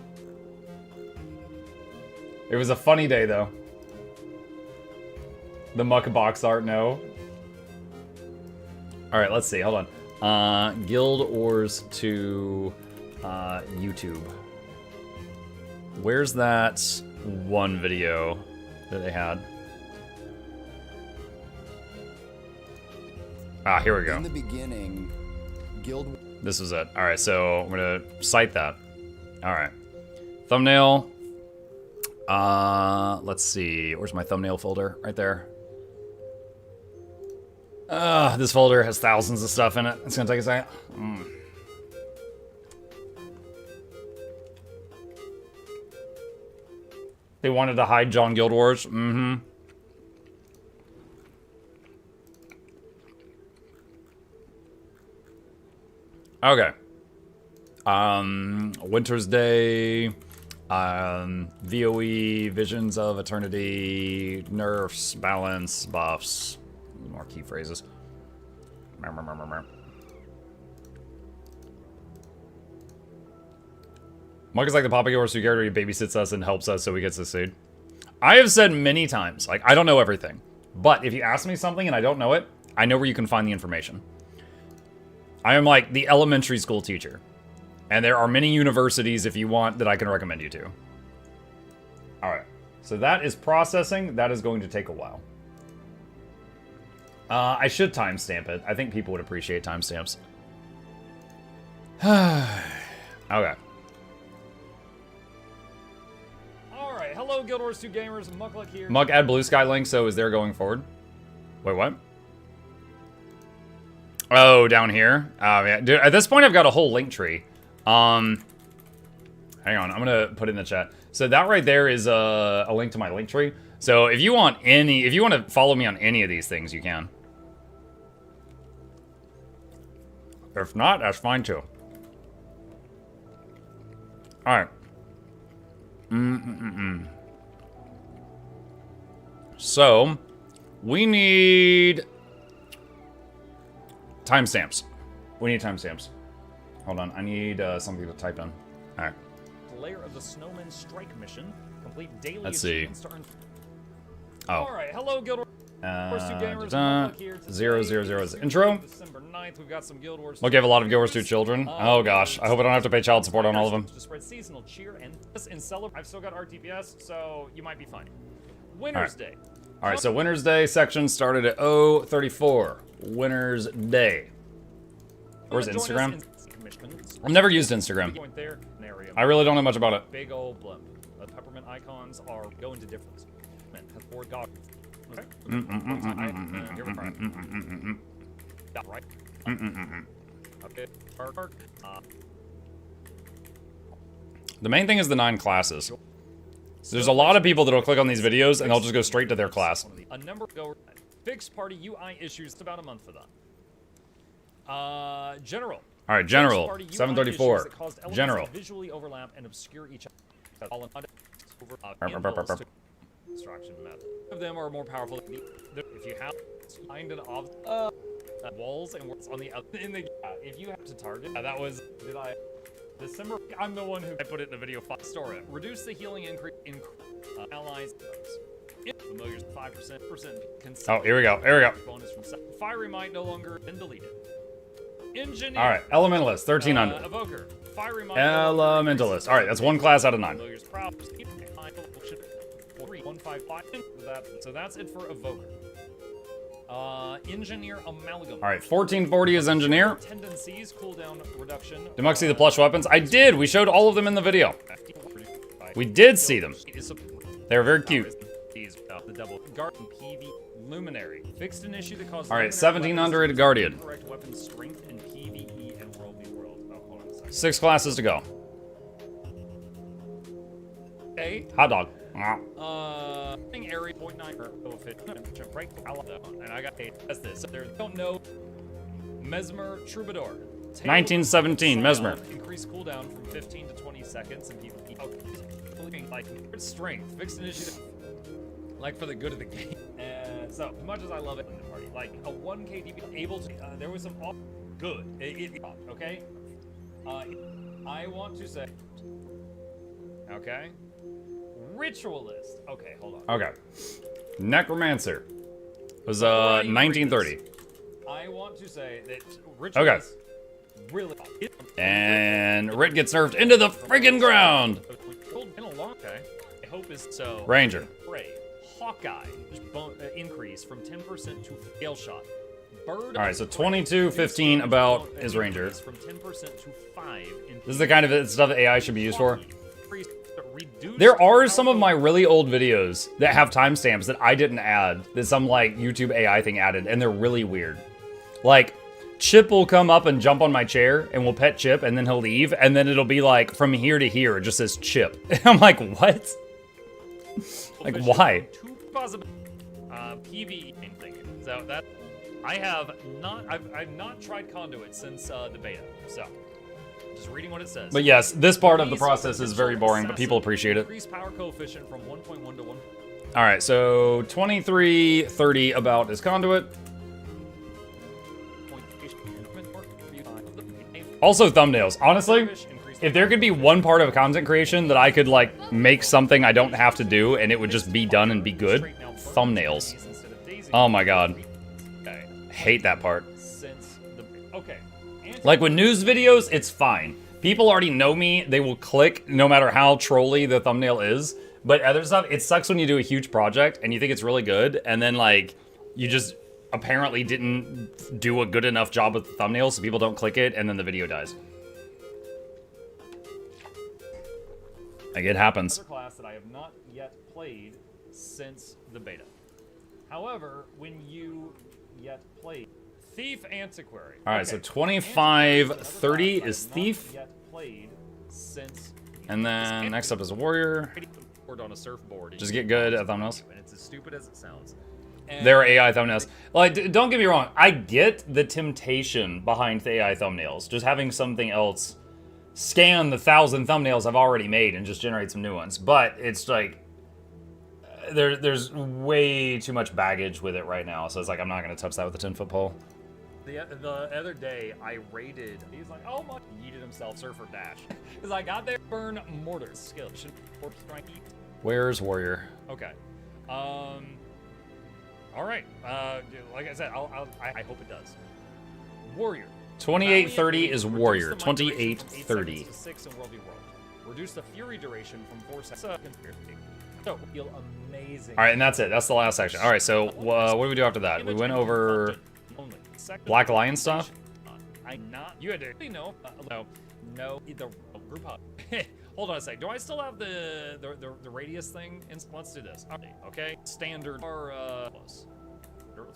It was a funny day, though. The muck box art, no. Alright, let's see. Hold on. Guild Wars 2 YouTube. Where's that one video that they had? Ah, here we go. In the beginning, guild. This is it. All right, so I'm gonna cite that. All right, thumbnail. Let's see. Where's my thumbnail folder? Right there. This folder has thousands of stuff in it. It's gonna take a second. They wanted to hide John Guild Wars. Mm-hmm. Okay. Winter's Day, VOE, Visions of Eternity, nerfs, balance, buffs, more key phrases. Mug is like the Papa Guild Wars character, he babysits us and helps us so we get succeed. I have said many times, like, I don't know everything, but if you ask me something and I don't know it, I know where you can find the information. I am like the elementary school teacher. And there are many universities, if you want, that I can recommend you to. Alright. So that is processing. That is going to take a while. I should timestamp it. I think people would appreciate timestamps. Okay. Alright. Hello, Guild Wars 2 gamers. Mukluk here. Muk, add blue sky link, so is there going forward? Wait, what? Oh, down here? Yeah. Dude, at this point, I've got a whole link tree. Hang on, I'm gonna put it in the chat. So that right there is a link to my link tree. So if you want to follow me on any of these things, you can. If not, that's fine too. All right. So we need timestamps. We need timestamps. Hold on, I need something to type in. All right. Layer of the Snowman Strike mission. Complete daily. Let's see. Oh. All right. Hello, Guild Wars 2 gamers. Mukluk here. 000 is the intro. December 9th, we've got some Guild Wars. We'll give a lot of Guild Wars 2 children. Oh gosh, I hope I don't have to pay child support on all of them. To spread seasonal cheer and celebrate. I've still got RTPS, so you might be fine. Winter's Day. All right, so Winter's Day section started at 0:34. Winter's Day. Where's Instagram? I've never used Instagram. I really don't know much about it. Big old blimp. The peppermint icons are going to difference. Has 4 goggles. Okay. Right. Okay. The main thing is the 9 classes. So there's a lot of people that'll click on these videos and they'll just go straight to their class. A number go fixed party UI issues. It's about a month for that. General. All right, General. 734. General. Visually overlap and obscure each other. Distraction method. Of them are more powerful. If you have find an walls and what's on the other in the if you have to target that was December. I'm the one who I put it in the video. Store it. Reduce the healing increase in allies. Familiars 5%. Oh, here we go. Here we go. Bonus from Fiery Might no longer been deleted. Engineer. All right, Elementalist 1300. Evoker. Fiery Might. Elementalist. All right, that's 1 class out of 9. So that's it for Evoker. Engineer Amalgam. All right, 1440 is Engineer. Tendencies, cooldown reduction. Did Muk see the plush weapons? I did. We showed all of them in the video. We did see them. They were very cute. The double Guardian PV Luminary. Fixed an issue that caused. All right, 1700 Guardian. Correct weapon strength in PvE and World v World. Oh, hold on a second. 6 classes to go. Hey. Hot dog. Area 0.9 or right. And I got 8. That's this. So there don't know. Mesmer Troubadour. 1917 Mesmer. Increase cooldown from 15 to 20 seconds and people like strength. Fixed an issue. Like for the good of the game. And so as much as I love it in the party, like a 1k DB able to there was some good. Okay. I want to say. Okay. Ritualist. Okay, hold on. Okay. Necromancer was 1930. I want to say that Ritualist really. And Rit gets nerfed into the freaking ground. Okay. I hope is so. Ranger. Hawkeye increase from 10% to scale shot. bird. All right, so 22:15 about his ranger. From 10% to 5. This is the kind of stuff that AI should be used for. There are some of my really old videos that have timestamps that I didn't add, that some like YouTube AI thing added, and they're really weird. Like, Chip will come up and jump on my chair, and we'll pet Chip, and then he'll leave, and then it'll be like, from here to here, it just says Chip. I'm like, what? Like, why? PvE thing. So that I've not tried Conduit since the beta. So just reading what it says. But yes, this part of the process is very boring, but people appreciate it. Increase power coefficient from 1.1 to 1. All right, so 23:30 about his conduit. Also thumbnails. Honestly, if there could be one part of content creation that I could like make something I don't have to do and it would just be done and be good, thumbnails. Oh my god. Hate that part. Like with news videos, it's fine. People already know me, they will click no matter how trolly the thumbnail is. But other stuff, it sucks when you do a huge project and you think it's really good and then like you just apparently didn't do a good enough job with the thumbnail so people don't click it and then the video dies. Like, it happens. Another class that I have not yet played since the beta. However, when you yet played Thief Antiquary. All right, so 25:30 is Thief. Yet played since And then next up is Warrior. on a surfboard. Just get good at thumbnails. And it's as stupid as it sounds. There are AI thumbnails. Like, don't get me wrong. I get the temptation behind the AI thumbnails. Just having something else scan the 1,000 thumbnails I've already made and just generate some new ones. But it's like, there's way too much baggage with it right now. So it's like, I'm not going to touch that with a 10-foot pole. The other day, I raided. He's like, oh my. He yeeted himself, surfer dash. Because I got there, burn mortar skill. Where's Warrior? Okay. All right. Like I said, I hope it does. Warrior. 28:30 is Warrior. 28:30. 6 in World v. World. Reduce the fury duration from 4 seconds. So feel amazing. All right, and that's it. That's the last section. All right, so what do we do after that? We went over Black Lion stuff. You had to know. No. The group hug. Hold on a sec. Do I still have the radius thing? Let's do this. Okay. Standard or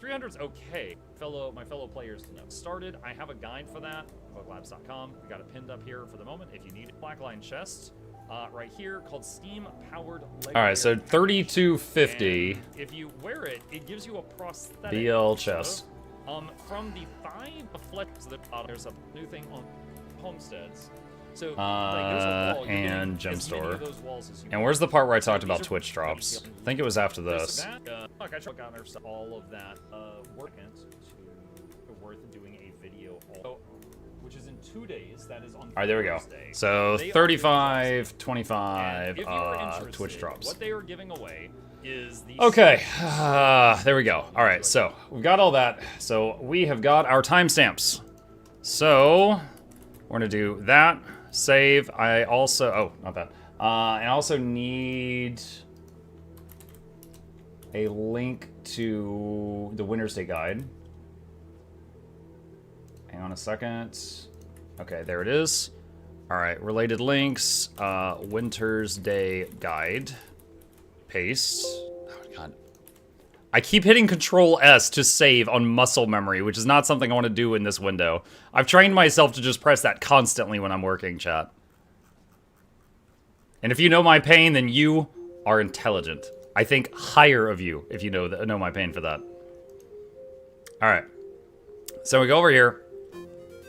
300's okay. My fellow players to know. Started. I have a guide for that. MuklukLabs.com. We got it pinned up here for the moment. If you need it, Black Lion chest. Right here called Steam Powered. All right, so 3250. If you wear it, it gives you a prosthetic. BL chest. From the 5 flex to the bottom, there's a new thing on homesteads. So and gem store. And where's the part where I talked about Twitch drops? I think it was after this. Look, I got all of that worth doing a video, which is in 2 days. That is on. All right, there we go. So 35, 25 Twitch drops. What they are giving away is the. Okay, there we go. All right, so we've got all that. So we have got our timestamps. So we're gonna do that. Save. I also. Oh, not that. I also need a link to the Winter's Day guide. Hang on a second. Okay, there it is. All right, related links. Winter's Day guide. Paste. Oh god. I keep hitting Control S to save on muscle memory, which is not something I want to do in this window. I've trained myself to just press that constantly when I'm working, chat. And if you know my pain, then you are intelligent. I think higher of you if you know my pain for that. All right. So we go over here.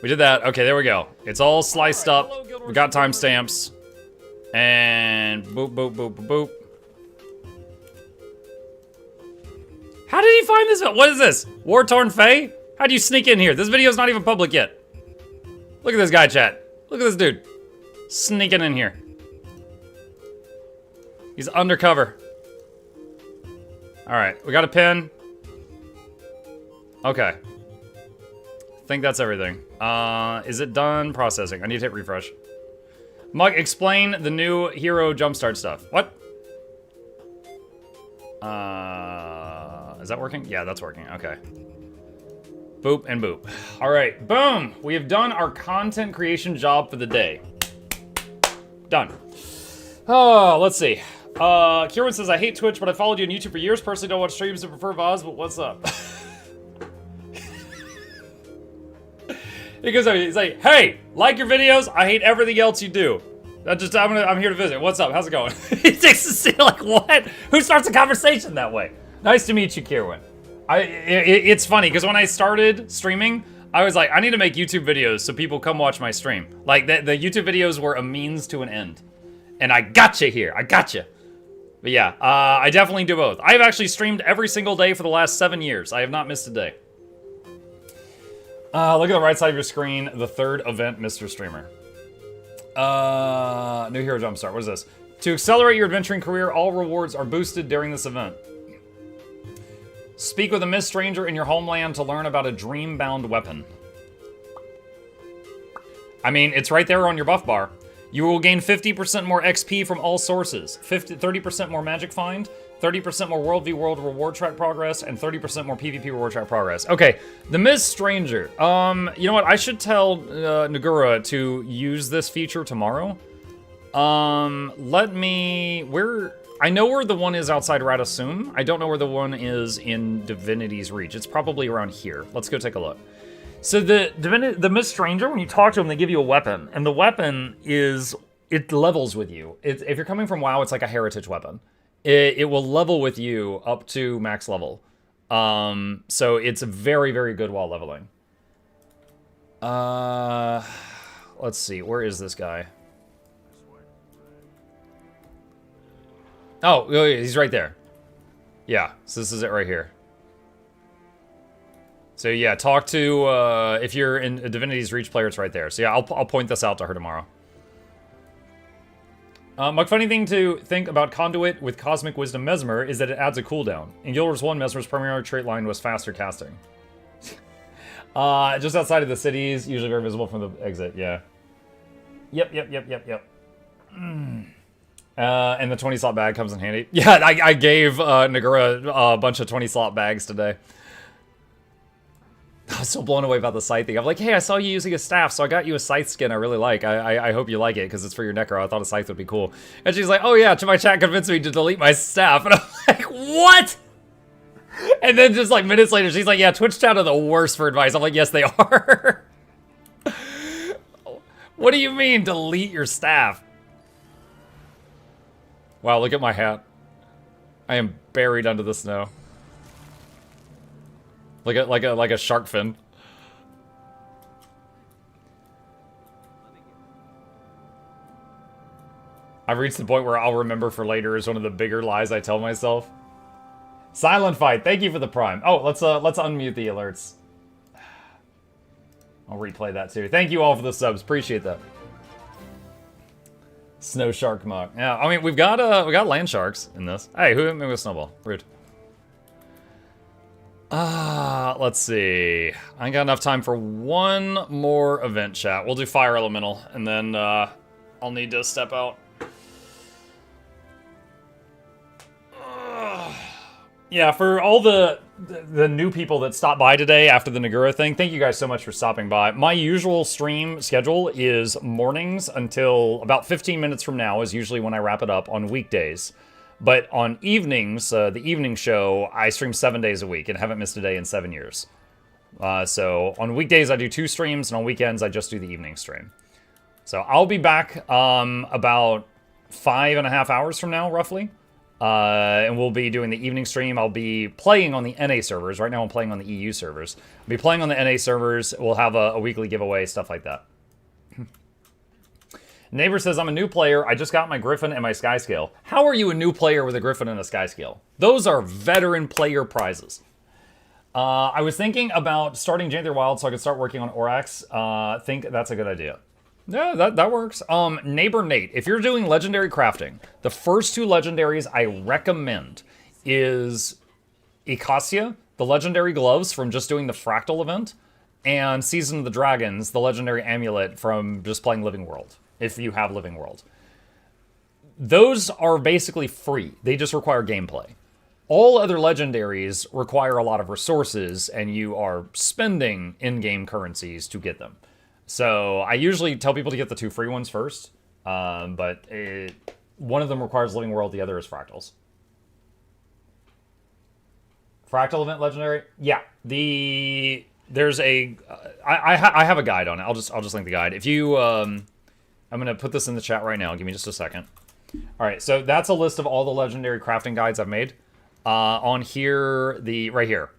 We did that. Okay, there we go. It's all sliced up. We got timestamps. And boop, boop, boop, boop, boop. How did he find this? What is this? War-torn Fae? How do you sneak in here? This video's not even public yet. Look at this guy, chat. Look at this dude. Sneaking in here. He's undercover. All right, we got a pin. Okay. I think that's everything. Is it done processing? I need to hit refresh. Mug, explain the new hero jumpstart stuff. What? Is that working? Yeah, that's working. Okay. Boop and boop. All right, boom. We have done our content creation job for the day. Done. Oh, let's see. Kieran says, I hate Twitch, but I followed you on YouTube for years. Personally don't watch streams and prefer VODs, but what's up? He goes over, he's like, hey, like your videos. I hate everything else you do. I'm here to visit. What's up? How's it going? He takes a seat like, what? Who starts a conversation that way? Nice to meet you, Kieran. It's funny, because when I started streaming, I was like, I need to make YouTube videos so people come watch my stream. Like, the YouTube videos were a means to an end. And I gotcha here. I gotcha. But yeah, I definitely do both. I've actually streamed every single day for the last 7 years. I have not missed a day. Look at the right side of your screen. The third event, Mr. Streamer. New Hero Jumpstart. What is this? To accelerate your adventuring career, all rewards are boosted during this event. Speak with a Miss Stranger in your homeland to learn about a dream-bound weapon. I mean, it's right there on your buff bar. You will gain 50% more XP from all sources, 30% more magic find, 30% more World v World reward track progress, and 30% more PvP reward track progress. Okay, the Miss Stranger. You know what? I should tell Nagura to use this feature tomorrow. Let me... I know where the one is outside Radasum. I don't know where the one is in Divinity's Reach. It's probably around here. Let's go take a look. So the Miss Stranger, when you talk to them, they give you a weapon. And the weapon is... It levels with you. If you're coming from WoW, it's like a heritage weapon. It will level with you up to max level. So it's very, very good while leveling. Let's see. Where is this guy? Oh, he's right there. Yeah, so this is it right here. So yeah, talk to, if you're in a Divinity's Reach player, it's right there. So yeah, I'll point this out to her tomorrow. My funny thing to think about Conduit with Cosmic Wisdom Mesmer is that it adds a cooldown. In Guild Wars 1, Mesmer's primary trait line was faster casting. Just outside of the cities, usually very visible from the exit, yeah. Yep. And the 20 slot bag comes in handy. Yeah, I gave Nagura a bunch of 20 slot bags today. I was so blown away about the scythe thing. I'm like, hey, I saw you using a staff, so I got you a scythe skin I really like. I hope you like it, because it's for your Necro. I thought a scythe would be cool. And she's like, oh yeah, my chat convinced me to delete my staff. And I'm like, what? And then just like minutes later, she's like, yeah, Twitch chat are the worst for advice. I'm like, yes, they are. What do you mean, delete your staff? Wow, look at my hat. I am buried under the snow. Like a shark fin. I've reached the point where I'll remember for later is one of the bigger lies I tell myself. Silent Fight, thank you for the prime. Oh, let's unmute the alerts. I'll replay that too. Thank you all for the subs. Appreciate that. Snow shark muck. Yeah, I mean we got land sharks in this. Hey, who hit me with snowball? Rude. Let's see. I ain't got enough time for one more event chat. We'll do Fire Elemental, and then I'll need to step out. Yeah, for all the new people that stopped by today after the Nagura thing, thank you guys so much for stopping by. My usual stream schedule is mornings until about 15 minutes from now is usually when I wrap it up on weekdays. But on evenings, the evening show, I stream 7 days a week and haven't missed a day in 7 years. So on weekdays, I do 2 streams, and on weekends, I just do the evening stream. So I'll be back about 5.5 hours from now, roughly. And we'll be doing the evening stream. I'll be playing on the NA servers. Right now I'm playing on the EU servers. I'll be playing on the NA servers. We'll have a weekly giveaway, stuff like that. Neighbor says, I'm a new player. I just got my Griffin and my Sky Scale. How are you a new player with a Griffin and a Sky Scale? Those are veteran player prizes. I was thinking about starting Janther Wild so I could start working on Orax. Think that's a good idea. Yeah, that works. Neighbor Nate, if you're doing legendary crafting, the first 2 legendaries I recommend is Ikasia, the legendary gloves from just doing the Fractal event, and Season of the Dragons, the legendary amulet from just playing Living World, if you have Living World. Those are basically free. They just require gameplay. All other legendaries require a lot of resources, and you are spending in-game currencies to get them. So I usually tell people to get the 2 free ones first, but one of them requires Living World, the other is Fractals. Fractal event legendary? Yeah, there's a I have a guide on it. I'll just link the guide. If you I'm gonna put this in the chat right now. Give me just a second. All right, so that's a list of all the legendary crafting guides I've made. On here, right here,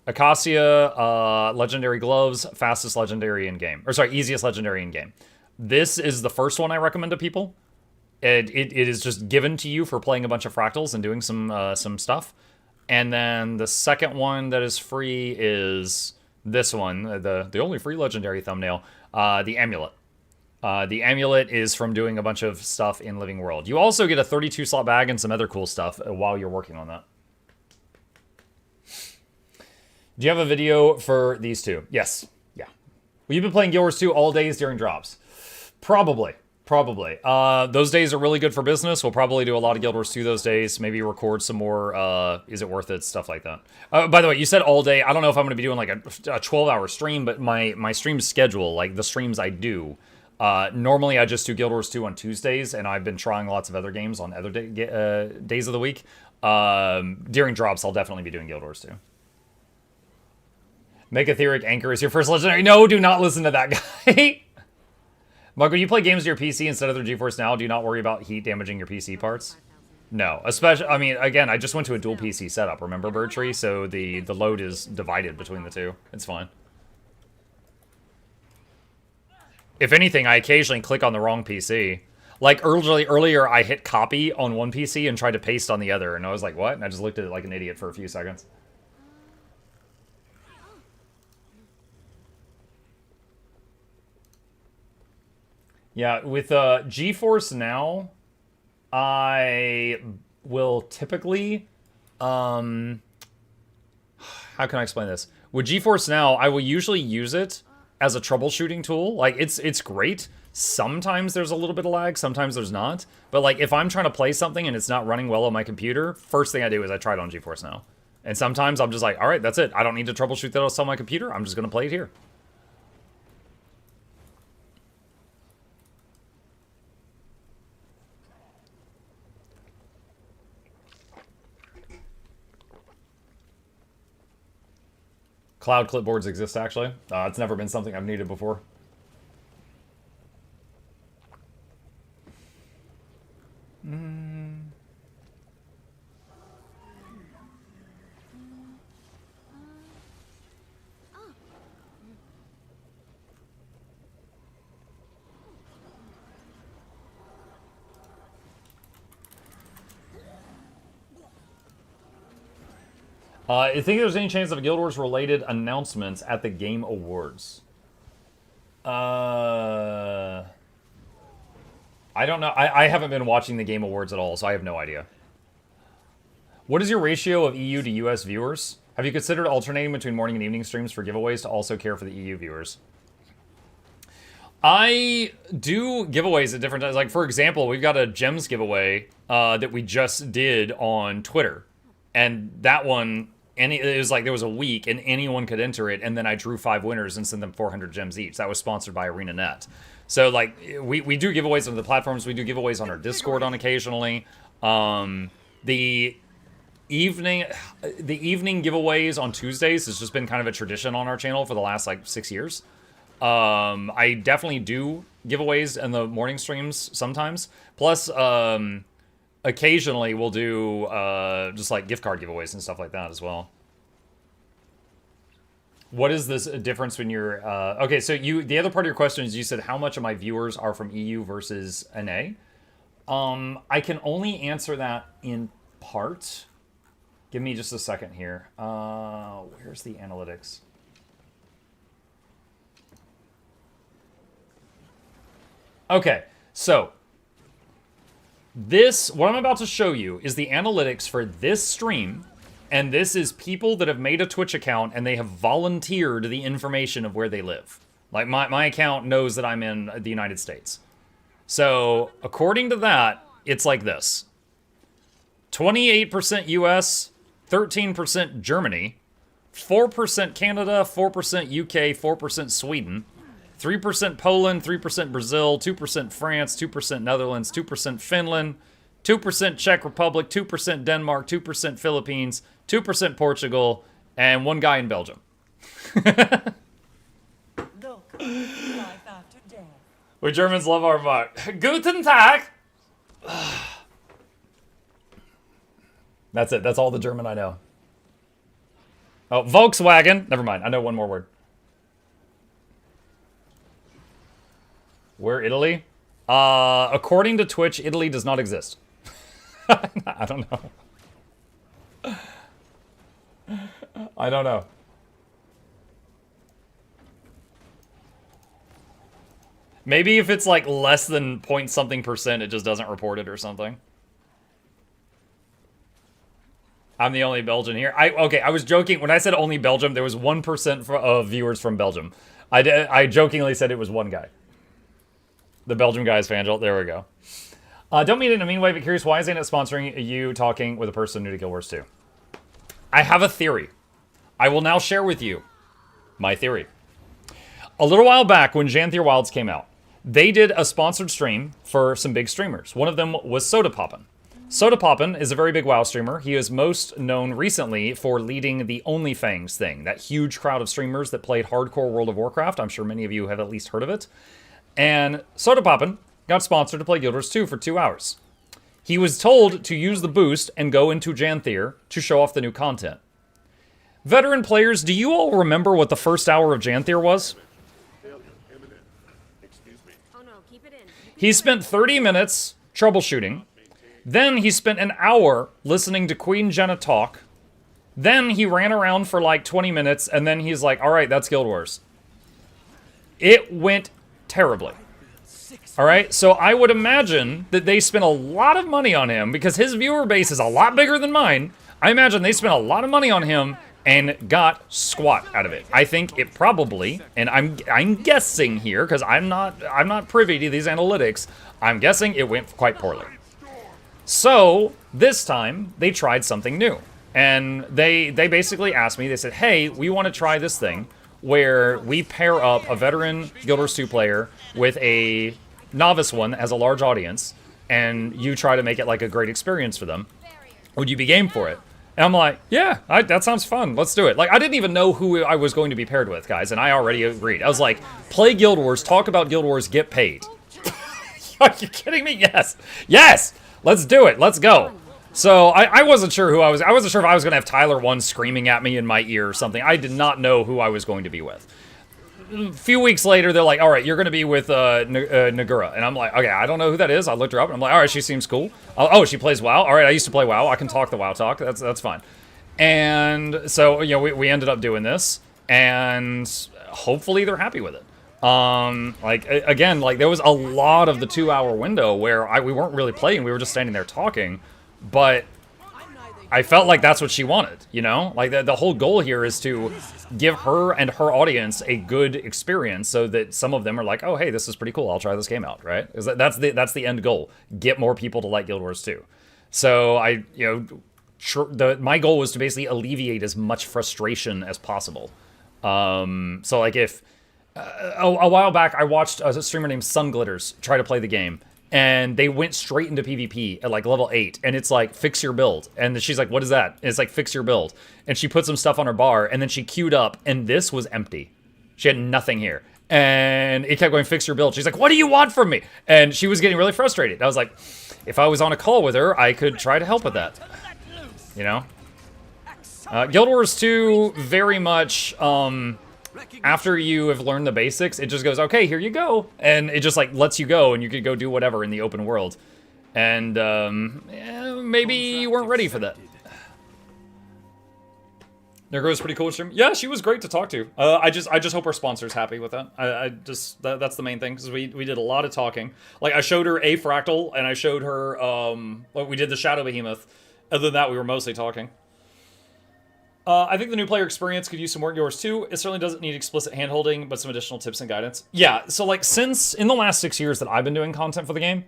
Acacia, legendary gloves, fastest legendary in game, or sorry, easiest legendary in game. This is the first one I recommend to people. It is just given to you for playing a bunch of fractals and doing some stuff. And then the second one that is free is this one, the only free legendary thumbnail, the amulet. The amulet is from doing a bunch of stuff in Living World. You also get a 32 slot bag and some other cool stuff while you're working on that. Do you have a video for these two? Yes. Yeah. Well, you've been playing Guild Wars 2 all days during drops. Probably. Those days are really good for business. We'll probably do a lot of Guild Wars 2 those days. Maybe record some more, is it worth it? Stuff like that. By the way, you said all day. I don't know if I'm going to be doing like a 12-hour stream, but my stream schedule, like the streams I do, normally I just do Guild Wars 2 on Tuesdays, and I've been trying lots of other games on other days of the week. During drops, I'll definitely be doing Guild Wars 2. Make Etheric Anchor is your first legendary. No, do not listen to that guy. Mark, when you play games to your PC instead of the GeForce Now, do you not worry about heat damaging your PC parts? No, especially, I mean, again, I just went to a dual PC setup, remember, Birdtree? So the load is divided between the two. It's fine. If anything, I occasionally click on the wrong PC. Like, earlier, I hit copy on one PC and tried to paste on the other, and I was like, what? And I just looked at it like an idiot for a few seconds. Yeah, with GeForce Now, I will typically, how can I explain this? With GeForce Now, I will usually use it as a troubleshooting tool. Like, it's great. Sometimes there's a little bit of lag, sometimes there's not. But like, if I'm trying to play something and it's not running well on my computer, first thing I do is I try it on GeForce Now. And sometimes I'm just like, all right, that's it. I don't need to troubleshoot that else on my computer. I'm just gonna play it here. Cloud clipboards exist, actually. It's never been something I've needed before. I think there's any chance of Guild Wars related announcements at the Game Awards. I don't know. I haven't been watching the Game Awards at all, so I have no idea. What is your ratio of EU to US viewers? Have you considered alternating between morning and evening streams for giveaways to also care for the EU viewers? I do giveaways at different times. Like, for example, we've got a gems giveaway that we just did on Twitter. And that one, it was like there was a week and anyone could enter it, and then I drew 5 winners and sent them 400 gems each. That was sponsored by ArenaNet. So like we do giveaways on the platforms. We do giveaways on our Discord on occasionally. The evening giveaways on Tuesdays has just been kind of a tradition on our channel for the last like 6 years. I definitely do giveaways in the morning streams sometimes. Plus, occasionally we'll do just like gift card giveaways and stuff like that as well. What is this difference when you're okay, so the other part of your question is you said how much of my viewers are from EU versus NA. I can only answer that in part. Give me just a second here. Where's the analytics? Okay, so what I'm about to show you is the analytics for this stream, and this is people that have made a Twitch account and they have volunteered the information of where they live. Like, my account knows that I'm in the United States. So, according to that, it's like this. 28% US, 13% Germany, 4% Canada, 4% UK, 4% Sweden, 3% Poland, 3% Brazil, 2% France, 2% Netherlands, 2% Finland, 2% Czech Republic, 2% Denmark, 2% Philippines, 2% Portugal, and one guy in Belgium. We Germans love our mark. Guten Tag! That's it. That's all the German I know. Oh, Volkswagen. Never mind. I know one more word. Where Italy? According to Twitch, Italy does not exist. I don't know. I don't know. Maybe if it's like less than point something percent, it just doesn't report it or something. I'm the only Belgian here. Okay, I was joking. When I said only Belgium, there was 1% of viewers from Belgium. I jokingly said it was one guy. The Belgium guy's Fangel. There we go. Don't mean it in a mean way, but curious, why is it sponsoring you talking with a person new to Guild Wars 2? I have a theory. I will now share with you my theory. A little while back, when Xanthier Wilds came out, they did a sponsored stream for some big streamers. One of them was Soda Poppin'. Soda Poppin' is a very big WoW streamer. He is most known recently for leading the OnlyFangs thing, that huge crowd of streamers that played hardcore World of Warcraft. I'm sure many of you have at least heard of it. And Soda Poppin' got sponsored to play Guild Wars 2 for 2 hours. He was told to use the boost and go into Xanthier to show off the new content. Veteran players, do you all remember what the first hour of Xanthier was? He spent 30 minutes troubleshooting. Then he spent an hour listening to Queen Jenna talk. Then he ran around for like 20 minutes, and then he's like, all right, that's Guild Wars. It went terribly. All right, so I would imagine that they spent a lot of money on him because his viewer base is a lot bigger than mine. I imagine they spent a lot of money on him and got squat out of it. I think it probably, and I'm guessing here because I'm not privy to these analytics. I'm guessing it went quite poorly. So this time they tried something new, and they basically asked me. They said, "Hey, we want to try this thing where we pair up a veteran Guild Wars 2 player with a novice one that has a large audience, and you try to make it like a great experience for them. Would you be game for it?" And I'm like, yeah, that sounds fun. Let's do it. Like, I didn't even know who I was going to be paired with, guys, and I already agreed. I was like, play Guild Wars, talk about Guild Wars, get paid. Are you kidding me? Yes. Yes! Let's do it. Let's go. So I wasn't sure who I wasn't sure if I was going to have Tyler 1 screaming at me in my ear or something. I did not know who I was going to be with. A few weeks later, they're like, all right, you're going to be with Nagura. And I'm like, okay, I don't know who that is. I looked her up, and I'm like, all right, she seems cool. Oh, she plays WoW? All right, I used to play WoW. I can talk the WoW talk. That's fine. And so, you know, we ended up doing this, and hopefully they're happy with it. Like, again, like, there was a lot of the 2-hour window where we weren't really playing. We were just standing there talking, but I felt like that's what she wanted, you know? Like, the whole goal here is to give her and her audience a good experience so that some of them are like, oh, hey, this is pretty cool. I'll try this game out, right? Because that's the end goal. Get more people to like Guild Wars 2. So my goal was to basically alleviate as much frustration as possible. So, like, if a while back, I watched a streamer named Sunglitters try to play the game, and they went straight into PvP at like level 8, and it's like, fix your build. And she's like, what is that? And it's like, fix your build. And she put some stuff on her bar, and then she queued up, and this was empty. She had nothing here. And it kept going, fix your build. She's like, what do you want from me? And she was getting really frustrated. I was like, if I was on a call with her, I could try to help with that. You know? Guild Wars 2 very much, after you have learned the basics, it just goes, okay, here you go. And it just, like, lets you go, and you could go do whatever in the open world. And, maybe you weren't ready for that. Nergo's pretty cool stream. Yeah, she was great to talk to. I just hope our sponsor's happy with that. That's the main thing, because we did a lot of talking. Like, I showed her a Fractal, and I showed her, we did the Shadow Behemoth. Other than that, we were mostly talking. I think the new player experience could use some more Guild Wars 2. It certainly doesn't need explicit handholding, but some additional tips and guidance. Yeah, so like since in the last 6 years that I've been doing content for the game,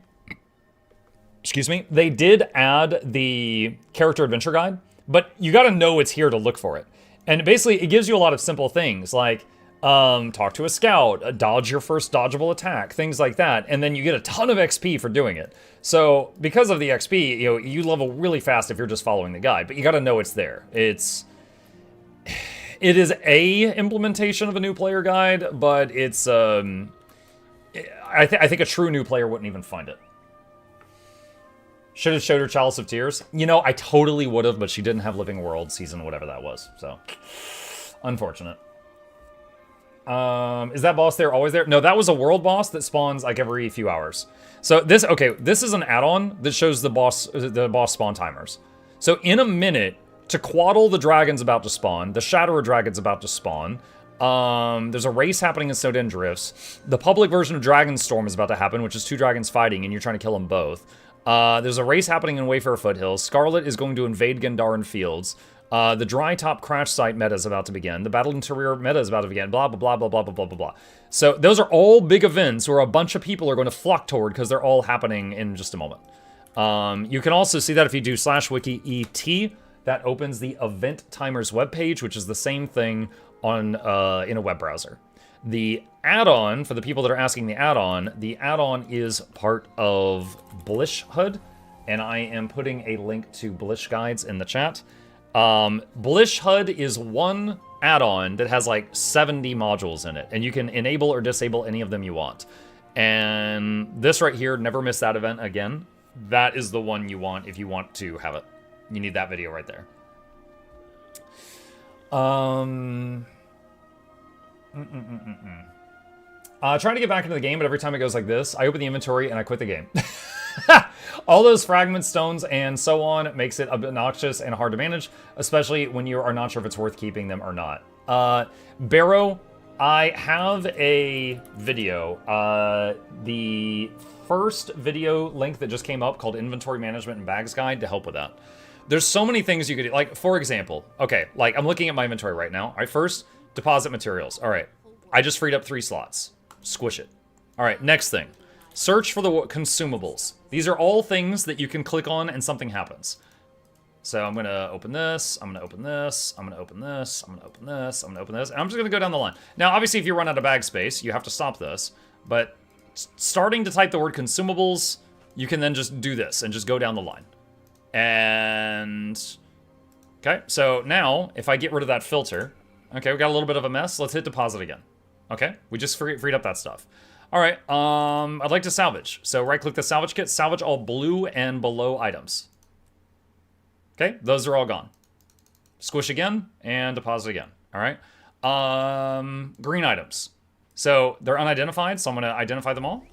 excuse me, they did add the character adventure guide, but you got to know it's here to look for it. And basically, it gives you a lot of simple things like talk to a scout, dodge your first dodgeable attack, things like that, and then you get a ton of XP for doing it. So because of the XP, you level really fast if you're just following the guide, but you got to know it's there. It is a implementation of a new player guide, but it's I think a true new player wouldn't even find it. Should have showed her Chalice of Tears. I totally would have, but she didn't have Living World season, whatever that was. So, unfortunate. Is that boss there always there? No, that was a world boss that spawns like every few hours. So this is an add-on that shows the boss spawn timers. So in a minute, Tequatl the dragon's about to spawn, the Shatterer dragon's about to spawn. There's a race happening in Snowden Drifts. The public version of Dragonstorm is about to happen, which is 2 dragons fighting, and you're trying to kill them both. There's a race happening in Wayfarer Foothills. Scarlet is going to invade Gandharan Fields. The Dry Top Crash Site meta is about to begin. The Battle Interior meta is about to begin. Blah, blah, blah, blah, blah, blah, blah, blah, blah. So those are all big events where a bunch of people are going to flock toward because they're all happening in just a moment. You can also see that if you do /wiki-et, that opens the Event Timers webpage, which is the same thing on in a web browser. The add-on, for the people that are asking the add-on is part of Blish HUD, and I am putting a link to Blish guides in the chat. Blish HUD is one add-on that has like 70 modules in it, and you can enable or disable any of them you want. And this right here, never miss that event again. That is the one you want if you want to have it. You need that video right there. Trying to get back into the game, but every time it goes like this, I open the inventory and I quit the game. All those fragment stones and so on makes it obnoxious and hard to manage, especially when you are not sure if it's worth keeping them or not. Barrow, I have a video. The first video link that just came up called Inventory Management and Bags Guide to help with that. There's so many things you could do. Like, for example, okay, like I'm looking at my inventory right now. All right, first, deposit materials. All right, I just freed up 3 slots. Squish it. All right, next thing. Search for the consumables. These are all things that you can click on and something happens. So I'm gonna open this, I'm gonna open this, I'm gonna open this, I'm gonna open this, I'm gonna open this, and I'm just gonna go down the line. Now, obviously, if you run out of bag space, you have to stop this, but starting to type the word consumables, you can then just do this and just go down the line. And, okay, so now, if I get rid of that filter, okay, we got a little bit of a mess, let's hit deposit again. Okay, we just freed up that stuff. All right, I'd like to salvage. So right-click the salvage kit, salvage all blue and below items. Okay, those are all gone. Squish again, and deposit again, all right? Green items. So they're unidentified, so I'm gonna identify them all.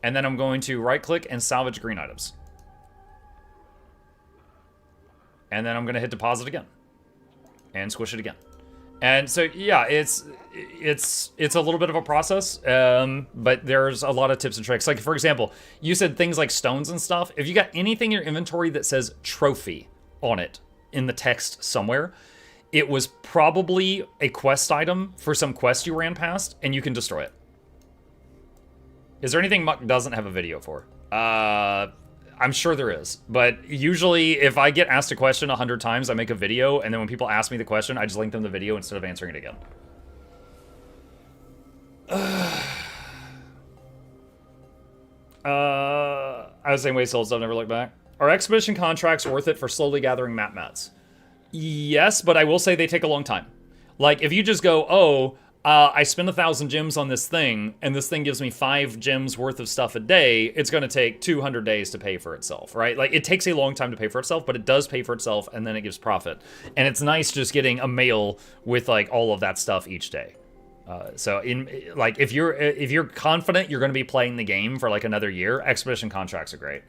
And then I'm going to right-click and salvage green items. And then I'm gonna hit deposit again. And squish it again. And so, yeah, it's a little bit of a process, but there's a lot of tips and tricks. Like, for example, you said things like stones and stuff. If you got anything in your inventory that says trophy on it in the text somewhere, it was probably a quest item for some quest you ran past, and you can destroy it. Is there anything Muck doesn't have a video for? I'm sure there is, but usually if I get asked a question 100 times, I make a video, and then when people ask me the question, I just link them the video instead of answering it again. I was saying way sold stuff, never look back. Are expedition contracts worth it for slowly gathering mats? Yes, but I will say they take a long time. Like, if you just go, oh, I spend 1,000 gems on this thing, and this thing gives me 5 gems worth of stuff a day, it's going to take 200 days to pay for itself, right? Like, it takes a long time to pay for itself, but it does pay for itself, and then it gives profit. And it's nice just getting a mail with, like, all of that stuff each day. So, if you're confident you're going to be playing the game for, like, another year, expedition contracts are great.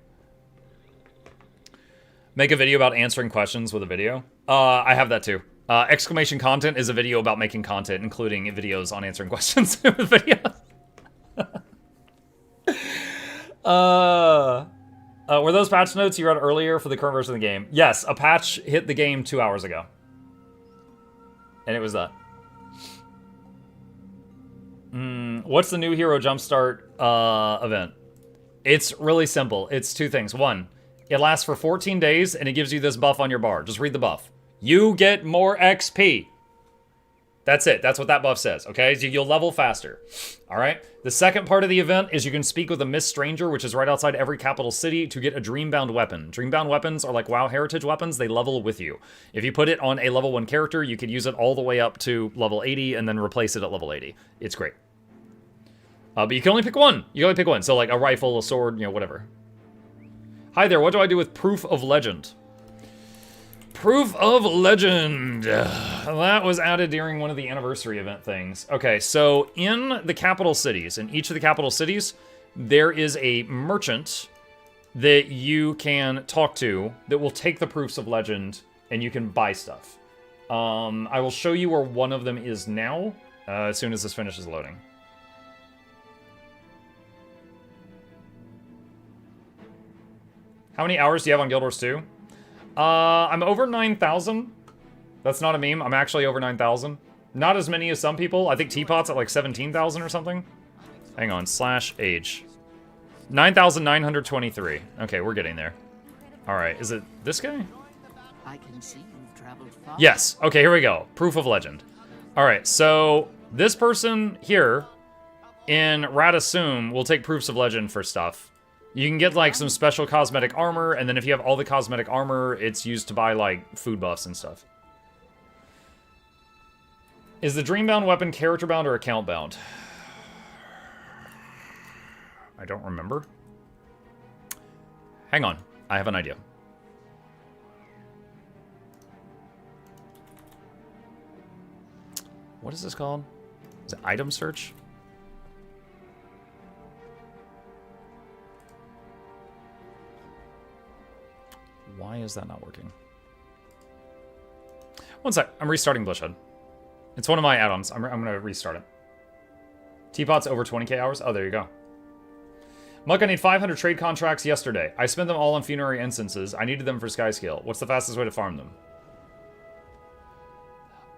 Make a video about answering questions with a video. I have that, too. Exclamation content is a video about making content, including videos on answering questions with videos. Were those patch notes you read earlier for the current version of the game? Yes, a patch hit the game 2 hours ago. And it was that. What's the new hero jumpstart event? It's really simple. It's 2 things. 1, It lasts for 14 days, and it gives you this buff on your bar. Just read the buff. You get more XP. That's it. That's what that buff says, okay? So you'll level faster, all right? The second part of the event is you can speak with a Mist Stranger, which is right outside every capital city, to get a Dreambound weapon. Dreambound weapons are like WoW heritage weapons. They level with you. If you put it on a level 1 character, you could use it all the way up to level 80 and then replace it at level 80. It's great. But you can only pick one. You can only pick one. So like a rifle, a sword, you know, whatever. Hi there, what do I do with Proof of Legend? Proof of Legend. That was added during one of the anniversary event things. Okay, so in the capital cities, in each of the capital cities, there is a merchant that you can talk to that will take the Proofs of Legend and you can buy stuff. I will show you where one of them is now as soon as this finishes loading. How many hours do you have on Guild Wars 2? I'm over 9,000. That's not a meme. I'm actually over 9,000. Not as many as some people. I think Teapot's at like 17,000 or something. Hang on, /age. 9,923. Okay, we're getting there. All right, is it this guy? I can see you've traveled far. Yes. Okay, here we go. Proof of Legend. All right, so this person here in Radasum will take Proofs of Legend for stuff. You can get, like, some special cosmetic armor, and then if you have all the cosmetic armor, it's used to buy, like, food buffs and stuff. Is the Dreambound weapon character-bound or account-bound? I don't remember. Hang on. I have an idea. What is this called? Is it item search? Why is that not working? One sec. I'm restarting Bloodshed. It's one of my add-ons. I'm going to restart it. Teapot's over 20k hours? Oh, there you go. Muck, I need 500 trade contracts yesterday. I spent them all on funerary instances. I needed them for Skyscale. What's the fastest way to farm them?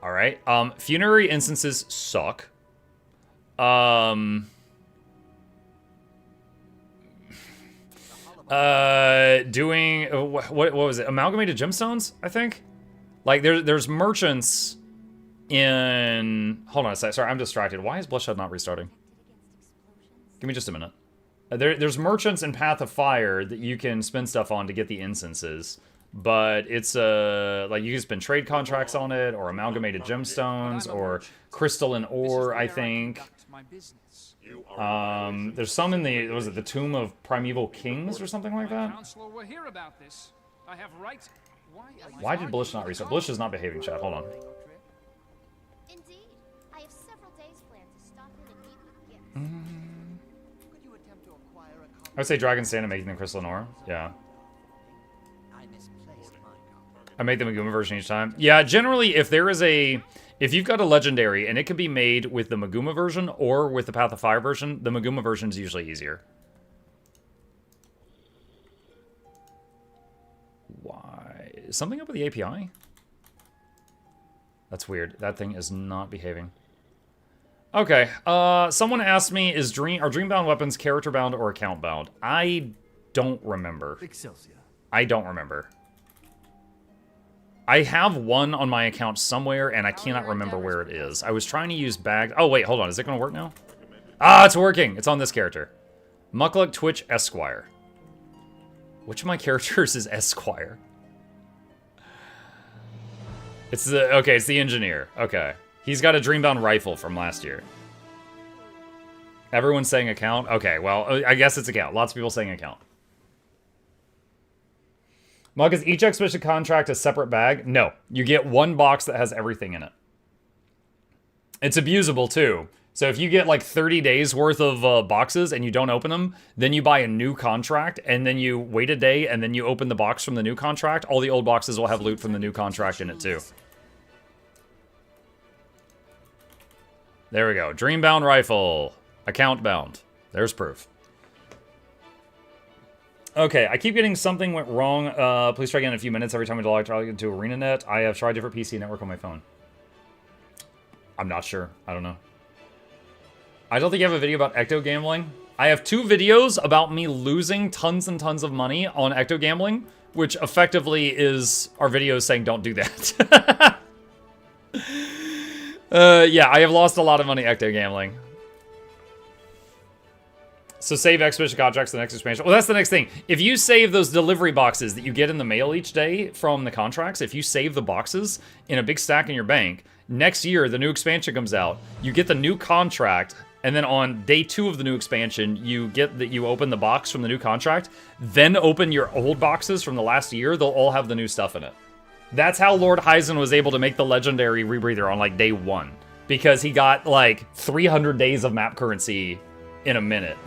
Alright. Funerary instances suck. Doing what was it? Amalgamated gemstones, I think. Like there's merchants in. Hold on a sec. Sorry, I'm distracted. Why is Bloodshed not restarting? Give me just a minute. There's merchants in Path of Fire that you can spend stuff on to get the instances, but it's like you can spend trade contracts on it, or amalgamated gemstones, or crystalline ore, I think. There's some in the, was it the Tomb of Primeval Kings or something like that? Why did Blish not restart? Blish is not behaving, chat. Hold on. Indeed, I have several days planned to stop in and meet with gifts. I would say Dragon Stand and making the crystalline ore. Yeah. I made the Maguma version each time. Yeah, generally, if there is a... If you've got a legendary, and it can be made with the Maguma version or with the Path of Fire version, the Maguma version is usually easier. Why? Is something up with the API? That's weird. That thing is not behaving. Okay, someone asked me, are Dreambound weapons character-bound or account-bound? I don't remember. I don't remember. I have one on my account somewhere, and I cannot remember where it is. I was trying to use bag... Oh, wait, hold on. Is it going to work now? Ah, it's working. It's on this character. Mukluk Twitch Esquire. Which of my characters is Esquire? It's the... Okay, it's the engineer. Okay. He's got a Dreambound rifle from last year. Everyone's saying account? Okay, well, I guess it's account. Lots of people saying account. Mug, is each expedition contract a separate bag? No. You get one box that has everything in it. It's abusable, too. So if you get like 30 days worth of boxes and you don't open them, then you buy a new contract, and then you wait a day, and then you open the box from the new contract. All the old boxes will have loot from the new contract in it, too. There we go. Dreambound rifle. Account bound. There's proof. Okay, I keep getting something went wrong. Please try again in a few minutes. Every time I log into ArenaNet, I have tried different PC network on my phone. I'm not sure. I don't know. I don't think you have a video about ecto gambling. I have 2 videos about me losing tons and tons of money on ecto gambling, which effectively is our videos saying don't do that. Yeah, I have lost a lot of money ecto gambling. So save exhibition contracts the next expansion. Well, that's the next thing. If you save those delivery boxes that you get in the mail each day from the contracts, if you save the boxes in a big stack in your bank, next year the new expansion comes out, you get the new contract, and then on day 2 of the new expansion, you open the box from the new contract, then open your old boxes from the last year, they'll all have the new stuff in it. That's how Lord Hyzen was able to make the legendary rebreather on like day 1, because he got like 300 days of map currency in a minute.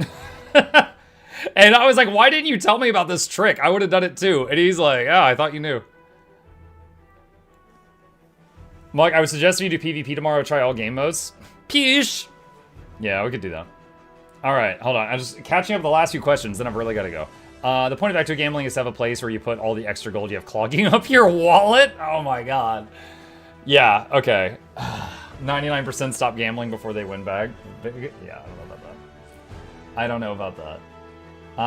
And I was like, why didn't you tell me about this trick? I would have done it too. And he's like, oh, I thought you knew. Mike, I would suggest you do PvP tomorrow, try all game modes. Peace. Yeah, we could do that. All right, hold on. I'm just catching up with the last few questions, then I've really got to go. The point of ecto gambling is to have a place where you put all the extra gold you have clogging up your wallet. Oh my god. Yeah, okay. 99% stop gambling before they win bag. Yeah, I don't know about that.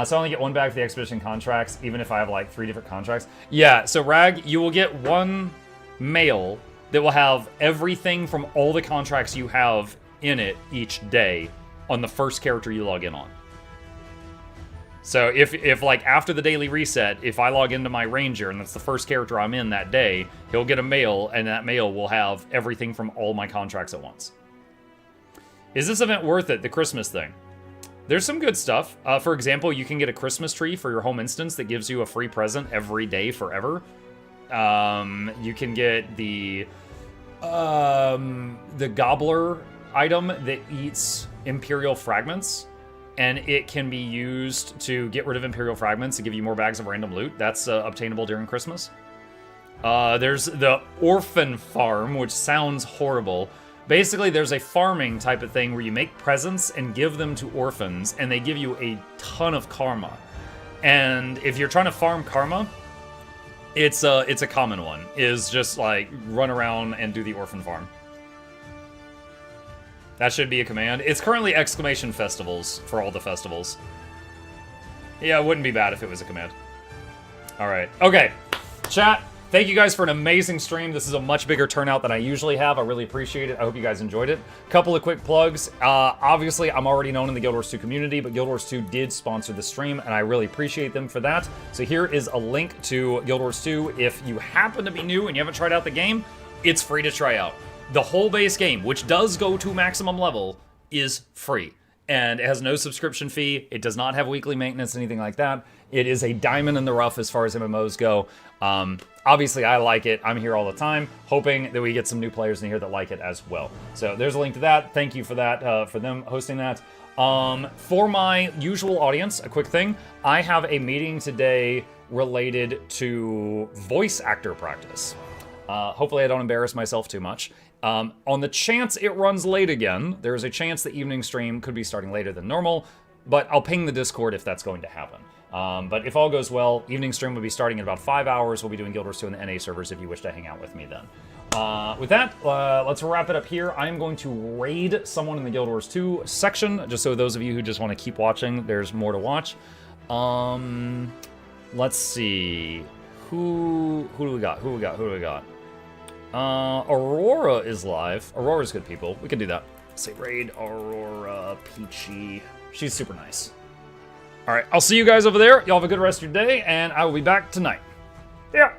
So I only get 1 bag for the expedition contracts, even if I have like 3 different contracts. Yeah, so Rag, you will get 1 mail that will have everything from all the contracts you have in it each day on the first character you log in on. So if like after the daily reset, if I log into my ranger and that's the first character I'm in that day, he'll get a mail, and that mail will have everything from all my contracts at once. Is this event worth it, the Christmas thing? There's some good stuff. For example, you can get a Christmas tree for your home instance that gives you a free present every day forever. You can get the gobbler item that eats Imperial fragments, and it can be used to get rid of Imperial fragments to give you more bags of random loot. That's obtainable during Christmas. There's the orphan farm, which sounds horrible. Basically, there's a farming type of thing where you make presents and give them to orphans, and they give you a ton of karma. And if you're trying to farm karma, it's a common one, is just like run around and do the orphan farm. That should be a command. It's currently exclamation festivals for all the festivals. Yeah, it wouldn't be bad if it was a command. All right. Okay. Chat, thank you guys for an amazing stream. This is a much bigger turnout than I usually have. I really appreciate it. I hope you guys enjoyed it. Couple of quick plugs. Obviously, I'm already known in the Guild Wars 2 community, but Guild Wars 2 did sponsor the stream, and I really appreciate them for that. So here is a link to Guild Wars 2. If you happen to be new and you haven't tried out the game, it's free to try out. The whole base game, which does go to maximum level, is free. And it has no subscription fee. It does not have weekly maintenance, anything like that. It is a diamond in the rough as far as MMOs go. Obviously, I like it. I'm here all the time, hoping that we get some new players in here that like it as well. So there's a link to that. Thank you for that, for them hosting that. For my usual audience, a quick thing. I have a meeting today related to voice actor practice. Hopefully I don't embarrass myself too much. On the chance it runs late again, there's a chance the evening stream could be starting later than normal, but I'll ping the Discord if that's going to happen. But if all goes well, evening stream will be starting in about 5 hours. We'll be doing Guild Wars 2 in the NA servers if you wish to hang out with me then. With that, let's wrap it up here. I am going to raid someone in the Guild Wars 2 section, just so those of you who just want to keep watching, there's more to watch. Let's see. Who do we got? Who do we got? Aurora is live. Aurora's good people. We can do that. Say raid Aurora Peachy. She's super nice. All right, I'll see you guys over there. Y'all have a good rest of your day, and I will be back tonight. Yeah.